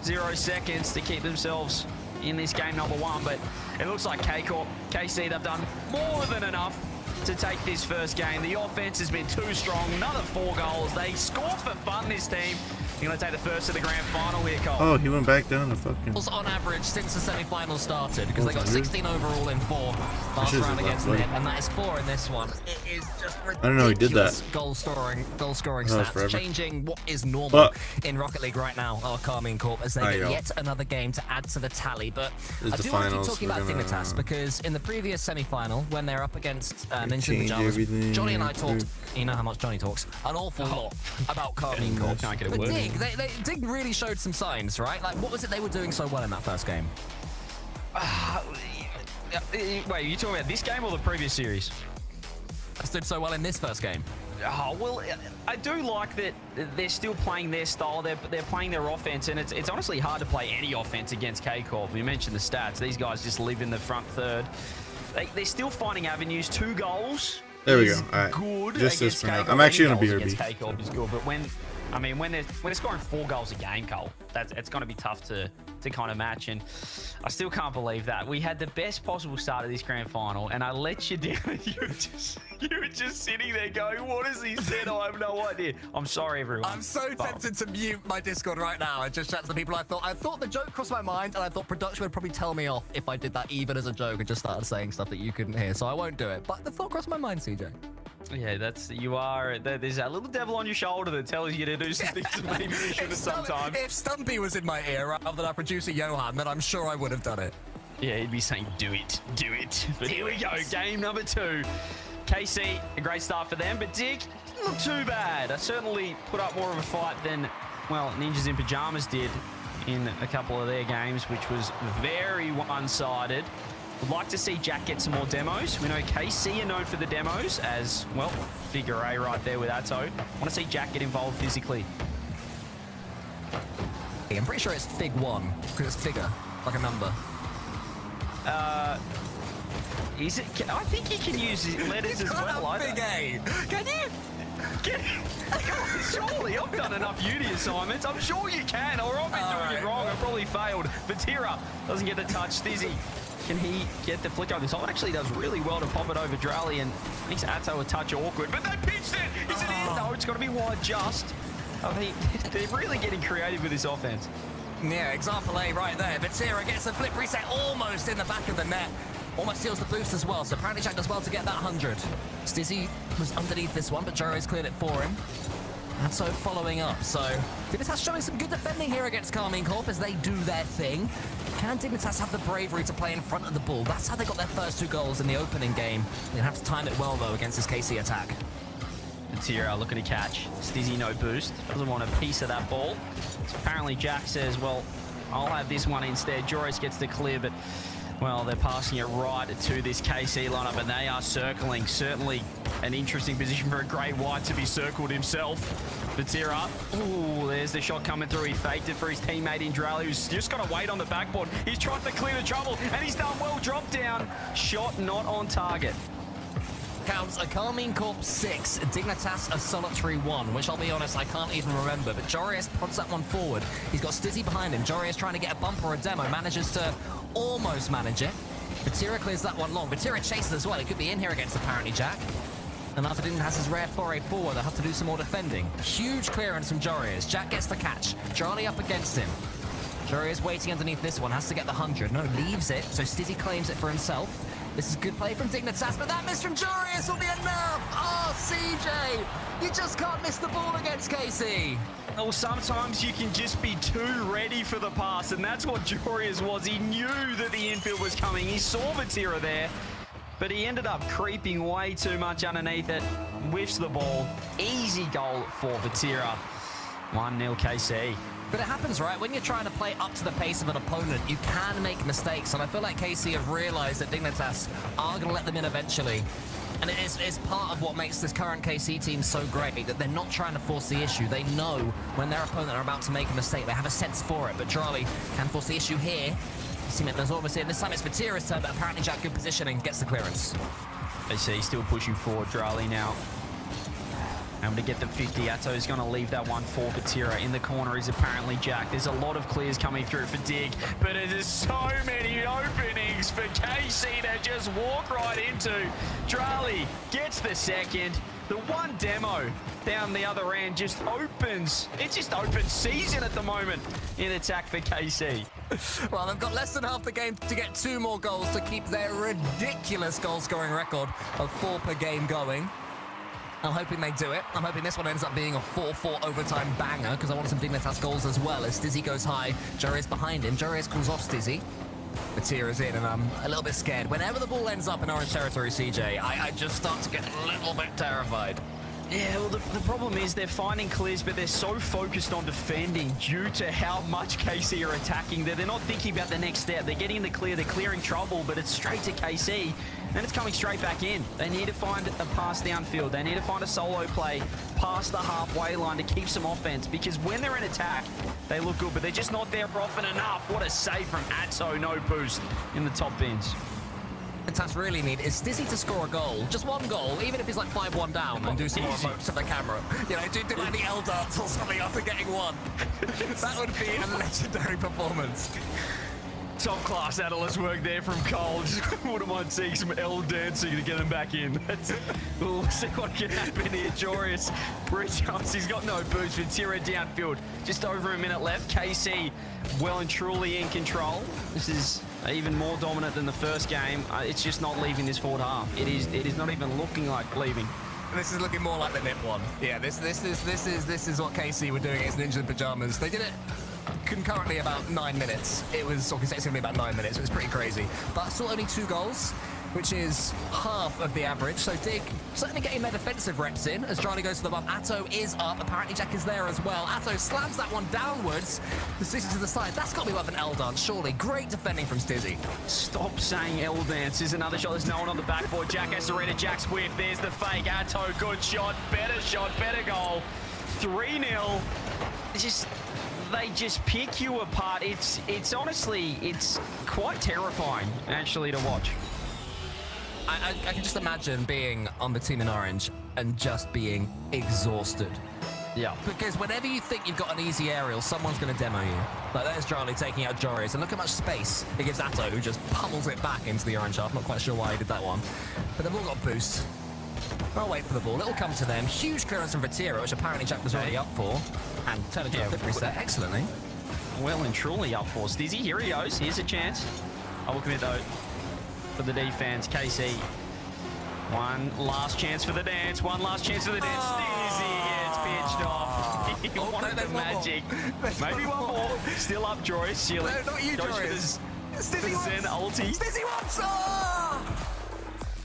0 seconds to keep themselves in this game number 1. But it looks like KC, they've done more than enough to take this first game. The offense has been too strong. Another 4 goals. They score for fun, this team. You're going to take the first to the grand final here, Cole. Oh, he went back down to fucking. On average since the semi-final started, because they got 16 overall in 4 last This is round a against lot, Net, buddy. and that is 4 in this one. It is just ridiculous. I don't know he did that. Goal scoring That was stats, forever. changing what is normal But- in Rocket League right now. Our Carmine Corp as they Aye, get yo. yet another game to add to the tally. But This is I the do want to keep finals. talking We're about gonna Dignitas because in the previous semi-final when they're up against Ninja in change Pajamas, everything. Johnny and I talked. You know how much Johnny talks an awful lot about Carmine Corp. Can't get a But word Dig, in. Dig really showed some signs, right? Like, what was it they were doing so well in that first game? Wait, are you talking about this game or the previous series? That stood so well in this first game. Oh, well, I do like that they're still playing their style. They're playing their offense, and it's honestly hard to play any offense against K-Corp. You mentioned the stats. These guys just live in the front third. They're still finding avenues. 2 goals There we is go. All right. good Just this against for now. K-Corp. I'm actually Any gonna goals BRB. against K-Corp is good, but when I mean, when they're scoring 4 goals a game, Cole, it's going to be tough to kind of match. And I still can't believe that we had the best possible start of this grand final, and I let you down. You were just sitting there going, "What has he said? I have no idea." I'm sorry, everyone. I'm so tempted to mute my Discord right now and just chat to the people. I thought the joke crossed my mind, and I thought production would probably tell me off if I did that even as a joke and just started saying stuff that you couldn't hear. So I won't do it. But the thought crossed my mind, CJ. Yeah, there's that little devil on your shoulder that tells you to do some things that maybe you should have sometimes. If Stumpy was in my ear rather than our producer Johan, then I'm sure I would have done it. Yeah, he'd be saying, do it. But here we go, game number 2. KC, a great start for them, but Dick, not too bad. I certainly put up more of a fight than, well, Ninjas in Pajamas did in a couple of their games, which was very one-sided. Would like to see Jack get some more demos. We know KC are known for the demos as, well, figure A right there with Atto. Want to see Jack get involved physically. I'm pretty sure it's Fig 1, because it's figure, like a number. Is it? I think you can use letters as well. Big A. Can you? Come on, surely, I've done enough uni assignments. I'm sure you can, or I've been doing it wrong. I've probably failed. Vatira doesn't get the touch. Stizzy, can he get the flick over? This one actually does really well to pop it over Drally and makes Atto a touch awkward. But they pitched it. Is it in? No, it's got to be wide just. I mean, they're really getting creative with this offense. Yeah, example A right there. Vatira gets a flip reset almost in the back of the net. Almost steals the boost as well, so apparently Jack does well to get that 100. Stizzy was underneath this one, but Jore's cleared it for him. And so following up, so Dignitas showing some good defending here against Carmine Corp as they do their thing. Can Dignitas have the bravery to play in front of the ball? That's how they got their first 2 goals in the opening game. They have to time it well, though, against this KC attack. Vatira looking to catch. Stizzy no boost. Doesn't want a piece of that ball. So apparently Jack says, well, I'll have this one instead. Joris gets the clear, but well, they're passing it right to this KC lineup, and they are circling. Certainly an interesting position for a grey white to be circled himself. Vatira, ooh, there's the shot coming through. He faked it for his teammate in Drally, who's just got to wait on the backboard. He's trying to clear the trouble, and he's done well. Drop down, shot not on target. Counts a Carmine Corp 6, Dignitas a solitary 1, which I'll be honest, I can't even remember, but Joreus prods that one forward. He's got Stizzy behind him. Joreus trying to get a bump or a demo, manages to almost manage it. Vatira clears that one long. Vatira chases as well. He could be in here against apparently Jack. And after Dignitas his rare foray forward, they'll have to do some more defending. Huge clearance from Joreus. Jack gets the catch. Charlie up against him. Joreus waiting underneath this one, has to get the 100. No, leaves it, so Stizzy claims it for himself. This is good play from Dignitas, but that miss from Joreus will be enough! Oh, CJ! You just can't miss the ball against KC! Well, sometimes you can just be too ready for the pass, and that's what Joreus was. He knew that the infield was coming. He saw Vatira there, but he ended up creeping way too much underneath it. Whiffs the ball. Easy goal for Vatira. 1-0 KC. But it happens, right? When you're trying to play up to the pace of an opponent, you can make mistakes. And I feel like KC have realized that Dignitas are going to let them in eventually. And it's part of what makes this current KC team so great, that they're not trying to force the issue. They know when their opponent are about to make a mistake. They have a sense for it. But Charlie can force the issue here. There's almost in. This time it's Vatira's turn, but apparently Jack good positioning, gets the clearance. They see still pushing forward, Drally now. Able to get the 50. Atto's going to leave that one for Vatira. In the corner is apparently Jack. There's a lot of clears coming through for Dig, but there's so many openings for KC to just walk right into. Drally gets the second. The one demo down the other end just opens. It's just open season at the moment in attack for KC. Well, they've got less than half the game to get 2 more goals to keep their ridiculous goal-scoring record of 4 per game going. I'm hoping they do it. I'm hoping this one ends up being a 4-4 overtime banger, because I want some Dignitas goals as well as Stizzy goes high. Jore's behind him. Jore's calls off Stizzy. Vatira's in, and I'm a little bit scared. Whenever the ball ends up in orange territory, CJ, I just start to get a little bit terrified. Yeah, well, the problem is they're finding clears, but they're so focused on defending due to how much KC are attacking that they're not thinking about the next step. They're getting in the clear, they're clearing trouble, but it's straight to KC, and it's coming straight back in. They need to find a pass downfield. They need to find a solo play past the halfway line to keep some offense, because when they're in attack, they look good, but they're just not there often enough. What a save from Atto, no boost in the top bins. Dignitas really need is Stizzy to score a goal, just one goal, even if he's like 5-1 down, and do some more emotes to the camera. You know, do like the L dance or something after getting one. That would be a legendary performance. Top class analyst work there from Cole. Just wouldn't mind seeing some L dancing to get him back in. We'll see what can happen here. Joris Bridge, he's got no boost with Tira downfield. Just over a minute left. KC well and truly in control. This is even more dominant than the first game. It's just not leaving this forward half. It is not even looking like leaving. This is looking more like the NIP one. Yeah, this is what KC were doing against Ninja in Pajamas. They did it concurrently about 9 minutes. It was, or consecutively about 9 minutes. It was pretty crazy. But still only 2 goals, which is half of the average. So Dig certainly getting their defensive reps in as Charlie goes to the bump. Atto is up. Apparently Jack is there as well. Atto slams that one downwards. The Stizzy to the side. That's got to be worth an L dance, surely. Great defending from Stizzy. Stop saying L dance. There's another shot. There's no one on the backboard. Jack has to read it. Jack's whiff. There's the fake. Atto, good shot, better goal. 3-0. They just pick you apart. It's honestly, it's quite terrifying actually to watch. I can just imagine being on the team in orange and just being exhausted. Yeah. Because whenever you think you've got an easy aerial, someone's going to demo you. Like, there's Charlie taking out Joris, and look how much space it gives Atto, who just pummels it back into the orange half. Not quite sure why he did that one. But they've all got boost. I'll wait for the ball. It'll come to them. Huge clearance from Vatira, which apparently Jack was already up for. And turned into a quick reset excellently. Well and truly up for Stizzy. Here he goes. Here's a chance. I will commit though for the D fans. KC. One last chance for the dance. One last chance for the dance. Stizzy gets pitched off. He wanted the magic. Maybe one more. Still up, Joris. No, not you, Joris. Stizzy Zen ulti. Stizzy wants. Oh!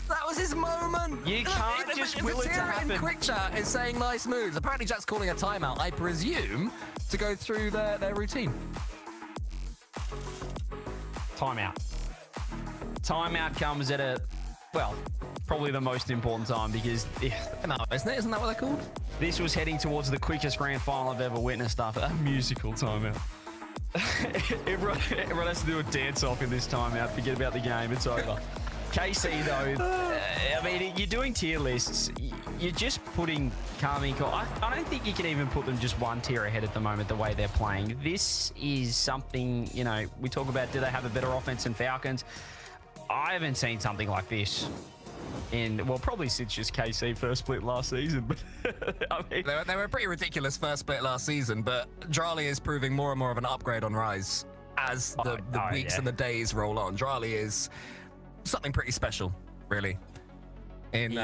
That was his moment. You can't just will it to happen. Quick chat is saying nice moves. Apparently Jack's calling a timeout, I presume, to go through their routine. Timeout. Timeout comes at a, well, probably the most important time because Timeout, isn't it? Isn't that what they're called? this was heading towards the quickest grand final I've ever witnessed after a musical timeout. everyone has to do a dance off in this timeout. Forget about the game. It's over. KC, though, I mean, you're doing tier lists. You're just putting Carmine Corp. I don't think you can even put them just one tier ahead at the moment, the way they're playing. This is something, you know, we talk about, do they have a better offense than Falcons? I haven't seen something like this in, well, probably since just KC first split last season. But I mean, they were a pretty ridiculous first split last season, but Drali is proving more and more of an upgrade on Rise as the weeks and the days roll on. Drali is something pretty special, really, in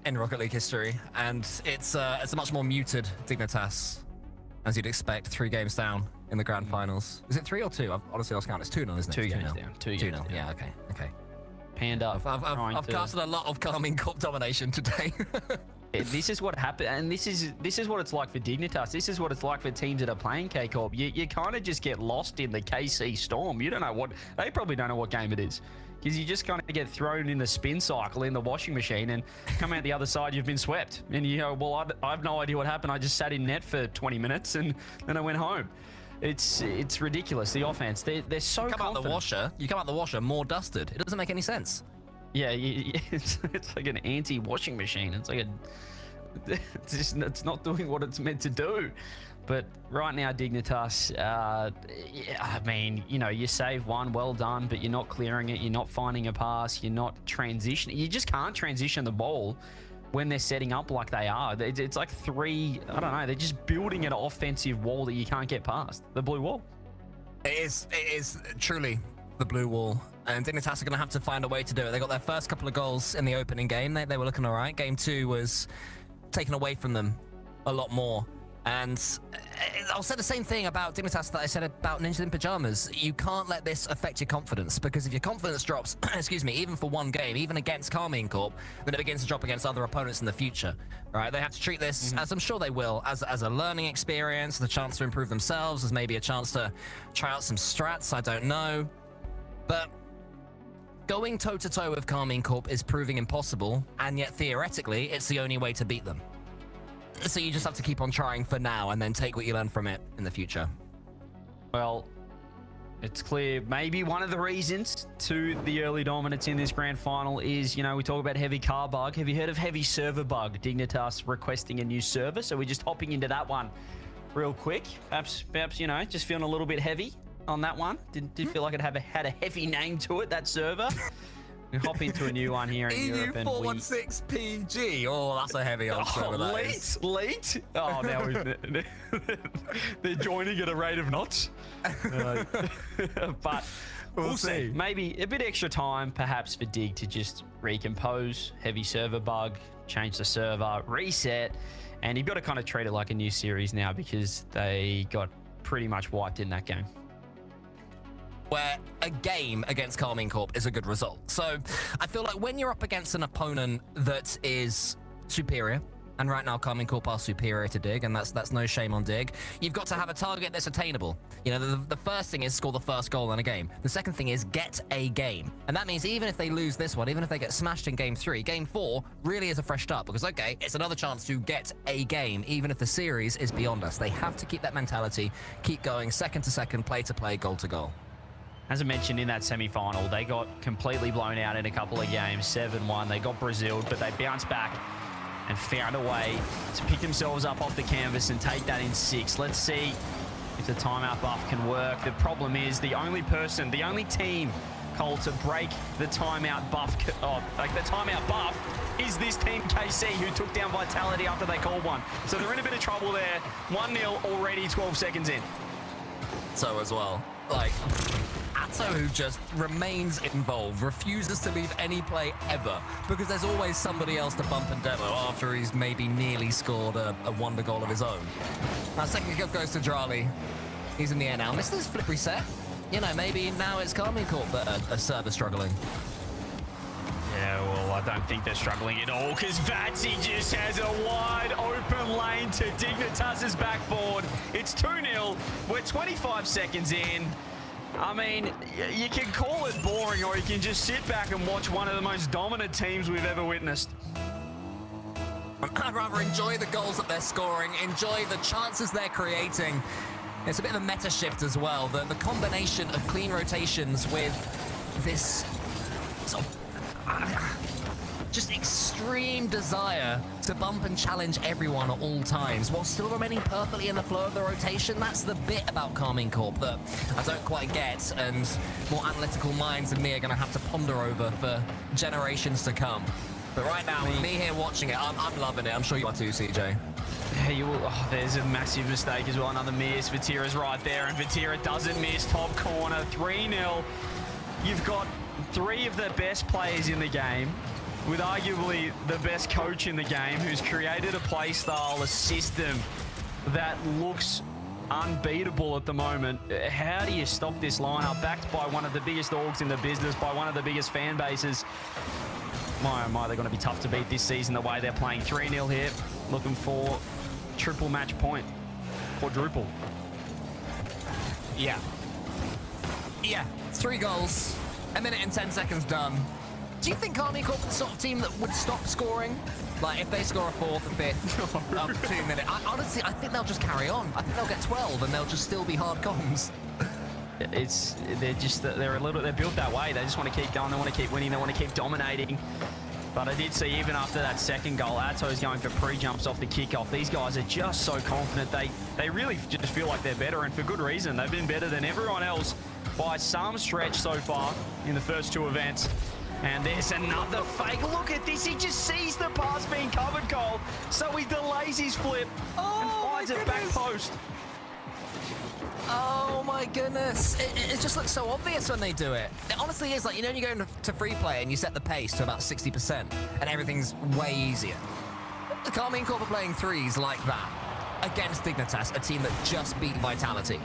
Rocket League history, and it's a much more muted Dignitas, as you'd expect. 3 games down in the grand finals. Is it 3 or 2? I've honestly lost count. It's 2-0, isn't it? 2 games down. 2 games down. Yeah, okay. Panda. I've casted a lot of Carmine Corp domination today. This is what happened, and this is what it's like for Dignitas. This is what it's like for teams that are playing K-Corp. You kind of just get lost in the KC storm. You don't know what, they probably don't know what game it is, because you just kind of get thrown in the spin cycle in the washing machine and come out the other side, you've been swept. And you go, well, I have no idea what happened. I just sat in net for 20 minutes and then I went home. It's ridiculous, the offense. They're so confident. You come out the washer more dusted. It doesn't make any sense. Yeah, it's like an anti-washing machine. It's like it's not doing what it's meant to do. But right now, Dignitas, yeah, I mean, you know, you save one, well done, but you're not clearing it. You're not finding a pass. You're not transitioning. You just can't transition the ball when they're setting up like they are. It's like 3, I don't know, they're just building an offensive wall that you can't get past, the blue wall. It is truly the blue wall, and Dignitas are going to have to find a way to do it. They got their first couple of goals in the opening game. They were looking all right. Game 2 was taken away from them a lot more. And I'll say the same thing about Dignitas that I said about Ninjas in Pajamas. You can't let this affect your confidence, because if your confidence drops, excuse me, even for one game, even against Carmine Corp, then it begins to drop against other opponents in the future. Right? They have to treat this, as I'm sure they will, as a learning experience, the chance to improve themselves, as maybe a chance to try out some strats, I don't know. But going toe-to-toe with Carmine Corp is proving impossible, and yet theoretically, it's the only way to beat them. So you just have to keep on trying for now and then take what you learn from it in the future. Well, It's clear maybe one of the reasons to the early dominance in this grand final is, you know, we talk about heavy car bug. Have you heard of heavy server bug? Dignitas requesting a new server. So we're just hopping into that one real quick. Perhaps, you know, just feeling a little bit heavy on that one. Did feel like it had a heavy name to it, that server. We hop into a new one here in Europe. And EU416PG. Oh, that's a heavy old server, that is. Late? Oh, now they're joining at a rate of knots. But we'll see. Maybe a bit extra time, perhaps, for Dig to just recompose. Heavy server bug, change the server, reset. And you've got to kind of treat it like a new series now because they got pretty much wiped in that game. Where a game against Karmine Corp is a good result. So I feel like when you're up against an opponent that is superior, and right now Karmine Corp are superior to Dig, and that's no shame on Dig, you've got to have a target that's attainable. You know, the first thing is score the first goal in a game. The second thing is get a game. And that means even if they lose this one, even if they get smashed in game 3, game 4 really is a fresh start because, okay, it's another chance to get a game, even if the series is beyond us. They have to keep that mentality, keep going second to second, play to play, goal to goal. As I mentioned in that semi-final, they got completely blown out in a couple of games, 7-1. They got Braziled, but they bounced back and found a way to pick themselves up off the canvas and take that in 6. Let's see if the timeout buff can work. The problem is the only team, Cole, to break the timeout buff, the timeout buff is this team KC, who took down Vitality after they called one. So they're in a bit of trouble there. 1-0 already, 12 seconds in. So as well, like, Atto, who just remains involved, refuses to leave any play ever, because there's always somebody else to bump and demo after he's maybe nearly scored a wonder goal of his own. Now, second kick goes to Drali. He's in the air now. Missed his flip reset. You know, maybe now it's Karmine Corp that are server struggling. Yeah, well, I don't think they're struggling at all because Vatsy just has a wide open lane to Dignitas' backboard. It's 2-0. We're 25 seconds in. I mean, you can call it boring or you can just sit back and watch one of the most dominant teams we've ever witnessed. I'd rather enjoy the goals that they're scoring, enjoy the chances they're creating. It's a bit of a meta shift as well. The combination of clean rotations with this sort of just extreme desire to bump and challenge everyone at all times while still remaining perfectly in the flow of the rotation. That's the bit about Karmine Corp that I don't quite get, and more analytical minds than me are going to have to ponder over for generations to come. But right now, with me here watching it, I'm loving it. I'm sure you are too, CJ. Yeah, you will. Oh, there's a massive mistake as well. Another miss. Vatira's right there, and Vatira doesn't miss. Top corner, 3-0. You've got 3 of the best players in the game, with arguably the best coach in the game, who's created a play style, a system that looks unbeatable at the moment. How do you stop this lineup, backed by one of the biggest orgs in the business, by one of the biggest fan bases? My oh my, they're going to be tough to beat this season the way they're playing. 3-0 here, looking for triple match point, quadruple. Yeah, 3 goals, 1 minute and 10 seconds done. Do you think Karmine Corp is the sort of team that would stop scoring? Like, if they score a 4th or 5th after 2 minutes? Honestly, I think they'll just carry on. I think they'll get 12 and they'll just still be hard comms. They're built that way. They just want to keep going. They want to keep winning. They want to keep dominating. But I did see even after that second goal, Atto's going for pre-jumps off the kickoff. These guys are just so confident. They really just feel like they're better, and for good reason. They've been better than everyone else by some stretch so far in the first 2 events. And there's another fake. Look at this. He just sees the pass being covered, Cole. So he delays his flip and finds it back post. Oh my goodness. It just looks so obvious when they do it. It honestly is like, you know, when you go into free play and you set the pace to about 60% and everything's way easier. The Karmine Corp are playing 3s like that against Dignitas, a team that just beat Vitality.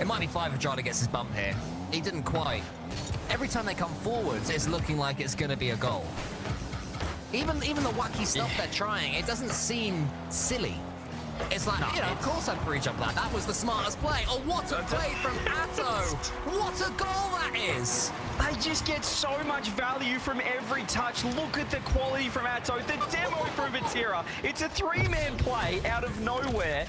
It might be 5 if Jada gets his bump here. He didn't quite. Every time they come forwards, it's looking like it's going to be a goal. Even the wacky stuff they're trying, it doesn't seem silly. It's like, you know, of course I'd pre-jump that. That was the smartest play. Oh, what a play from Atto! What a goal that is! They just get so much value from every touch. Look at the quality from Atto. The demo from Vatira. It's a 3-man play out of nowhere.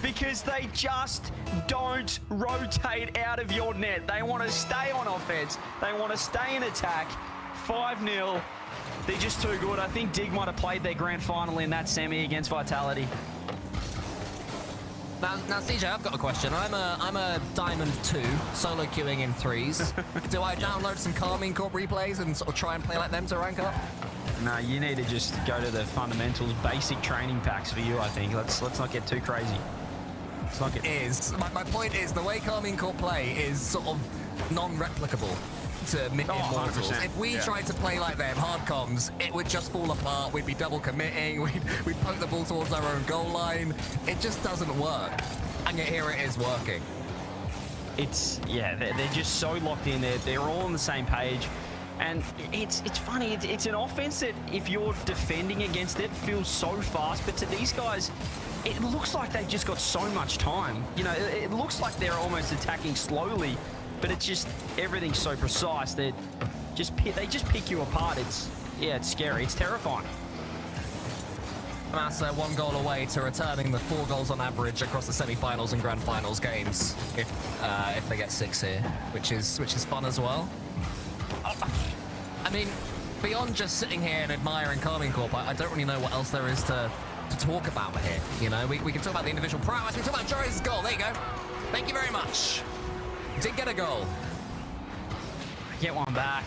because they just don't rotate out of your net. They want to stay on offense. They want to stay in attack. 5-0. They're just too good. I think Dig might have played their grand final in that semi against Vitality. Now, CJ, I've got a question. I'm a Diamond 2, solo queuing in 3s. Do I download some Carmine Corp replays and sort of try and play like them to rank up? No, you need to just go to the fundamentals, basic training packs for you, I think. Let's not get too crazy. Let's not get... My point is, the way Carmine Corp play is sort of non-replicable to Immortals. 100%. If we tried to play like them, hard comms, it would just fall apart. We'd be double committing. We'd poke the ball towards our own goal line. It just doesn't work. And yet here it is working. They're just so locked in there. They're all on the same page. And it's funny. It's an offense that if you're defending against it, feels so fast. But to these guys, it looks like they've just got so much time. You know, it looks like they're almost attacking slowly. But it's just, everything's so precise that they just pick you apart. It's scary. It's terrifying. That's 1 goal away to returning the 4 goals on average across the semi-finals and grand finals games if they get 6 here, which is fun as well. I mean, beyond just sitting here and admiring Carmine Corp, I don't really know what else there is to talk about here. You know, we can talk about the individual prowess. We can talk about Joris' goal. There you go. Thank you very much. Did get a goal. Get one back.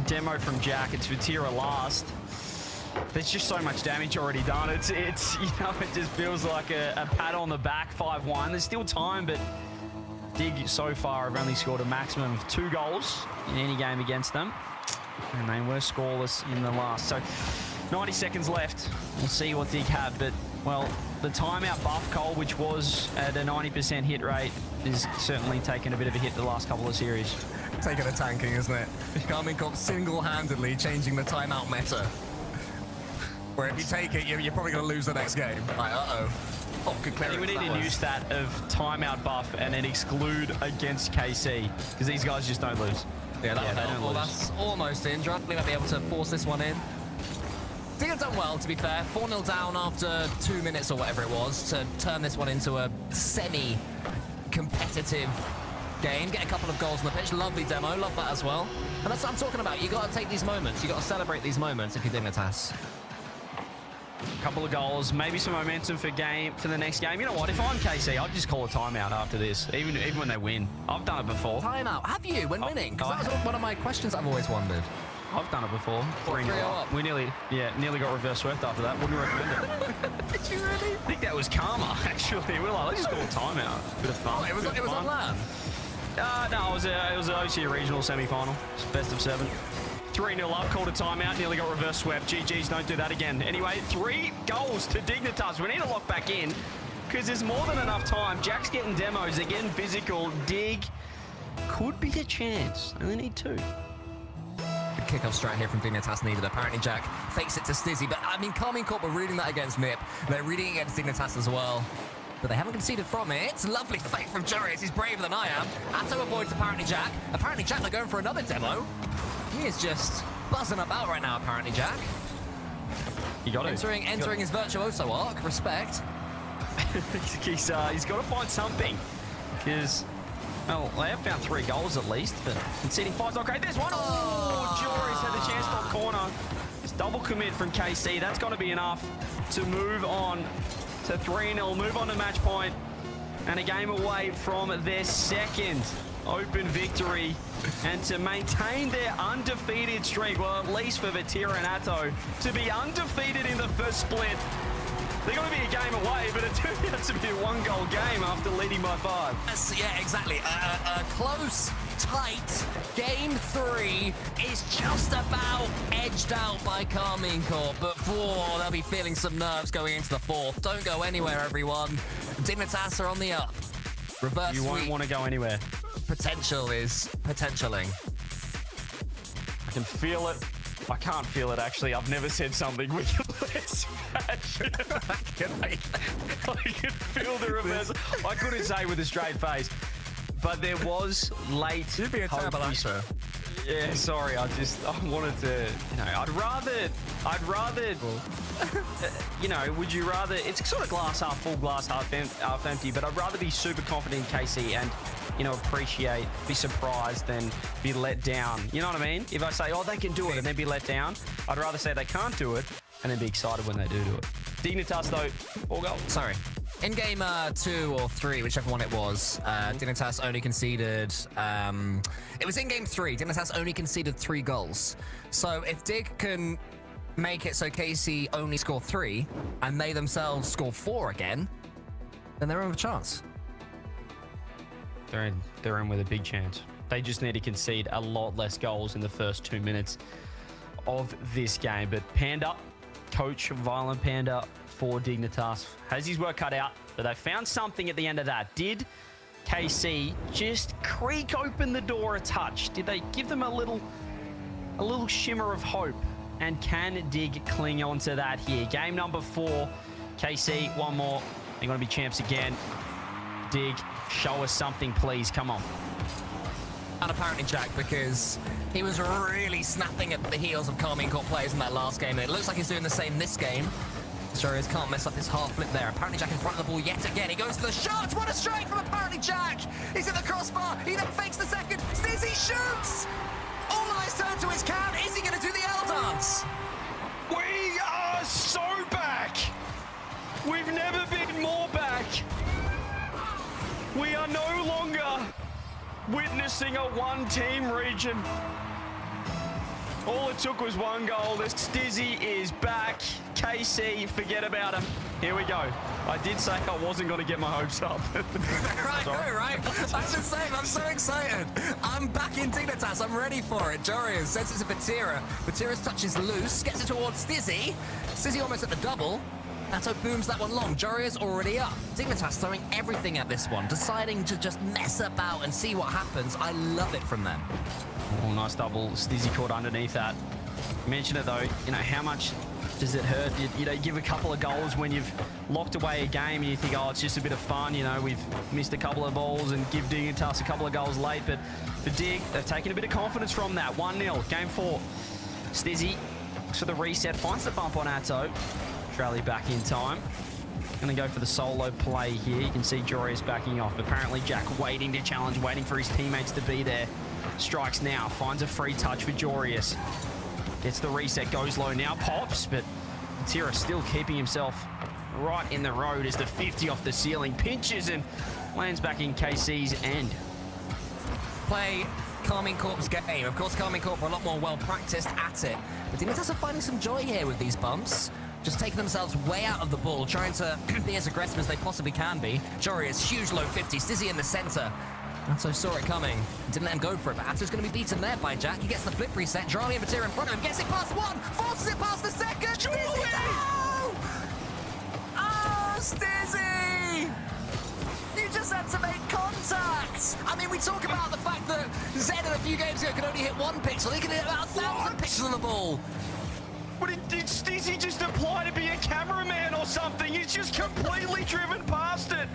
Demo from Jack. It's Vatira last. There's just so much damage already done. It's you know, it just feels like a pat on the back. 5-1. There's still time, but Dig so far have only scored a maximum of 2 goals in any game against them, and they were scoreless in the last. So 90 seconds left. We'll see what Dig have, but well, the timeout buff, Cole, which was at a 90% hit rate, is certainly taken a bit of a hit the last couple of series. Taking a tanking, isn't it? Carmine Corp single-handedly changing the timeout meta. Where if you take it, you're probably going to lose the next game. Like, uh-oh. Oh, good clearance. I think we need a new stat of timeout buff and then exclude against KC, because these guys just don't lose. Yeah, that's almost in. Drutley might be able to force this one in. Dig have done well, to be fair. 4-0 down after 2 minutes or whatever it was to turn this one into a semi-competitive game. Get a couple of goals on the pitch. Lovely demo. Love that as well. And that's what I'm talking about. You got to take these moments. You got to celebrate these moments if you're Dignitas. Couple of goals, maybe some momentum for the next game. You know what? If I'm KC, I'd just call a timeout after this, even when they win. I've done it before. Timeout? Have you when winning? Because that was one of my questions I've always wondered. I've done it before. 3-0 up. We nearly got reverse swept after that. Wouldn't recommend it. Did you really? I think that was karma, actually. We're like, let's just call a timeout. Bit of fun. Oh, it was on land? No, it was an OC regional semi-final. It's best of 7. 3-0 up, called a timeout, nearly got reverse swept. GG's, don't do that again. Anyway, 3 goals to Dignitas. We need to lock back in because there's more than enough time. Jack's getting demos, they're getting physical. Dig could be a chance. Only need 2. The kick-off strat here from Dignitas needed. Apparently Jack fakes it to Stizzy, but I mean, Carmine Corp were reading that against MIP. They're reading it against Dignitas as well. But they haven't conceded from it. It's lovely fake from Joris. He's braver than I am. Atto avoids apparently Jack. Apparently Jack, they're going for another demo. He is just buzzing about right now, apparently, Jack. You got it. Entering his virtuoso arc. Respect. He's got to find something. Because, well, they have found 3 goals at least, but conceding 5's not great. There's one. Oh, Joris had the chance top corner. It's double commit from KC. That's got to be enough to move on to 3-0. Move on to match point. And a game away from their second open victory, and to maintain their undefeated streak, well, at least for Vatira and Atto, to be undefeated in the first split. They're going to be a game away, but it turned out to be a 1-goal game after leading by 5. Yeah, exactly. A close, tight game 3 is just about edged out by Carmine Corp, but they'll be feeling some nerves going into the 4th. Don't go anywhere, everyone. Dignitas are on the up. Reverse You won't want to go anywhere. Potential is potentialing. I can feel it. I can't feel it, actually. I've never said something with less passion. I can feel the reverse. I couldn't say with a straight face, but there was late. You'd be a terrible actor. Yeah, sorry. I wanted to, I'd rather, would you rather, it's sort of glass half full, glass half empty, but I'd rather be super confident in KC and, appreciate, be surprised than be let down. You know what I mean? If I say, oh, they can do it and then be let down, I'd rather say they can't do it and then be excited when they do it. Dignitas, though, 4 goals. Sorry. In game 2 or 3, whichever one it was, Dignitas only conceded... it was in game 3. Dignitas only conceded 3 goals. So if Dig can make it so KC only score 3, and they themselves score 4 again, then they're in with a chance. They're in with a big chance. They just need to concede a lot less goals in the first 2 minutes of this game. But Panda, coach Violent Panda for Dignitas, has his work cut out, but they found something at the end of that. Did KC just creak open the door a touch? Did they give them a little shimmer of hope? And can Dig cling on to that here? Game number 4, KC, one more. They're going to be champs again. Dig, show us something, please. Come on. And apparently Jack, because he was really snapping at the heels of Carmine Court players in that last game. And it looks like he's doing the same this game. Joris can't mess up his half flip there. Apparently Jack in front of the ball yet again. He goes to the shot. What a strike from apparently Jack. He's in the crossbar. He then fakes the second. Stizzy shoots. All eyes turn to his count. Is he going to do the L dance? We are so back. We've never been more back. We are no longer witnessing a one-team region. All it took was 1 goal. The Stizzy is back. KC, forget about him. Here we go. I did say I wasn't going to get my hopes up. right. That's the same. I'm so excited. I'm back in Dignitas. I'm ready for it. Jorius sends it to Vatira. Vatira's touch is loose. Gets it towards Stizzy. Stizzy almost at the double. Nato booms that one long. Jorius already up. Dignitas throwing everything at this one, deciding to just mess about and see what happens. I love it from them. Oh, nice double. Stizzy caught underneath that. Mention it though, how much does it hurt? You give a couple of goals when you've locked away a game and you think, oh, it's just a bit of fun. We've missed a couple of balls and give Dignitas a couple of goals late. But for Dig, they've taken a bit of confidence from that. 1-0, game 4. Stizzy looks for the reset, finds the bump on Atto. Rally back in time. Gonna go for the solo play here. You can see Jorius backing off. Apparently Jack waiting to challenge, waiting for his teammates to be there. Strikes now, finds a free touch for Jorius. Gets the reset, goes low now, pops, but Tira still keeping himself right in the road as the 50 off the ceiling pinches and lands back in KC's end. Play Carmine Corp's game. Of course, Carmine Corp are a lot more well-practiced at it. But Dignitas are finding some joy here with these bumps. Just taking themselves way out of the ball, trying to be as aggressive as they possibly can be. Jorius, huge low 50, Stizzy in the center. Atto saw it coming, didn't let him go for it, but Atto's going to be beaten there by Jack. He gets the flip reset, Drali and Vatira in front of him, gets it past one, forces it past the second. Stizzy, no! Oh, Stizzy! You just had to make contact! I mean, we talk about the fact that Zed in a few games ago could only hit 1 pixel. He can hit about 1,000 pixels on the ball. But did Stizzy just apply to be a cameraman or something? He's just completely driven past it.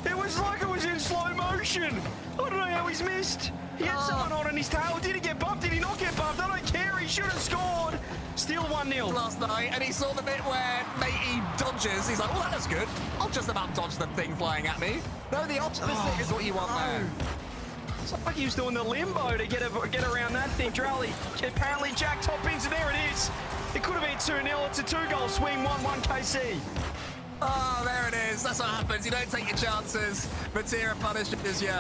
It was like it was in slow motion. I don't know how he's missed. He had someone on his tail. Did he get bumped? Did he not get bumped? I don't care. He should have scored. Still 1-0. Last night, and he saw the bit where matey dodges. He's like, well, that was good. I'll just about dodge the thing flying at me. No, the opposite is what you want there. It's like he was doing the limbo to get around that thing. Drali, apparently Jack top ins, and there it is. It could have been 2-0. It's a 2-goal swing, 1-1 KC. Oh, there it is. That's what happens. You don't take your chances. Vatira punishes you.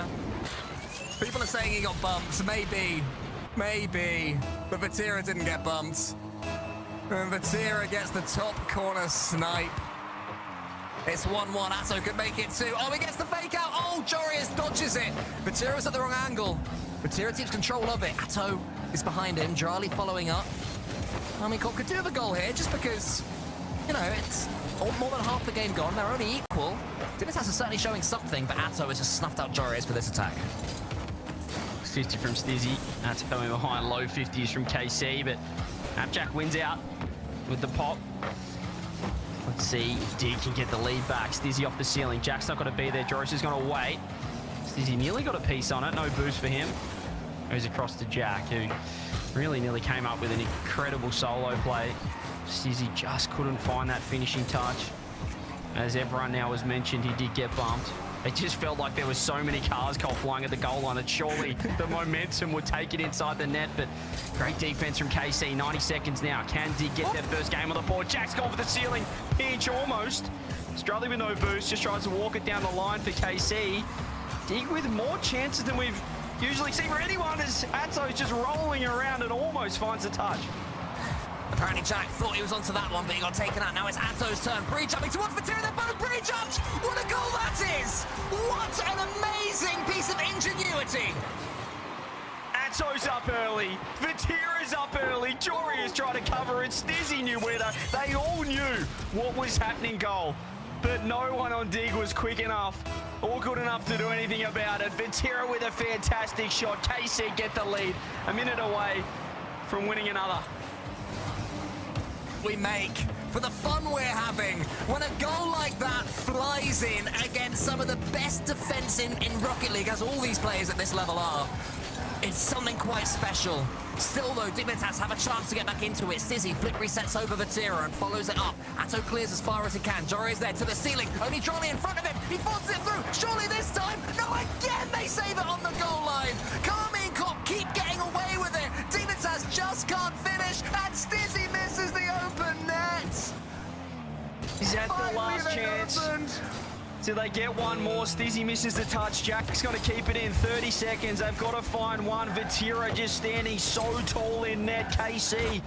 People are saying he got bumped. Maybe. But Vatira didn't get bumped. And Vatira gets the top corner snipe. It's 1-1. Atto could make it 2. Oh, he gets the fake out. Oh, Jorius dodges it. Vatira's at the wrong angle. Vatira keeps control of it. Atto is behind him. Drali following up. Carmine Corp could do have a goal here just because, it's more than half the game gone. They're only equal. Dignitas is certainly showing something, but Atto has just snuffed out Jorius for this attack. 50 from Stizzy. Atto coming behind, low 50s from KC, but Jack wins out with the pop. Let's see if Dig can get the lead back. Stizzy off the ceiling. Jack's not going to be there. Jorius is going to wait. Stizzy nearly got a piece on it. No boost for him. Goes across to Jack, who really nearly came up with an incredible solo play. Stizzy just couldn't find that finishing touch. As everyone now has mentioned, he did get bumped. It just felt like there was so many cars flying at the goal line that surely the momentum would take it inside the net, but great defense from KC. 90 seconds now. Can Dig get their first game on the board? Jack's gone for the ceiling. Pinch almost. Struggling with no boost, just tries to walk it down the line for KC. Dig with more chances than we've usually seen for anyone, as Atto's just rolling around and almost finds a touch. Apparently Jack thought he was onto that one, but he got taken out. Now it's Atto's turn. Pre-jumping towards Vatira. They're both pre-jumped. What a goal that is! What an amazing piece of ingenuity! Atto's up early. Vatira's up early. Jory is trying to cover it. Stizzy knew where they all knew what was happening goal. But no one on Dig was quick enough or good enough to do anything about it. Vatira with a fantastic shot. KC get the lead. A minute away from winning another. We make for the fun we're having when a goal like that flies in against some of the best defense in Rocket League, as all these players at this level are. It's something quite special. Still though, Dignitas have a chance to get back into it. Stizzy flip resets over Vatira and follows it up. Atto clears as far as he can. Jory is there to the ceiling. Only Jolly in front of him. He forces it through. Surely this time. No, again they save it on the goal line. Carmine Corp keep getting away with it. Dignitas just can't finish, and Stizzy misses the open net. Is that the last chance? Do they get one more? Stizzy misses the touch. Jack's got to keep it in. 30 seconds. They've got to find one. Vatira just standing so tall in net. KC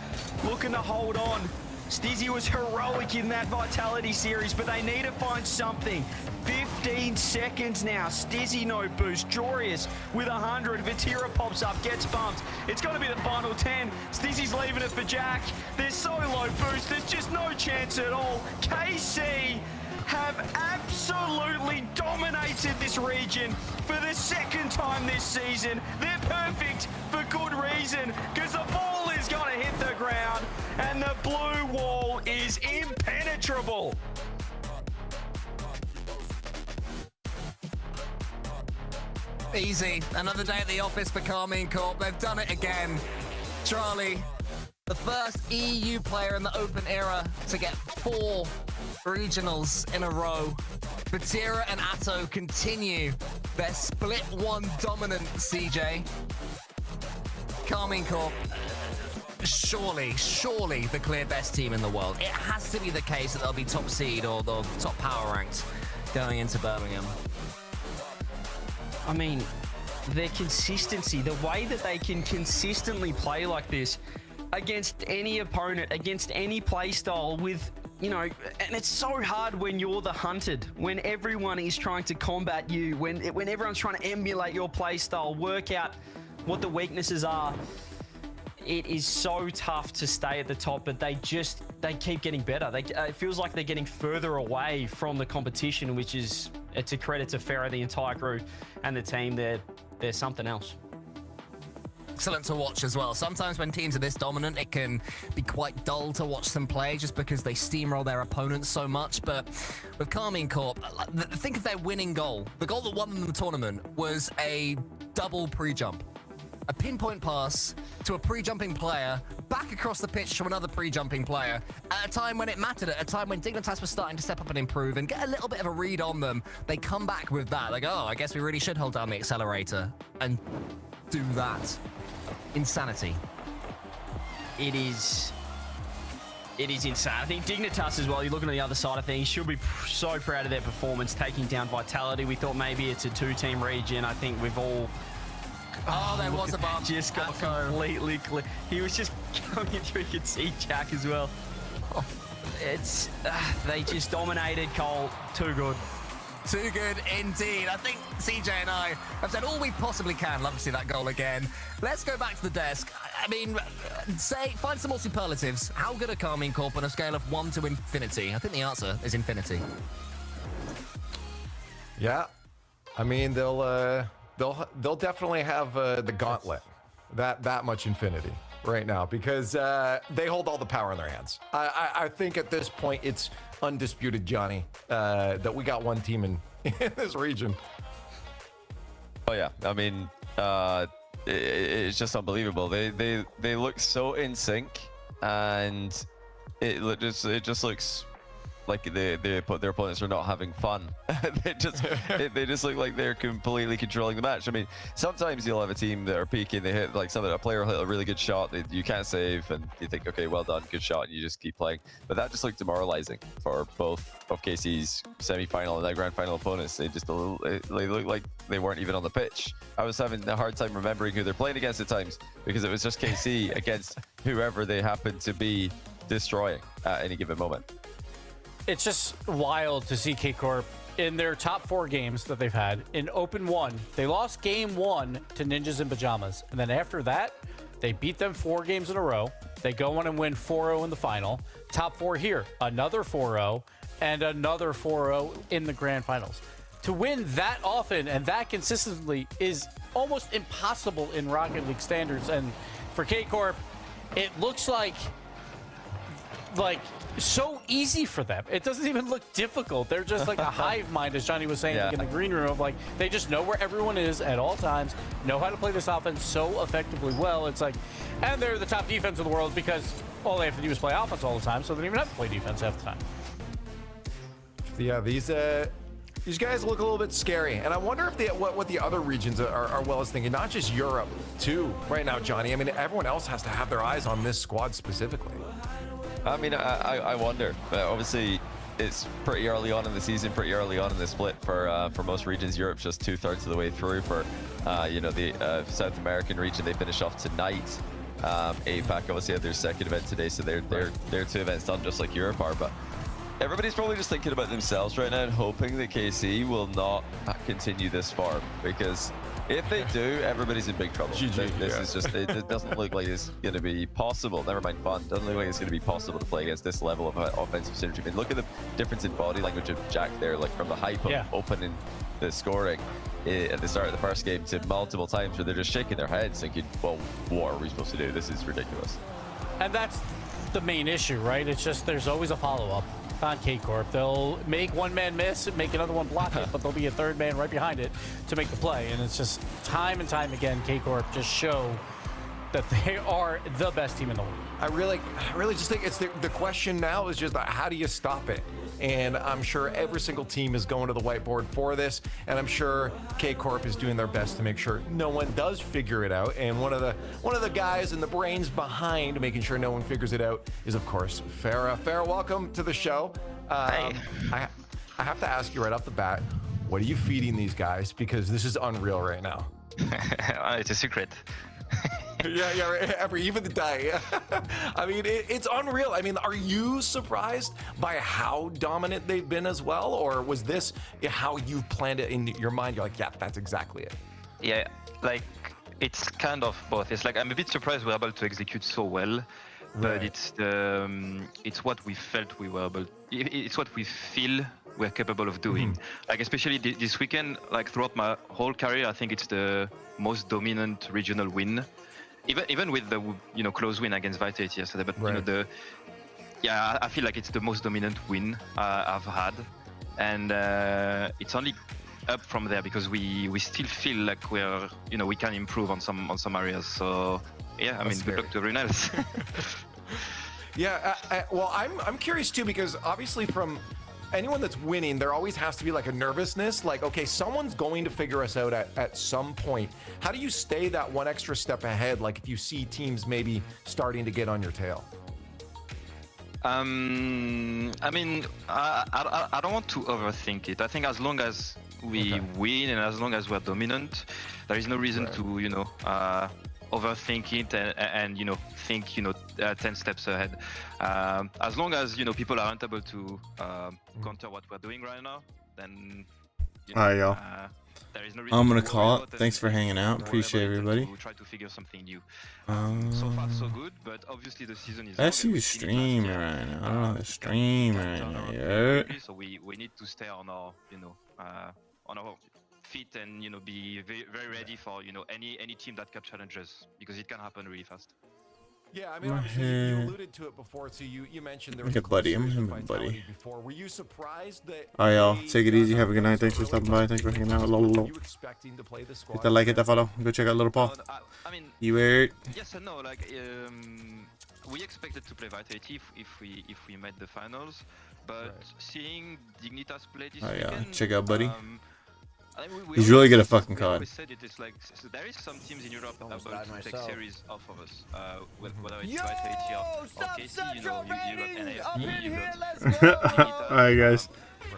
looking to hold on. Stizzy was heroic in that Vitality series, but they need to find something. 15 seconds now. Stizzy no boost. Jorius with 100. Vatira pops up, gets bumped. It's going to be the final 10. Stizzy's leaving it for Jack. There's so low boost. There's just no chance at all. KC have absolutely dominated this region for the second time this season. They're perfect for good reason, because the ball is going to hit the ground and the blue wall is impenetrable. Easy. Another day at the office for Carmine Corp. They've done it again. Charlie, the first EU player in the Open era to get 4 regionals in a row. Vatira and Atto continue their split one dominant, CJ. Carmine Corp, surely the clear best team in the world. It has to be the case that they'll be top seed or the top power ranked going into Birmingham. I mean, their consistency, the way that they can consistently play like this against any opponent, against any play style with, you know, and it's so hard when you're the hunted, when everyone is trying to combat you, when everyone's trying to emulate your play style, work out what the weaknesses are. It is so tough to stay at the top, but they keep getting better. It feels like they're getting further away from the competition, which is, it's a credit to Farah, the entire crew, and the team. They're something else. Excellent to watch as well. Sometimes when teams are this dominant, it can be quite dull to watch them play just because they steamroll their opponents so much. But with Carmine Corp, think of their winning goal. The goal that won them the tournament was a double pre-jump. A pinpoint pass to a pre-jumping player, back across the pitch to another pre-jumping player, at a time when it mattered, at a time when Dignitas was starting to step up and improve and get a little bit of a read on them. They come back with that. They go, oh, I guess we really should hold down the accelerator and do that. Insanity. It is insane. I think Dignitas as well, you're looking at the other side of things, should be so proud of their performance, taking down Vitality. We thought maybe it's a 2-team region. I think we've all... Oh, there was a bump. Just got completely clear. He was just coming through. You could see Jack as well. Oh, it's... they just dominated Cole. Too good. Too good indeed. I think CJ and I have said all we possibly can. Love to see that goal again. Let's go back to the desk. I mean, find some more superlatives. How good are Carmine Corp on a scale of 1 to infinity? I think the answer is infinity. Yeah, I mean they'll definitely have the gauntlet, that much infinity right now, because they hold all the power in their hands. I think at this point it's undisputed, Johnny, that we got one team in this region. Oh yeah, I mean, it's just unbelievable. They look so in sync, and it just looks like their opponents are not having fun. they just look like they're completely controlling the match. I mean, sometimes you'll have a team that are peaking, they hit like a player will hit a really good shot that you can't save, and you think, okay, well done, good shot, and you just keep playing. But that just looked demoralizing for both of KC's semi-final and their grand final opponents. They just they looked like they weren't even on the pitch. I was having a hard time remembering who they're playing against at times because it was just KC against whoever they happened to be destroying at any given moment. It's just wild to see K-Corp in their top 4 games that they've had. In Open 1, they lost Game 1 to Ninjas in Pajamas. And then after that, they beat them 4 games in a row. They go on and win 4-0 in the final. Top 4 here, another 4-0, and another 4-0 in the grand finals. To win that often and that consistently is almost impossible in Rocket League standards. And for K-Corp, it looks like so easy for them. It doesn't even look difficult. They're just like a hive mind, as Johnny was saying, like in the green room, of like they just know where everyone is at all times, know how to play this offense so effectively well. It's like, and they're the top defense in the world because all they have to do is play offense all the time, so they don't even have to play defense half the time. Yeah, these guys look a little bit scary, and I wonder if what the other regions are well as thinking, not just Europe too right now, Johnny. I mean, everyone else has to have their eyes on this squad specifically. I mean, I wonder. Obviously, it's pretty early on in the season, pretty early on in the split for most regions. Europe's just 2/3 of the way through. For the South American region, they finish off tonight. APAC obviously had their second event today, so they're 2 events done, just like Europe are. But everybody's probably just thinking about themselves right now and hoping that KC will not continue this far, because if they do, everybody's in big trouble. This is just, it doesn't look like it's going to be possible. Never mind fun. Doesn't look like it's going to be possible to play against this level of offensive synergy. I mean, look at the difference in body language of Jack there, like from the hype of opening the scoring at the start of the first game to multiple times where they're just shaking their heads thinking, well, what are we supposed to do? This is ridiculous. And that's the main issue, right? It's just there's always a follow-up on K-Corp. They'll make one man miss, make another one block it, but there'll be a third man right behind it to make the play. And it's just time and time again, K-Corp just show that they are the best team in the world. I really just think it's the question now is just how do you stop it? And I'm sure every single team is going to the whiteboard for this, and I'm sure K-Corp is doing their best to make sure no one does figure it out. And one of the guys and the brains behind making sure no one figures it out is, of course, Farah. Farah, welcome to the show. Hi. I have to ask you right off the bat, what are you feeding these guys? Because this is unreal right now. It's a secret. Yeah, right. Even the die. I mean, it's unreal. I mean, are you surprised by how dominant they've been as well? Or was this how you planned it in your mind? You're like, yeah, that's exactly it. Yeah, like it's kind of both. It's like I'm a bit surprised we're able to execute so well, but it's what we felt we were able. It's what we feel we're capable of doing. Like especially this weekend, like throughout my whole career, I think it's the most dominant regional win. Even with the close win against Vitality yesterday, but I feel like it's the most dominant win I've had, and it's only up from there because we still feel like we're we can improve on some areas. So yeah, I mean, good luck to everyone else. Yeah, well, I'm curious too, because obviously from anyone that's winning, there always has to be like a nervousness, like, okay, someone's going to figure us out at some point. How do you stay that one extra step ahead, like if you see teams maybe starting to get on your tail? I mean, I don't want to overthink it. I think as long as we win and as long as we're dominant, there is no reason to overthink it and think 10 steps ahead. As long as people aren't able to counter what we're doing right now, then Alright, y'all. there is no reason I'm gonna to call worry it. about Thanks for hanging out. and Appreciate whatever, everybody. to try to figure something new. So far so good, but obviously the season is. I see you streaming right now. I don't know how to stream right now. Yeah. So we need to stay on our on our feet and be very ready for any team that can challenge us, because it can happen really fast. Yeah, I mean, obviously you alluded to it before too. You mentioned there was Look a at Buddy. close I'm series him, with Buddy. Vitality before. Were you surprised that? Alright, y'all. they Take it got easy. Have a good knocked night. out Thanks for so stopping early? by. Thanks for hanging out. Were you expecting to play the squad? Hit that like, hit that follow. Go check out Little Paul. I mean, You weird? yes and no. Like, we expected to play Vitality if we made the finals, but seeing Dignitas play this Oh, yeah. weekend, Check out Buddy. I mean, He's really good at always- fucking we COD. always said it is like there is some teams in Europe about to take series off of us. Whether it's Vitality or KC, you know, you got NAFP, you got Alright, guys.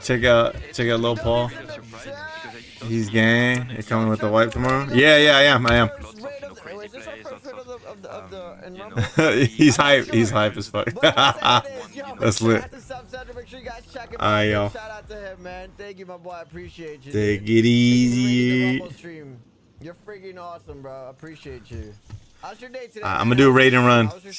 Check out Little Paul. really surprised because it does He's seem gang. like You're coming with the wipe tomorrow? Yeah, I am. lots of, crazy plays, lots of, He's hype. He's hype as fuck. That's lit. Alright, y'all. Shout out to him, man. Thank you, my boy. I appreciate you. Take dude. it easy. You're freaking awesome, bro. I appreciate you. How's your day today? I'm gonna do a raid and run. How was your